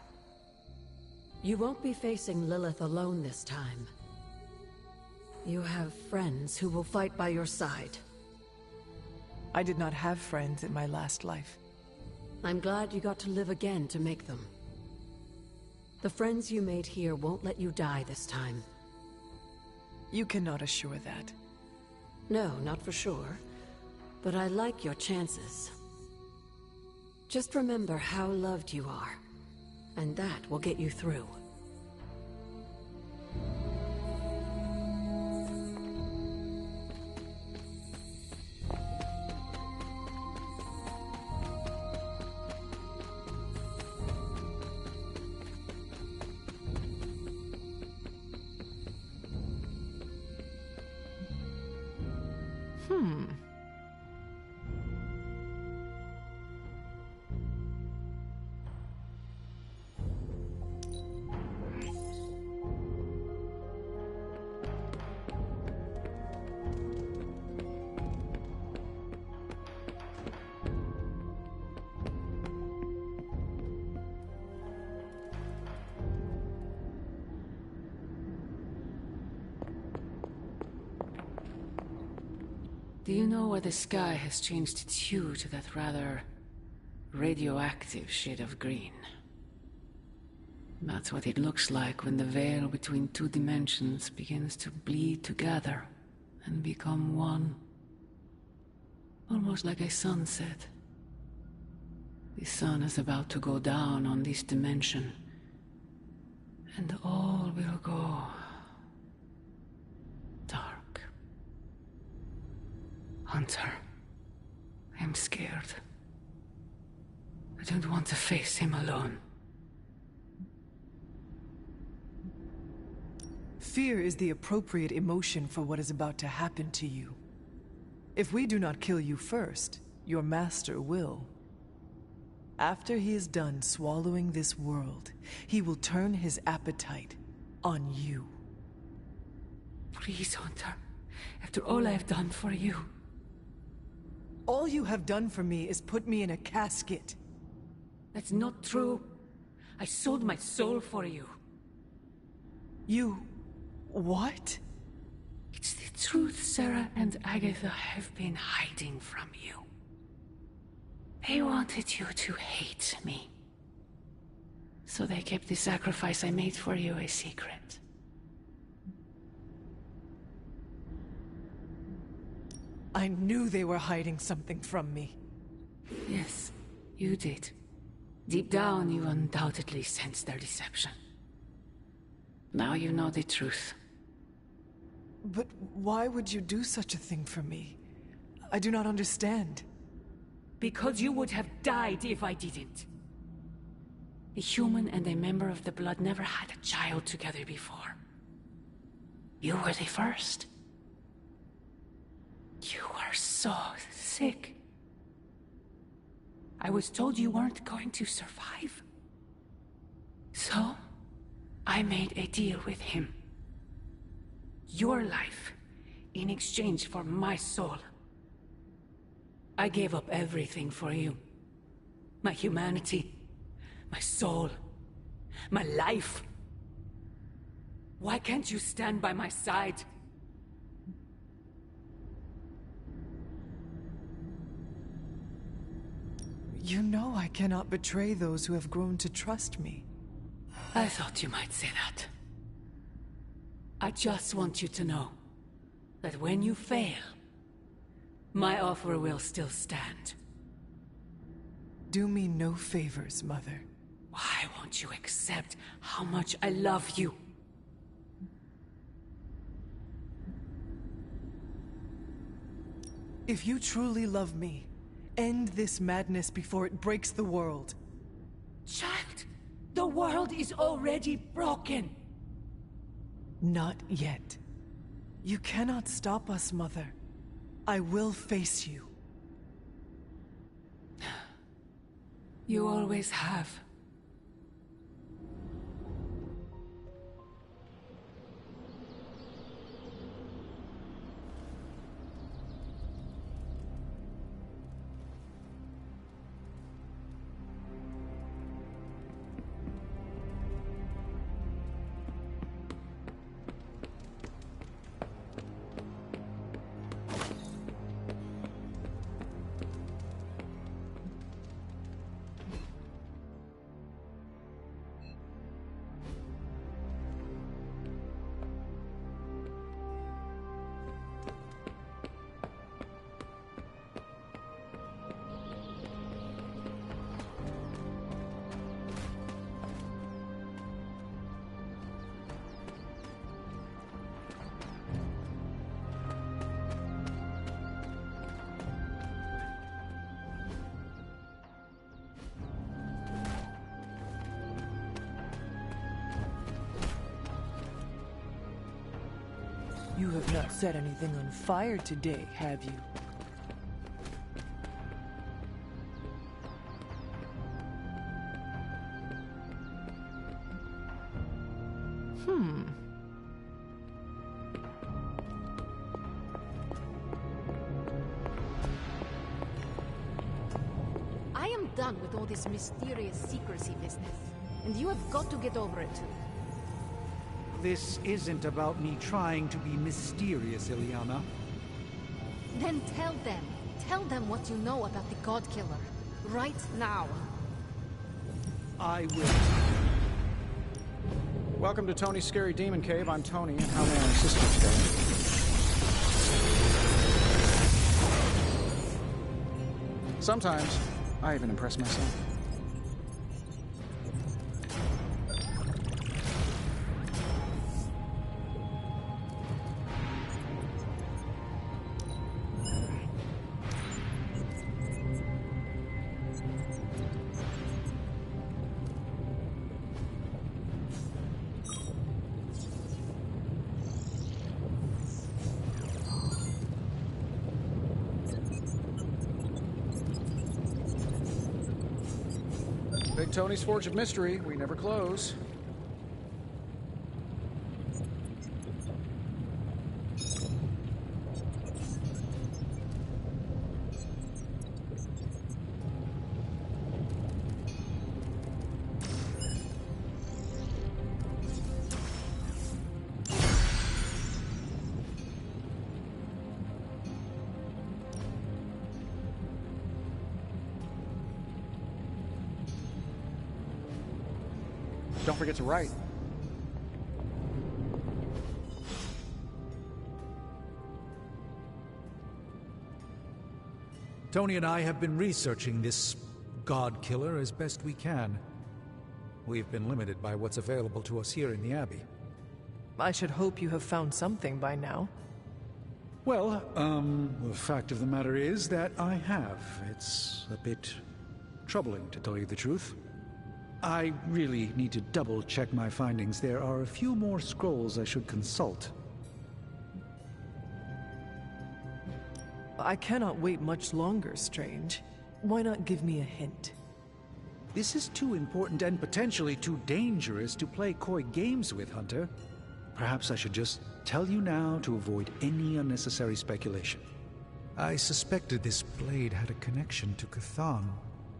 You won't be facing Lilith alone this time. You have friends who will fight by your side. I did not have friends in my last life. I'm glad you got to live again to make them. The friends you made here won't let you die this time. You cannot assure that. No, not for sure. But I like your chances. Just remember how loved you are, and that will get you through. Do you know why the sky has changed its hue to that rather radioactive shade of green? That's what it looks like when the veil between two dimensions begins to bleed together and become one. Almost like a sunset. The sun is about to go down on this dimension, and all will go dark. Hunter, I'm scared. I don't want to face him alone. Fear is the appropriate emotion for what is about to happen to you. If we do not kill you first, your master will. After he is done swallowing this world, he will turn his appetite on you. Please, Hunter. After all I've done for you. All you have done for me is put me in a casket. That's not true. I sold my soul for you. You... what? It's the truth Sarah and Agatha have been hiding from you. They wanted you to hate me. So they kept the sacrifice I made for you a secret. I knew they were hiding something from me. Yes, you did. Deep down, you undoubtedly sensed their deception. Now you know the truth. But why would you do such a thing for me? I do not understand. Because you would have died if I didn't. A human and a member of the Blood never had a child together before. You were the first. You were so sick. I was told you weren't going to survive. So, I made a deal with him. Your life, in exchange for my soul. I gave up everything for you. My humanity, my soul, my life. Why can't you stand by my side? You know I cannot betray those who have grown to trust me. I thought you might say that. I just want you to know that when you fail, my offer will still stand. Do me no favors, Mother. Why won't you accept how much I love you? If you truly love me, end this madness before it breaks the world. Child, the world is already broken. Not yet. You cannot stop us, Mother. I will face you. You always have. You have not set anything on fire today, have you? I am done with all this mysterious secrecy business, and you have got to get over it too. This isn't about me trying to be mysterious, Ileana. Then tell them. Tell them what you know about the God Killer. Right now. I will. Welcome to Tony's Scary Demon Cave. I'm Tony, and how may I assist you today? Sometimes, I even impress myself. Big Tony's Forge of Mystery. We never close. Don't forget to write. Tony and I have been researching this God Killer as best we can. We've been limited by what's available to us here in the Abbey. I should hope you have found something by now. Well, the fact of the matter is that I have. It's a bit troubling, to tell you the truth. I really need to double-check my findings. There are a few more scrolls I should consult. I cannot wait much longer, Strange. Why not give me a hint? This is too important and potentially too dangerous to play coy games with, Hunter. Perhaps I should just tell you now to avoid any unnecessary speculation. I suspected this blade had a connection to Cthon,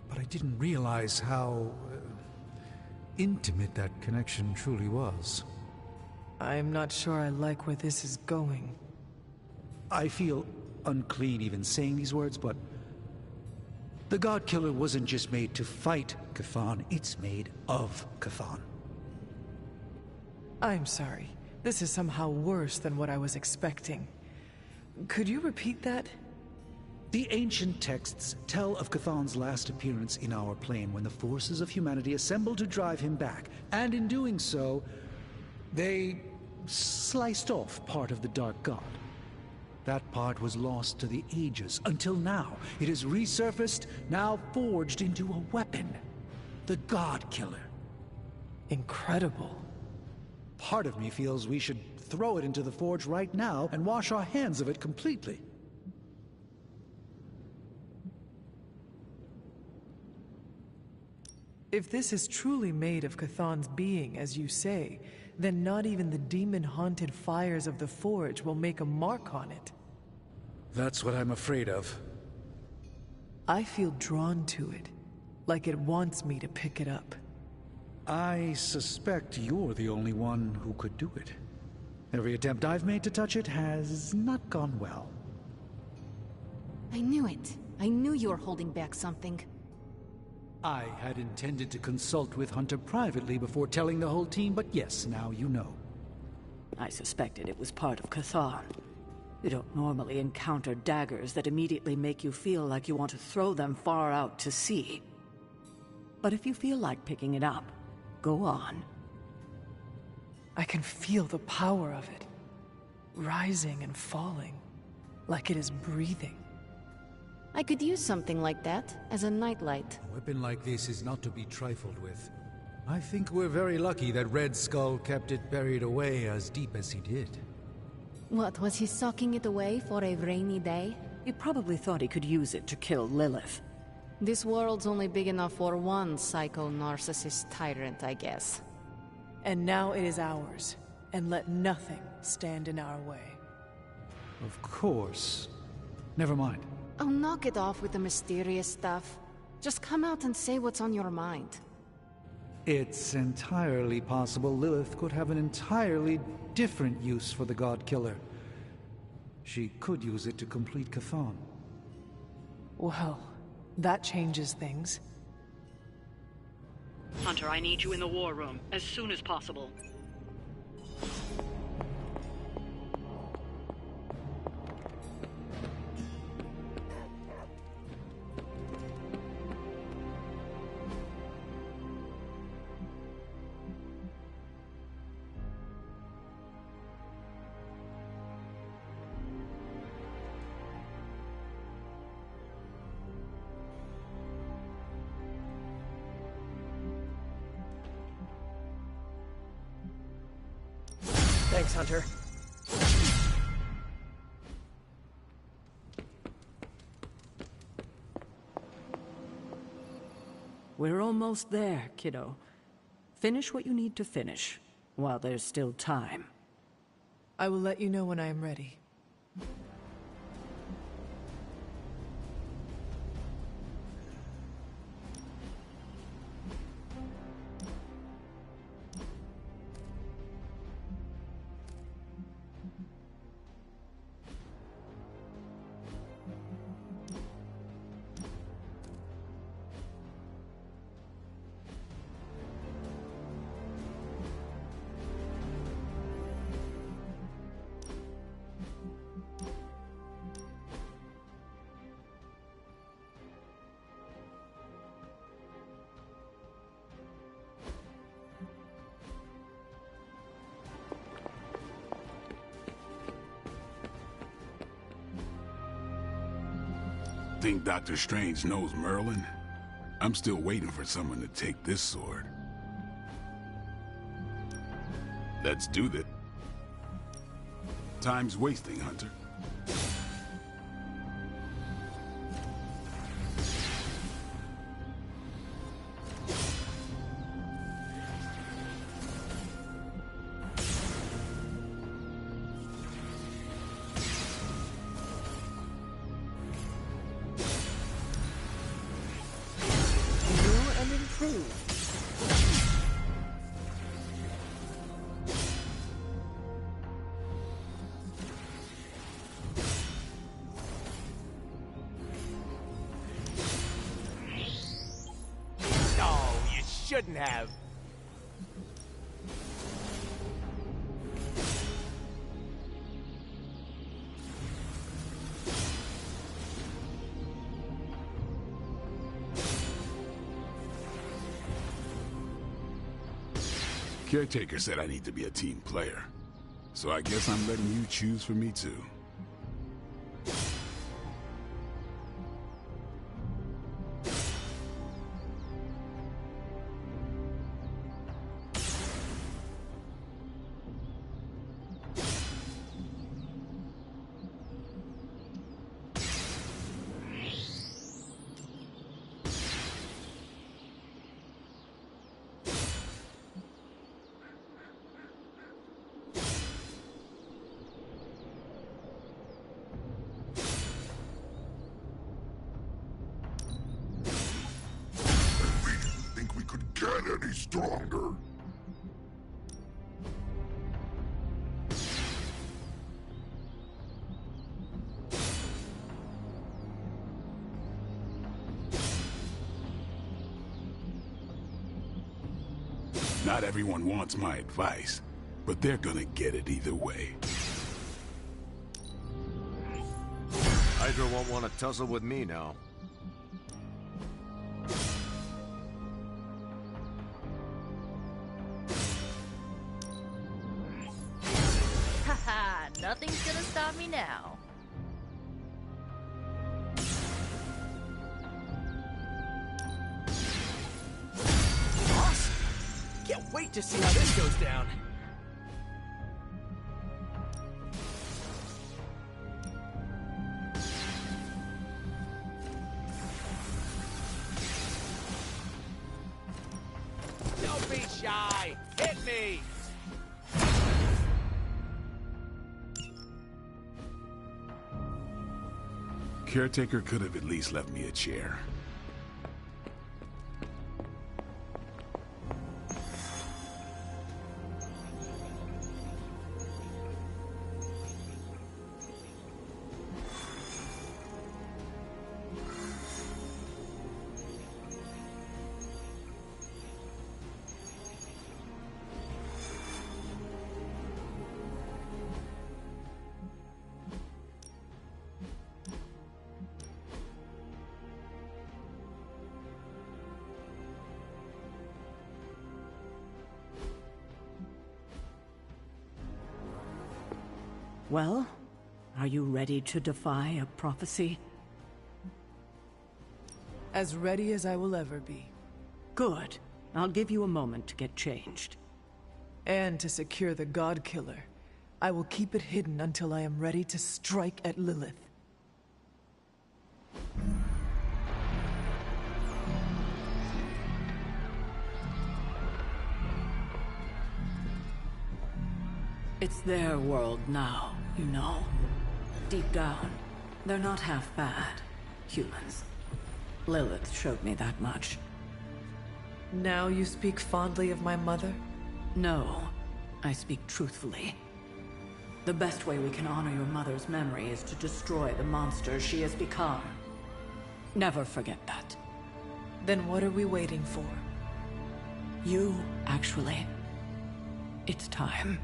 but I didn't realize how intimate that connection truly was. I'm not sure I like where this is going. I feel unclean even saying these words, but the God Killer wasn't just made to fight Cthon, it's made of Cthon. I'm sorry. This is somehow worse than what I was expecting. Could you repeat that? The ancient texts tell of Cthon's last appearance in our plane when the forces of humanity assembled to drive him back, and in doing so, they sliced off part of the Dark God. That part was lost to the ages, until now. It has resurfaced, now forged into a weapon. The God Killer. Incredible. Part of me feels we should throw it into the forge right now and wash our hands of it completely. If this is truly made of Cthan's being, as you say, then not even the demon-haunted fires of the forge will make a mark on it. That's what I'm afraid of. I feel drawn to it, like it wants me to pick it up. I suspect you're the only one who could do it. Every attempt I've made to touch it has not gone well. I knew it. I knew you were holding back something. I had intended to consult with Hunter privately before telling the whole team, but yes, now you know. I suspected it was part of Cthan. You don't normally encounter daggers that immediately make you feel like you want to throw them far out to sea. But if you feel like picking it up, go on. I can feel the power of it, rising and falling, like it is breathing. I could use something like that as a nightlight. A weapon like this is not to be trifled with. I think we're very lucky that Red Skull kept it buried away as deep as he did. What, was he socking it away for a rainy day? He probably thought he could use it to kill Lilith. This world's only big enough for one psycho-narcissist tyrant, I guess. And now it is ours, and let nothing stand in our way. Of course. Never mind. Oh, knock it off with the mysterious stuff. Just come out and say what's on your mind. It's entirely possible Lilith could have an entirely different use for the God Killer. She could use it to complete Cthan. Well, that changes things. Hunter, I need you in the war room as soon as possible. Thanks, Hunter. We're almost there, kiddo. Finish what you need to finish, while there's still time. I will let you know when I am ready. Think Dr. Strange knows Merlin? I'm still waiting for someone to take this sword. Let's do that. Time's wasting, Hunter. Shouldn't have. Caretaker said I need to be a team player. So I guess I'm letting you choose for me too. stronger. Not everyone wants my advice, but they're gonna get it either way. Hydra won't want to tussle with me now. Haha, nothing's gonna stop me now. Awesome! Can't wait to see how this goes down. Don't be shy! Hit me! Caretaker could have at least left me a chair. Well, are you ready to defy a prophecy? As ready as I will ever be. Good. I'll give you a moment to get changed. And to secure the God Killer, I will keep it hidden until I am ready to strike at Lilith. It's their world now, you know. Deep down, they're not half bad. Humans. Lilith showed me that much. Now you speak fondly of my mother? No, I speak truthfully. The best way we can honor your mother's memory is to destroy the monster she has become. Never forget that. Then what are we waiting for? You, actually. It's time.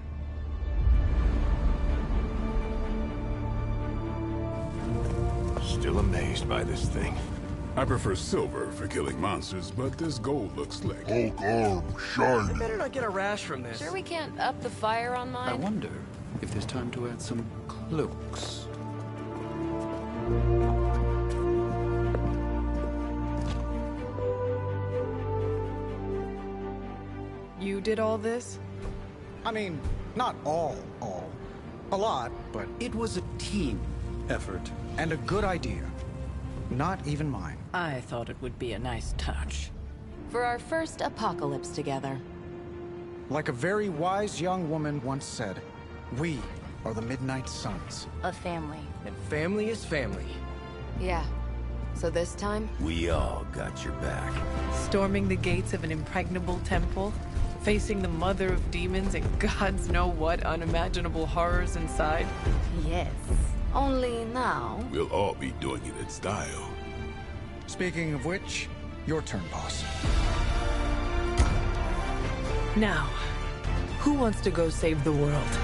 Still amazed by this thing. I prefer silver for killing monsters, but this gold looks slick. Hulk arm, shiny. I better not get a rash from this. Sure we can't up the fire on mine? I wonder if there's time to add some cloaks. You did all this? I mean, not all. A lot, but it was a team effort and a good idea. Not even mine. I thought it would be a nice touch. For our first apocalypse together. Like a very wise young woman once said, we are the Midnight Suns. A family. And family is family. Yeah. So this time? We all got your back. Storming the gates of an impregnable temple? Facing the mother of demons and gods know what unimaginable horrors inside? Yes. Only now... We'll all be doing it in style. Speaking of which, your turn, boss. Now, who wants to go save the world?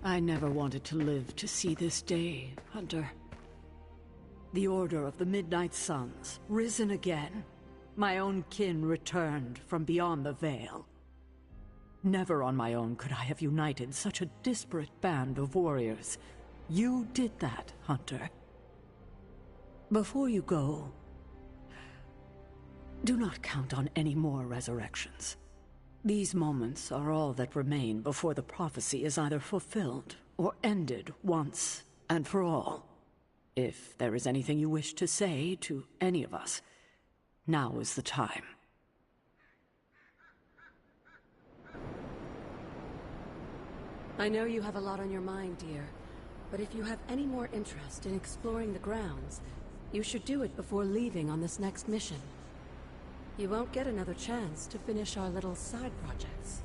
I never wanted to live to see this day, Hunter. The Order of the Midnight Suns, risen again. My own kin returned from beyond the veil. Never on my own could I have united such a disparate band of warriors. You did that, Hunter. Before you go, do not count on any more resurrections. These moments are all that remain before the prophecy is either fulfilled or ended once and for all. If there is anything you wish to say to any of us, now is the time. I know you have a lot on your mind, dear. But if you have any more interest in exploring the grounds, you should do it before leaving on this next mission. You won't get another chance to finish our little side projects.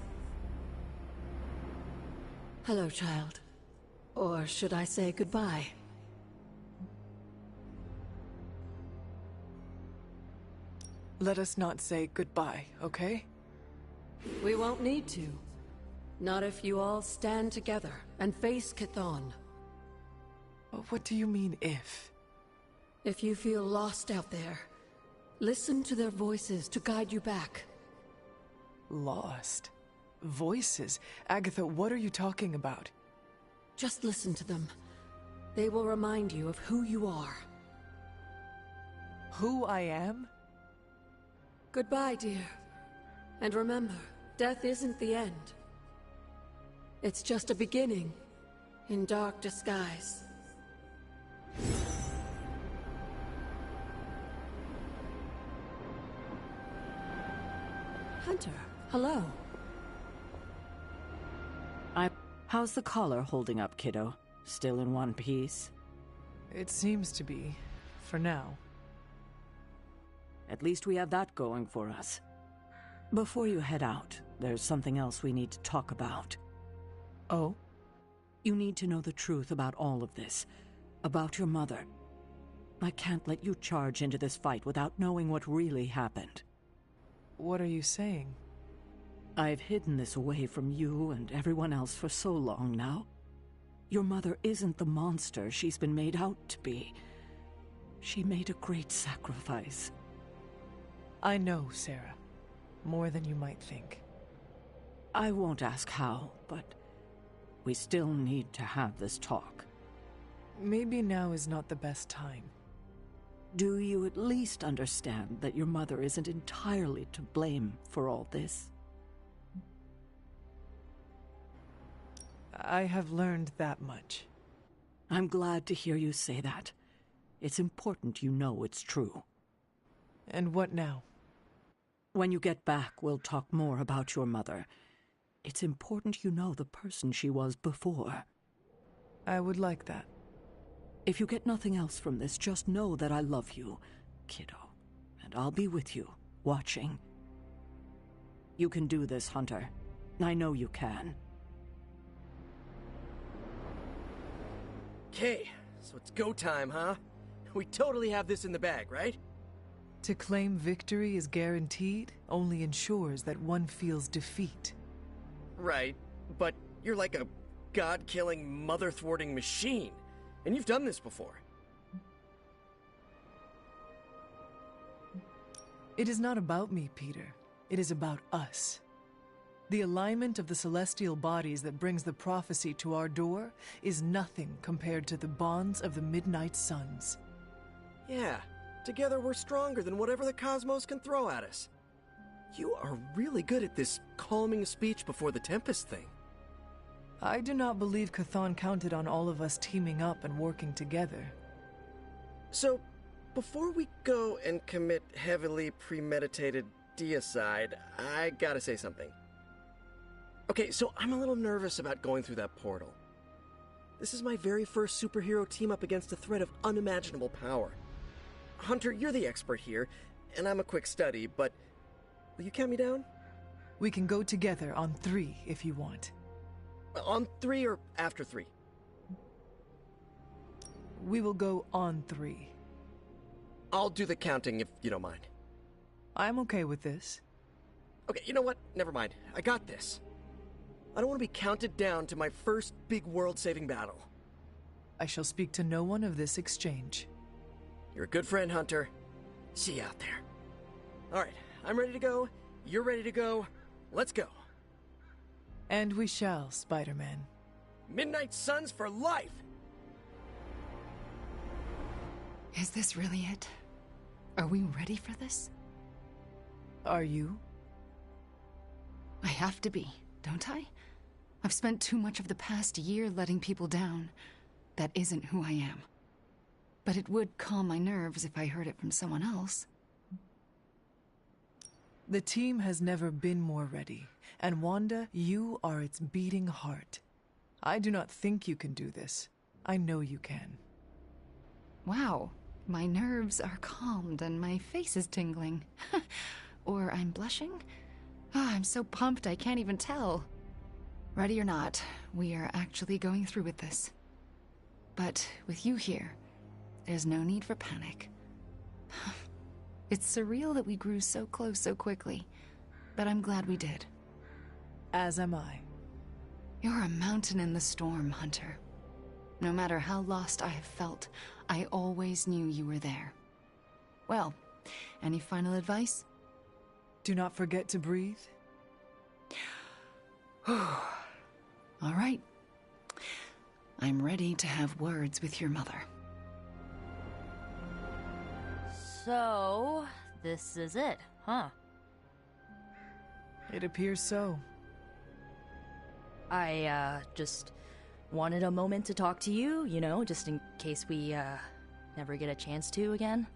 Hello, child. Or should I say goodbye? Let us not say goodbye, okay? We won't need to. Not if you all stand together and face Chthon. What do you mean, if? If you feel lost out there, listen to their voices to guide you back. Lost? Voices? Agatha, what are you talking about? Just listen to them. They will remind you of who you are. Who I am? Goodbye, dear. And remember, death isn't the end. It's just a beginning, in dark disguise. Hunter, hello. How's the collar holding up, kiddo? Still in one piece? It seems to be, for now. At least we have that going for us. Before you head out, there's something else we need to talk about. Oh? You need to know the truth about all of this. About your mother. I can't let you charge into this fight without knowing what really happened. What are you saying? I've hidden this away from you and everyone else for so long now. Your mother isn't the monster she's been made out to be. She made a great sacrifice. I know, Sarah. More than you might think. I won't ask how, but we still need to have this talk. Maybe now is not the best time. Do you at least understand that your mother isn't entirely to blame for all this? I have learned that much. I'm glad to hear you say that. It's important you know it's true. And what now? When you get back, we'll talk more about your mother. It's important you know the person she was before. I would like that. If you get nothing else from this, just know that I love you, kiddo. And I'll be with you, watching. You can do this, Hunter. I know you can. Okay, so it's go time, huh? We totally have this in the bag, right? To claim victory is guaranteed only ensures that one feels defeat. Right, but you're like a god-killing, mother-thwarting machine. And you've done this before. It is not about me, Peter. It is about us. The alignment of the celestial bodies that brings the prophecy to our door is nothing compared to the bonds of the Midnight Suns. Yeah, together we're stronger than whatever the cosmos can throw at us. You are really good at this calming speech before the Tempest thing. I do not believe Chthon counted on all of us teaming up and working together. So, before we go and commit heavily premeditated deicide, I gotta say something. Okay, so I'm a little nervous about going through that portal. This is my very first superhero team up against a threat of unimaginable power. Hunter, you're the expert here, and I'm a quick study, but will you count me down? We can go together on 3 if you want. On 3 or after 3? We will go on 3. I'll do the counting if you don't mind. I'm okay with this. Okay, you know what? Never mind. I got this. I don't want to be counted down to my first big world-saving battle. I shall speak to no one of this exchange. You're a good friend, Hunter. See you out there. Alright, I'm ready to go. You're ready to go. Let's go. And we shall, Spider-Man. Midnight Suns for life! Is this really it? Are we ready for this? Are you? I have to be, don't I? I've spent too much of the past year letting people down. That isn't who I am. But it would calm my nerves if I heard it from someone else. The team has never been more ready, and Wanda, you are its beating heart. I do not think you can do this. I know you can. Wow, my nerves are calmed and my face is tingling. Or I'm blushing? Oh, I'm so pumped I can't even tell. Ready or not, we are actually going through with this. But with you here, there's no need for panic. It's surreal that we grew so close so quickly, but I'm glad we did. As am I. You're a mountain in the storm, Hunter. No matter how lost I have felt, I always knew you were there. Well, any final advice? Do not forget to breathe. All right. I'm ready to have words with your mother. So, this is it, huh? It appears so. I, just wanted a moment to talk to you, you know, just in case we, never get a chance to again.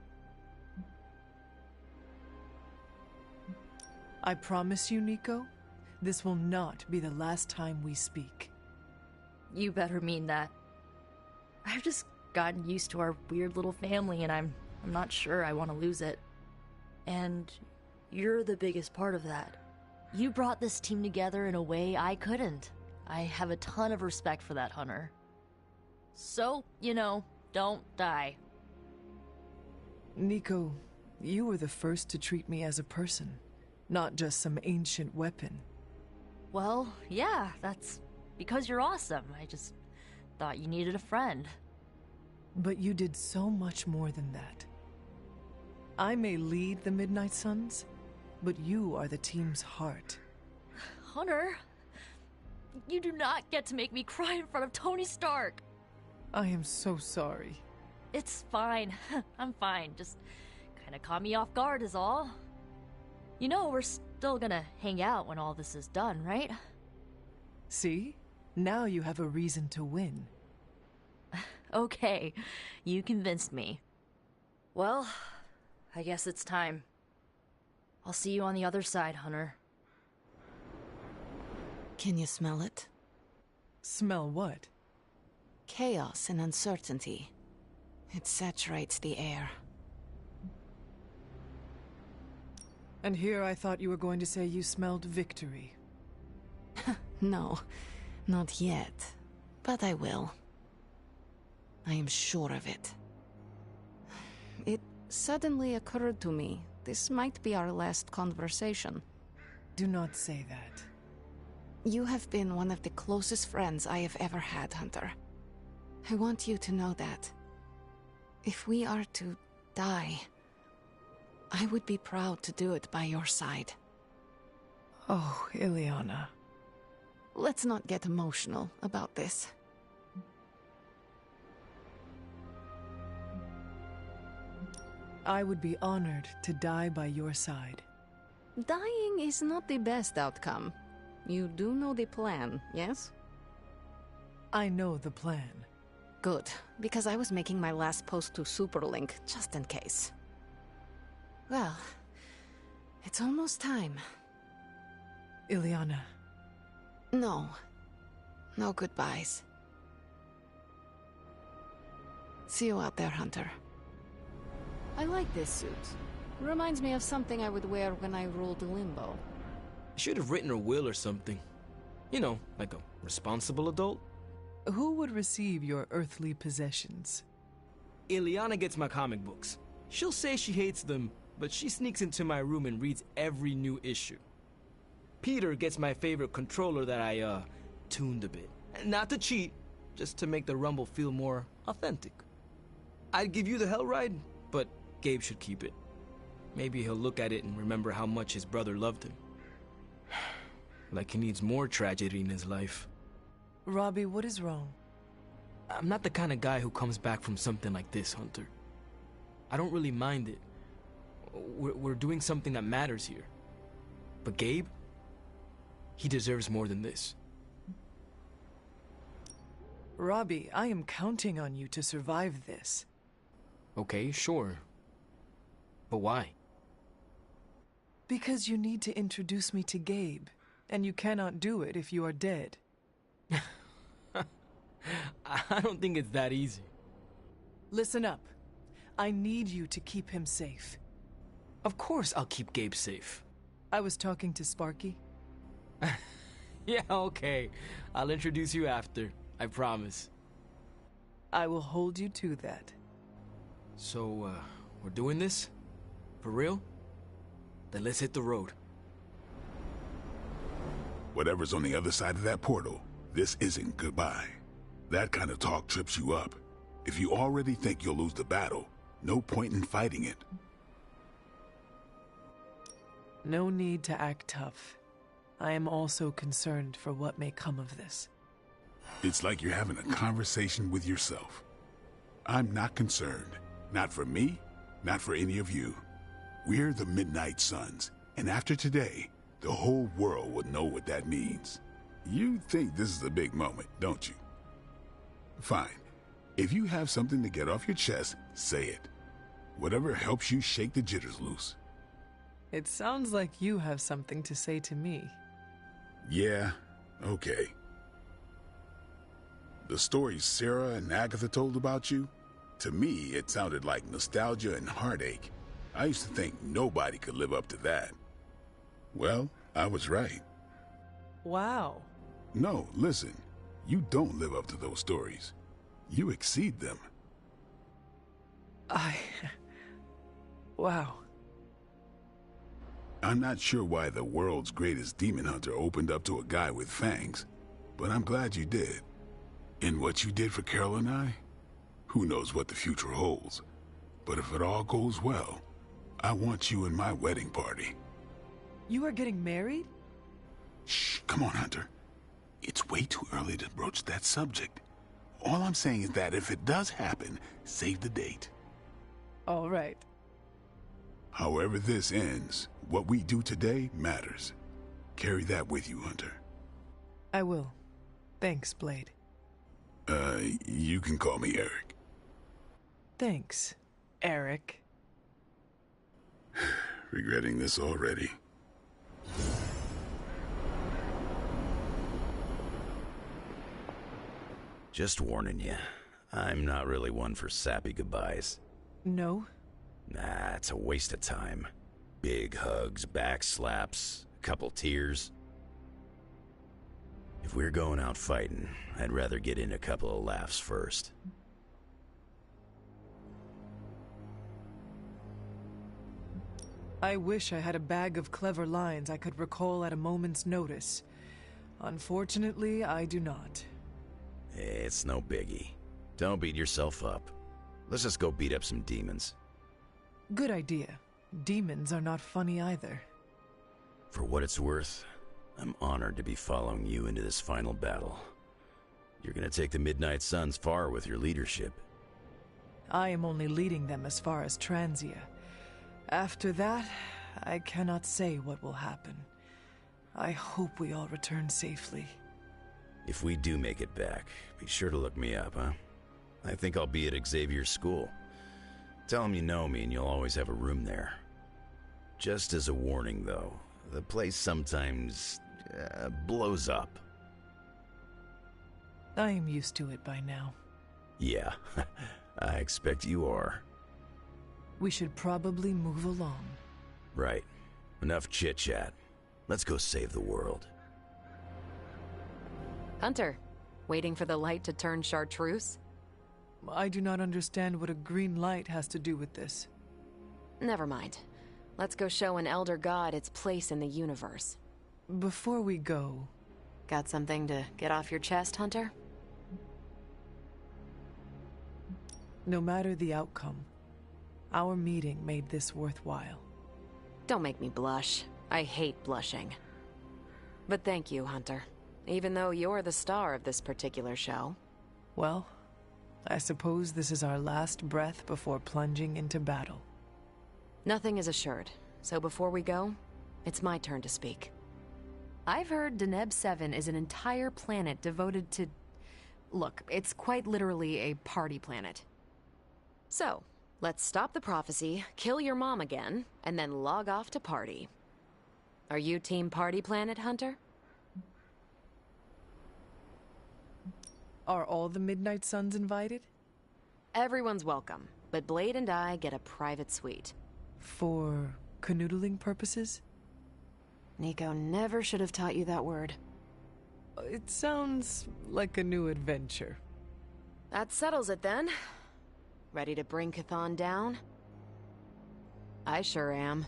I promise you, Nico, this will not be the last time we speak. You better mean that. I've just gotten used to our weird little family, and I'm not sure I want to lose it. And you're the biggest part of that. You brought this team together in a way I couldn't. I have a ton of respect for that, Hunter. So, you know, don't die. Nico, you were the first to treat me as a person, not just some ancient weapon. Well, yeah, that's because you're awesome. I just thought you needed a friend. But you did so much more than that. I may lead the Midnight Suns, but you are the team's heart. Hunter, you do not get to make me cry in front of Tony Stark. I am so sorry. It's fine. I'm fine. Just kinda caught me off guard is all. You know, we're still gonna hang out when all this is done, right? See? Now you have a reason to win. Okay, you convinced me. Well, I guess it's time. I'll see you on the other side, Hunter. Can you smell it? Smell what? Chaos and uncertainty. It saturates the air. And here I thought you were going to say you smelled victory. No, not yet. But I will. I am sure of it. It suddenly occurred to me, this might be our last conversation. Do not say that. You have been one of the closest friends I have ever had, Hunter. I want you to know that. If we are to die, I would be proud to do it by your side. Oh, Ileana. Let's not get emotional about this. I would be honored to die by your side. Dying is not the best outcome. You do know the plan, yes? I know the plan. Good, because I was making my last post to Superlink, just in case. Well, it's almost time. Ileana. No. No goodbyes. See you out there, Hunter. I like this suit. Reminds me of something I would wear when I ruled Limbo. I should have written a will or something. You know, like a responsible adult. Who would receive your earthly possessions? Ileana gets my comic books. She'll say she hates them, but she sneaks into my room and reads every new issue. Peter gets my favorite controller that I, tuned a bit. Not to cheat, just to make the Rumble feel more authentic. I'd give you the Hell Ride, but Gabe should keep it. Maybe he'll look at it and remember how much his brother loved him. Like he needs more tragedy in his life. Robbie, what is wrong? I'm not the kind of guy who comes back from something like this, Hunter. I don't really mind it. We're doing something that matters here. But Gabe? He deserves more than this. Robbie, I am counting on you to survive this. Okay, sure. But why? Because you need to introduce me to Gabe, and you cannot do it if you are dead. I don't think it's that easy. Listen up. I need you to keep him safe. Of course I'll keep Gabe safe. I was talking to Sparky. Yeah, okay. I'll introduce you after. I promise. I will hold you to that. So, we're doing this? For real? Then let's hit the road. Whatever's on the other side of that portal, this isn't goodbye. That kind of talk trips you up. If you already think you'll lose the battle, no point in fighting it. No need to act tough. I am also concerned for what may come of this. It's like you're having a conversation with yourself. I'm not concerned. Not for me, not for any of you. We're the Midnight Suns, and after today, the whole world will know what that means. You think this is a big moment, don't you? Fine. If you have something to get off your chest, say it. Whatever helps you shake the jitters loose. It sounds like you have something to say to me. Yeah, okay. The stories Sarah and Agatha told about you, to me it sounded like nostalgia and heartache. I used to think nobody could live up to that. Well, I was right. Wow. No, listen. You don't live up to those stories. You exceed them. Wow. I'm not sure why the world's greatest demon hunter opened up to a guy with fangs, but I'm glad you did. And what you did for Carol and I? Who knows what the future holds. But if it all goes well, I want you in my wedding party. You are getting married? Shh, come on, Hunter. It's way too early to broach that subject. All I'm saying is that if it does happen, save the date. All right. However this ends, what we do today matters. Carry that with you, Hunter. I will. Thanks, Blade. You can call me Eric. Thanks, Eric. Regretting this already. Just warning you, I'm not really one for sappy goodbyes. No? Nah, it's a waste of time. Big hugs, back slaps, a couple tears. If we're going out fighting, I'd rather get in a couple of laughs first. I wish I had a bag of clever lines I could recall at a moment's notice. Unfortunately, I do not. It's no biggie. Don't beat yourself up. Let's just go beat up some demons. Good idea. Demons are not funny either. For what it's worth, I'm honored to be following you into this final battle. You're gonna take the Midnight Suns far with your leadership. I am only leading them as far as Transia. After that, I cannot say what will happen. I hope we all return safely. If we do make it back, be sure to look me up, huh? I think I'll be at Xavier's school. Tell him you know me and you'll always have a room there. Just as a warning, though, the place sometimes blows up. I am used to it by now. Yeah, I expect you are. We should probably move along. Right. Enough chit-chat. Let's go save the world. Hunter, waiting for the light to turn chartreuse? I do not understand what a green light has to do with this. Never mind. Let's go show an elder god its place in the universe. Before we go... Got something to get off your chest, Hunter? No matter the outcome, our meeting made this worthwhile. Don't make me blush. I hate blushing. But thank you, Hunter. Even though you're the star of this particular show. Well, I suppose this is our last breath before plunging into battle. Nothing is assured, so before we go, it's my turn to speak. I've heard Deneb 7 is an entire planet devoted to... Look, it's quite literally a party planet. So, let's stop the prophecy, kill your mom again, and then log off to party. Are you Team Party Planet, Hunter? Are all the Midnight Suns invited? Everyone's welcome, but Blade and I get a private suite. For canoodling purposes? Nico never should have taught you that word. It sounds like a new adventure. That settles it then. Ready to bring Chthon down? I sure am.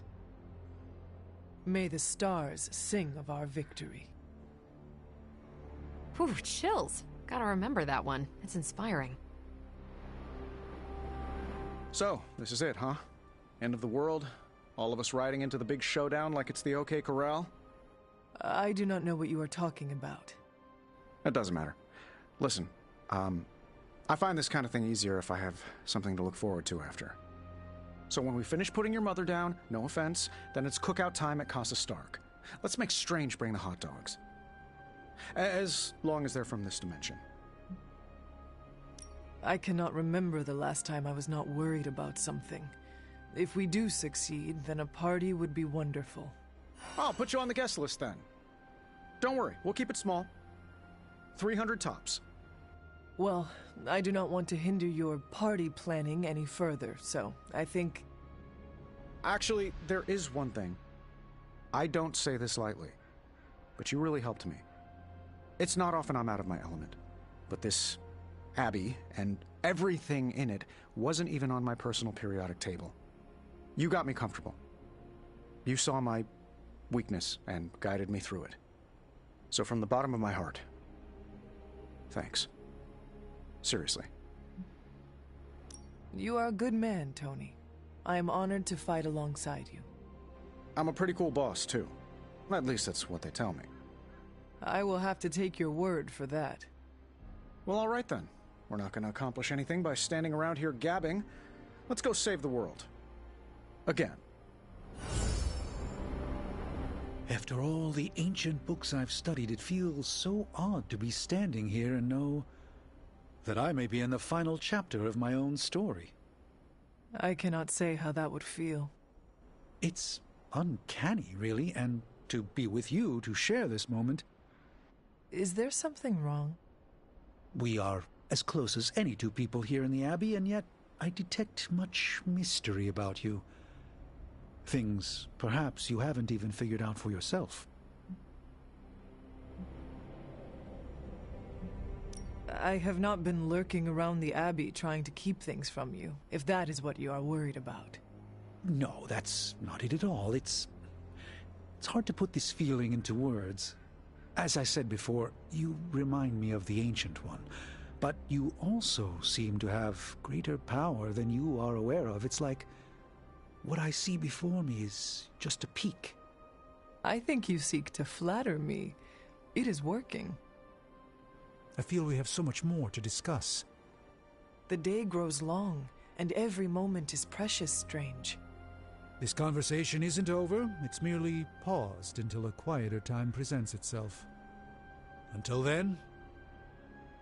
May the stars sing of our victory. Whew, chills. Gotta remember that one. It's inspiring. So, this is it, huh? End of the world? All of us riding into the big showdown like it's the OK Corral? I do not know what you are talking about. It doesn't matter. Listen, I find this kind of thing easier if I have something to look forward to after. So when we finish putting your mother down, no offense, then it's cookout time at Casa Stark. Let's make Strange bring the hot dogs. As long as they're from this dimension. I cannot remember the last time I was not worried about something. If we do succeed, then a party would be wonderful. I'll put you on the guest list then. Don't worry, we'll keep it small. 300 tops. Well, I do not want to hinder your party planning any further, so I think... Actually, there is one thing. I don't say this lightly, but you really helped me. It's not often I'm out of my element, but this Abbey and everything in it wasn't even on my personal periodic table. You got me comfortable. You saw my weakness and guided me through it. So from the bottom of my heart, thanks. Seriously. You are a good man, Tony. I am honored to fight alongside you. I'm a pretty cool boss, too. At least that's what they tell me. I will have to take your word for that. Well, all right then. We're not going to accomplish anything by standing around here gabbing. Let's go save the world. Again. After all the ancient books I've studied, it feels so odd to be standing here and know that I may be in the final chapter of my own story. I cannot say how that would feel. It's uncanny, really, and to be with you to share this moment. Is there something wrong? We are as close as any two people here in the Abbey, and yet I detect much mystery about you. Things, perhaps, you haven't even figured out for yourself. I have not been lurking around the Abbey trying to keep things from you, if that is what you are worried about. No, that's not it at all. It's hard to put this feeling into words. As I said before, you remind me of the Ancient One, but you also seem to have greater power than you are aware of. It's like what I see before me is just a peak. I think you seek to flatter me. It is working. I feel we have so much more to discuss. The day grows long, and every moment is precious, Strange. This conversation isn't over. It's merely paused until a quieter time presents itself. Until then,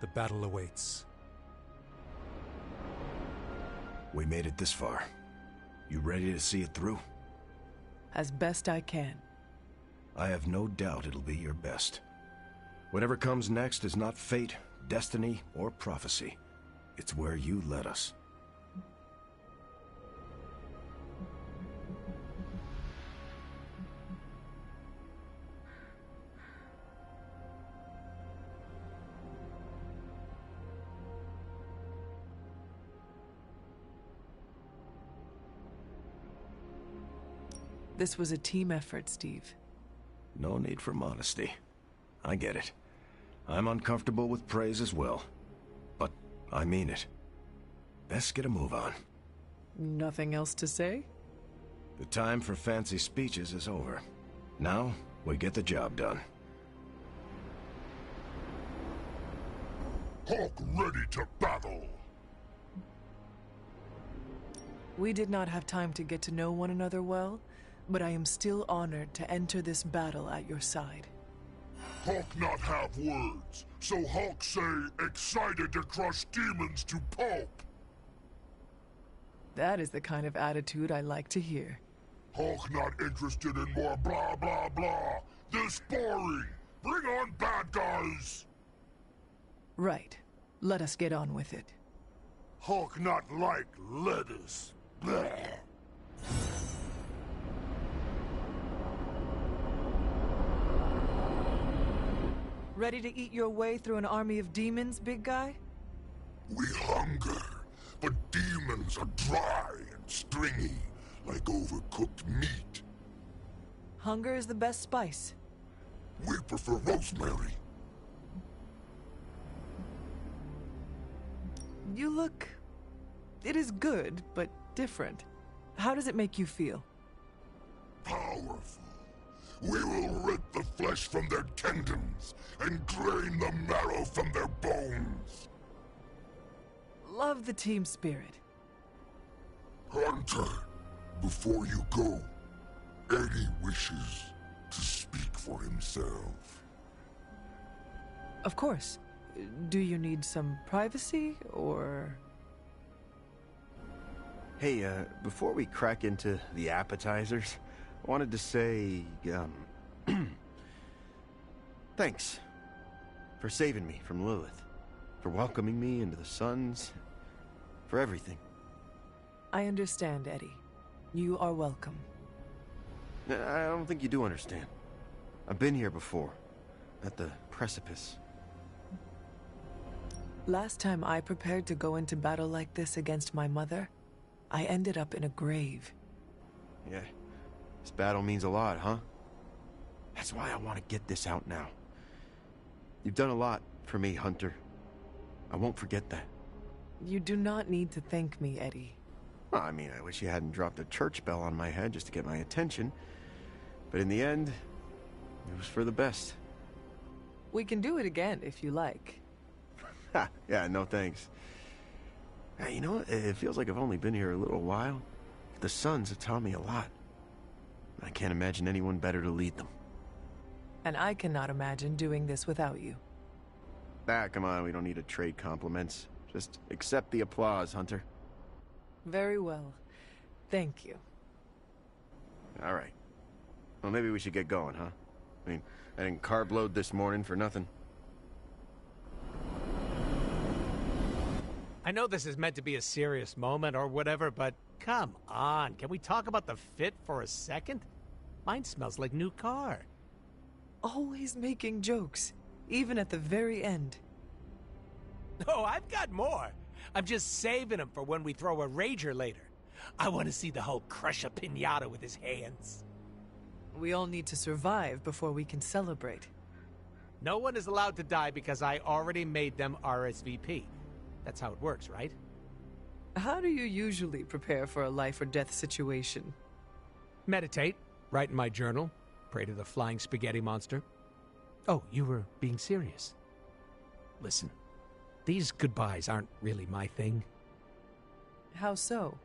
the battle awaits. We made it this far. You ready to see it through? As best I can. I have no doubt it'll be your best. Whatever comes next is not fate, destiny, or prophecy. It's where you led us. This was a team effort, Steve. No need for modesty. I get it. I'm uncomfortable with praise as well. But I mean it. Best get a move on. Nothing else to say? The time for fancy speeches is over. Now, we get the job done. Hawk ready to battle! We did not have time to get to know one another well, but I am still honored to enter this battle at your side. Hawk not have words, so Hawk say excited to crush demons to pulp. That is the kind of attitude I like to hear. Hawk not interested in more blah blah blah. This boring. Bring on bad guys. Right. Let us get on with it. Hawk not like lettuce. Blah. Ready to eat your way through an army of demons, big guy? We hunger, but demons are dry and stringy, like overcooked meat. Hunger is the best spice. We prefer rosemary. You look... It is good, but different. How does it make you feel? Powerful. We will rip the flesh from their tendons and drain the marrow from their bones. Love the team spirit. Hunter, before you go, Eddie wishes to speak for himself. Of course. Do you need some privacy, or...? Hey, before we crack into the appetizers, I wanted to say, thanks for saving me from Lilith, for welcoming me into the Suns, for everything. I understand, Eddie. You are welcome. I don't think you do understand. I've been here before, at the precipice. Last time I prepared to go into battle like this against my mother, I ended up in a grave. Yeah, this battle means a lot, huh? That's why I want to get this out now. You've done a lot for me, Hunter. I won't forget that. You do not need to thank me, Eddie. Well, I mean, I wish you hadn't dropped a church bell on my head just to get my attention. But in the end, it was for the best. We can do it again if you like. Ha! Yeah, no thanks. Hey, you know what? It feels like I've only been here a little while. The Suns have taught me a lot. I can't imagine anyone better to lead them. And I cannot imagine doing this without you. Ah, come on, we don't need to trade compliments. Just accept the applause, Hunter. Very well. Thank you. All right. Well, maybe we should get going, huh? I mean, I didn't carb load this morning for nothing. I know this is meant to be a serious moment or whatever, but come on. Can we talk about the fit for a second? Mine smells like new car. Always making jokes, even at the very end. Oh, I've got more. I'm just saving them for when we throw a rager later. I want to see the Hulk crush a piñata with his hands. We all need to survive before we can celebrate. No one is allowed to die because I already made them RSVP. That's how it works, right? How do you usually prepare for a life or death situation? Meditate, write in my journal, pray to the flying spaghetti monster. Oh, you were being serious. Listen, these goodbyes aren't really my thing. How so?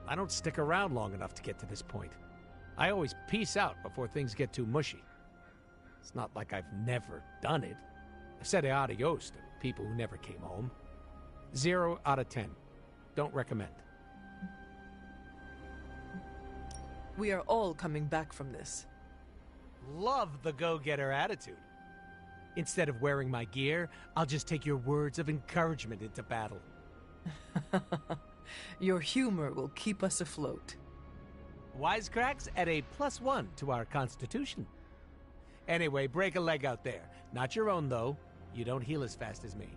I don't stick around long enough to get to this point. I always peace out before things get too mushy. It's not like I've never done it. I've said adios to people who never came home. 0 out of 10. Don't recommend. We are all coming back from this. Love the go-getter attitude. Instead of wearing my gear, I'll just take your words of encouragement into battle. Your humor will keep us afloat. Wisecracks at a +1 to our constitution. Anyway, break a leg out there. Not your own, though. You don't heal as fast as me.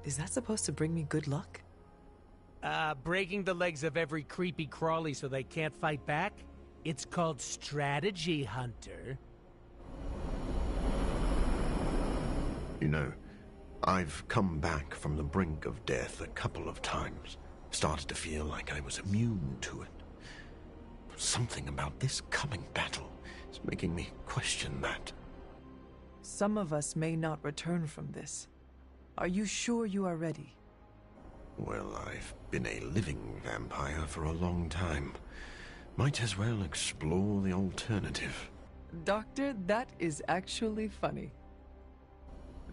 Is that supposed to bring me good luck? Breaking the legs of every creepy crawly so they can't fight back? It's called strategy, Hunter. You know, I've come back from the brink of death a couple of times. Started to feel like I was immune to it. Something about this coming battle is making me question that. Some of us may not return from this. Are you sure you are ready? Well, I've been a living vampire for a long time. Might as well explore the alternative. Doctor, that is actually funny.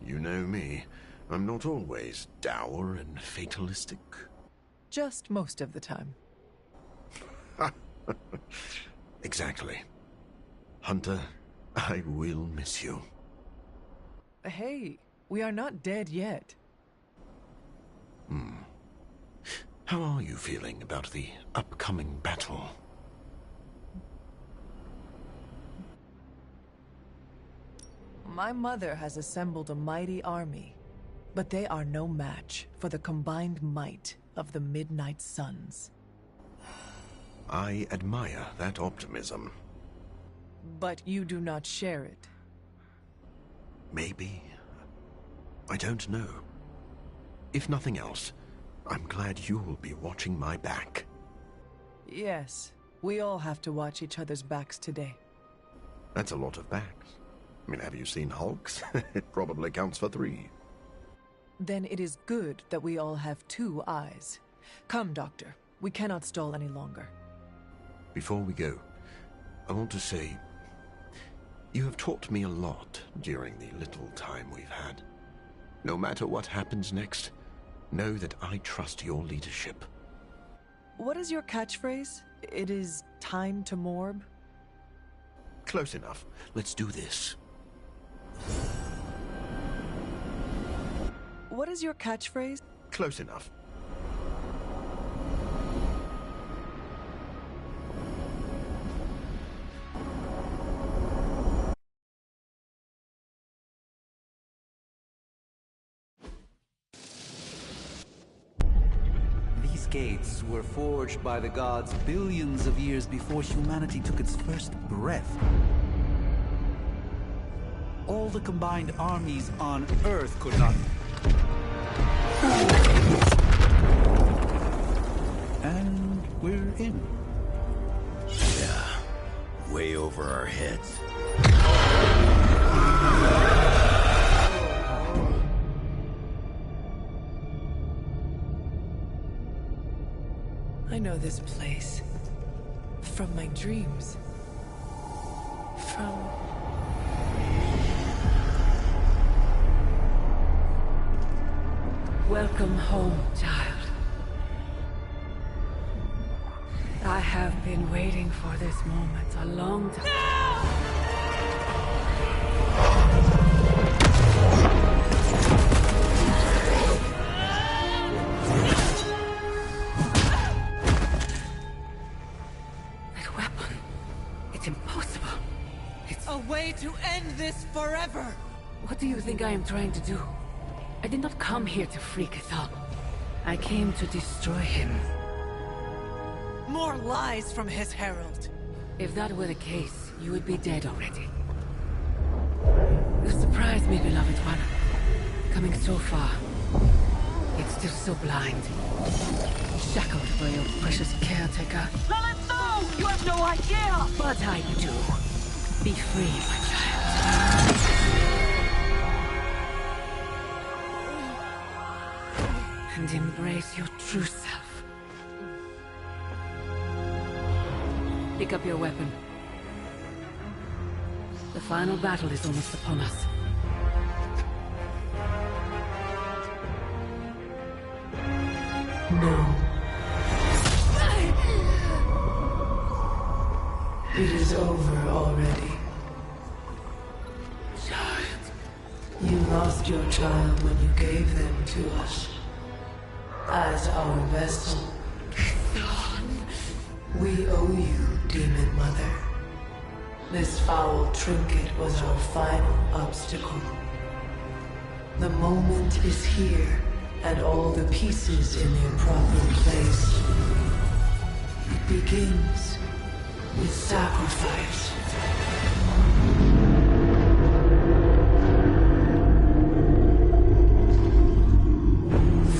You know me. I'm not always dour and fatalistic. Just most of the time. Exactly. Hunter, I will miss you. Hey, we are not dead yet. How are you feeling about the upcoming battle? My mother has assembled a mighty army, but they are no match for the combined might of the Midnight Suns. I admire that optimism. But you do not share it. Maybe. I don't know. If nothing else, I'm glad you'll be watching my back. Yes, we all have to watch each other's backs today. That's a lot of backs. I mean, have you seen Hulk's? It probably counts for 3. Then it is good that we all have 2 eyes. Come, Doctor. We cannot stall any longer. Before we go, I want to say, you have taught me a lot during the little time we've had. No matter what happens next, know that I trust your leadership. What is your catchphrase? It is time to morb? Close enough. Let's do this. What is your catchphrase? Close enough. These gates were forged by the gods billions of years before humanity took its first breath. All the combined armies on Earth could not... And we're in. Yeah, way over our heads. I know this place. From my dreams. From... Welcome home, child. I have been waiting for this moment a long time. That weapon, it's impossible. It's a way to end this forever! What do you think I am trying to do? I did not come here to free Cathal. I came to destroy him. More lies from his herald. If that were the case, you would be dead already. You surprised me, beloved one. Coming so far, yet still so blind. Shackled by your precious caretaker. No! You have no idea! But I do. Be free, my child. And embrace your true self. Pick up your weapon. The final battle is almost upon us. No. It is over already. Child. You lost your child when you gave them to us. As our vessel. We owe you, Demon Mother. This foul trinket was our final obstacle. The moment is here, and all the pieces in their proper place. It begins with sacrifice.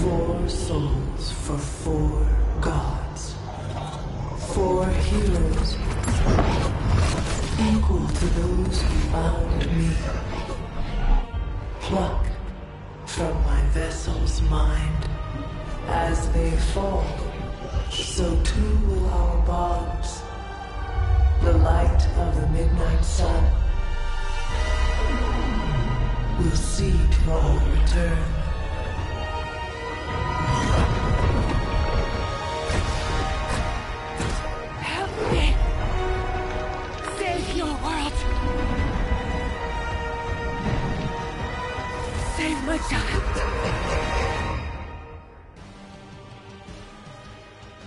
Four souls for 4 gods. 4 heroes. Equal to those who found me. Plucked from my vessel's mind. As they fall, so too will our bonds. The light of the midnight sun will see to our return. Help me! Save your world! Save my child!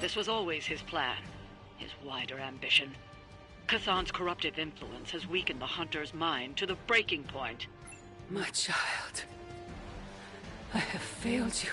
This was always his plan, his wider ambition. K'Than's corruptive influence has weakened the Hunter's mind to the breaking point. My child, I have failed you.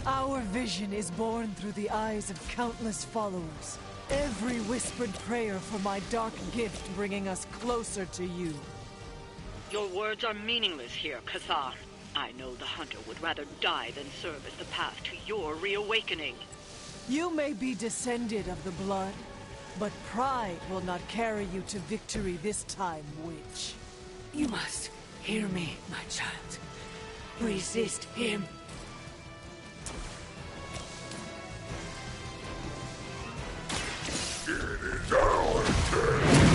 Our vision is born through the eyes of countless followers. Every whispered prayer for my dark gift bringing us closer to you. Your words are meaningless here, Cathar. I know the Hunter would rather die than serve as the path to your reawakening. You may be descended of the blood, but pride will not carry you to victory this time, witch. You must hear me, my child. Resist him. It is our turn.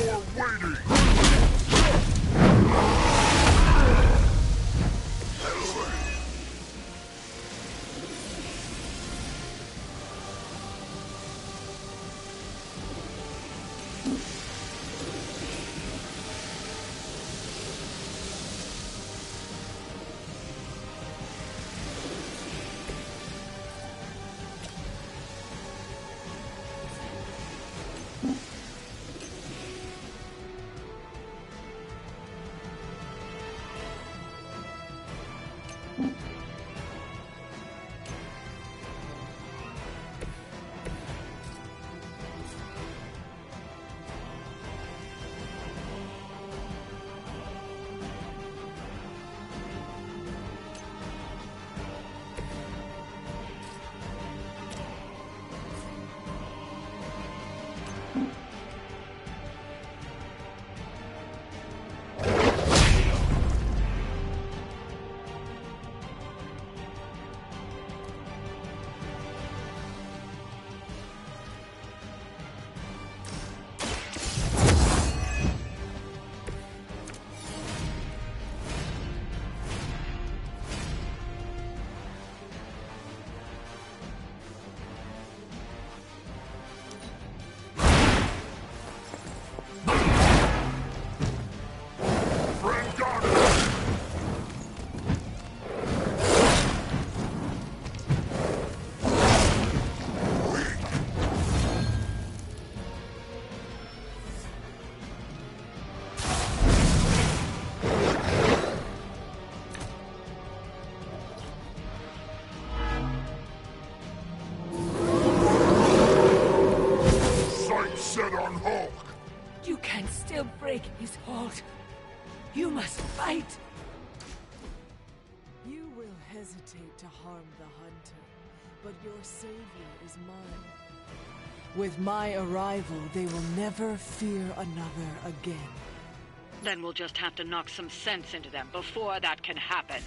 more waiting! Break his hold. You must fight. You will hesitate to harm the hunter, but your savior is mine. With my arrival, they will never fear another again. Then we'll just have to knock some sense into them before that can happen.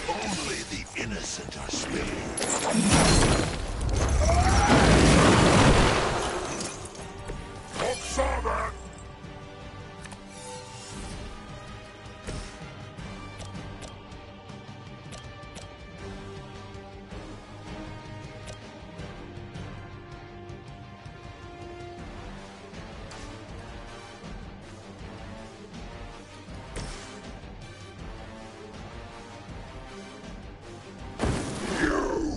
Only the innocent are spared. Saw that! You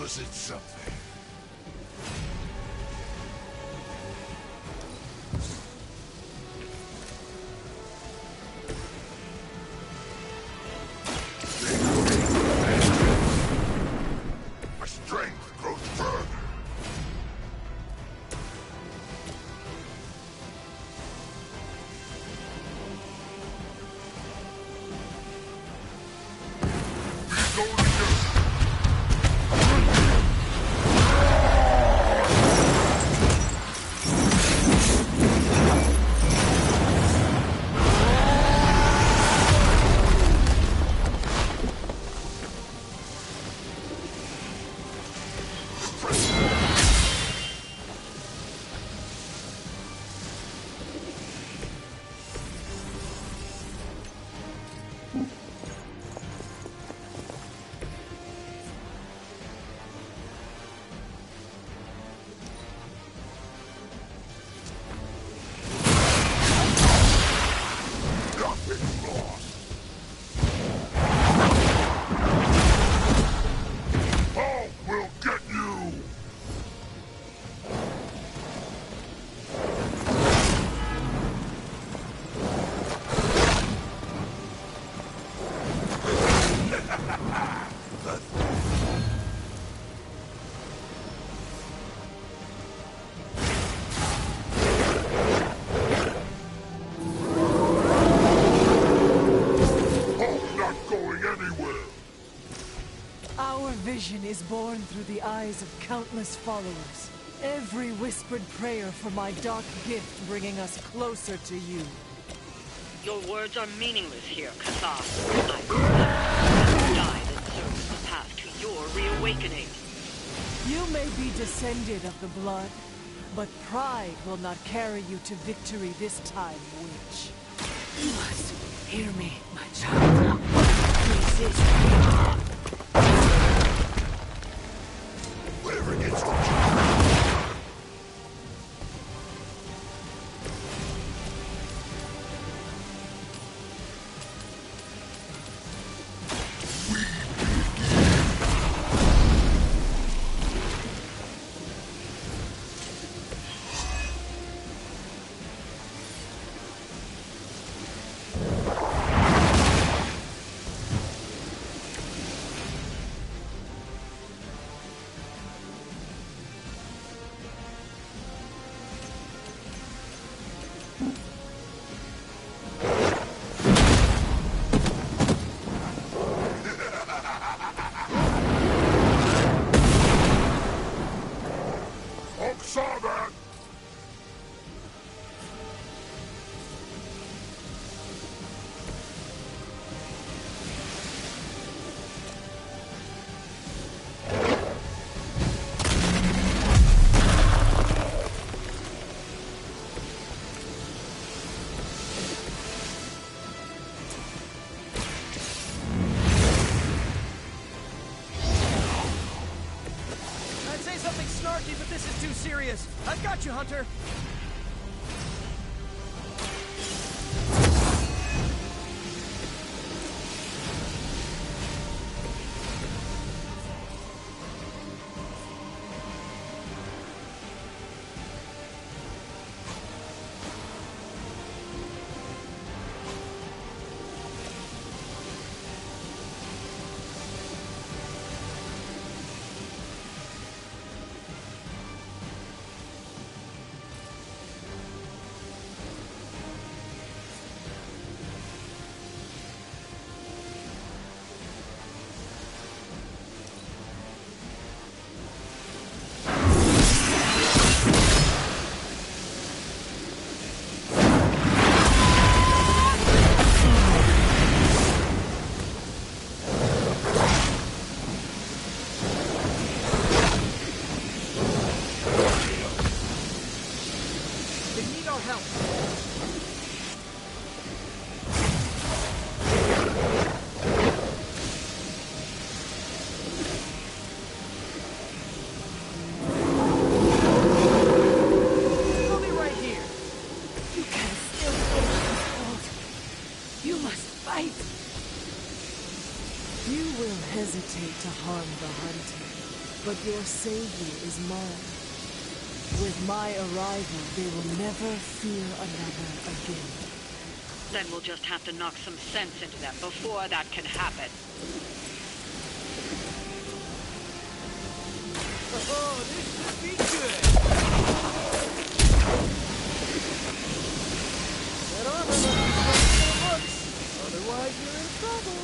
deposit something. My strength grows further. Our vision is born through the eyes of countless followers. Every whispered prayer for my dark gift bringing us closer to you. Your words are meaningless here, Kathar. I will die than serve the path to your reawakening. You may be descended of the blood, but pride will not carry you to victory this time, witch. You must hear me, my child. Resist me. Whatever gets the saw that! I'd say something snarky, but this is too serious. I've got you, Hunter. You will hesitate to harm the hunter. but your savior is mine. With my arrival, they will never fear another again. Then we'll just have to knock some sense into them before that can happen. Oh, this should be good! That armor must be something for looks, otherwise you're in trouble.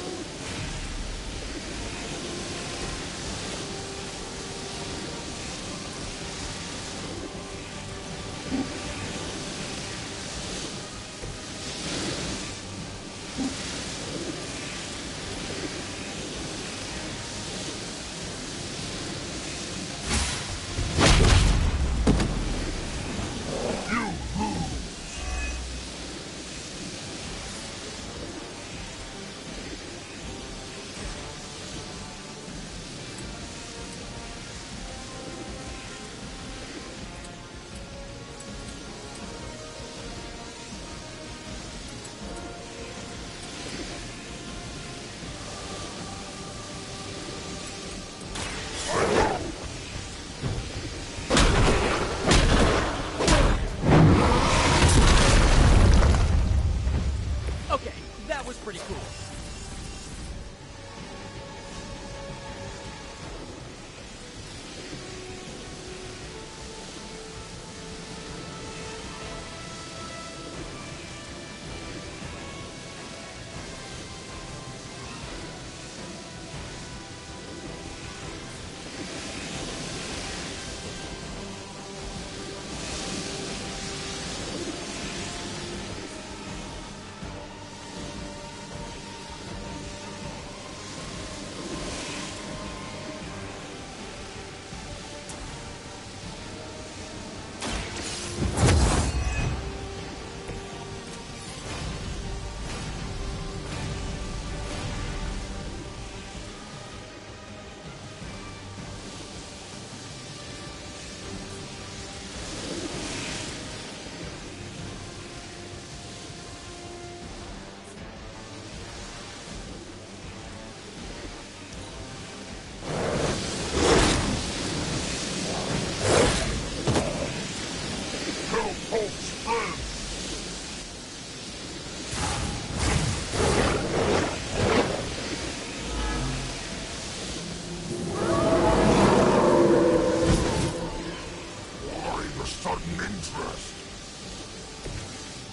Pretty cool.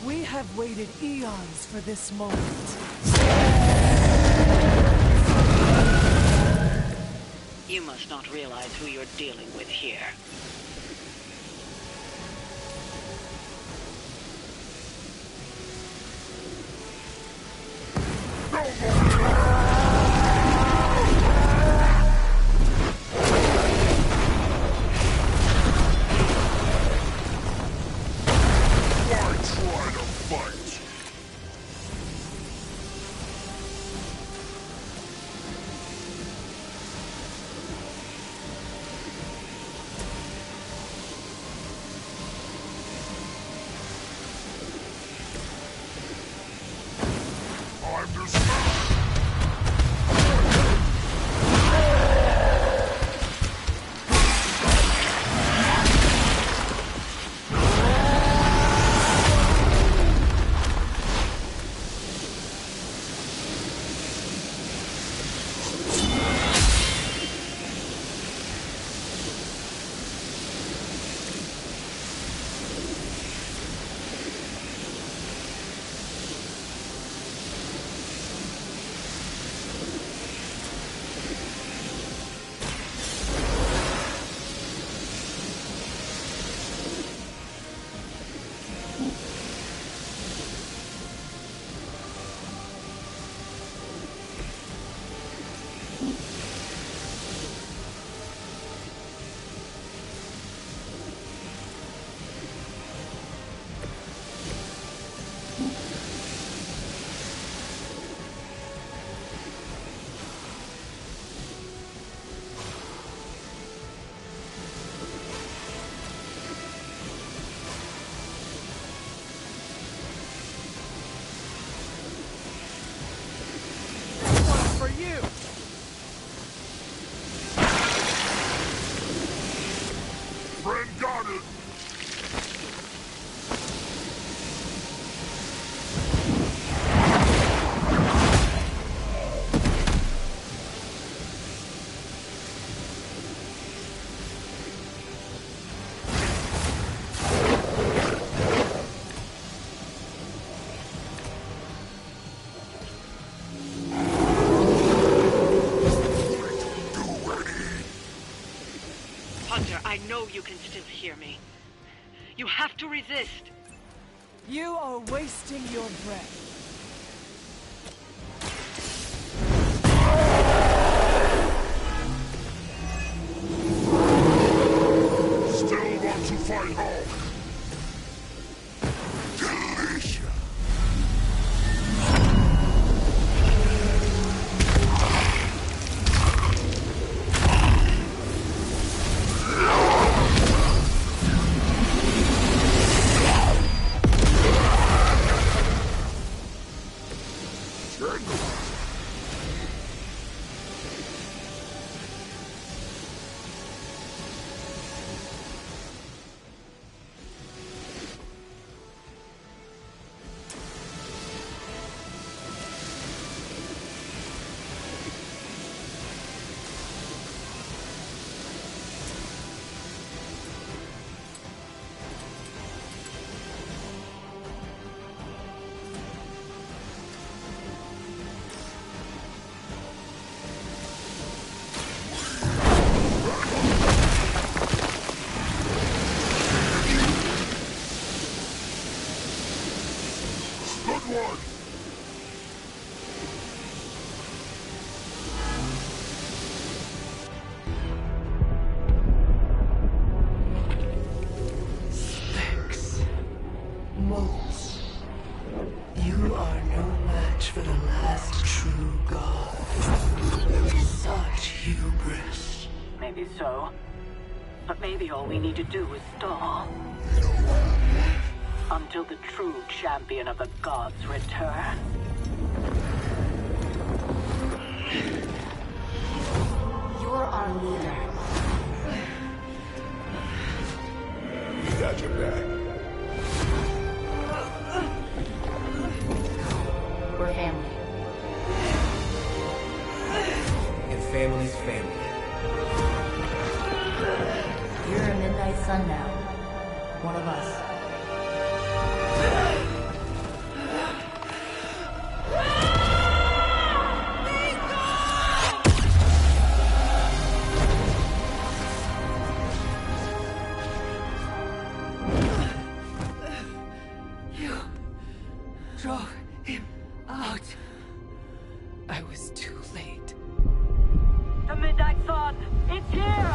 We have waited eons for this moment. You must not realize who you're dealing with here. I'm dismissed! Hunter, I know you can still hear me. You have to resist. You are wasting your breath. Still want to fight on? Delicious. You are no match for the last true god. Such hubris. Maybe so. But maybe all we need to do is stall. Until the true champion of the gods return. You're our leader. We got your back. We're family. And family's family. You're a midnight sun now. One of us. You drove him out. I was too late. The midnight sun! It's here!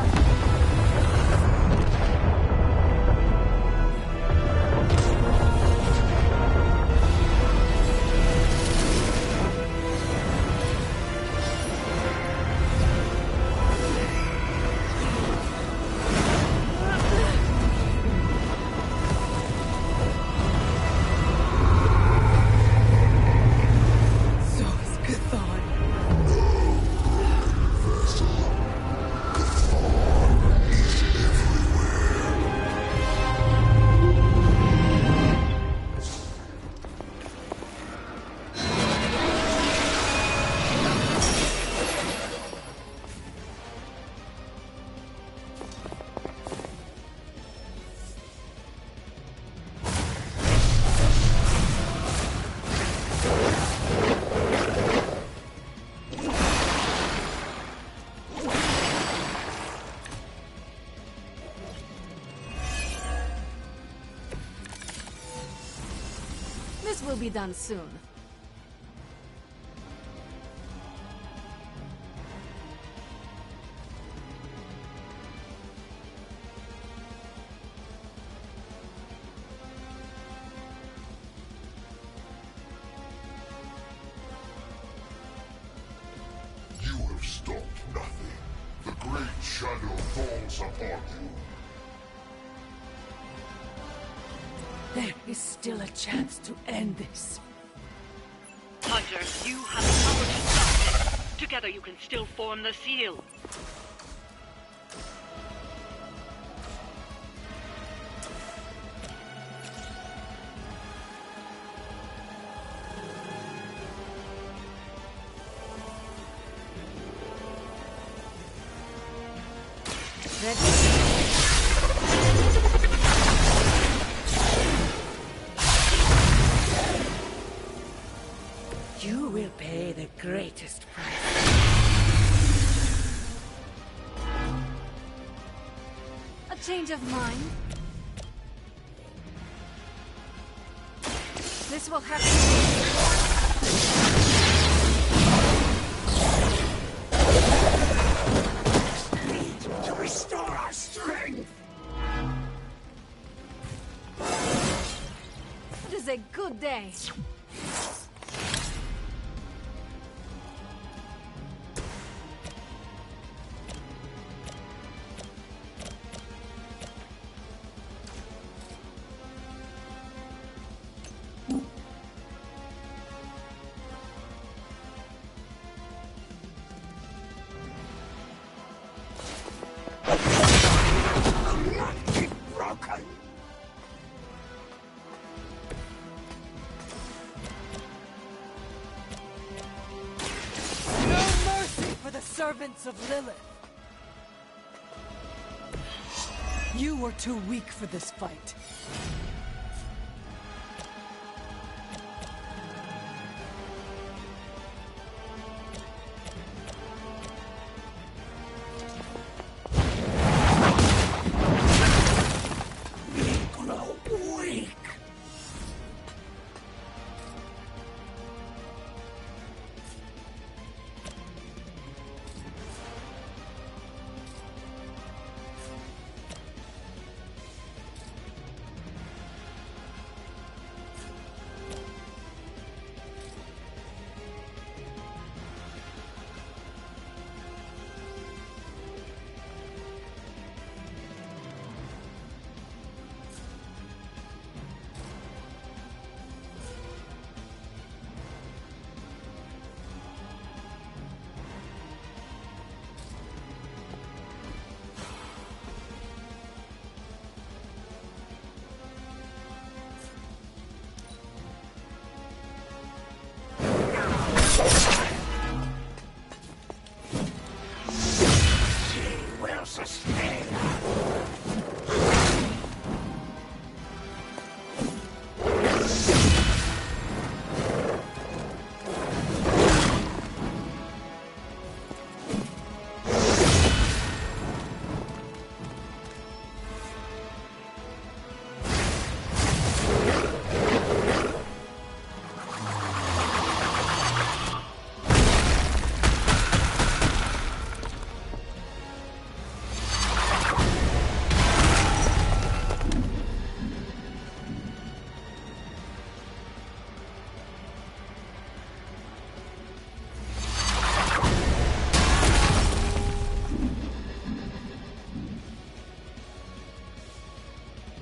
This will be done soon. You have stopped nothing. The great shadow falls upon you. There is still a chance to end this. Hunter, you have the power to stop it. Together you can still form the seal. You will pay the greatest price. change of mind? This will have to restore our strength. It is a good day. Servants of Lilith. You were too weak for this fight.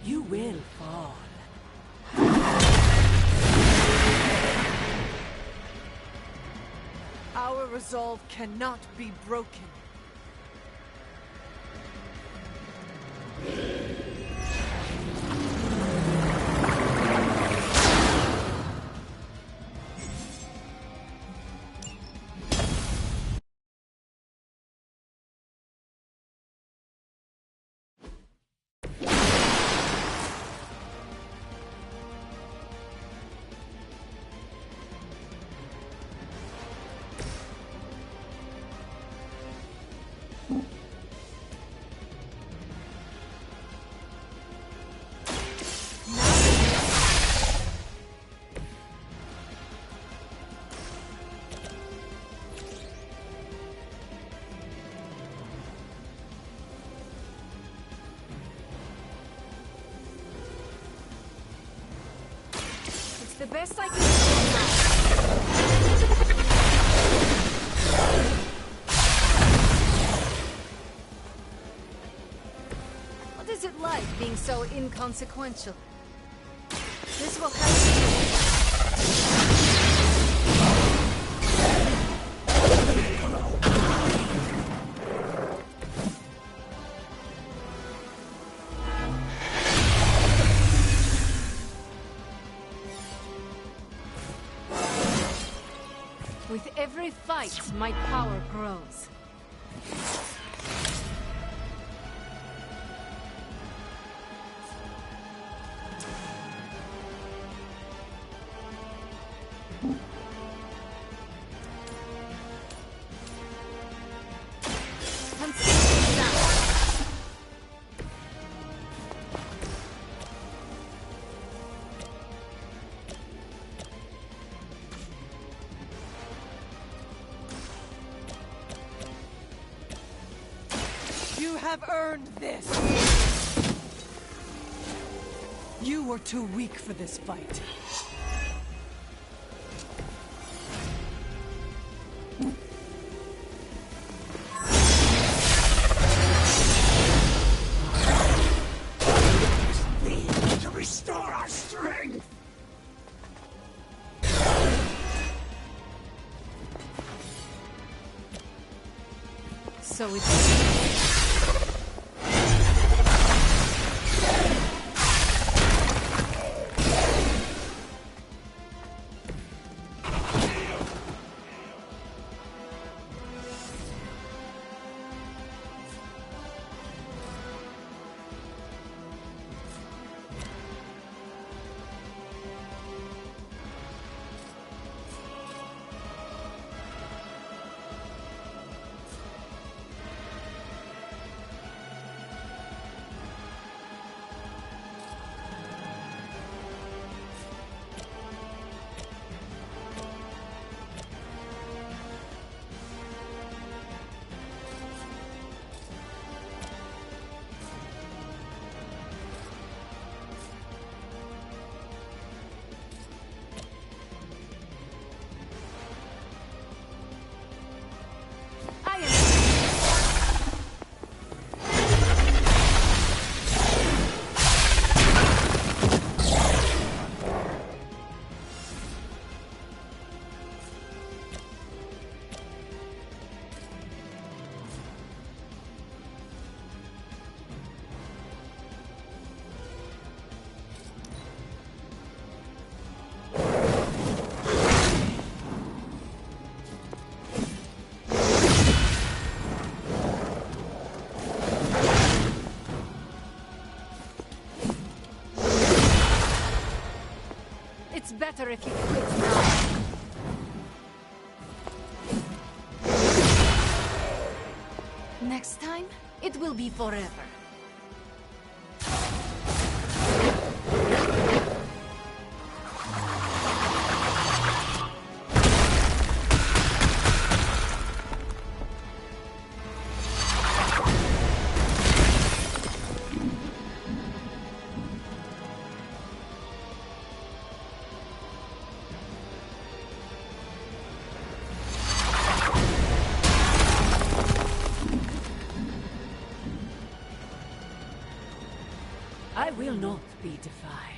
You will fall. Our resolve cannot be broken. The best I can do. What is it like being so inconsequential? This will help you. With every fight, my power grows. You have earned this! You were too weak for this fight. To restore our strength! So it's... It's better if you quit now. Next time, it will be forever. I will not be defied.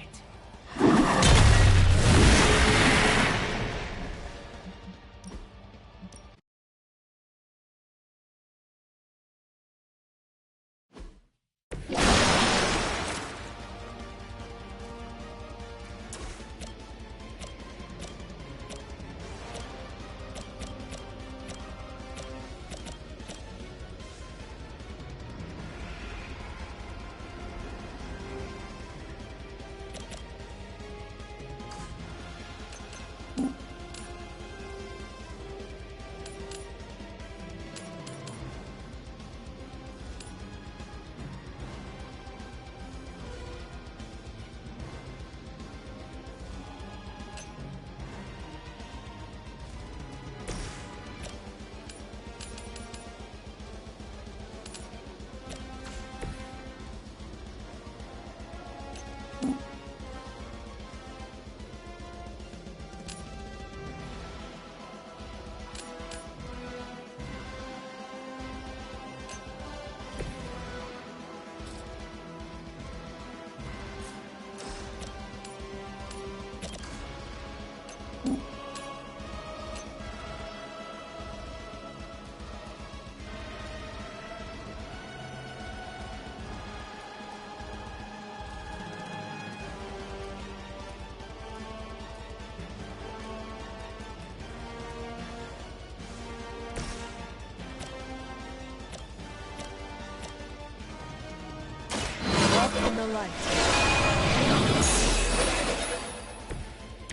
In the light.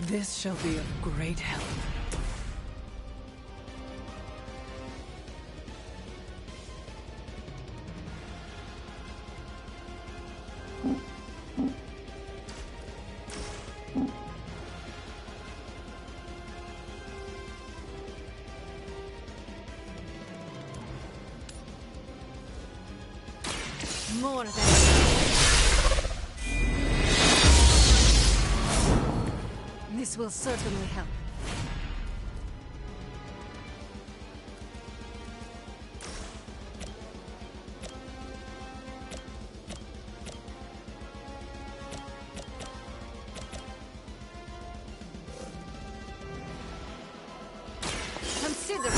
This shall be of great help. More than... This will certainly help. Consider it.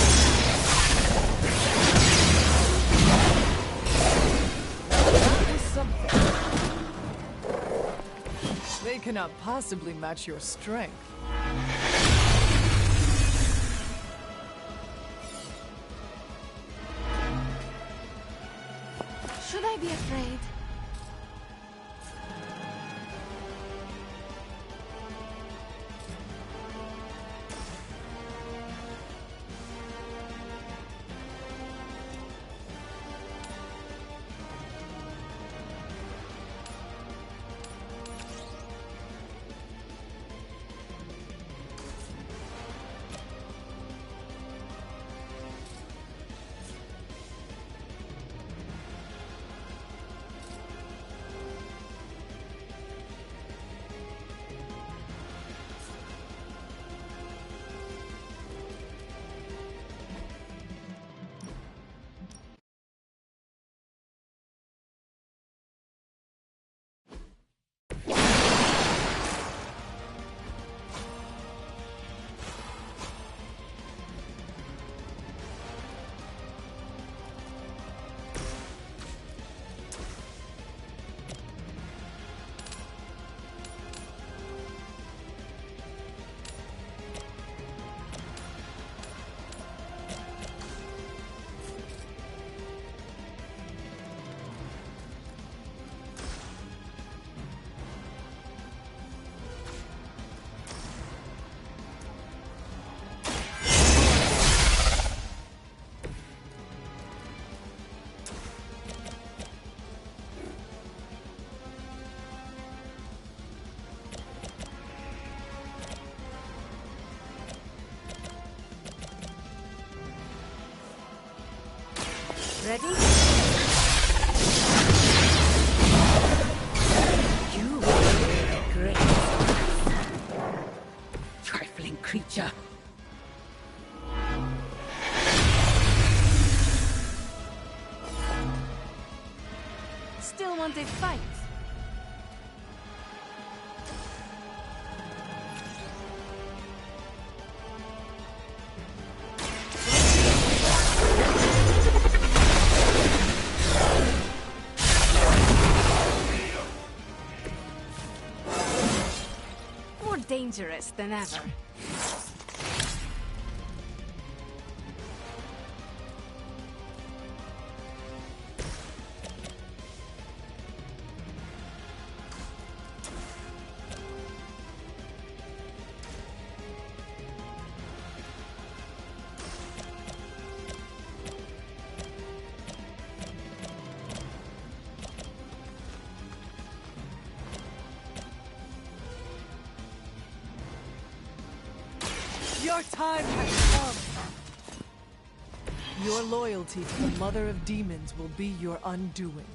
That was something. They cannot possibly match your strength. Should I be afraid? Ready? You will regret it. Trifling creature. Still want a fight? More dangerous than ever. Your time has come. Your loyalty to the Mother of Demons will be your undoing.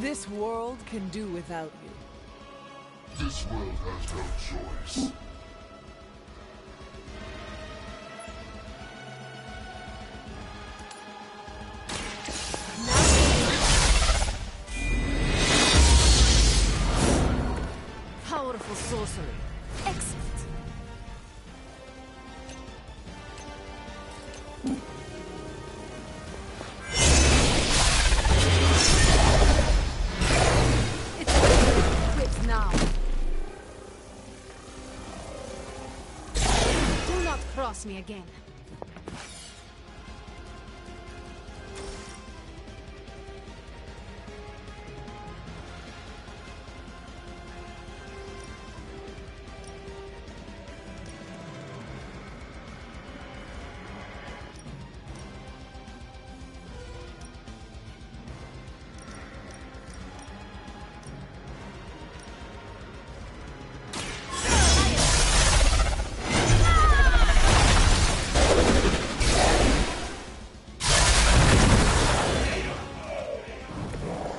This world can do without you. This world has no choice. Powerful sorcery. Excellent. Quit now. Do not cross me again.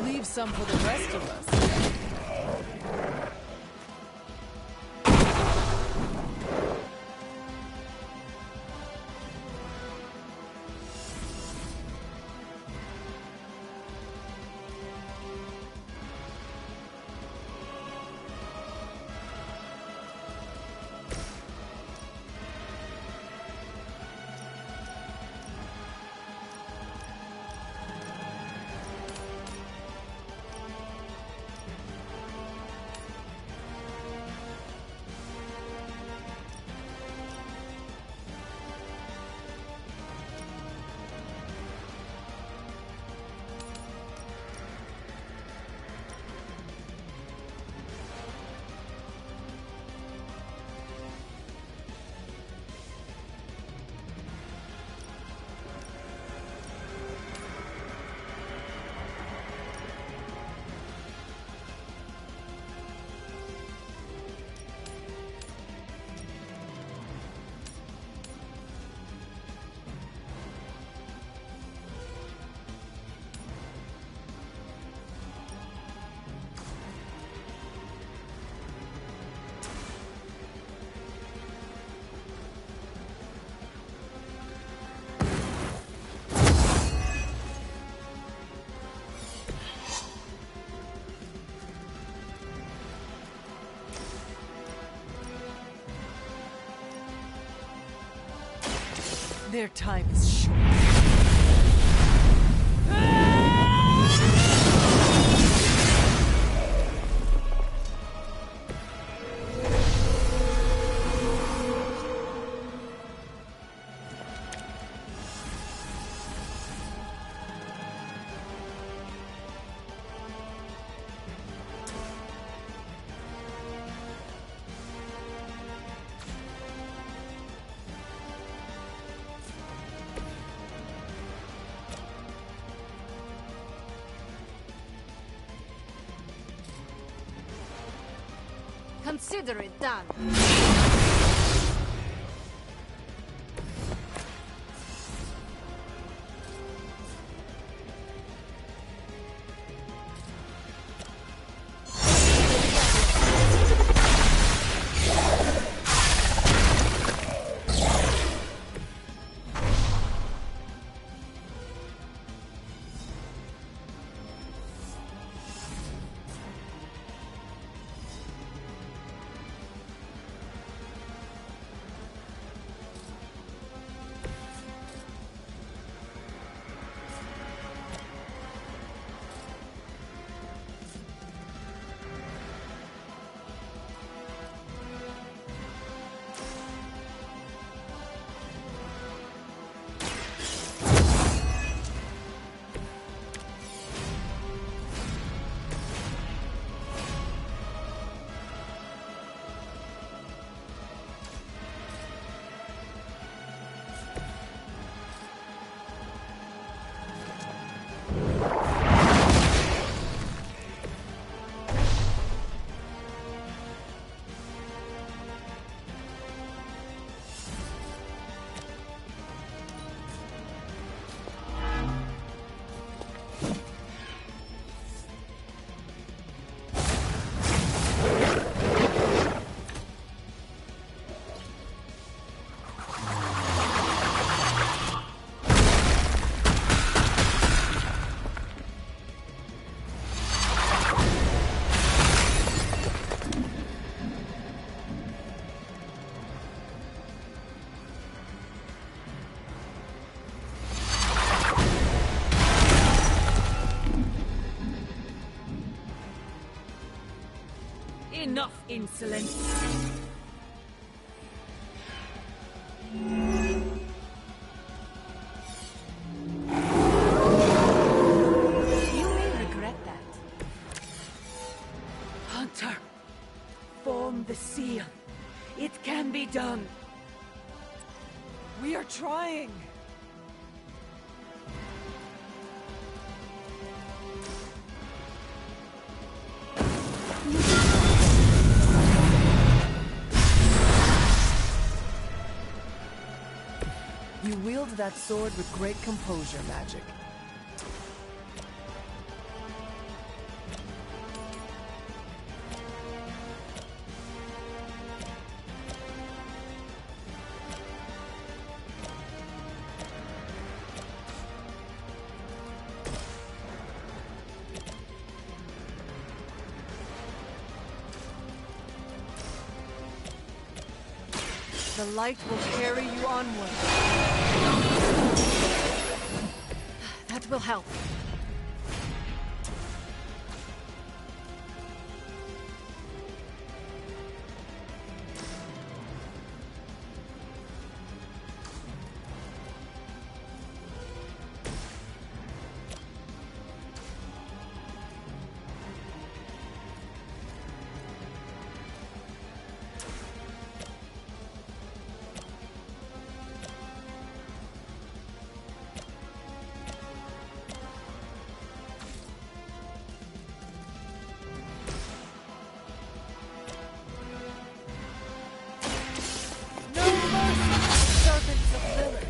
Leave some for the rest of us. Their time is short. Consider it done. Enough insolence! You may regret that. Hunter! Form the seal. It can be done. We are trying. You wield that sword with great composure, Magic. The light will carry you onward. That will help. Servants of Lilith.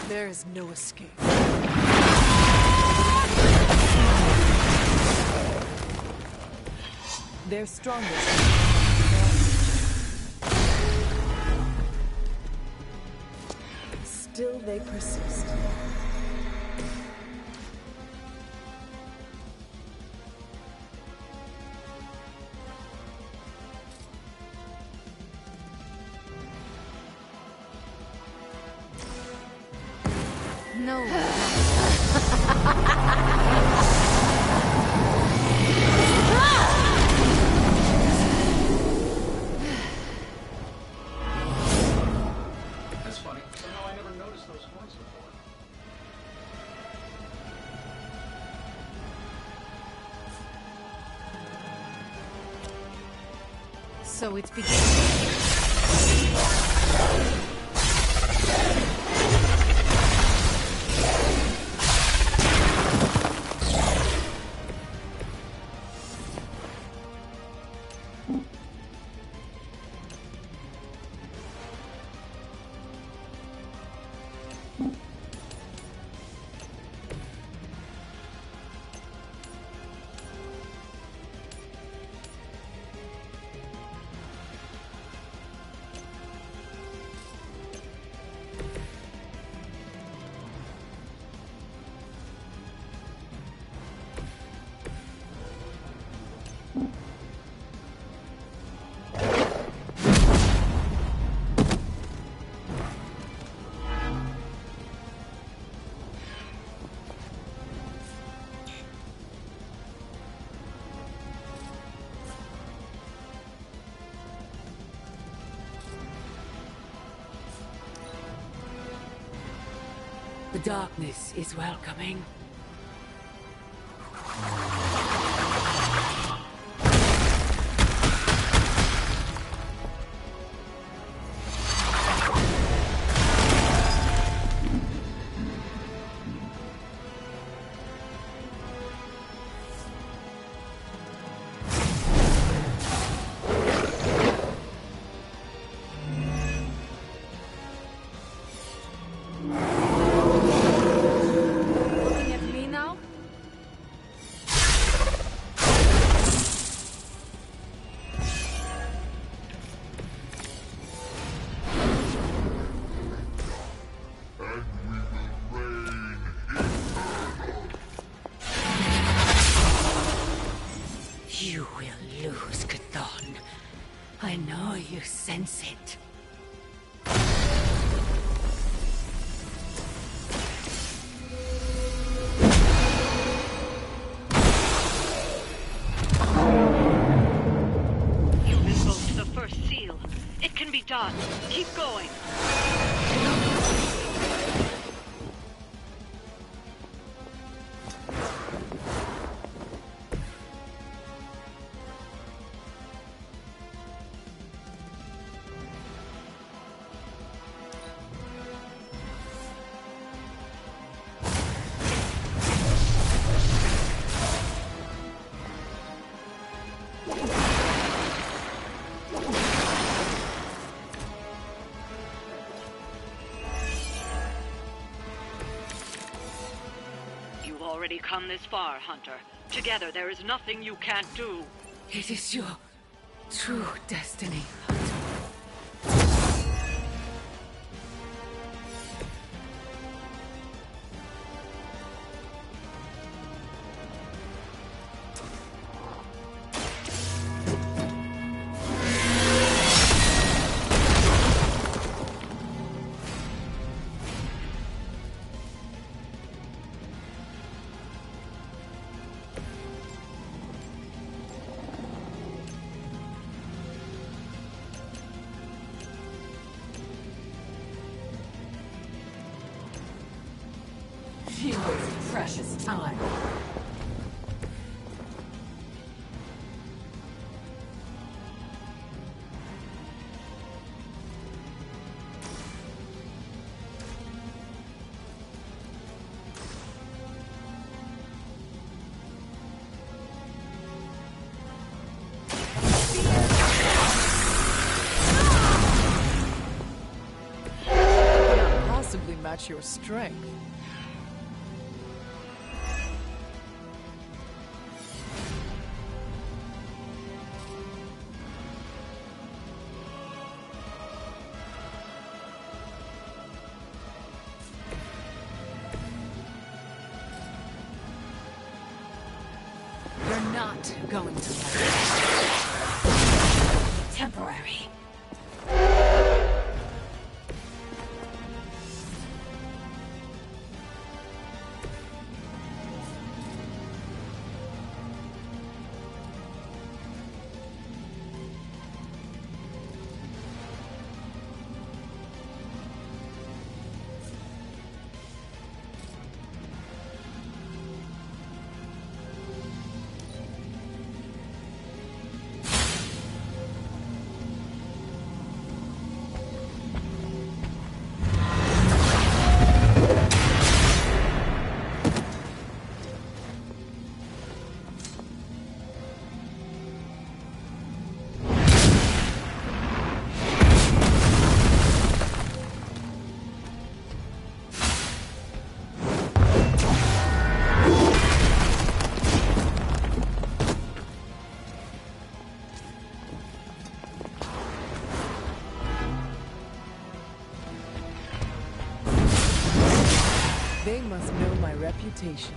There is no escape. They're strongest. Still they persist. No. That's funny. Somehow I never noticed those horns before. So it's beginning. The darkness is welcoming. You will lose, Chthon. I know you sense it. You invoked the first seal. It can be done. Keep going. You've already come this far, Hunter. Together, there is nothing you can't do. It is your true destiny. She wastes precious time. Cannot possibly match your strength. You're not going to let it. Temporary. They must know my reputation.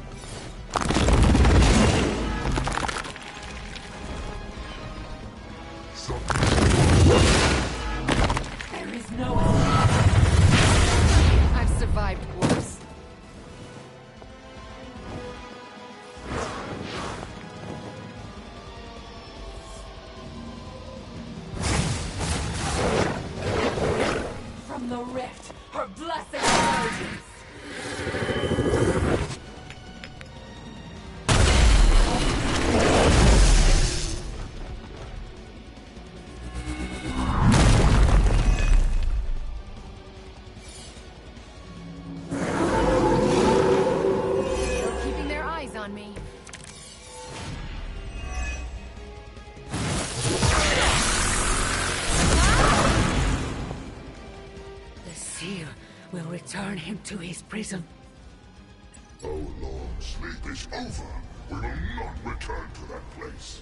There is no I've survived worse. From the rift, her blessing emerges. They're keeping their eyes on me. The seal will return him to his prison. How long sleep is over, we will not return to that place.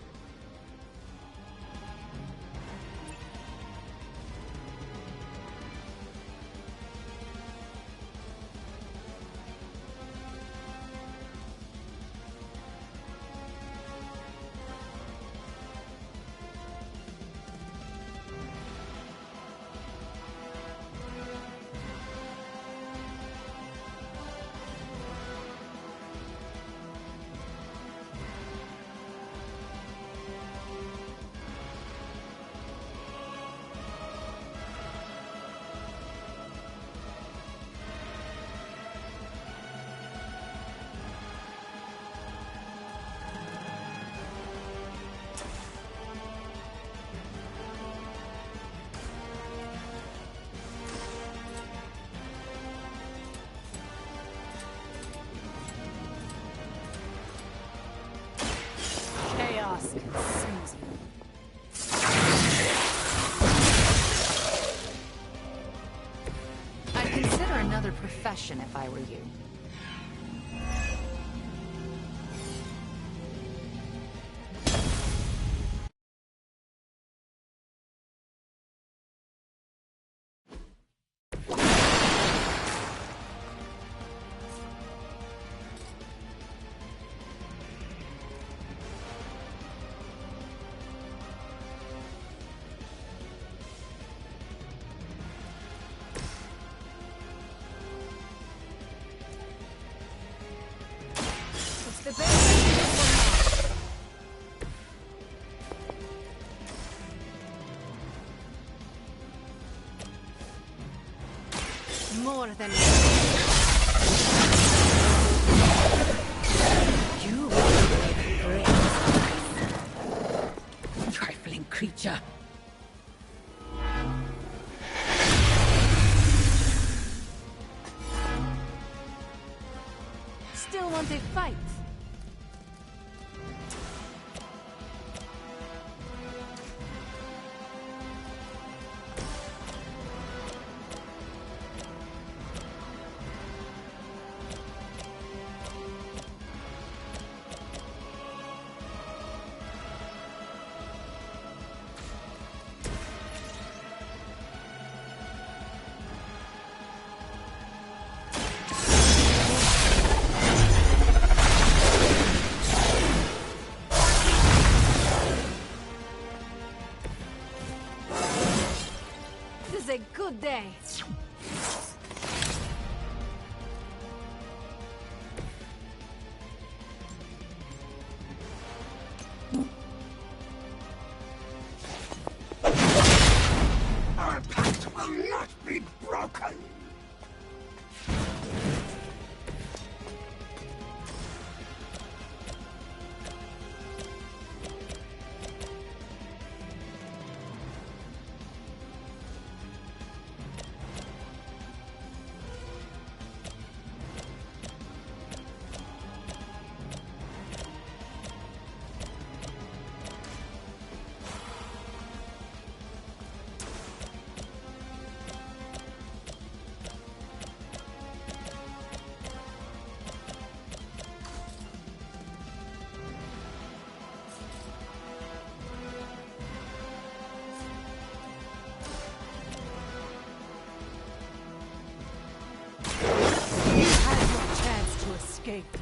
consumes you. I'd consider another profession if I were you. The best I can do for now. More than You will regret this, trifling creature. still want a fight. A good day. Our pact will not be broken. Escape.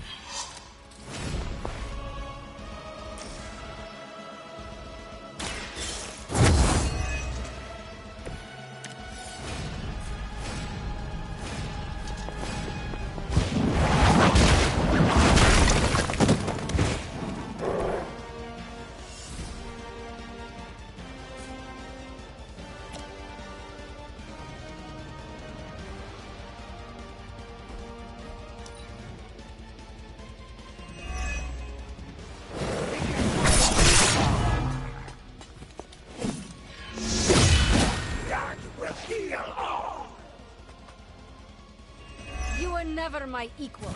You were never my equal.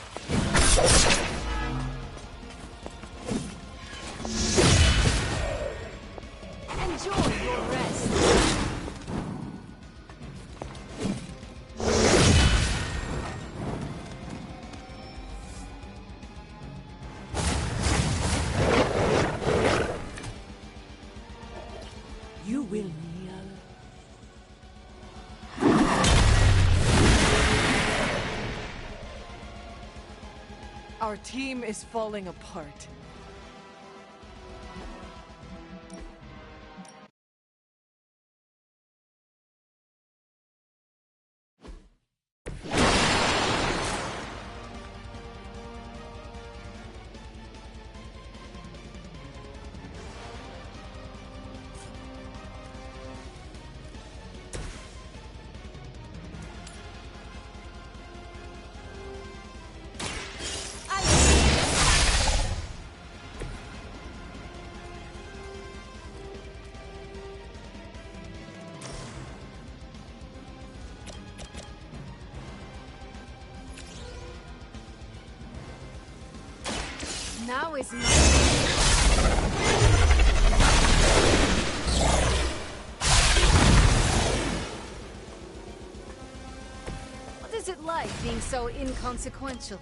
Enjoy your rest. You will kneel. Our team is falling apart. Now is my What is it like being so inconsequential?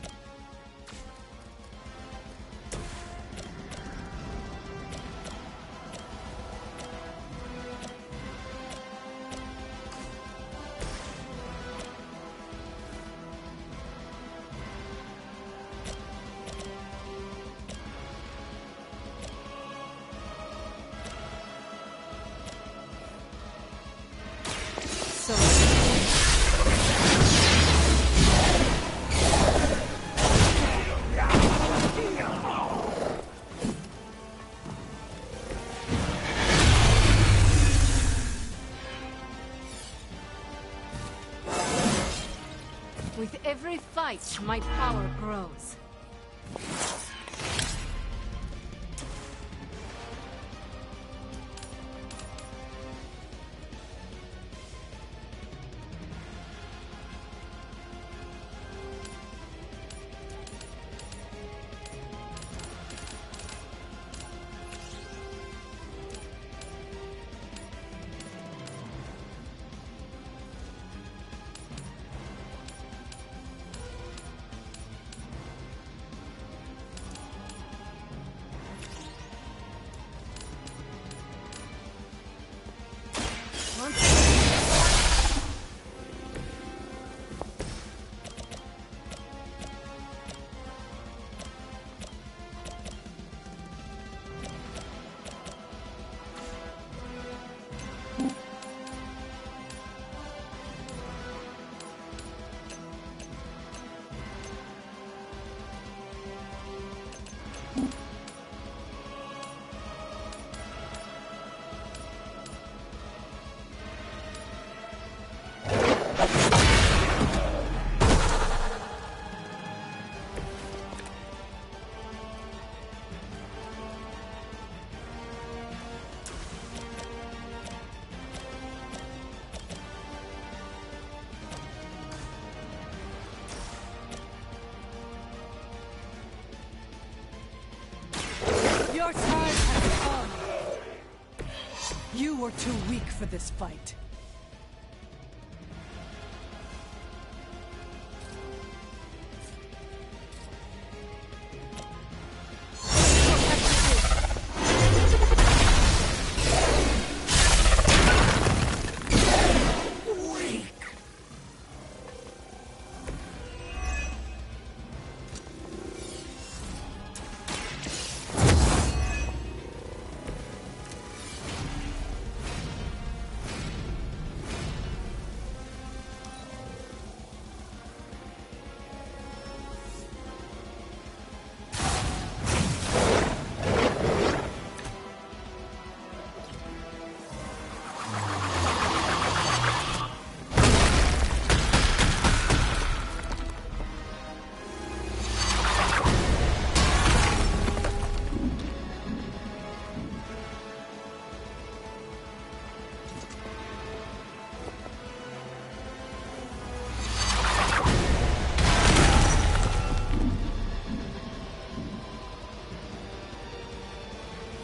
With every fight, my power grows. Your time has come. You were too weak for this fight.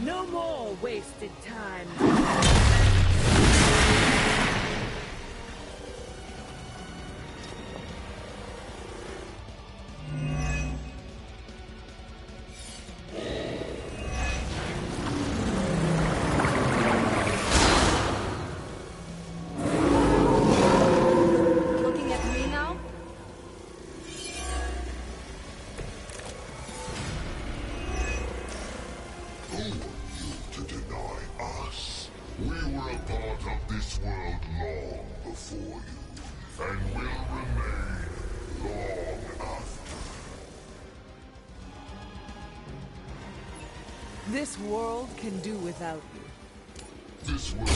No more wasted time. Looking at me now? To deny us. We were a part of this world long before you, and will remain long after. This world can do without you. This world...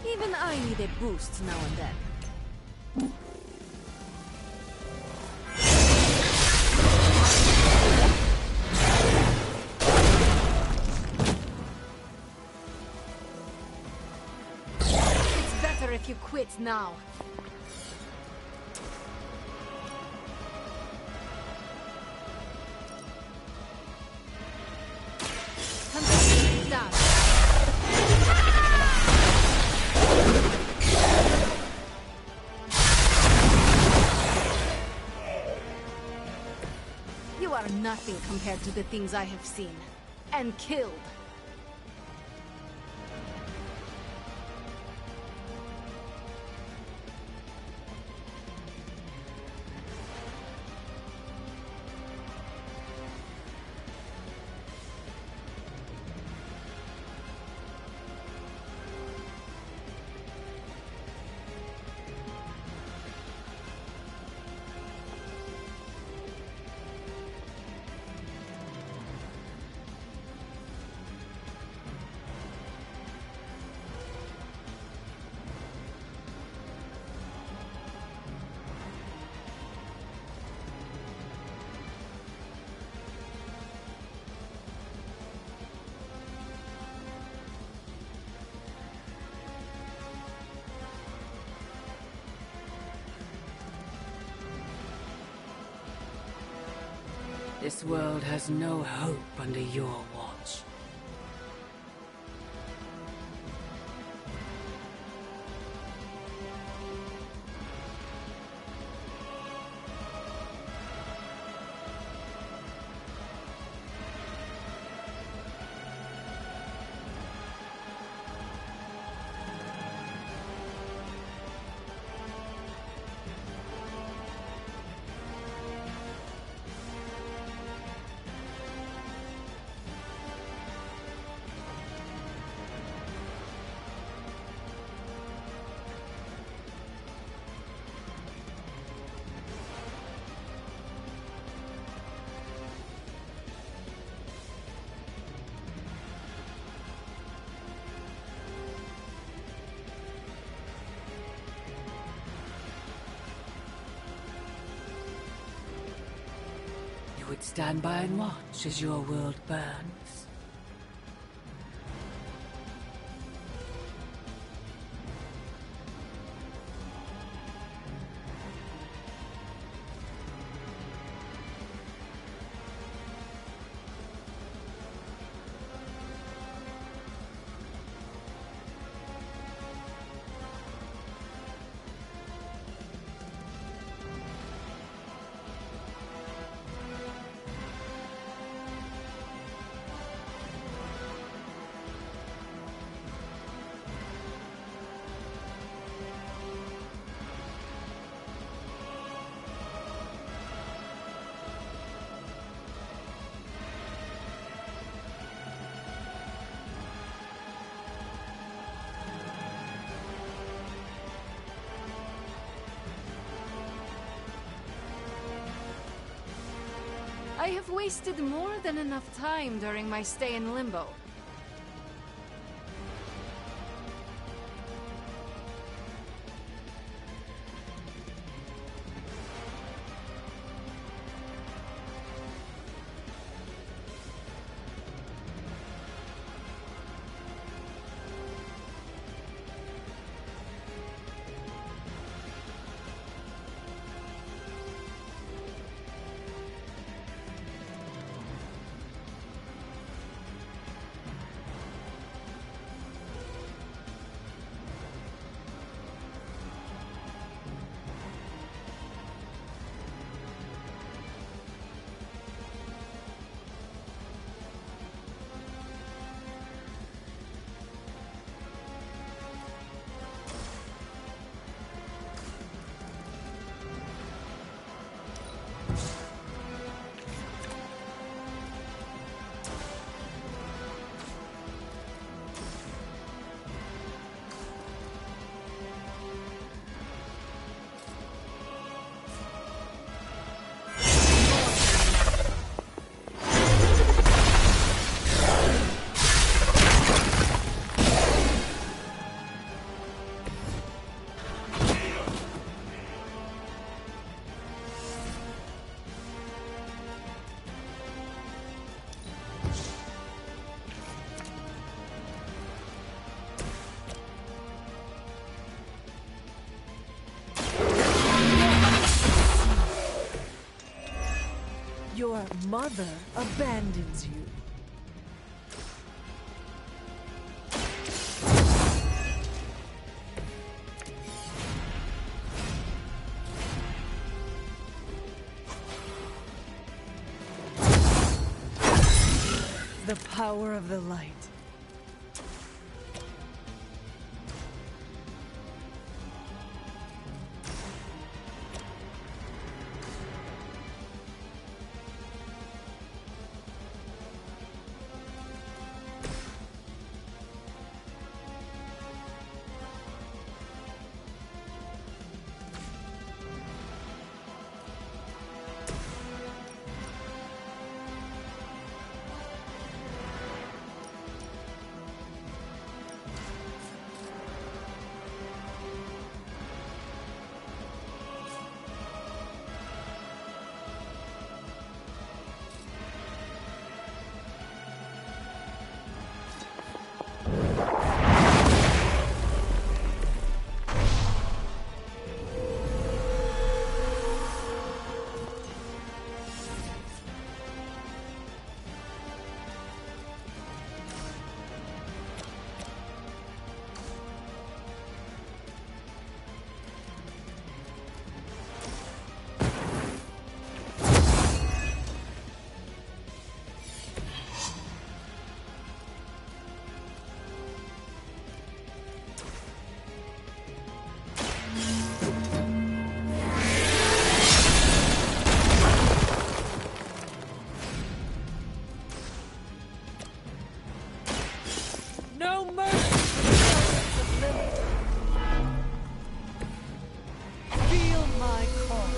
Even I need a boost now and then. It's better if you quit now. are nothing compared to the things I have seen. And killed. This world has no hope under your watch. Would stand by and watch as your world burns. I have wasted more than enough time during my stay in Limbo. Your mother abandons you. The power of the light. No mercy for the servants of Lilith. Feel my call.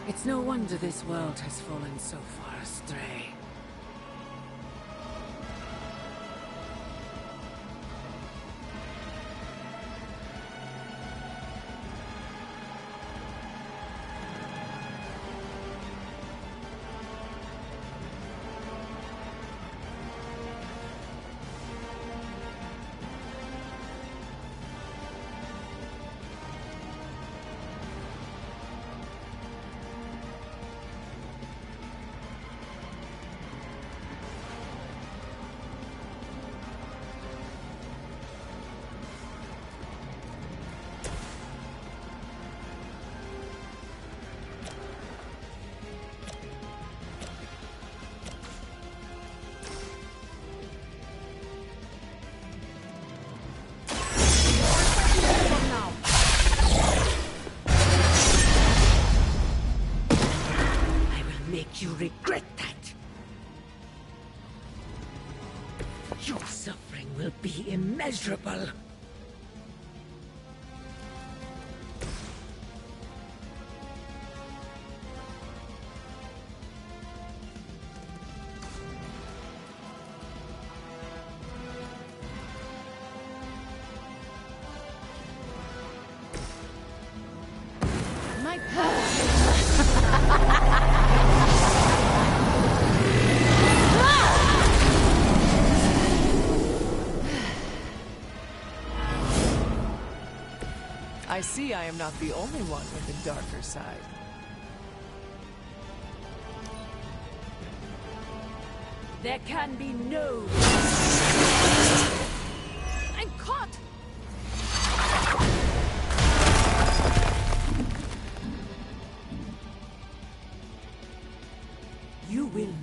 It's no wonder this world has fallen so far astray. You regret that. Your suffering will be immeasurable. I see I am not the only one with a darker side. There can be no... I'm caught! You will kneel.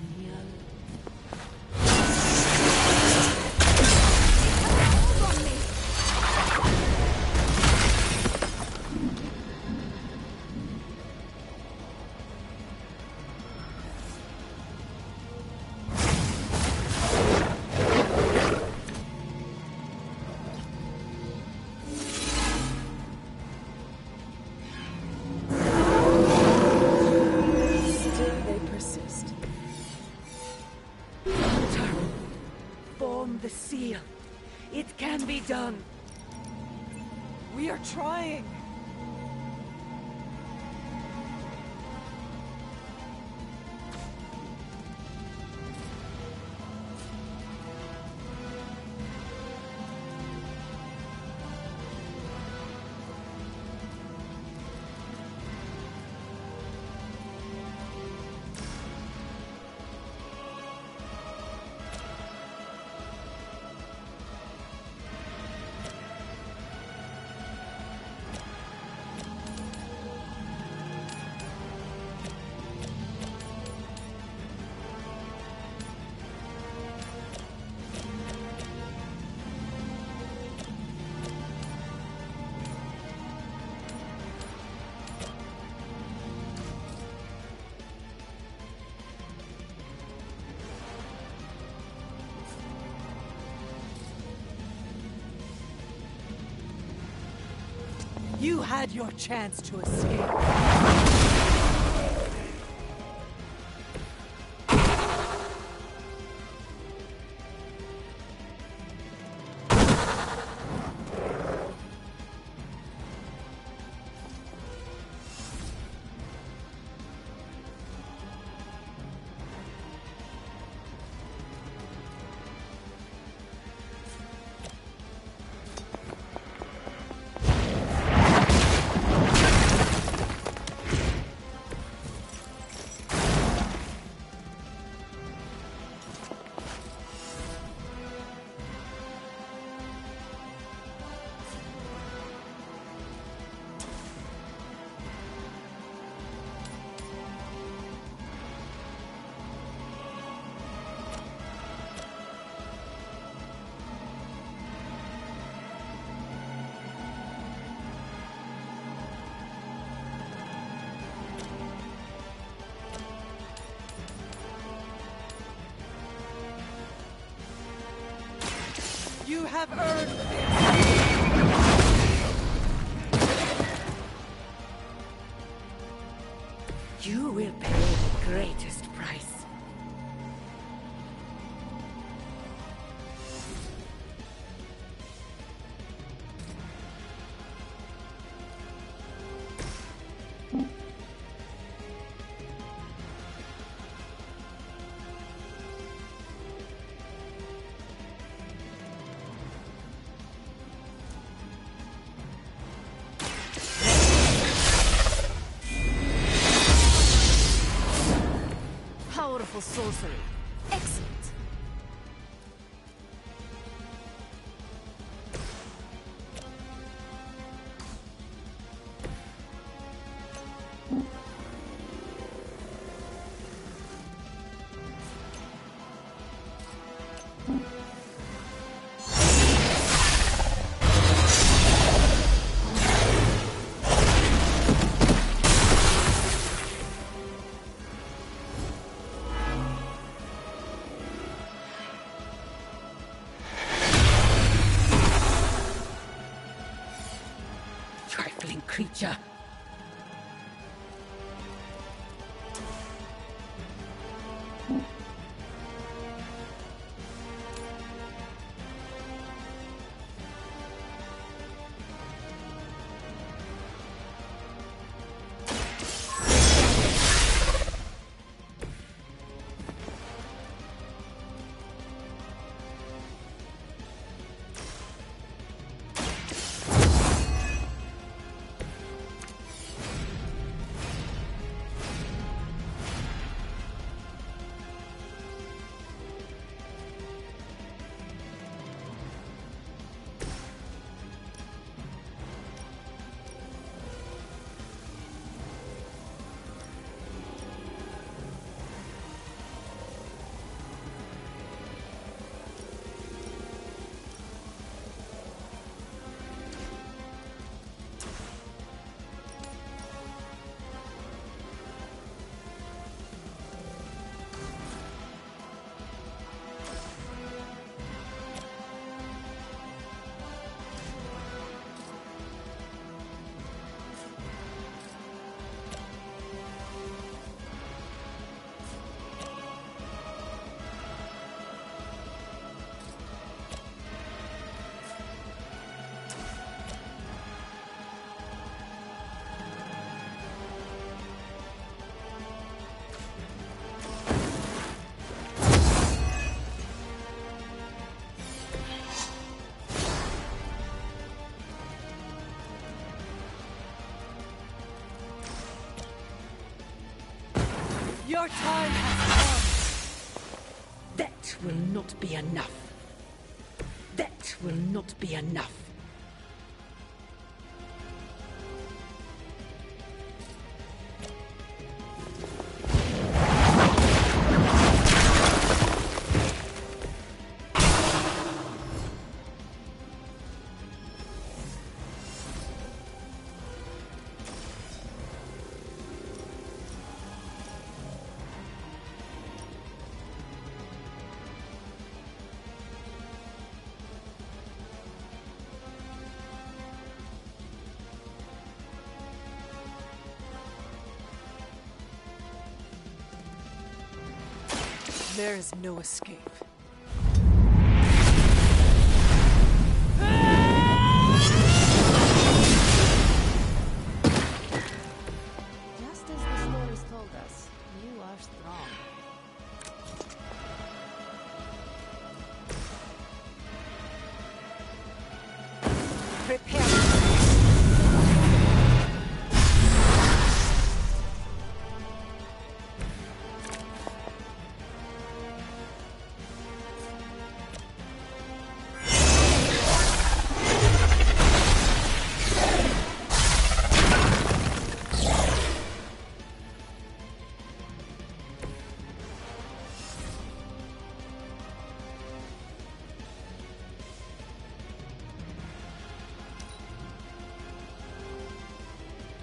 The seal. It can be done. We are trying. You had your chance to escape. You have earned this! You will pay the greatest price. Powerful sorcery. Excellent. Trifling creature. Your time has come. That will not be enough. That will not be enough. There is no escape. Just as the stories told us, you are strong. Prepare.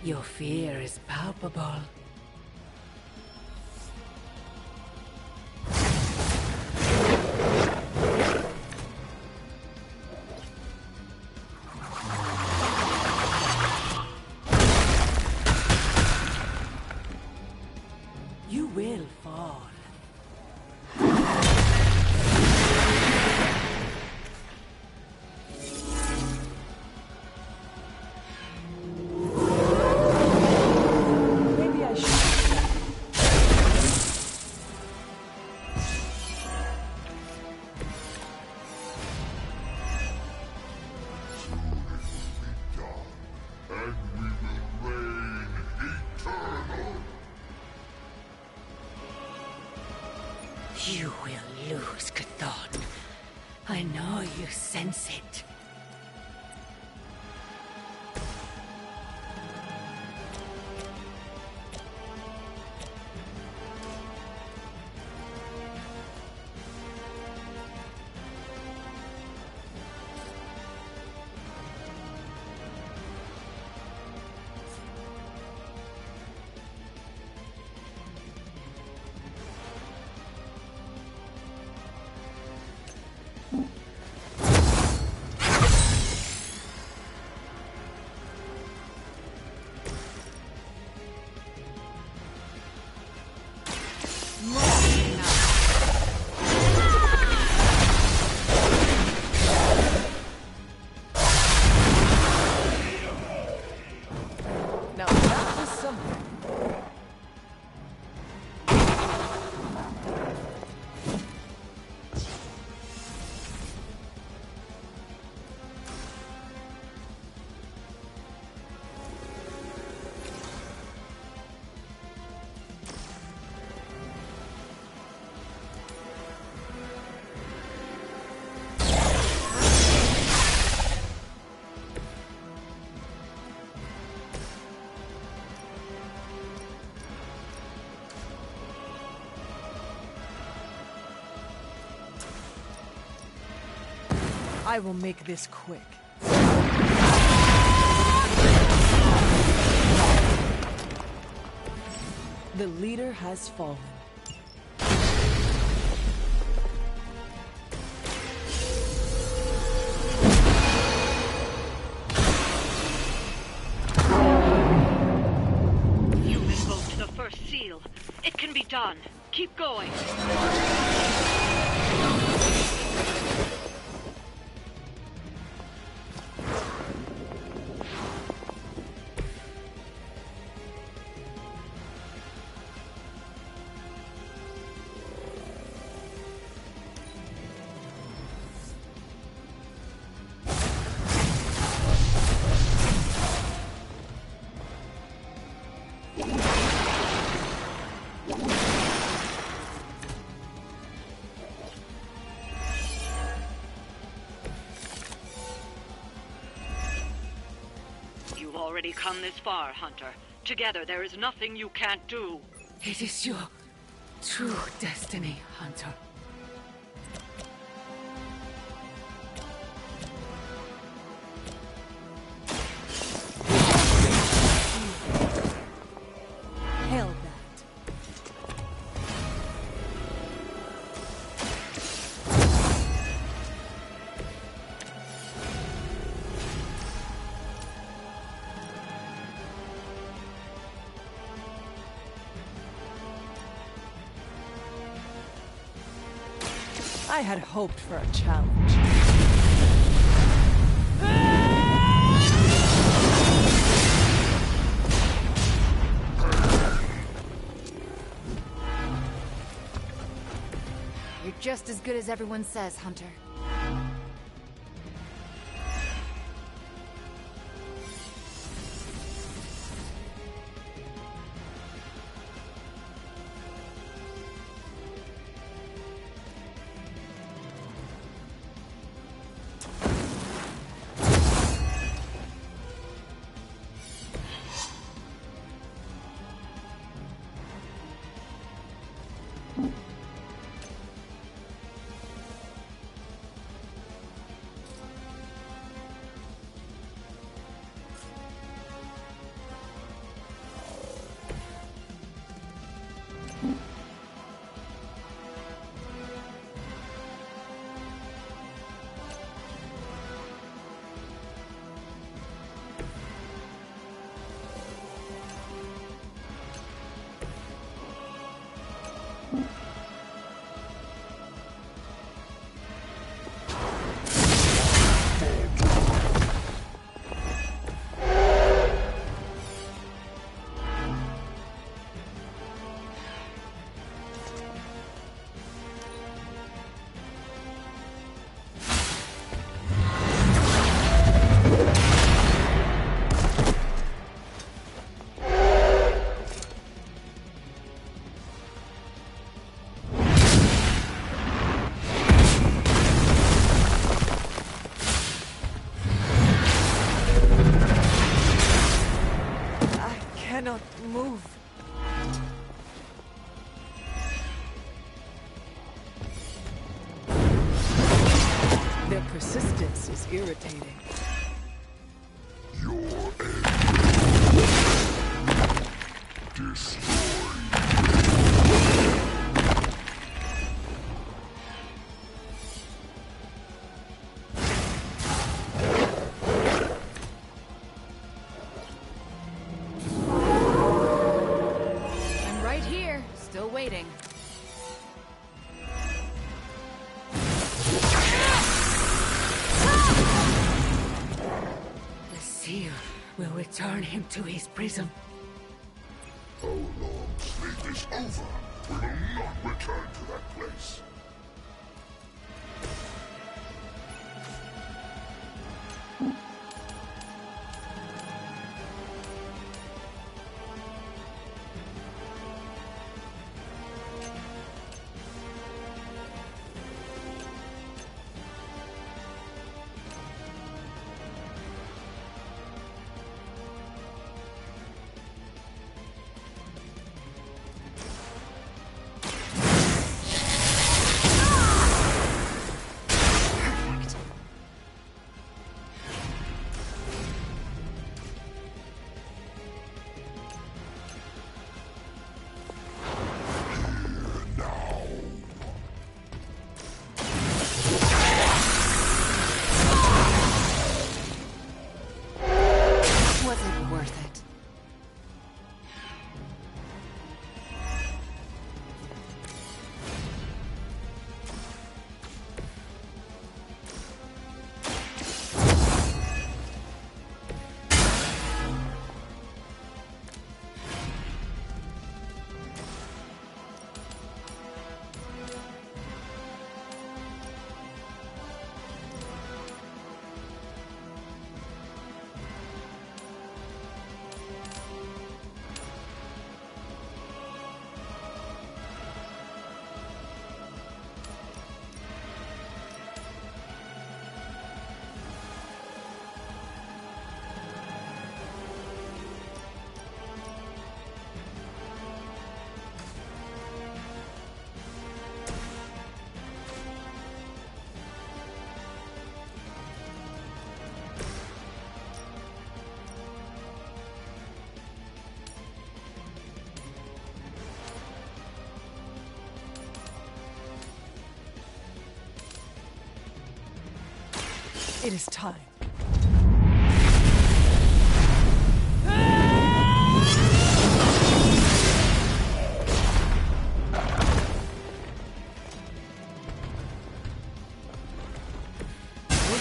Your fear is palpable. You will fall. You will lose, Chthon. I know you sense it. Now that was something. I will make this quick. The leader has fallen. You invoked the first seal. It can be done. Keep going. already come this far, Hunter. Together, there is nothing you can't do. It is your true destiny, Hunter. Hell I had hoped for a challenge. You're just as good as everyone says, Hunter. Cannot move. Their persistence is irritating. Your end. Destroyed. Still waiting. The seal will return him to his prison. How long sleep is over? We will not return to that place. It is time. We're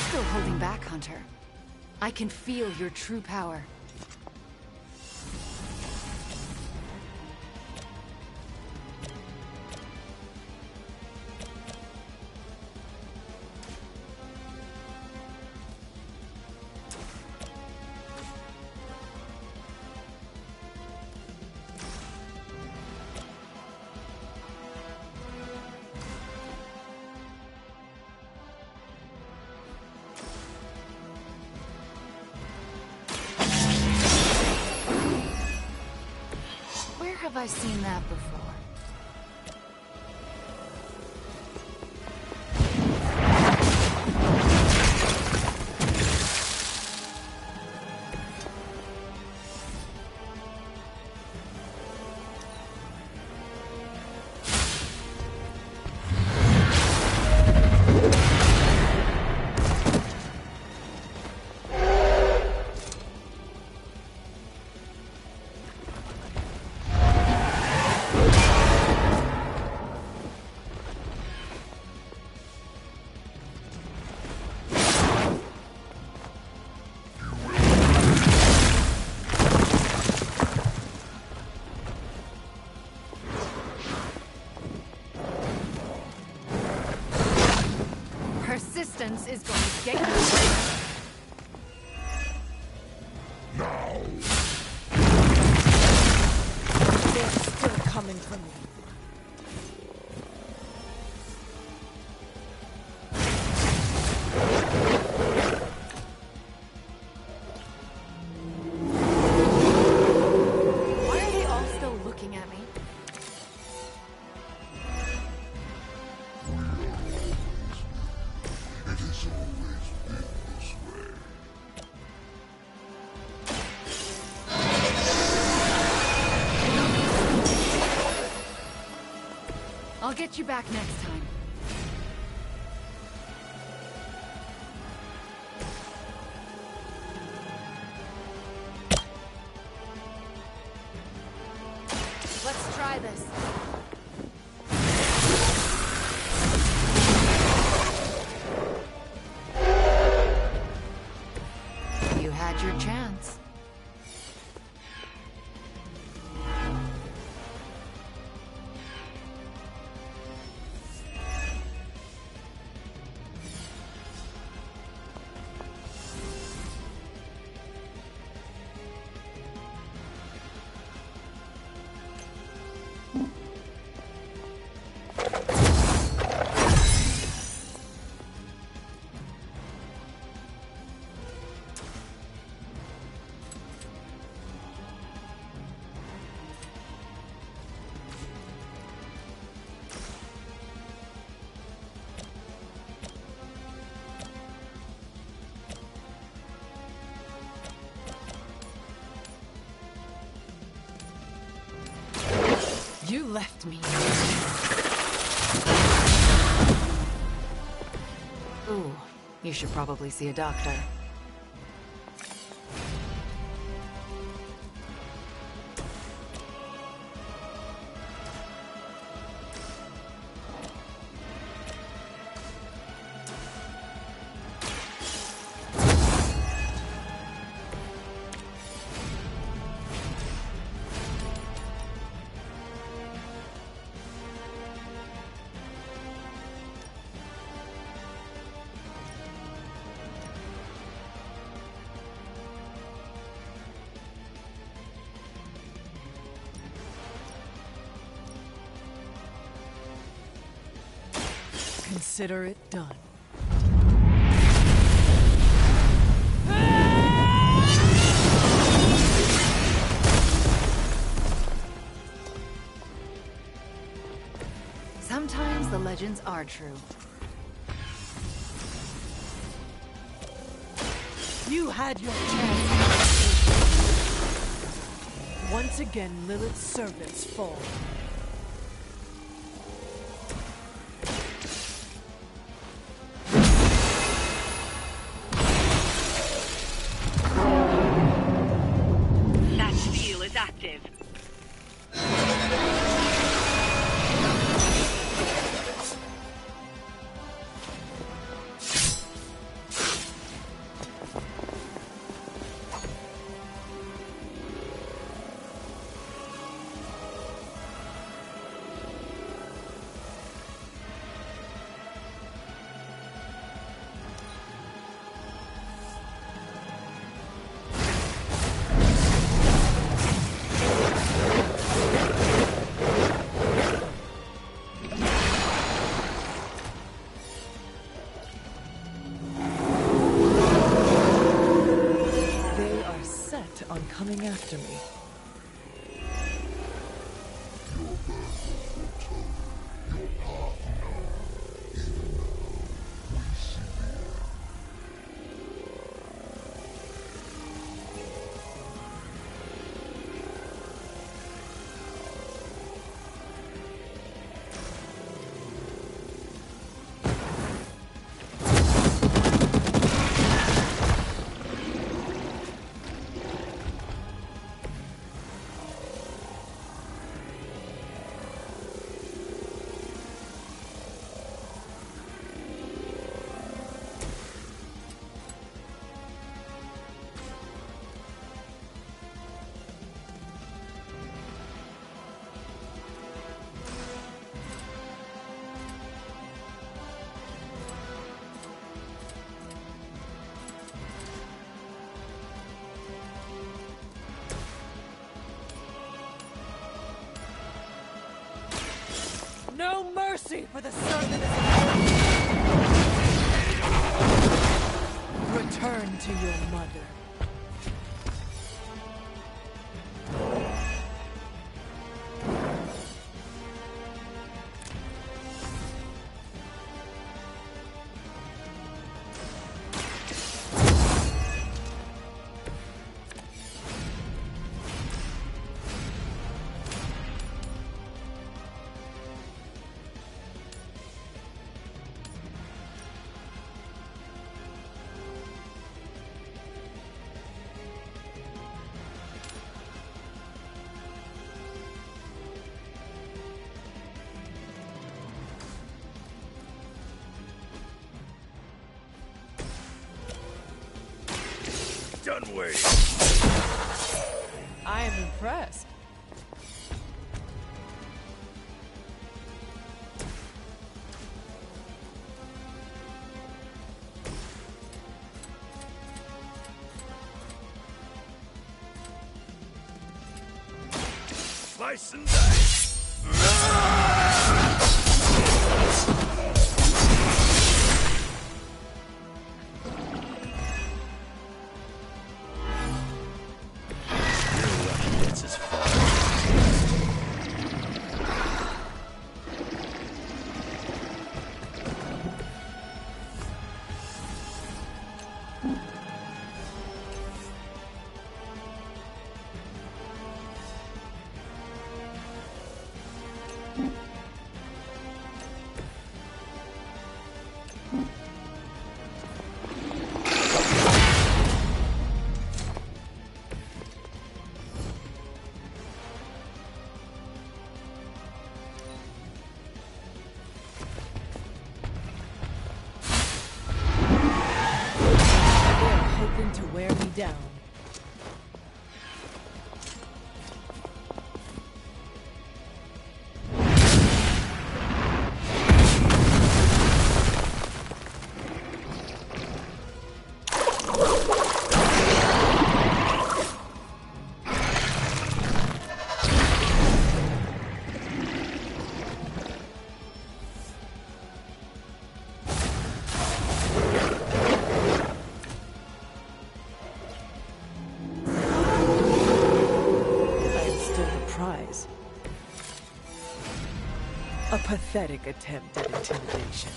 still holding back, Hunter. I can feel your true power. Have I seen that before? Persistence is going to get you. Now. They're still coming for me. Why are they all still looking at me? It has always been this way. I'll get you back next time. Let's try this. You had your chance. You left me. Ooh, you should probably see a doctor. Consider it done. Sometimes the legends are true. You had your chance. Once again, Lilith's servants fall. after me. Your birth was foretold, your path known. Even now, we see the end. No mercy for the son that is... Return to your mother. Done waiting. I am impressed. Slice and dice. To wear me down. A pathetic attempt at intimidation.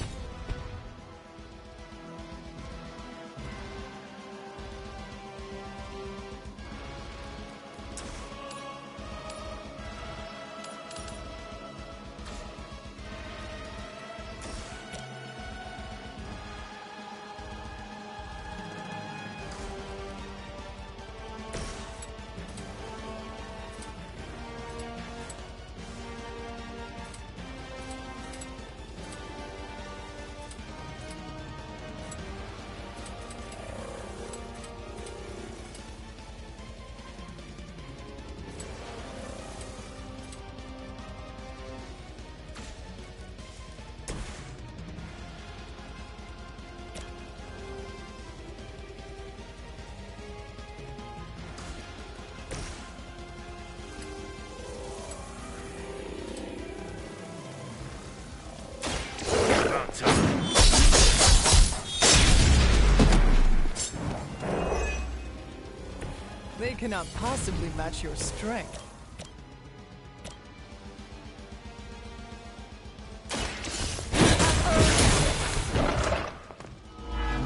They cannot possibly match your strength.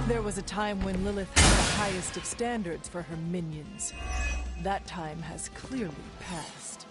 There was a time when Lilith had the highest of standards for her minions. That time has clearly passed.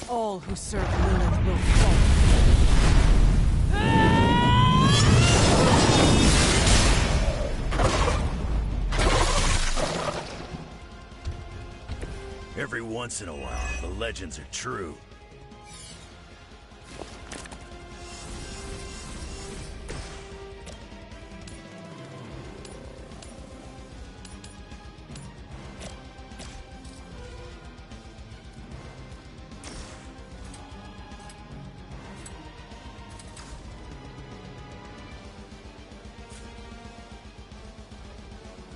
All who serve Lilith will fall. Every once in a while, the legends are true.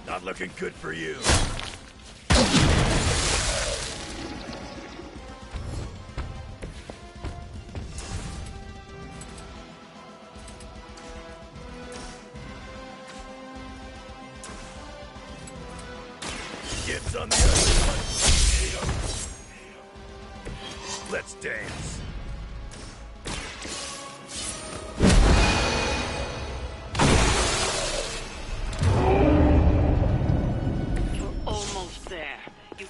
Not looking good for you. Gibbs on the other one. Let's dance.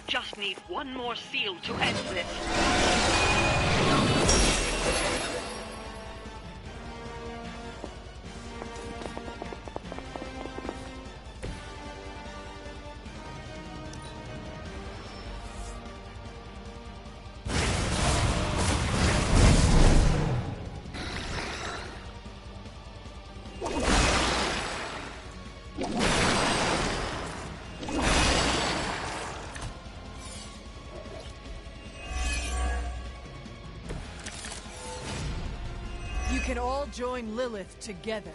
Just need one more seal to end this. You can all join Lilith together.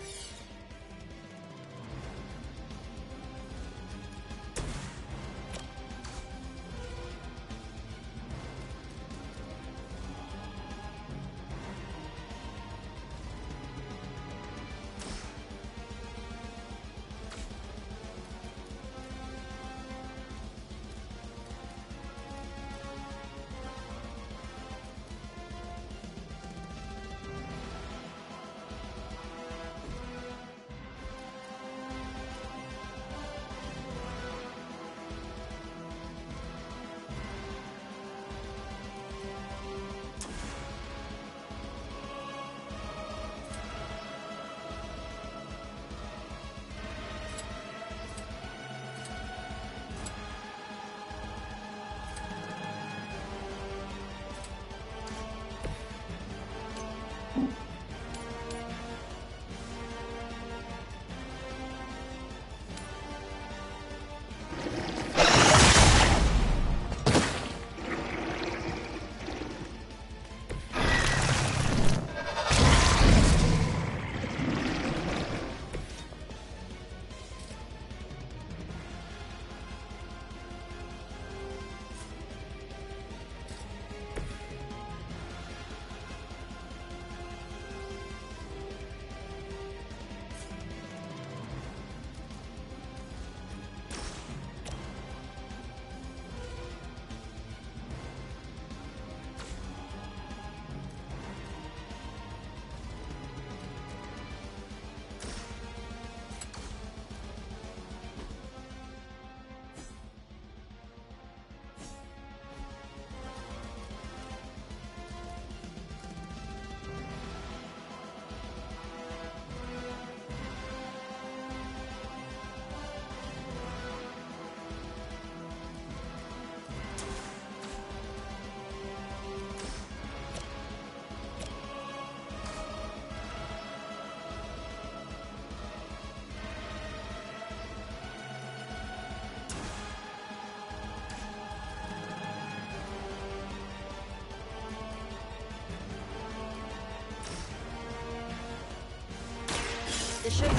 It should be.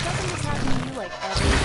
Doesn't this happen to you like every day?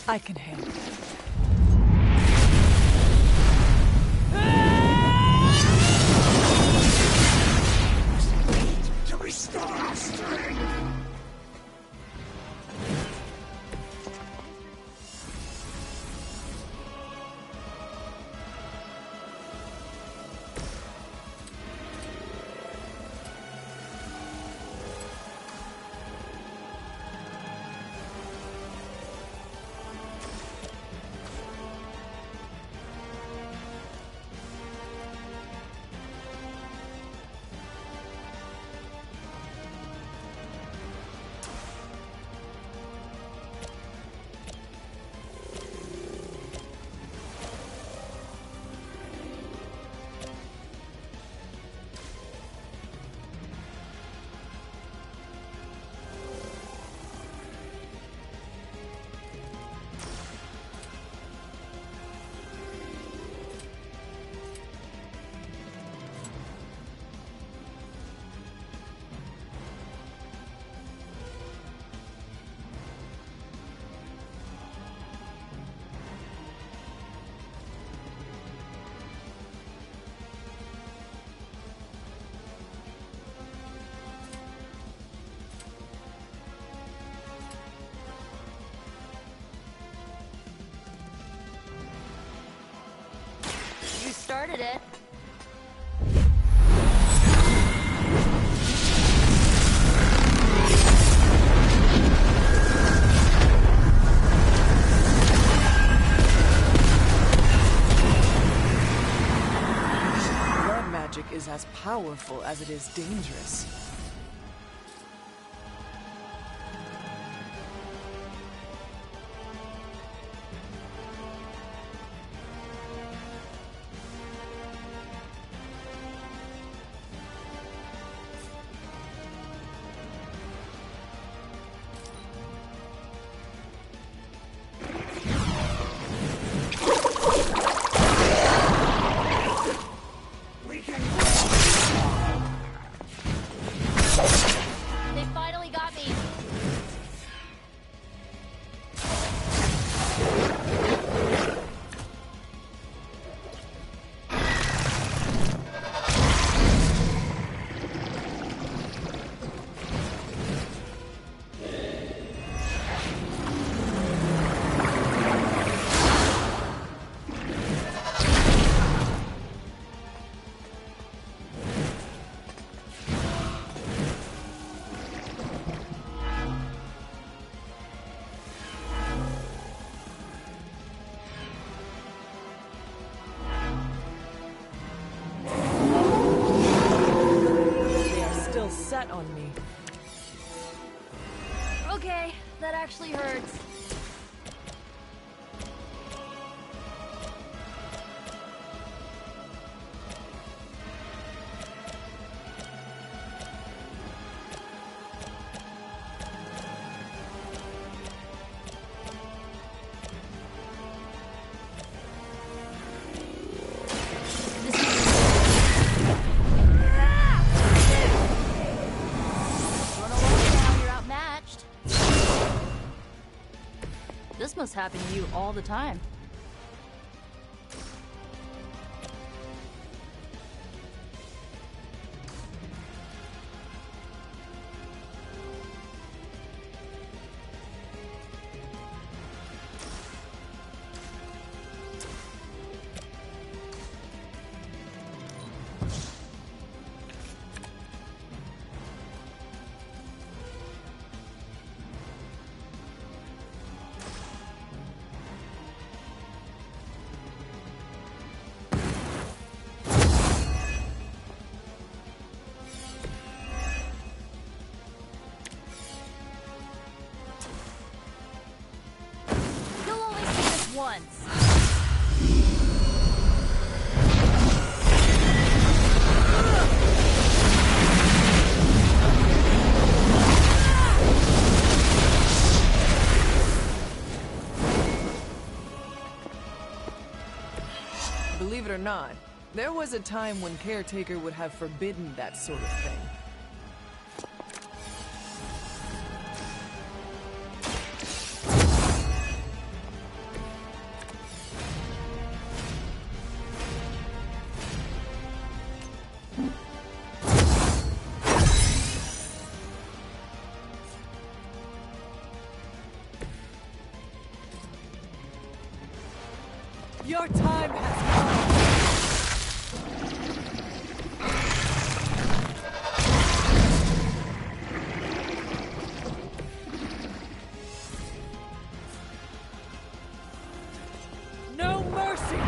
I can handle it. To restore our strength. You started it. Blood magic is as powerful as it is dangerous. They finally got me. They are still set on me. Okay, that actually hurts. Run along now, you're outmatched. This must happen to you all the time. once. Believe it or not, there was a time when Caretaker would have forbidden that sort of thing. Your time has come! No mercy!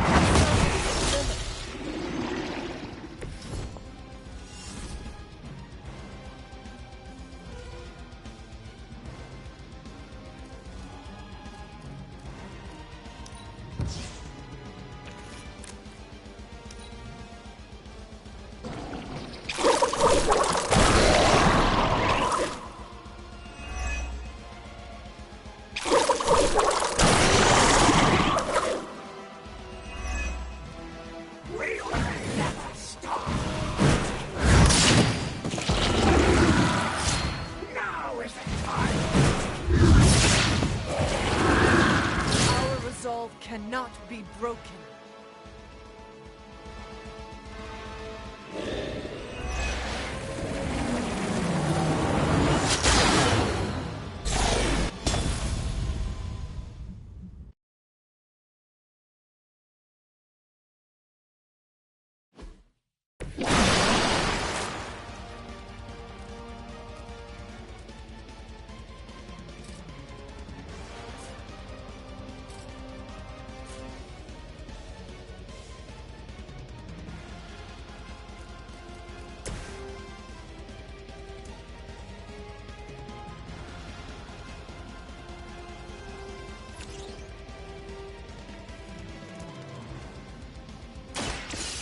Cannot be broken.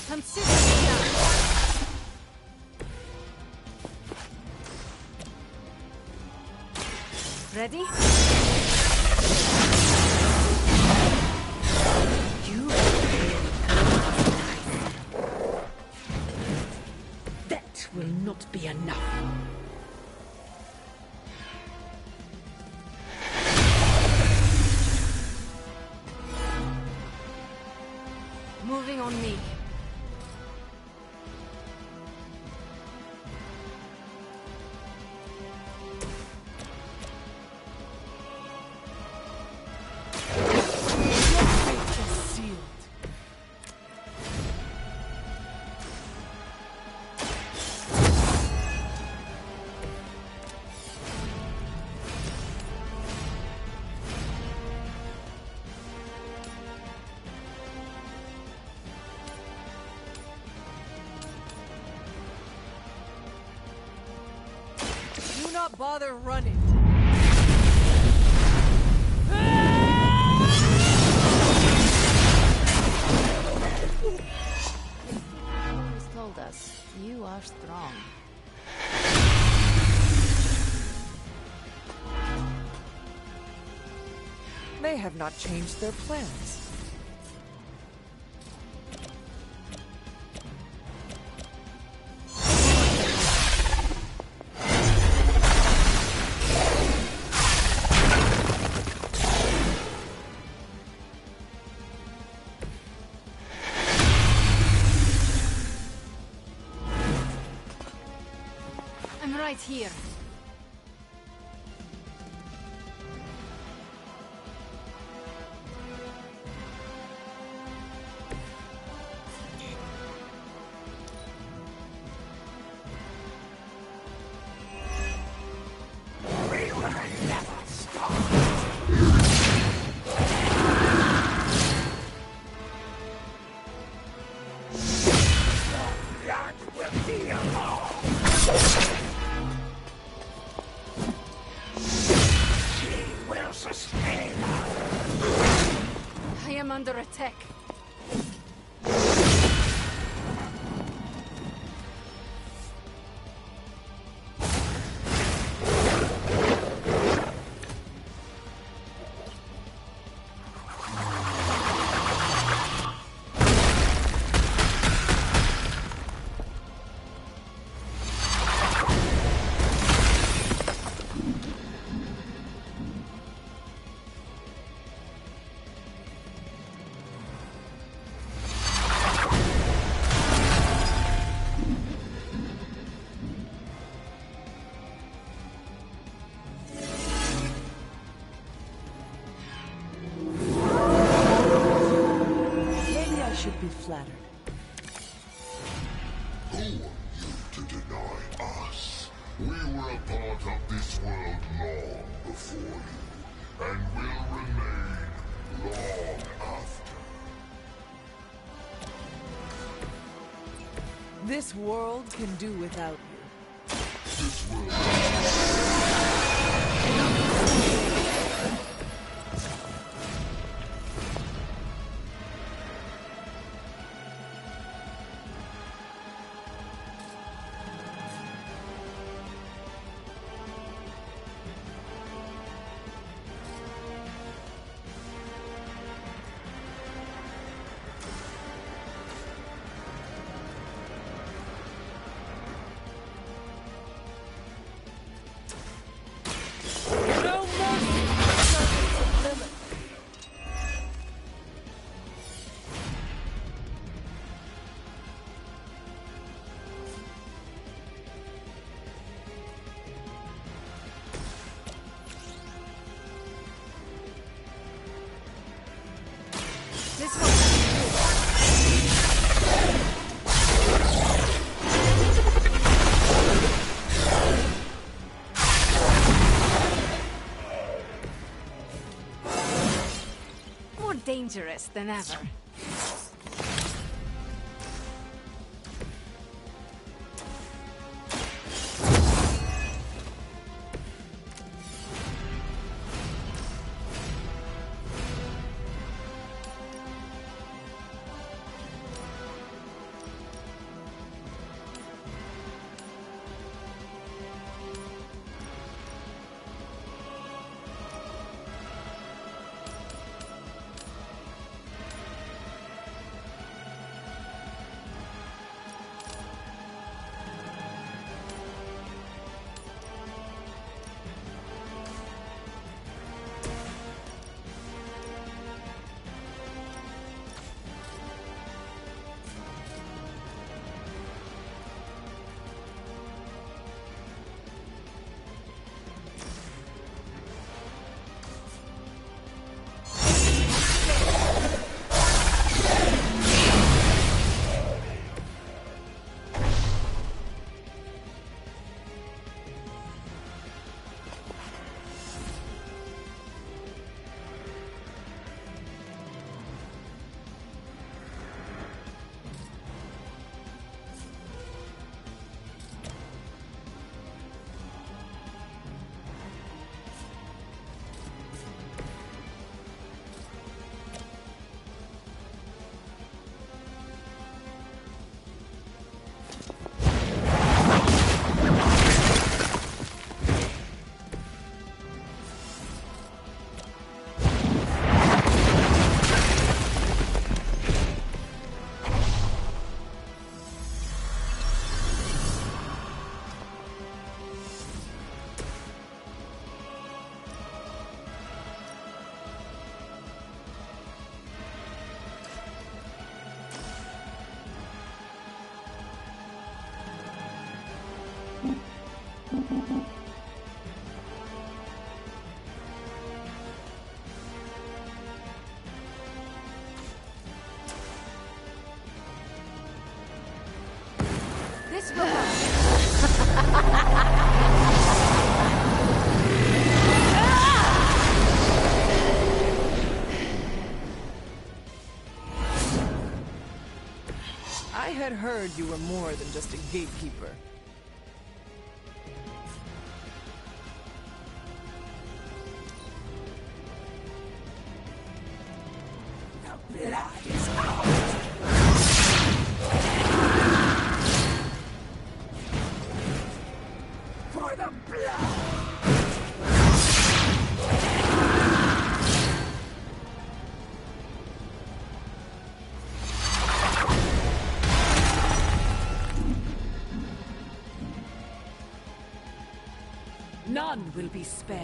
Consider it done. Ready? You that will not be enough. Moving on me. Do not bother running. Always told us, you are strong. They have not changed their plans. I'm right here. am under attack. Flattered. Who are you to deny us? We were a part of this world long before you, and will remain long after. This world can do without you. This world... More dangerous than ever. This will I had heard you were more than just a gatekeeper. blood is out. For the blood. None will be spared.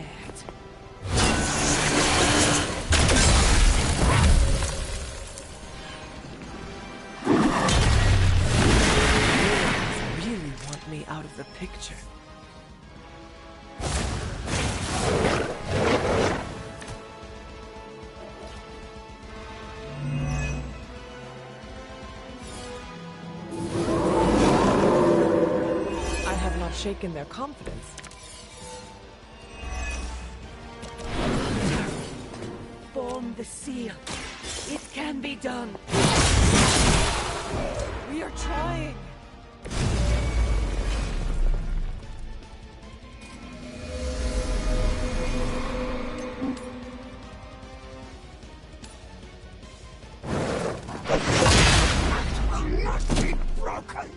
Really want me out of the picture. I have not shaken their confidence. Form the seal. It can be done. We are trying. Will not be broken.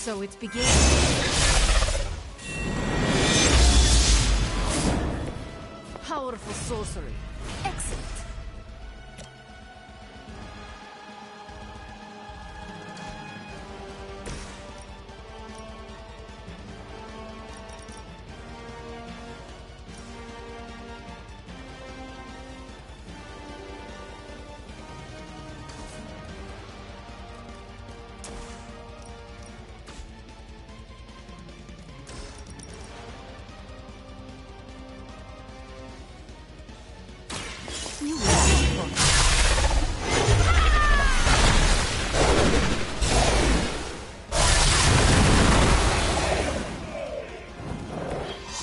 So it's beginning. Powerful sorcery. Excellent.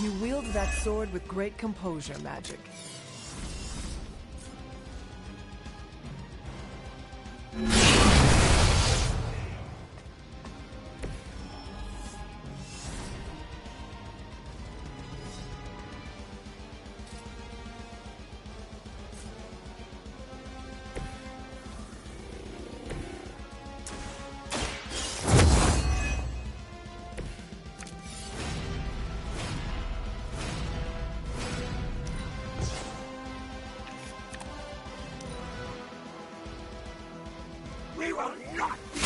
You wield that sword with great composure, Magic. We will not be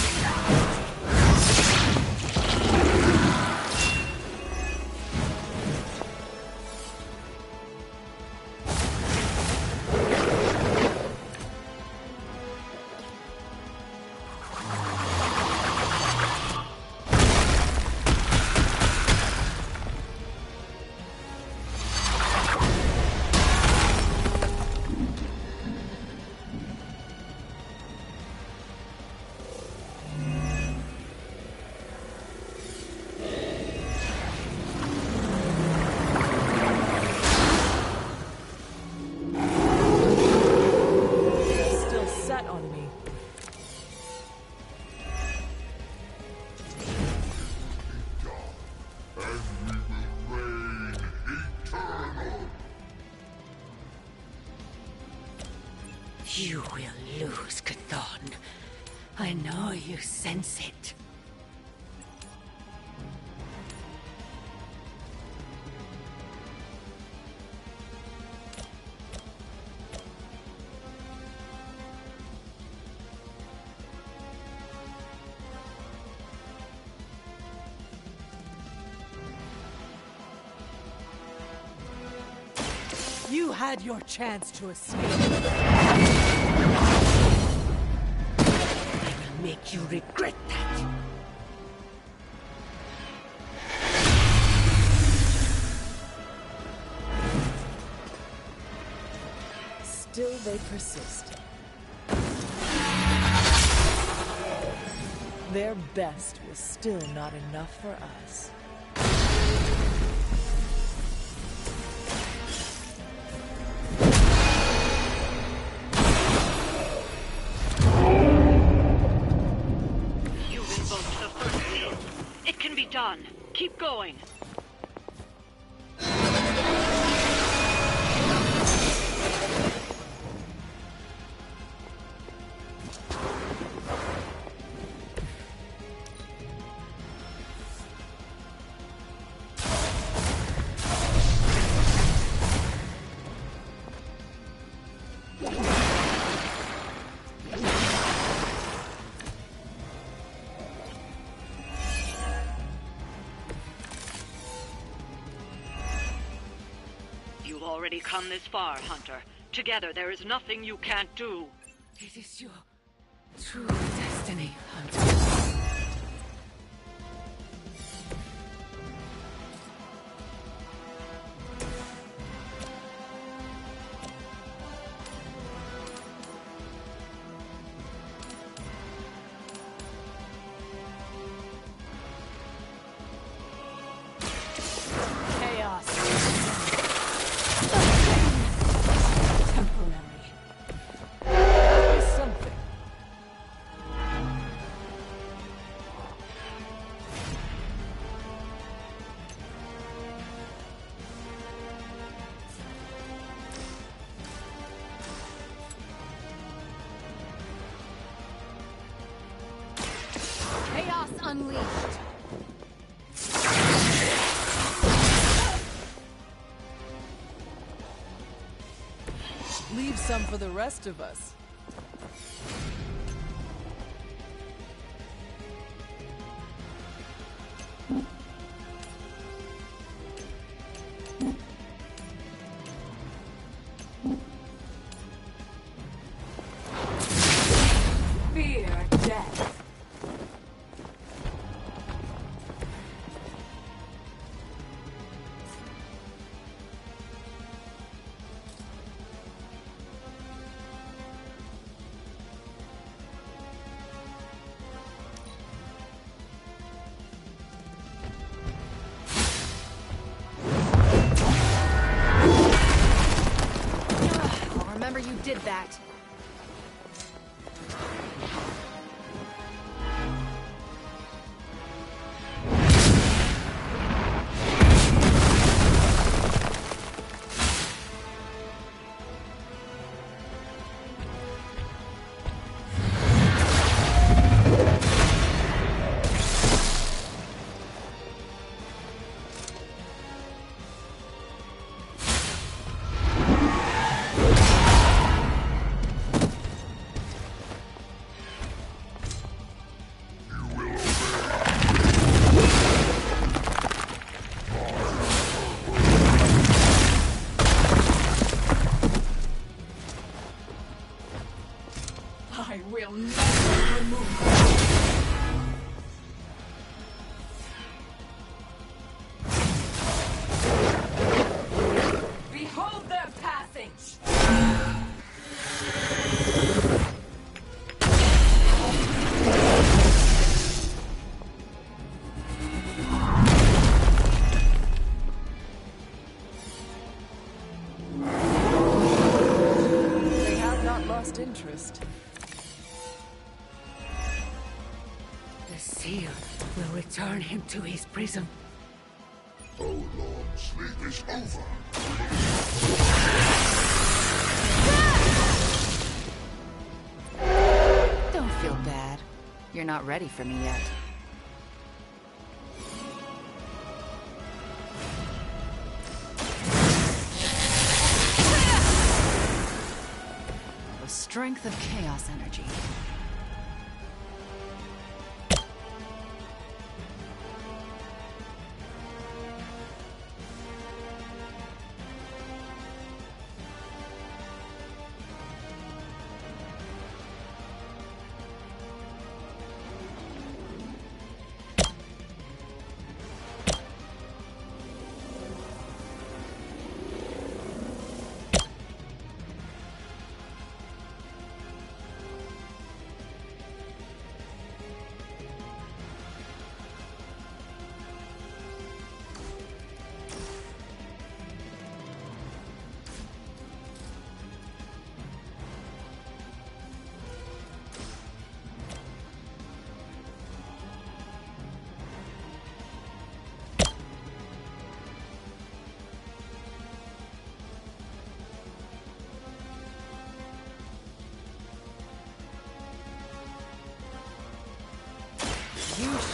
Still set on me. You will lose, Chthon. I know you sense it. You had your chance to escape. I will make you regret that. Still they persist. Their best was still not enough for us. You've invoked the first seal. It can be done. Keep going. You've already come this far, Hunter. Together, there is nothing you can't do. It is your true destiny, Hunter. Chaos unleashed. Leave some for the rest of us. Fear death. I'll remember you did that. I will never remove. Behold their passage! They have not lost interest. The seal will return him to his prison. Oh Lord, sleep is over. Don't feel bad. You're not ready for me yet. The strength of chaos energy.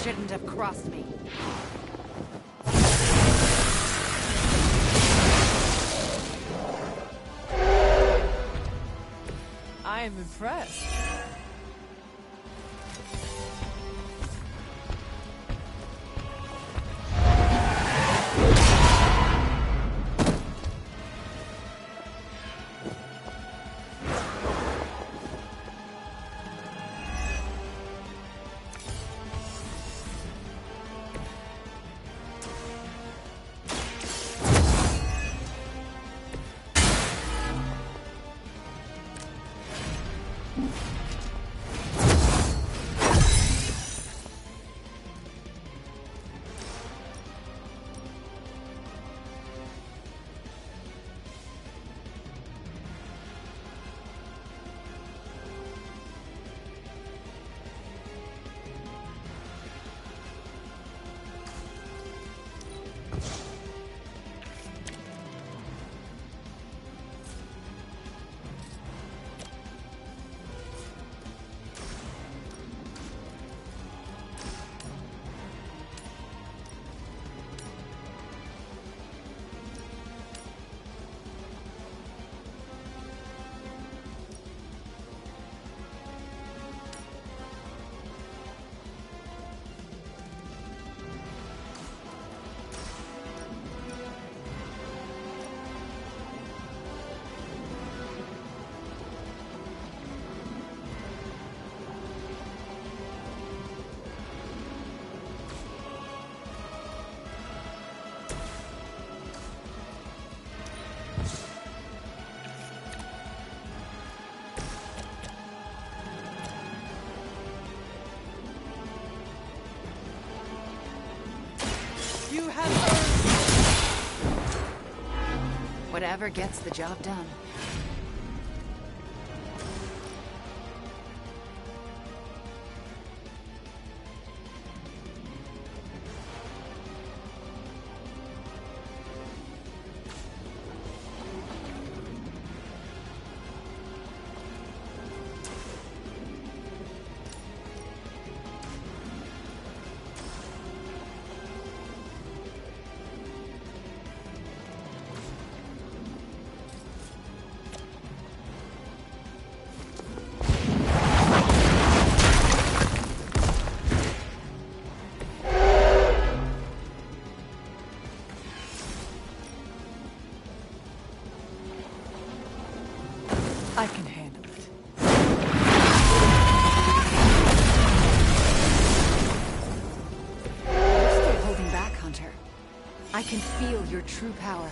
shouldn't have crossed me. I am impressed. You have earned... Whatever gets the job done. I can handle it. You're still holding back, Hunter. I can feel your true power.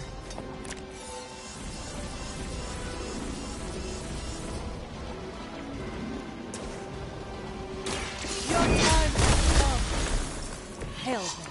Your time has come. Hail them.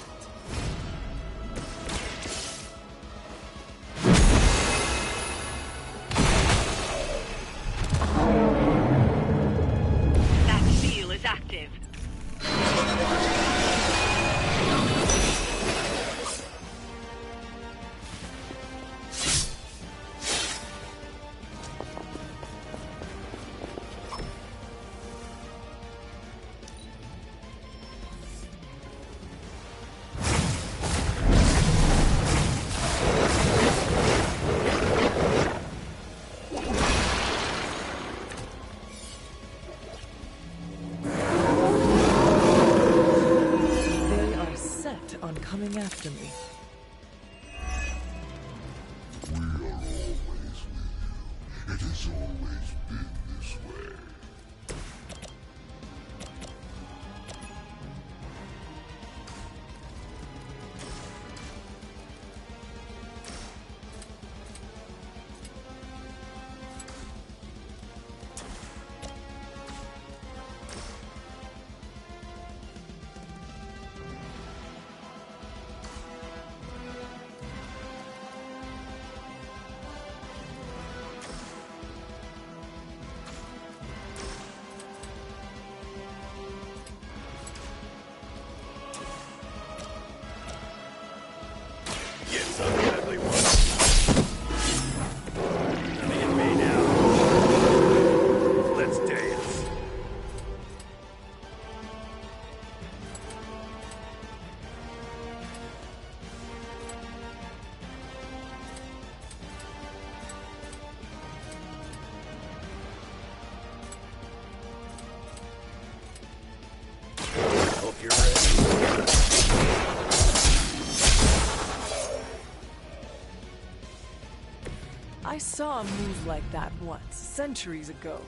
saw him move like that once, centuries ago.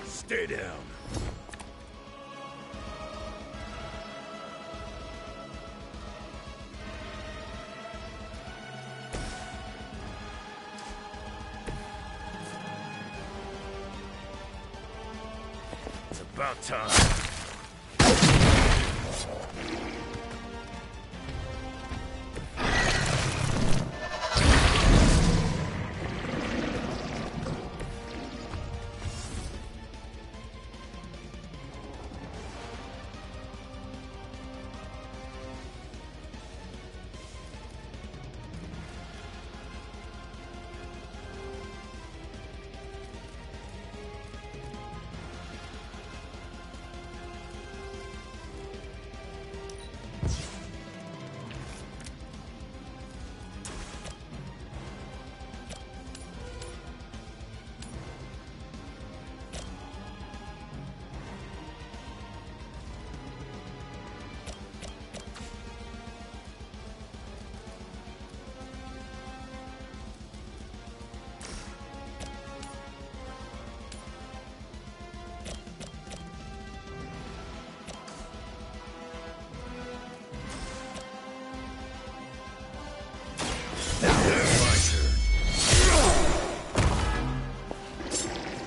Stay down. It's about time.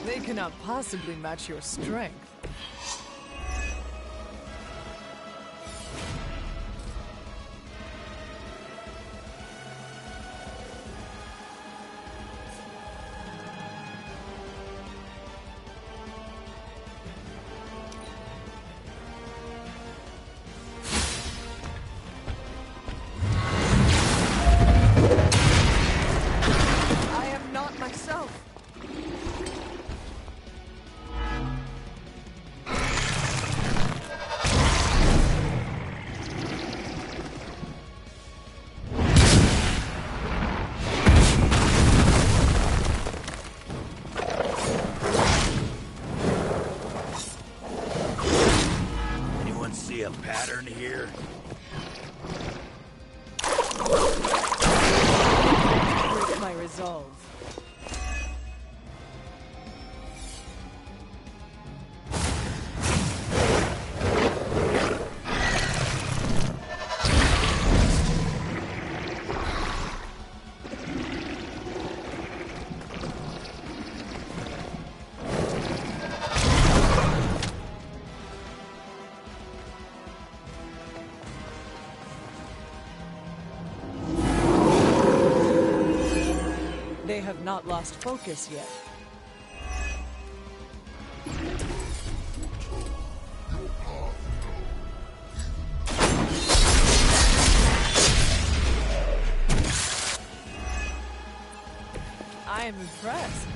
They cannot possibly match your strength. I am not myself. Anyone see a pattern here? Break my resolve. They have not lost focus yet. I am impressed.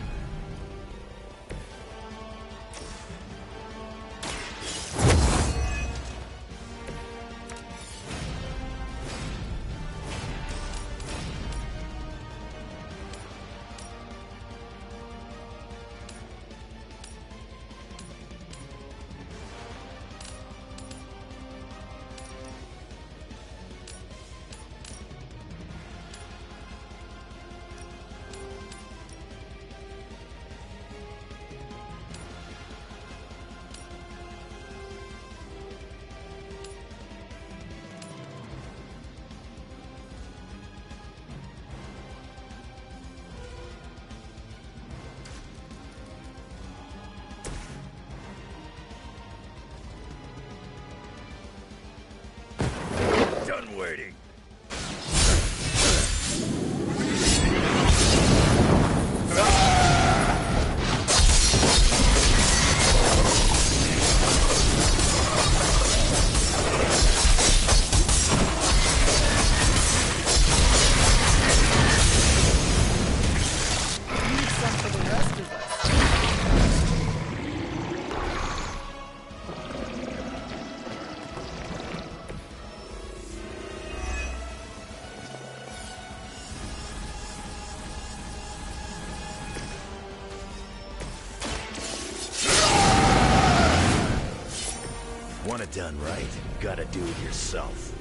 it done right, you gotta do it yourself.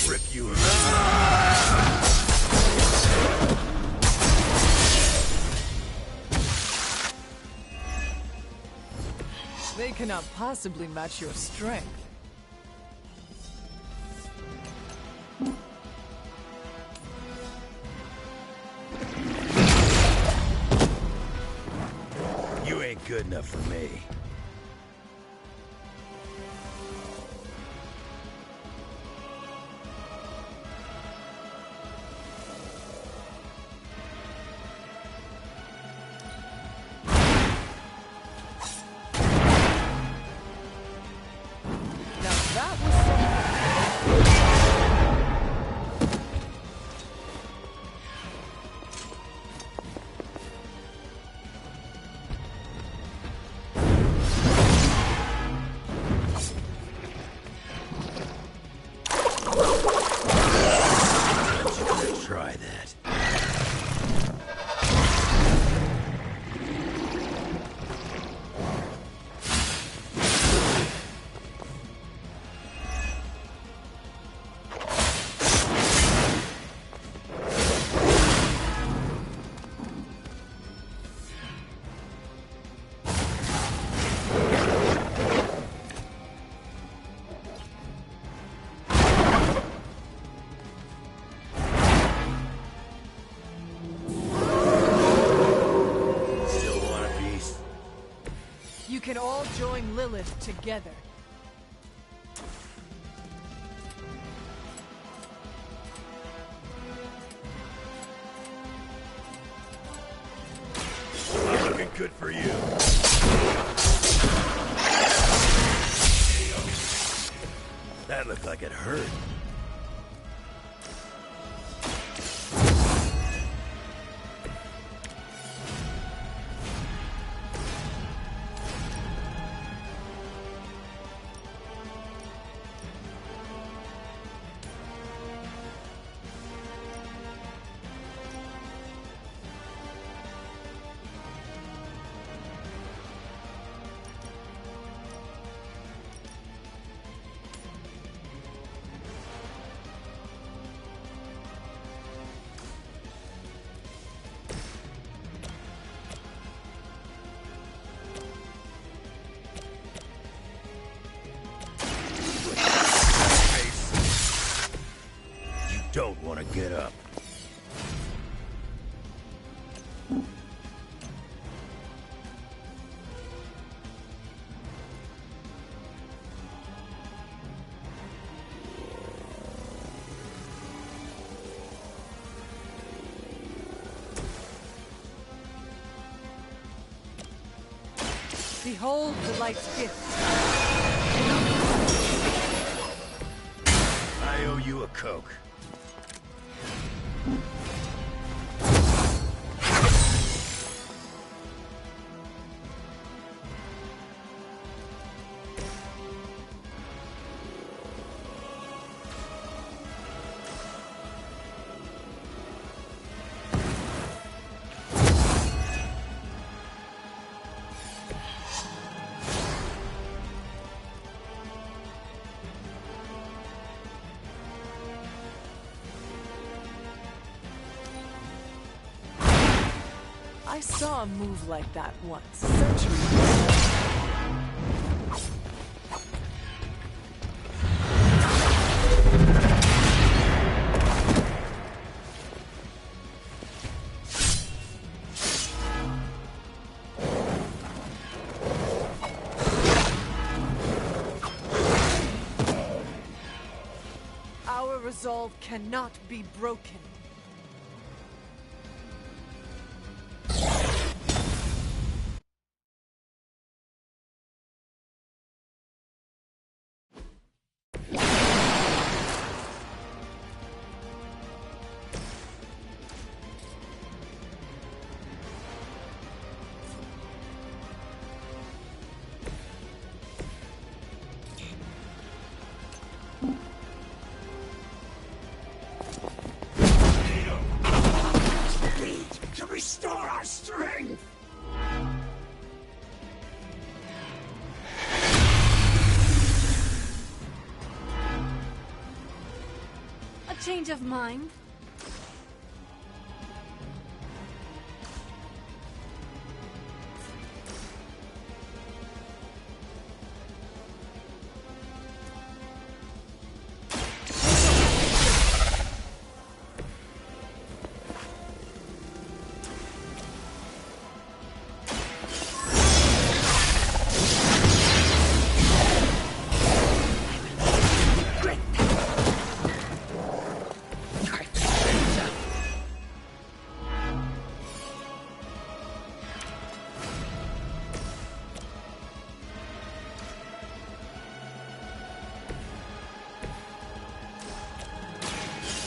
Rip you They cannot possibly match your strength. You ain't good enough for me. Try that. You can all join Lilith together. Not looking good for you. That looked like it hurt. Don't want to get up. Behold the light's gift. I owe you a Coke. I saw a move like that once, centuries ago. Our resolve cannot be broken. To restore our strength! A change of mind?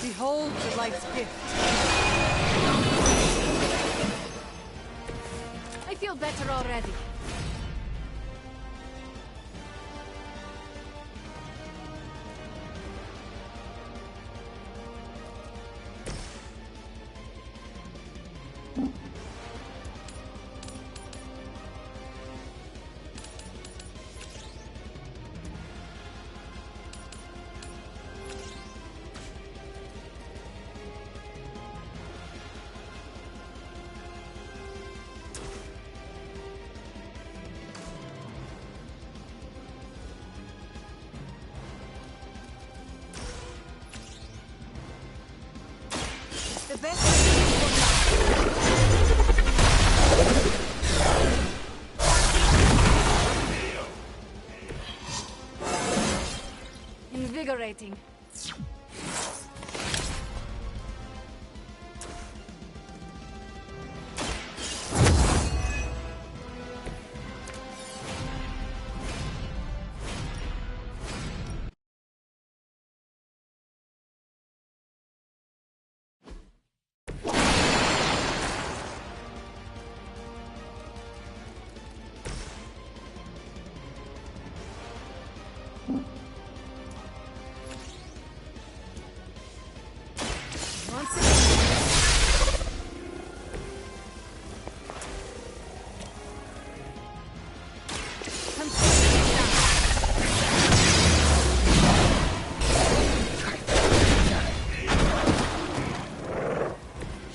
Behold the light's gift. I feel better already. The best invigorating.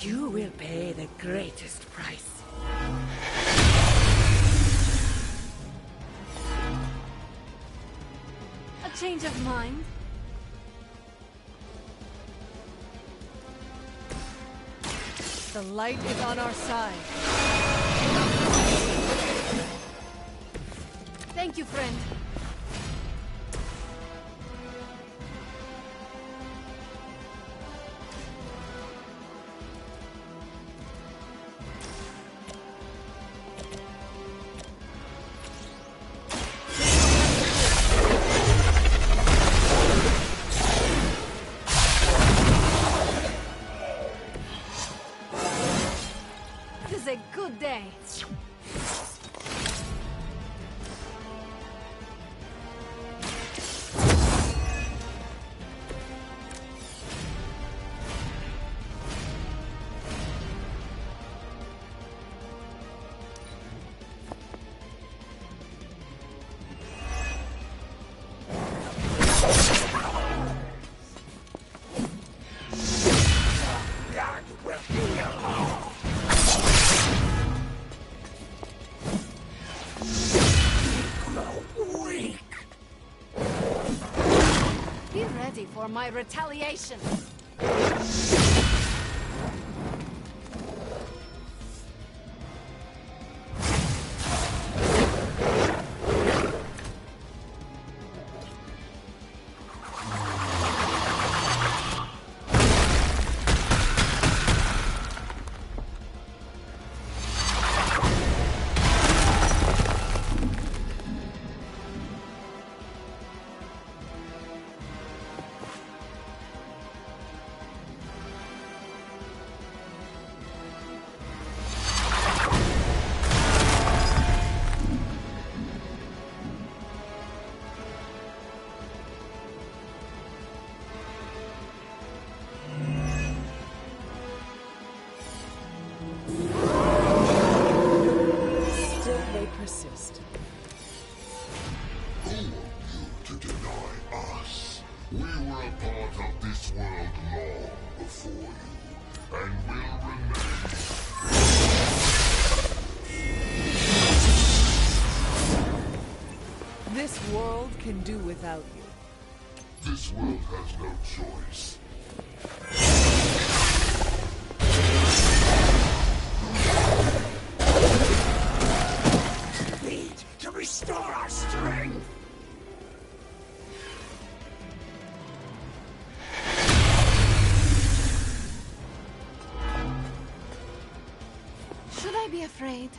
You will pay the greatest price. A change of mind? The light is on our side. Thank you, friend. This is a good day. Be ready for my retaliation. practiced. Who are you to deny us? We were a part of this world long before you, and will remain. This world can do without you. This world has no choice. We need to restore our strength! Should I be afraid?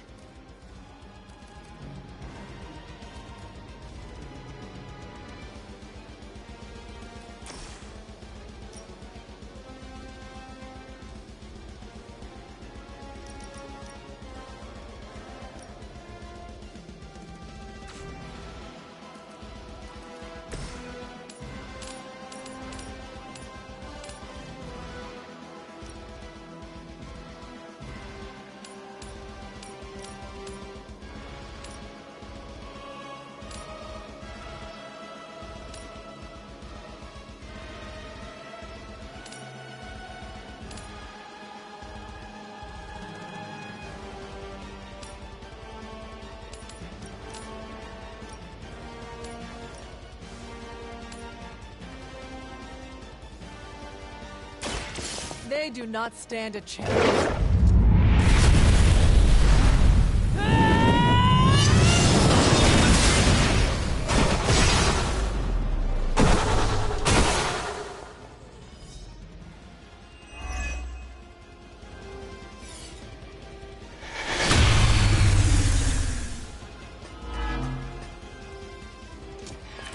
They do not stand a chance.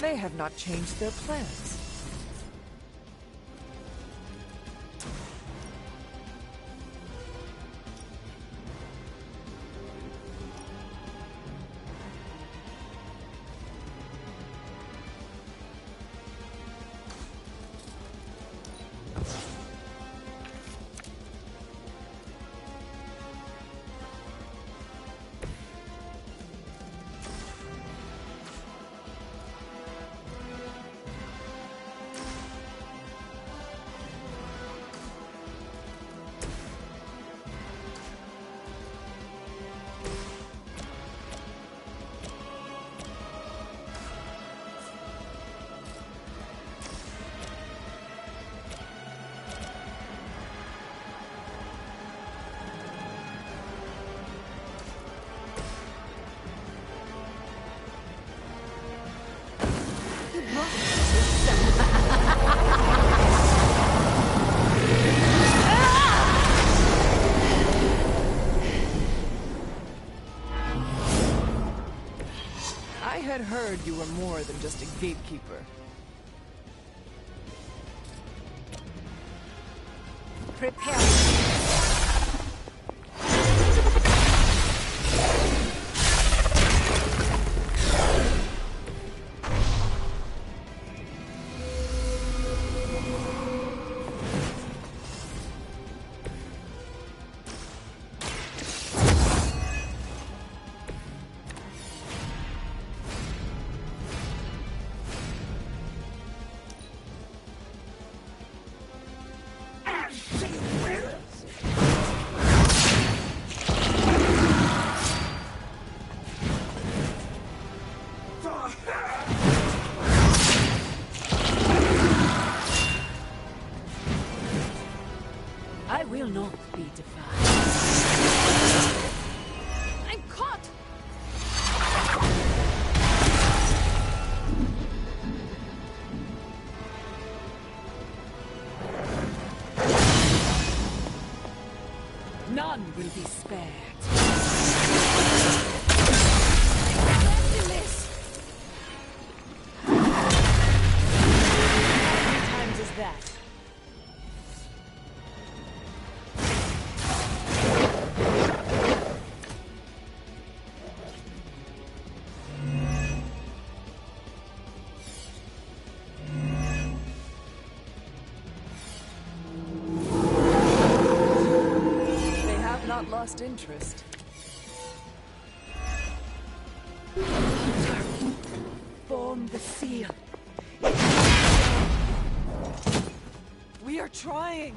They have not changed their plans. I had heard you were more than just a gatekeeper. Prepare. I will not be defied. I'm caught! None will be spared. How many times is that? They have not lost interest. Form the seal. We are trying!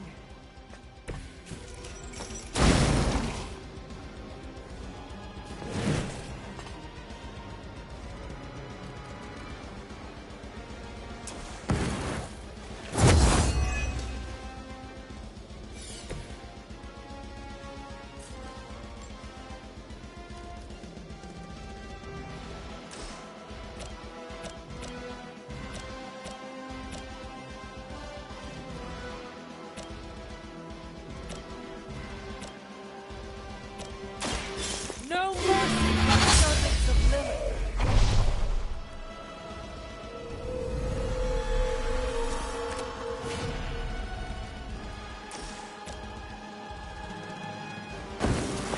No mercy on the servants of Lilith!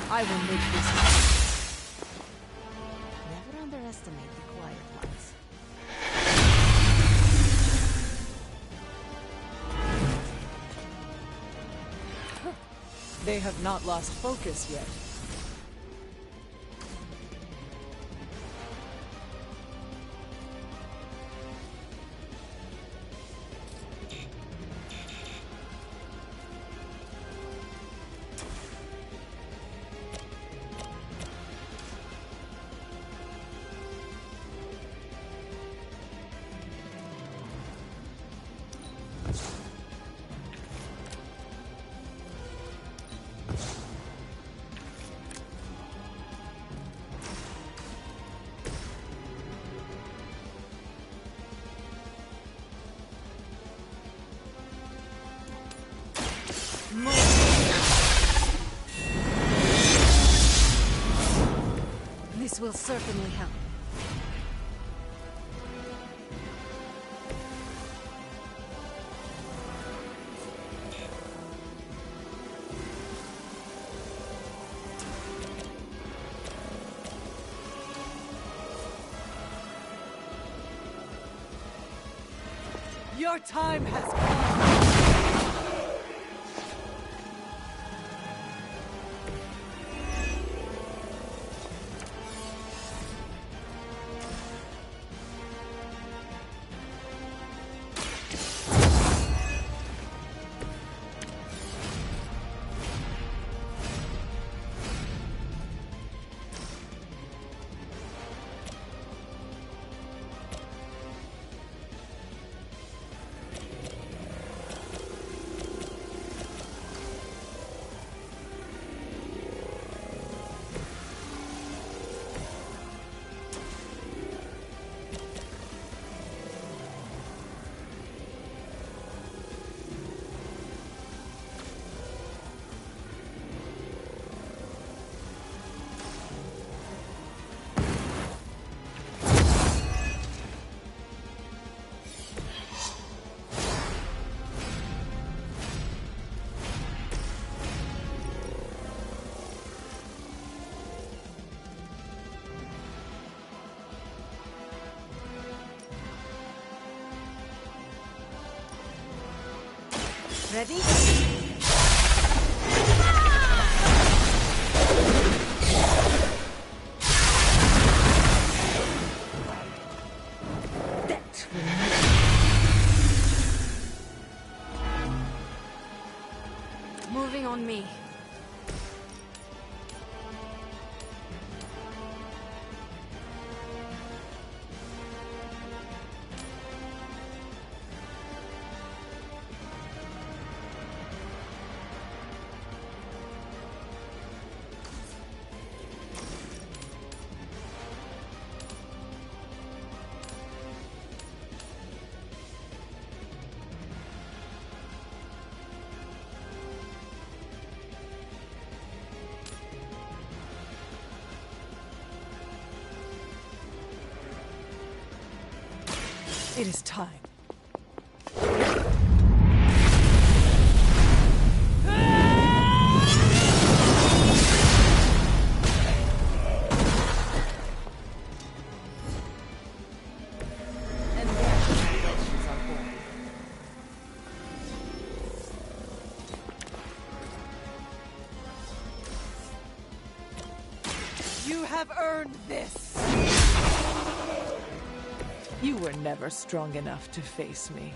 I will make this. Never underestimate the quiet ones. They have not lost focus yet. This will certainly help. Your time has come! Ready? Moving on me. It is time. You have earned this! You were never strong enough to face me.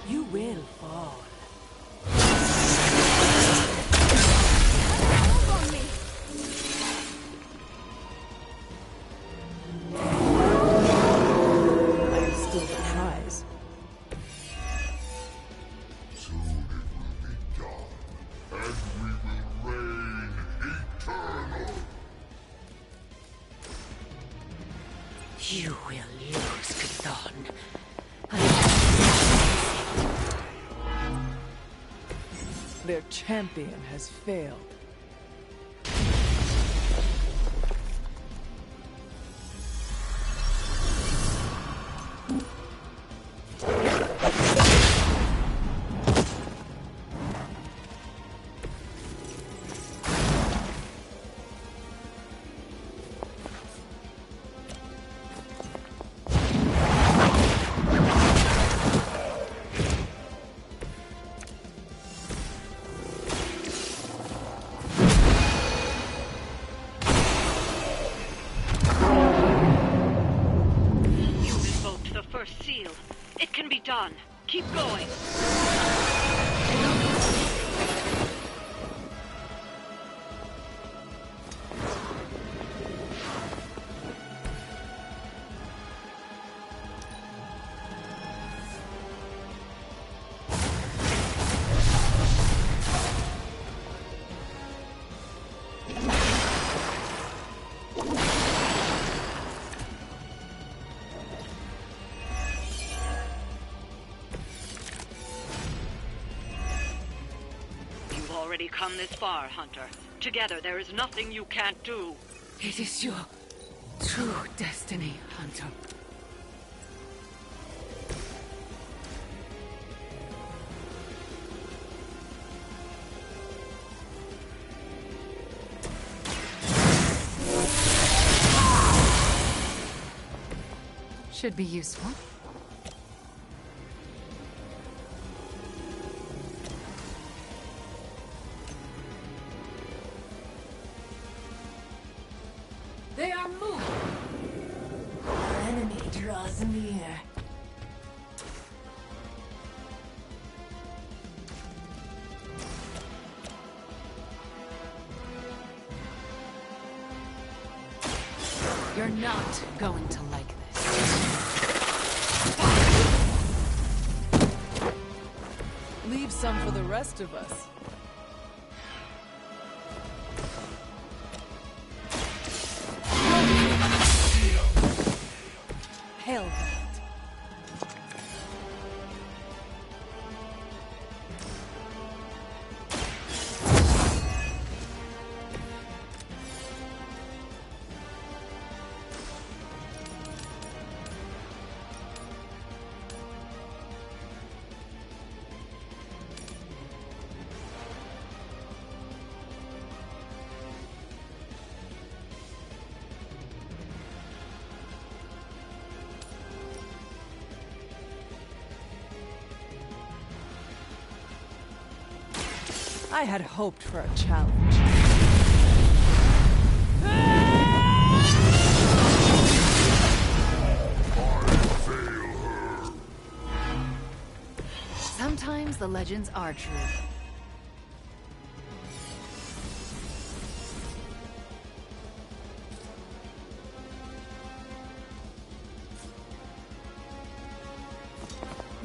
You will fall. You will lose, Chthon. Their champion has failed. Seal. It can be done. Keep going. Already come this far, Hunter. Together, there is nothing you can't do. It is your true destiny, Hunter. Should be useful. They are moving. Our enemy draws near. You're not going to like this. Leave some for the rest of us. Hail that. I had hoped for a challenge. Sometimes the legends are true.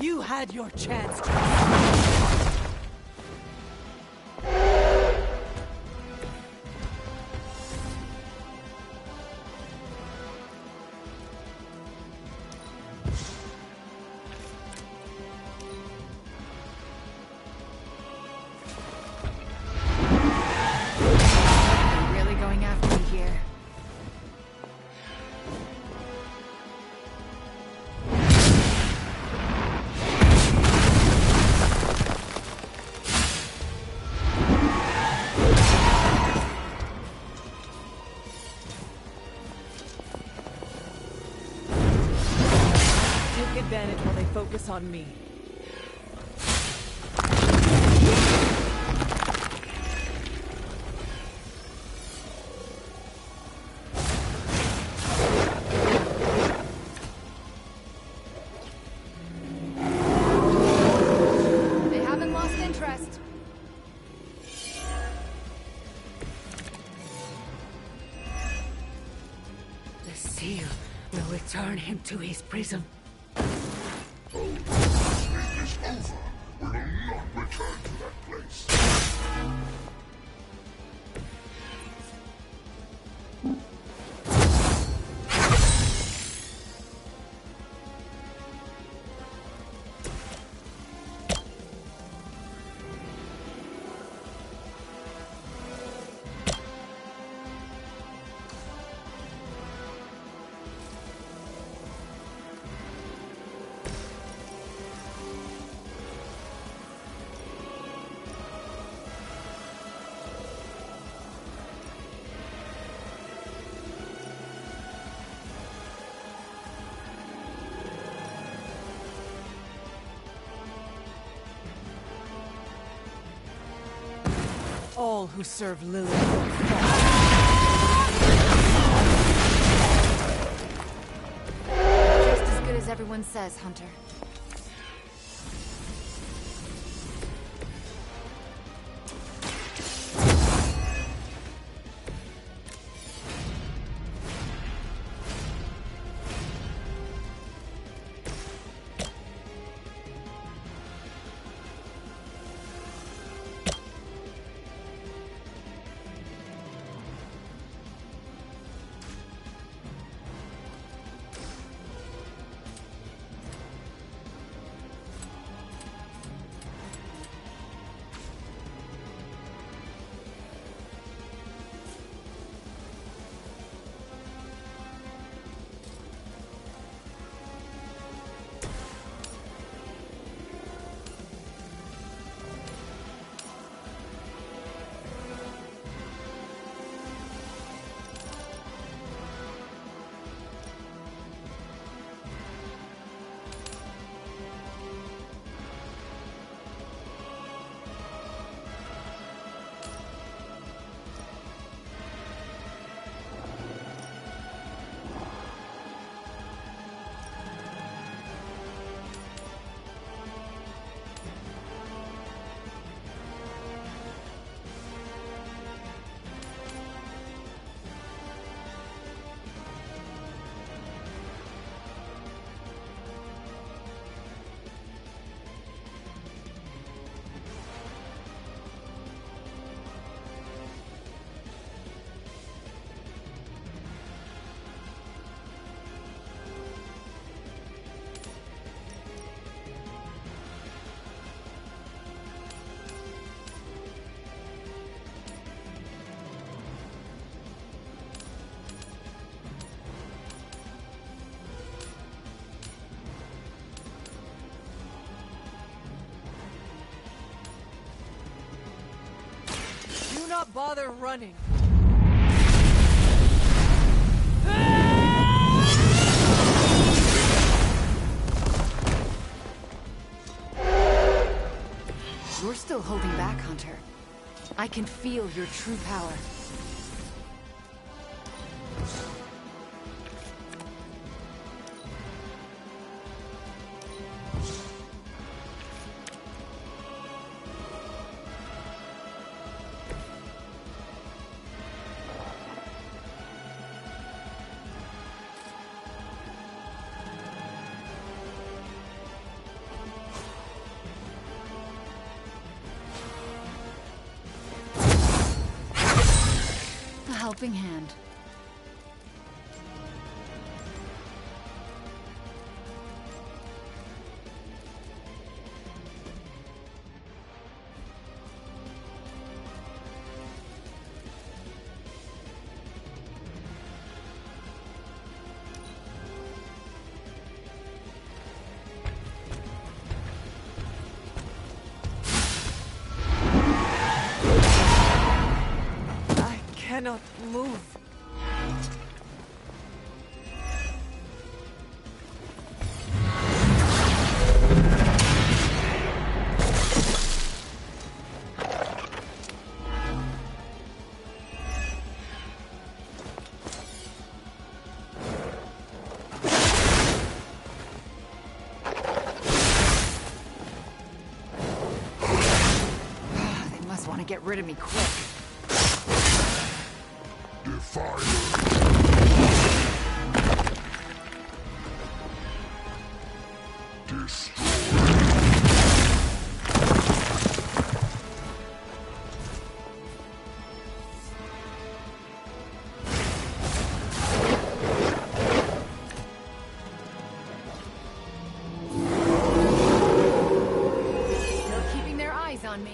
You had your chance to... upon me. They haven't lost interest. The seal will return him to his prison. Oh, it is over. We will not return to that place. All who serve Lilith will Just as good as everyone says, Hunter. Do not bother running. You're still holding back, Hunter. I can feel your true power. Helping hand. I cannot move. to get rid of me quick. On me.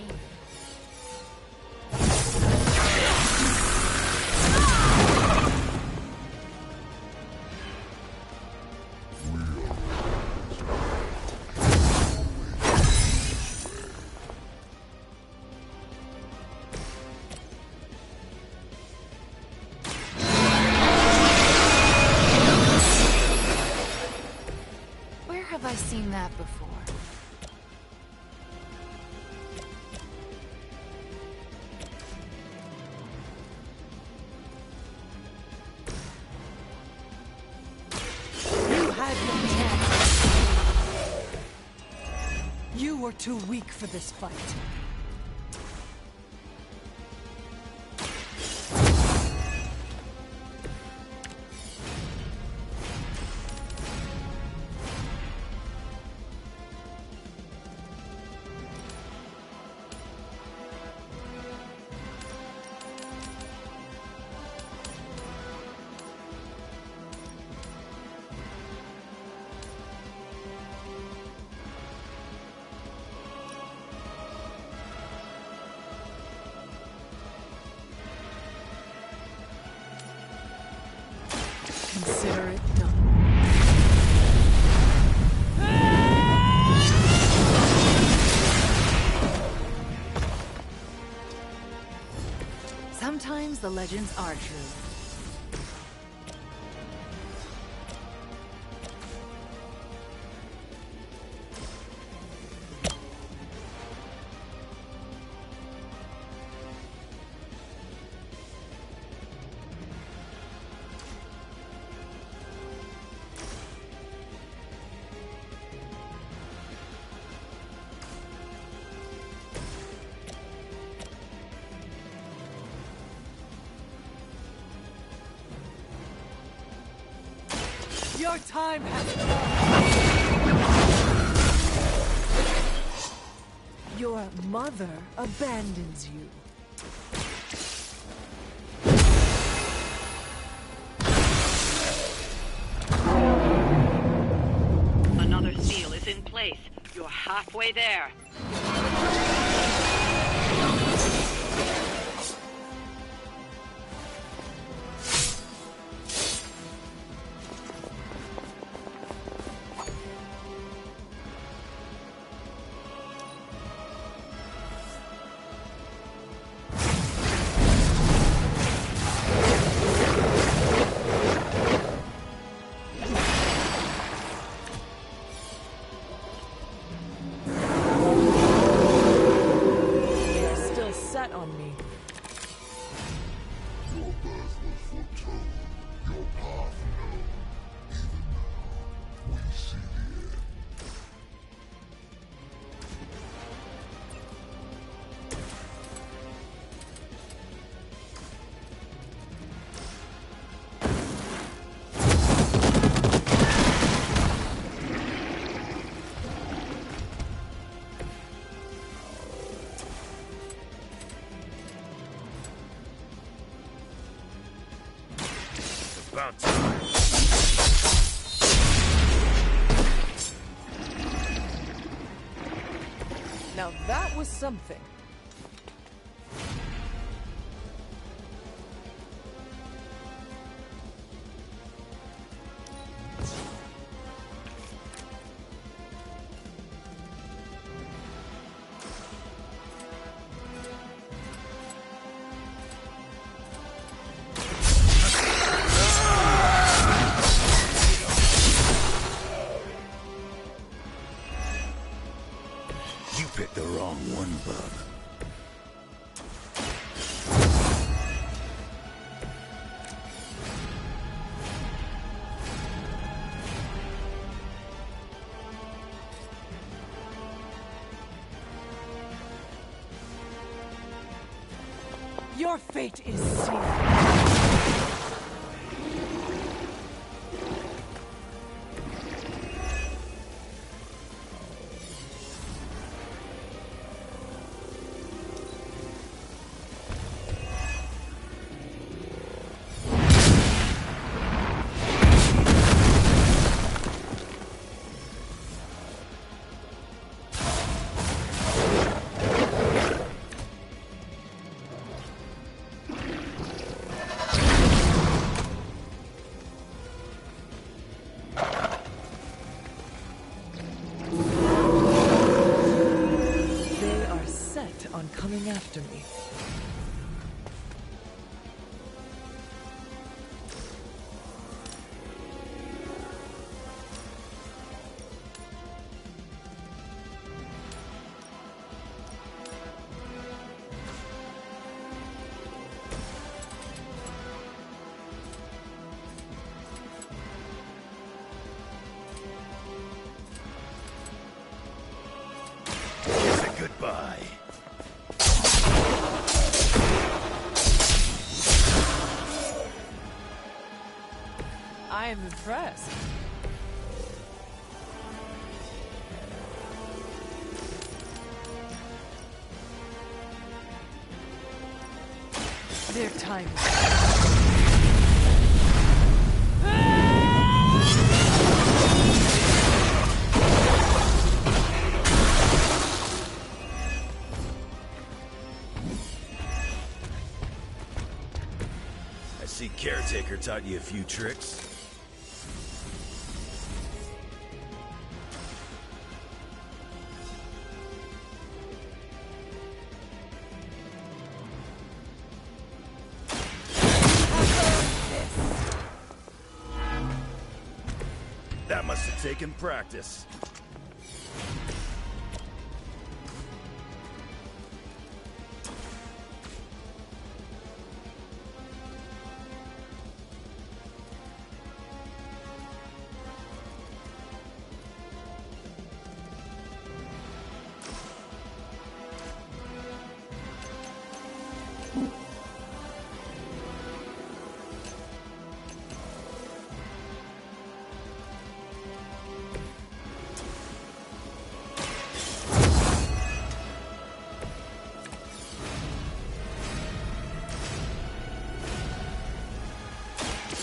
Where have I seen that before? You were too weak for this fight. Consider it done. Sometimes the legends are true. Your time has come. Your mother abandons you. Another seal is in place. You're halfway there. On me. Your birth was foretold, your path known. Even now, we see the end. About time. Now that was something. You picked the wrong one, bub. Your fate is sealed. On coming after me. Here's a goodbye. I am impressed. Their time is... I see Caretaker taught you a few tricks. That must have taken practice.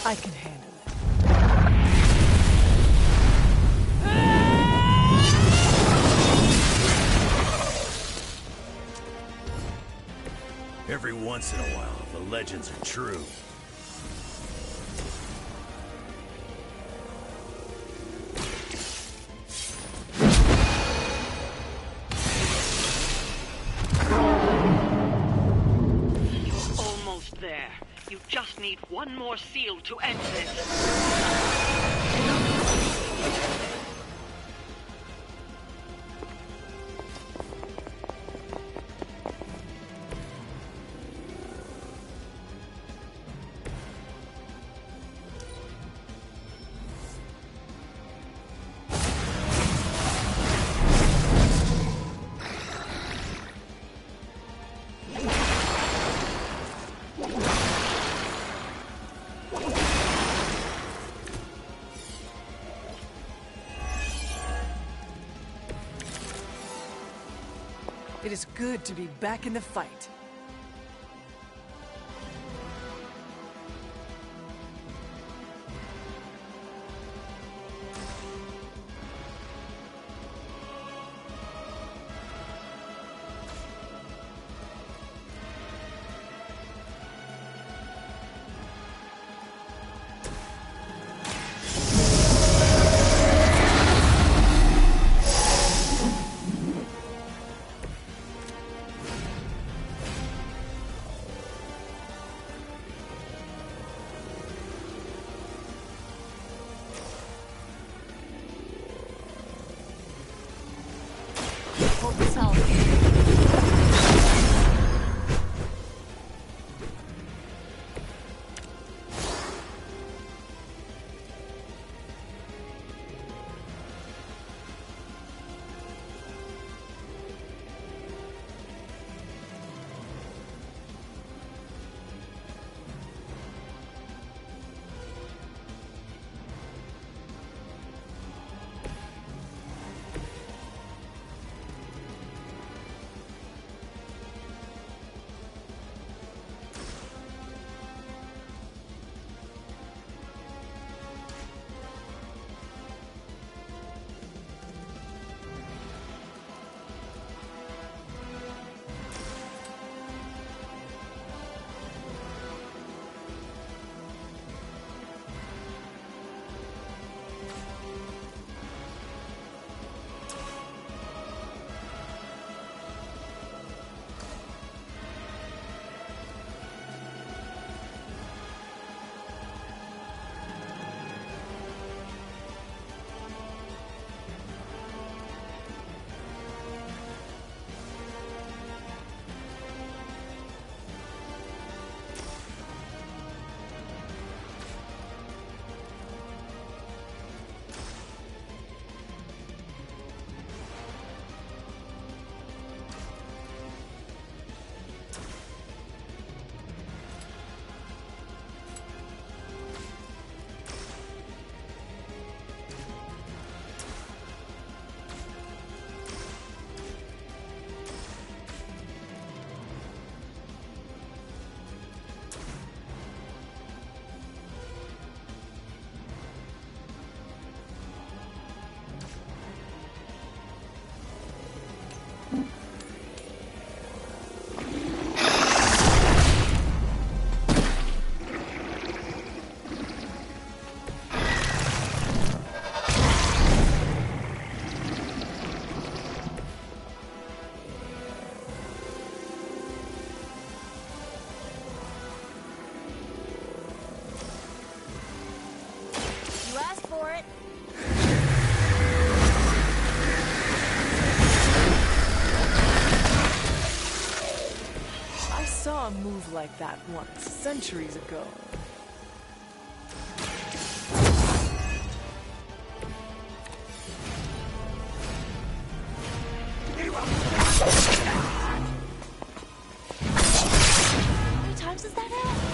I can handle it. Every once in a while, the legends are true. You're almost there. You just need one more seal to end this. It is good to be back in the fight. like that once, centuries ago. How many times does that happen?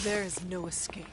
There is no escape.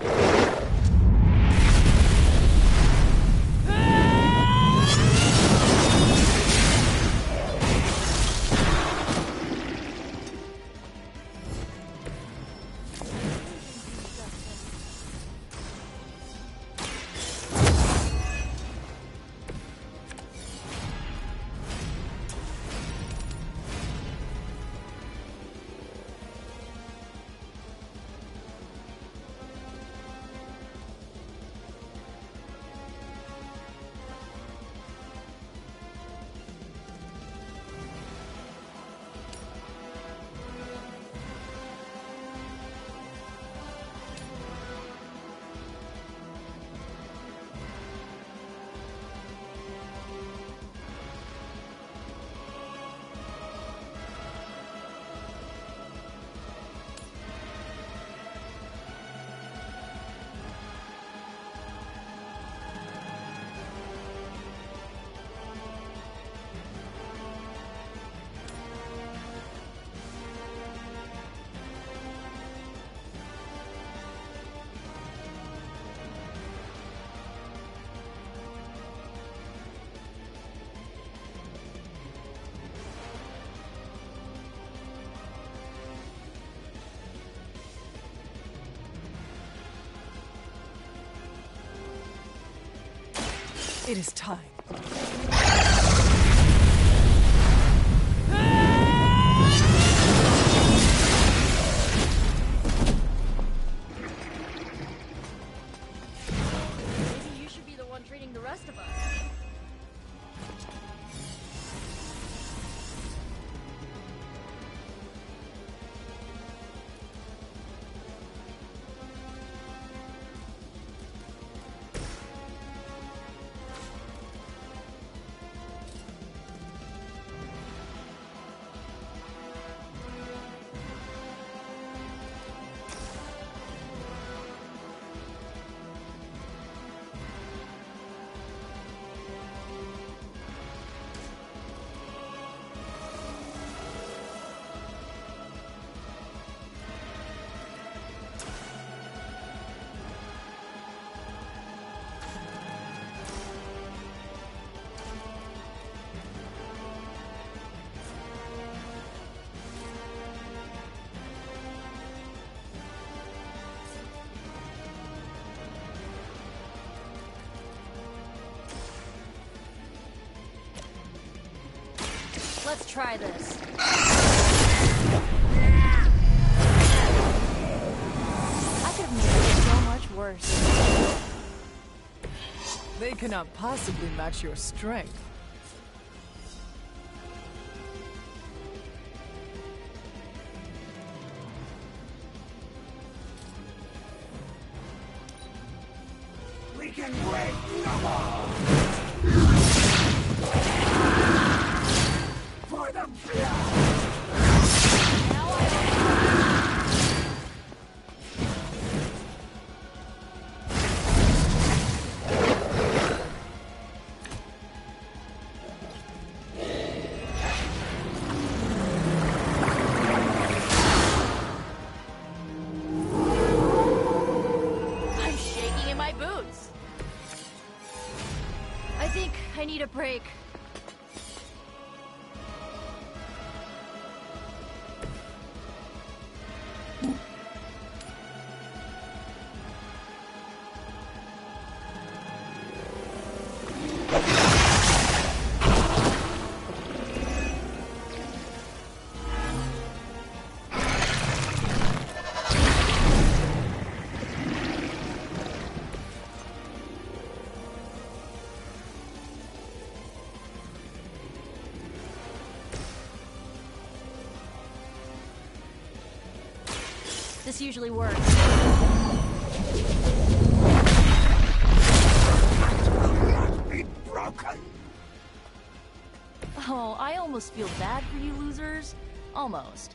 It is time. Maybe you should be the one treating the rest of us. Let's try this. I could have made it so They cannot possibly match your strength. We can wait no more! For the blood! I'm shaking in my boots. I think I need a break. This usually works. Be broken. Oh, I almost feel bad for you losers. Almost.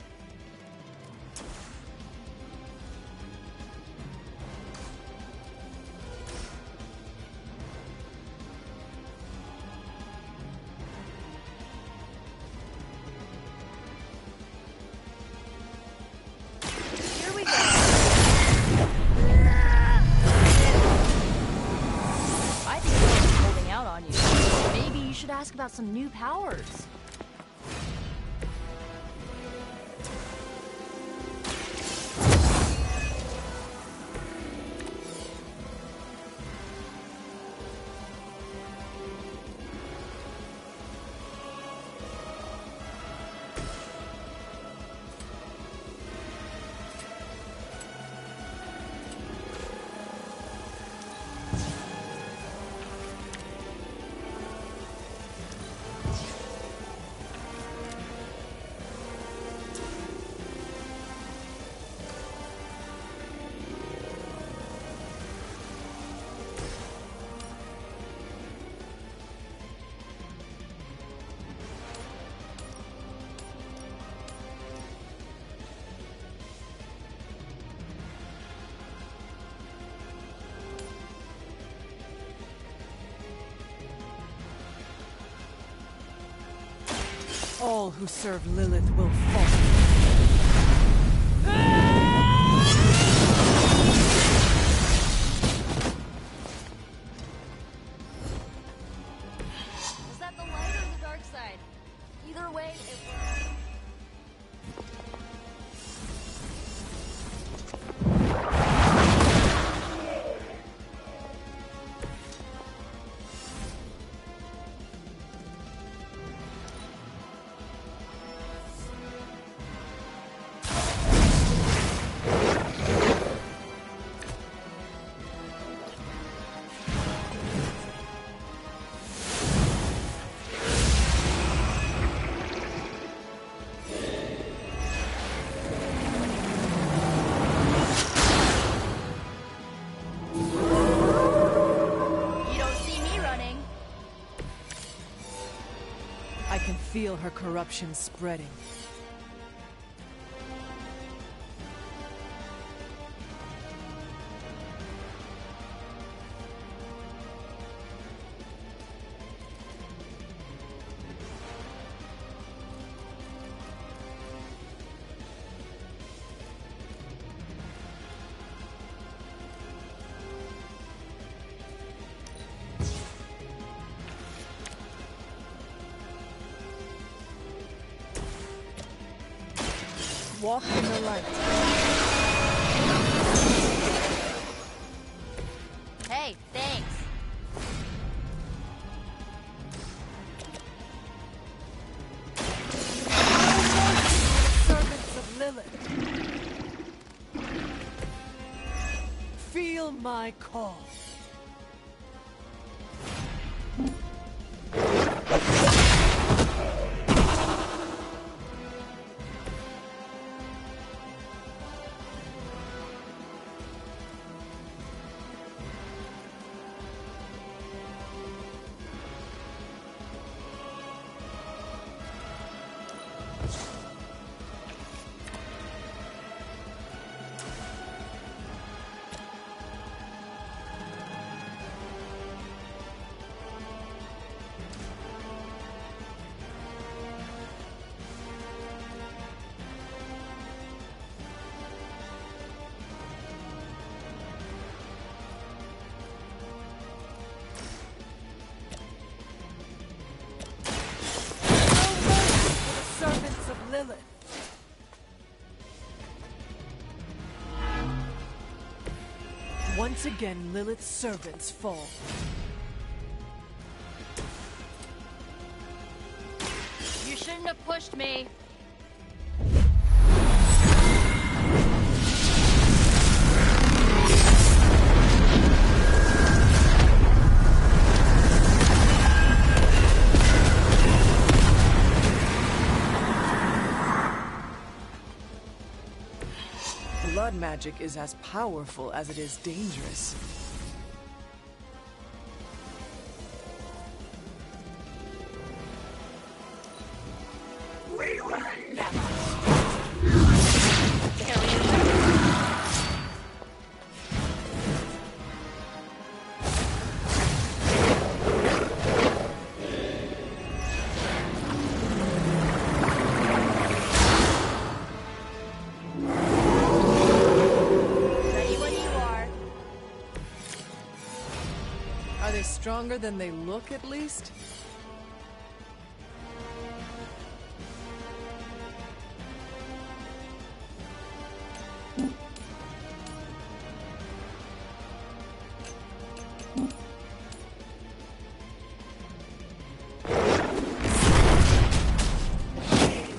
Here we go. I think someone's holding out on you. Maybe you should ask about some new powers. All who serve Lilith will fall. Was that the light or the dark side? Either way, it worked. I can feel her corruption spreading. Walk in the light. Hey, thanks. Servants of Lilith. Feel my call. Once again, Lilith's servants fall. You shouldn't have pushed me. Blood magic is as powerful as it is dangerous. We will never Are they stronger than they look, at least?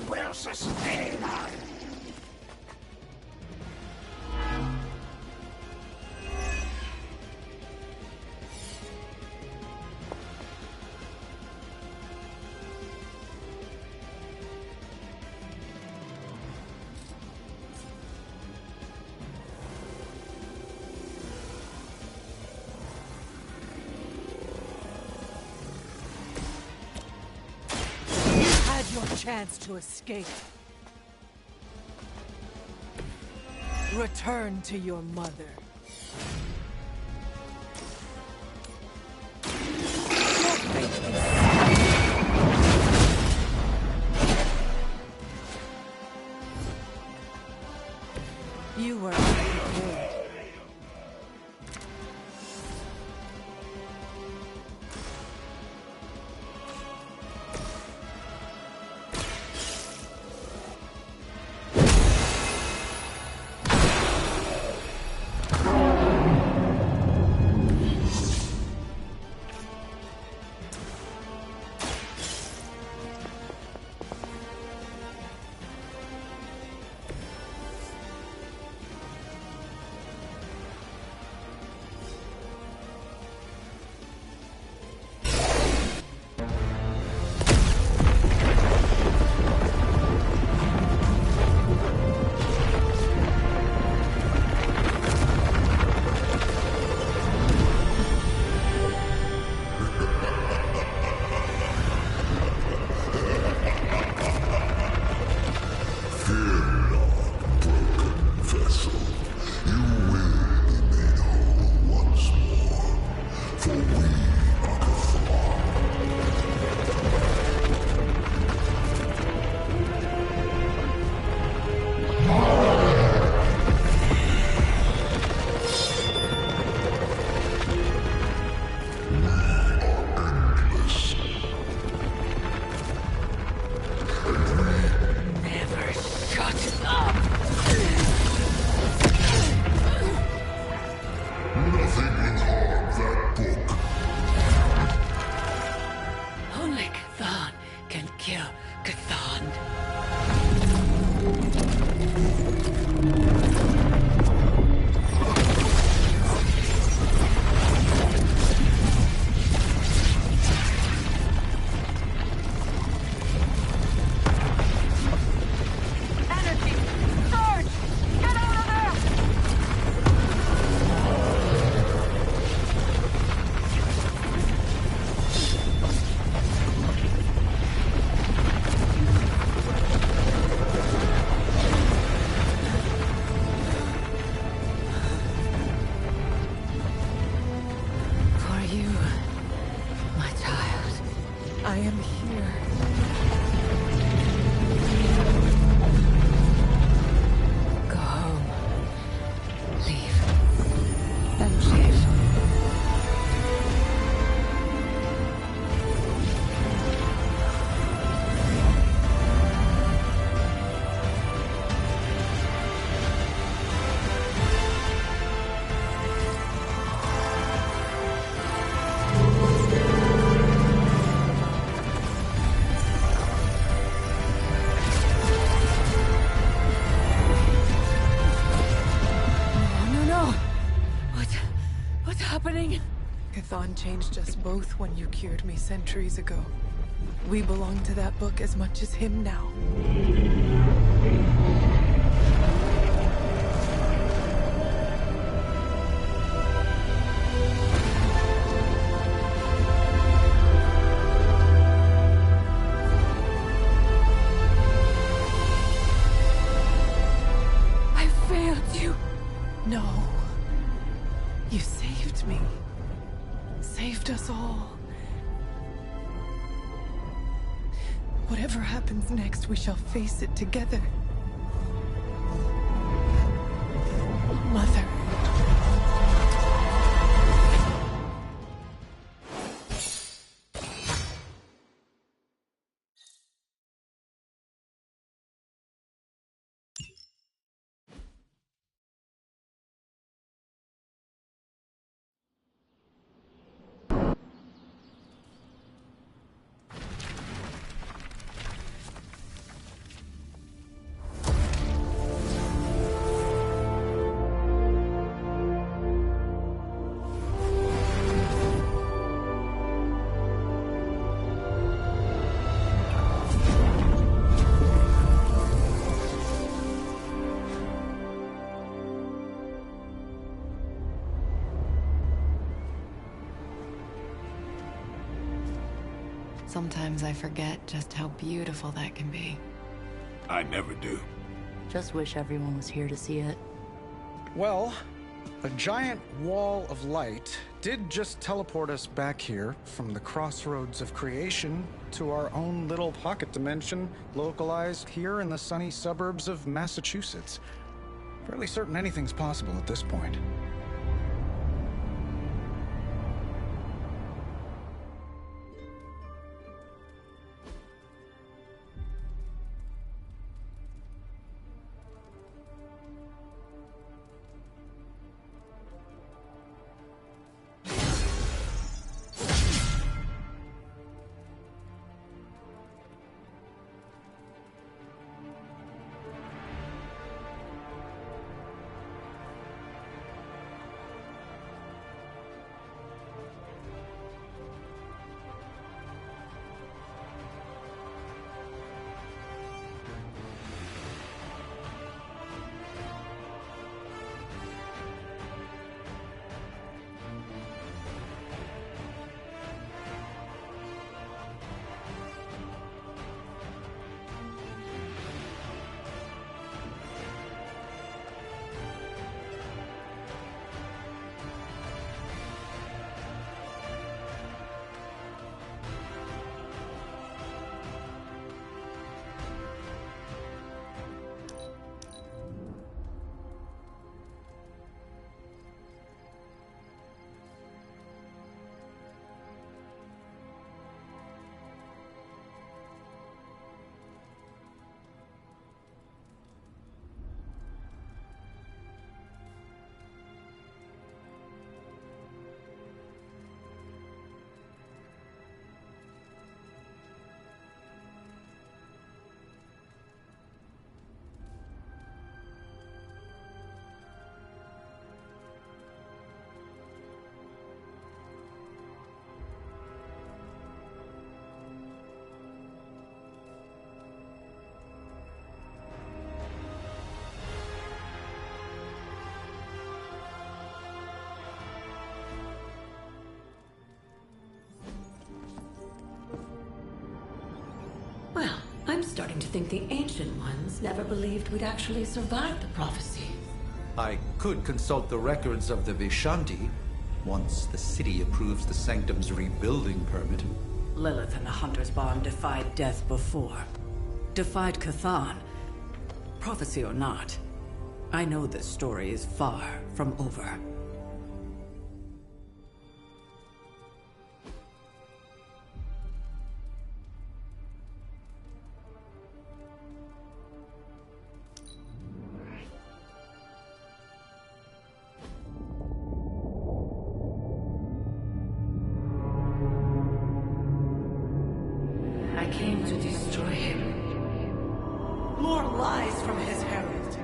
will sustain us. Your chance to escape. Return to your mother. You were unprepared. I am here. Go home. Leave. And live. Chthon changed us both when you cured me centuries ago. We belong to that book as much as him now. I failed you. No. You saved me. Saved us all. Whatever happens next, we shall face it together. Mother. Sometimes I forget just how beautiful that can be. I never do. Just wish everyone was here to see it. Well, a giant wall of light did just teleport us back here from the crossroads of creation to our own little pocket dimension localized here in the sunny suburbs of Massachusetts. Fairly certain anything's possible at this point. Well, I'm starting to think the Ancient Ones never believed we'd actually survive the prophecy. I could consult the records of the Vishanti once the city approves the Sanctum's rebuilding permit. Lilith and the Hunter's Bond defied death before. Defied Chthon. Prophecy or not, I know this story is far from over. I came to destroy him. More lies from his herald.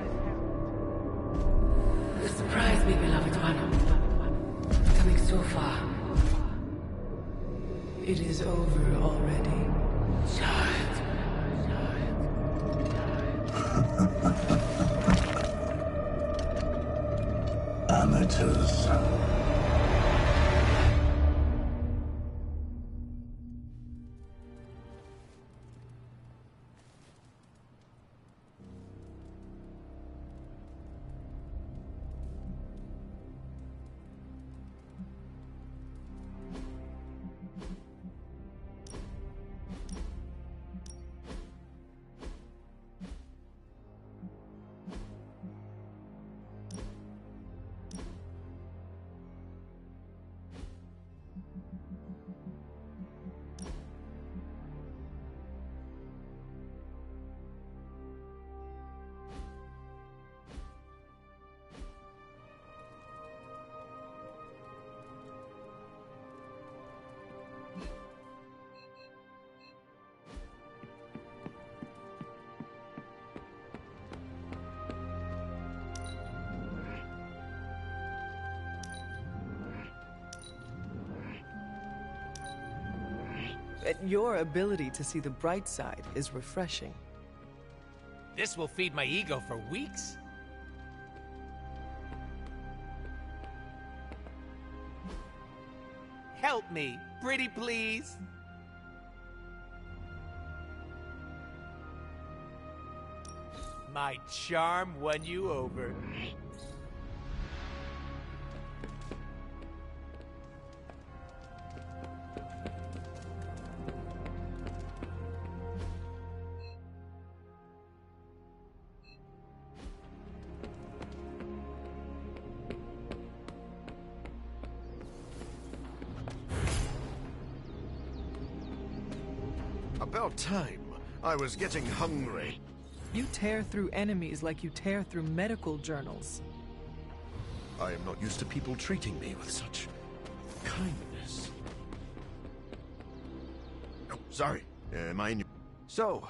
You surprise me, beloved one. It is over already. Amateurs. Your ability to see the bright side is refreshing. This will feed my ego for weeks. Help me, pretty please. My charm won you over. About time. I was getting hungry. You tear through enemies like you tear through medical journals. I am not used to people treating me with such kindness. Oh, sorry. Am I in your... So,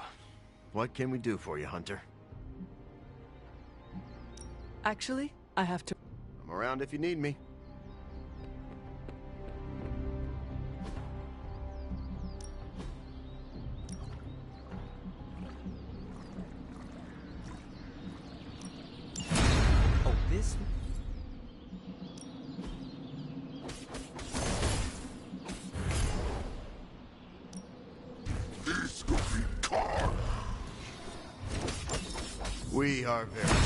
what can we do for you, Hunter? Actually, I have to... I'm around if you need me. This? This could be carnage. We are very...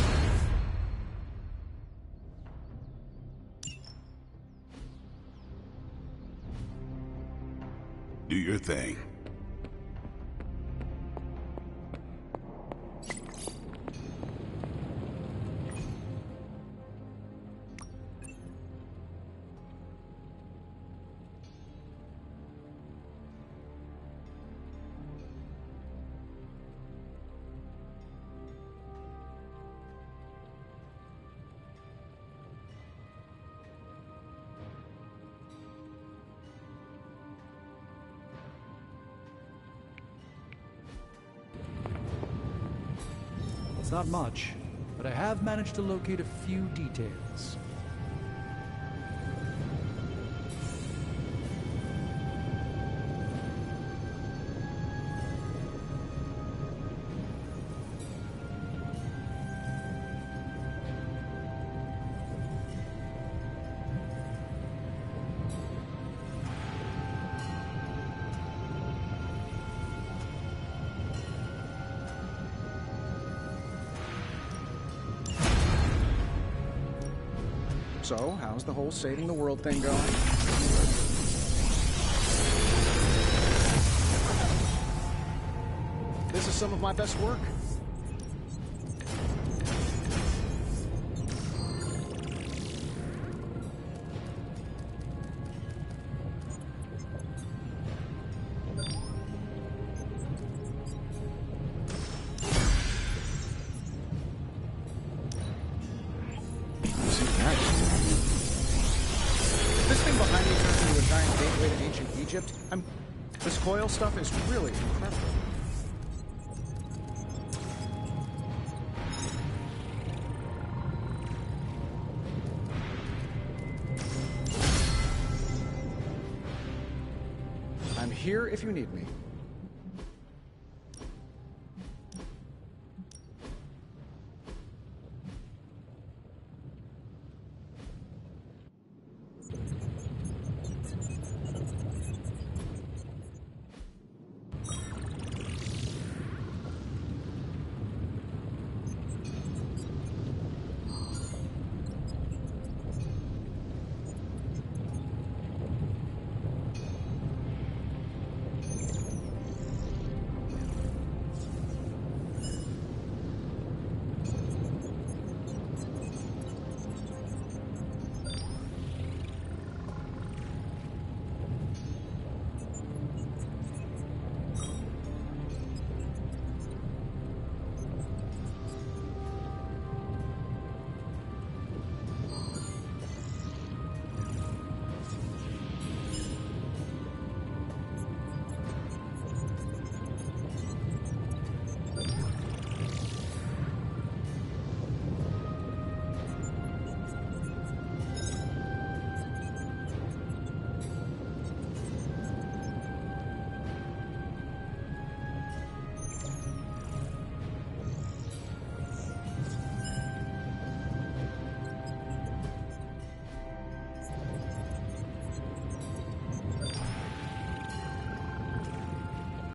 Do your thing. It's not much, but I have managed to locate a few details. So, how's the whole saving the world thing going? This is some of my best work. This coil stuff is really incredible. I'm here if you need me.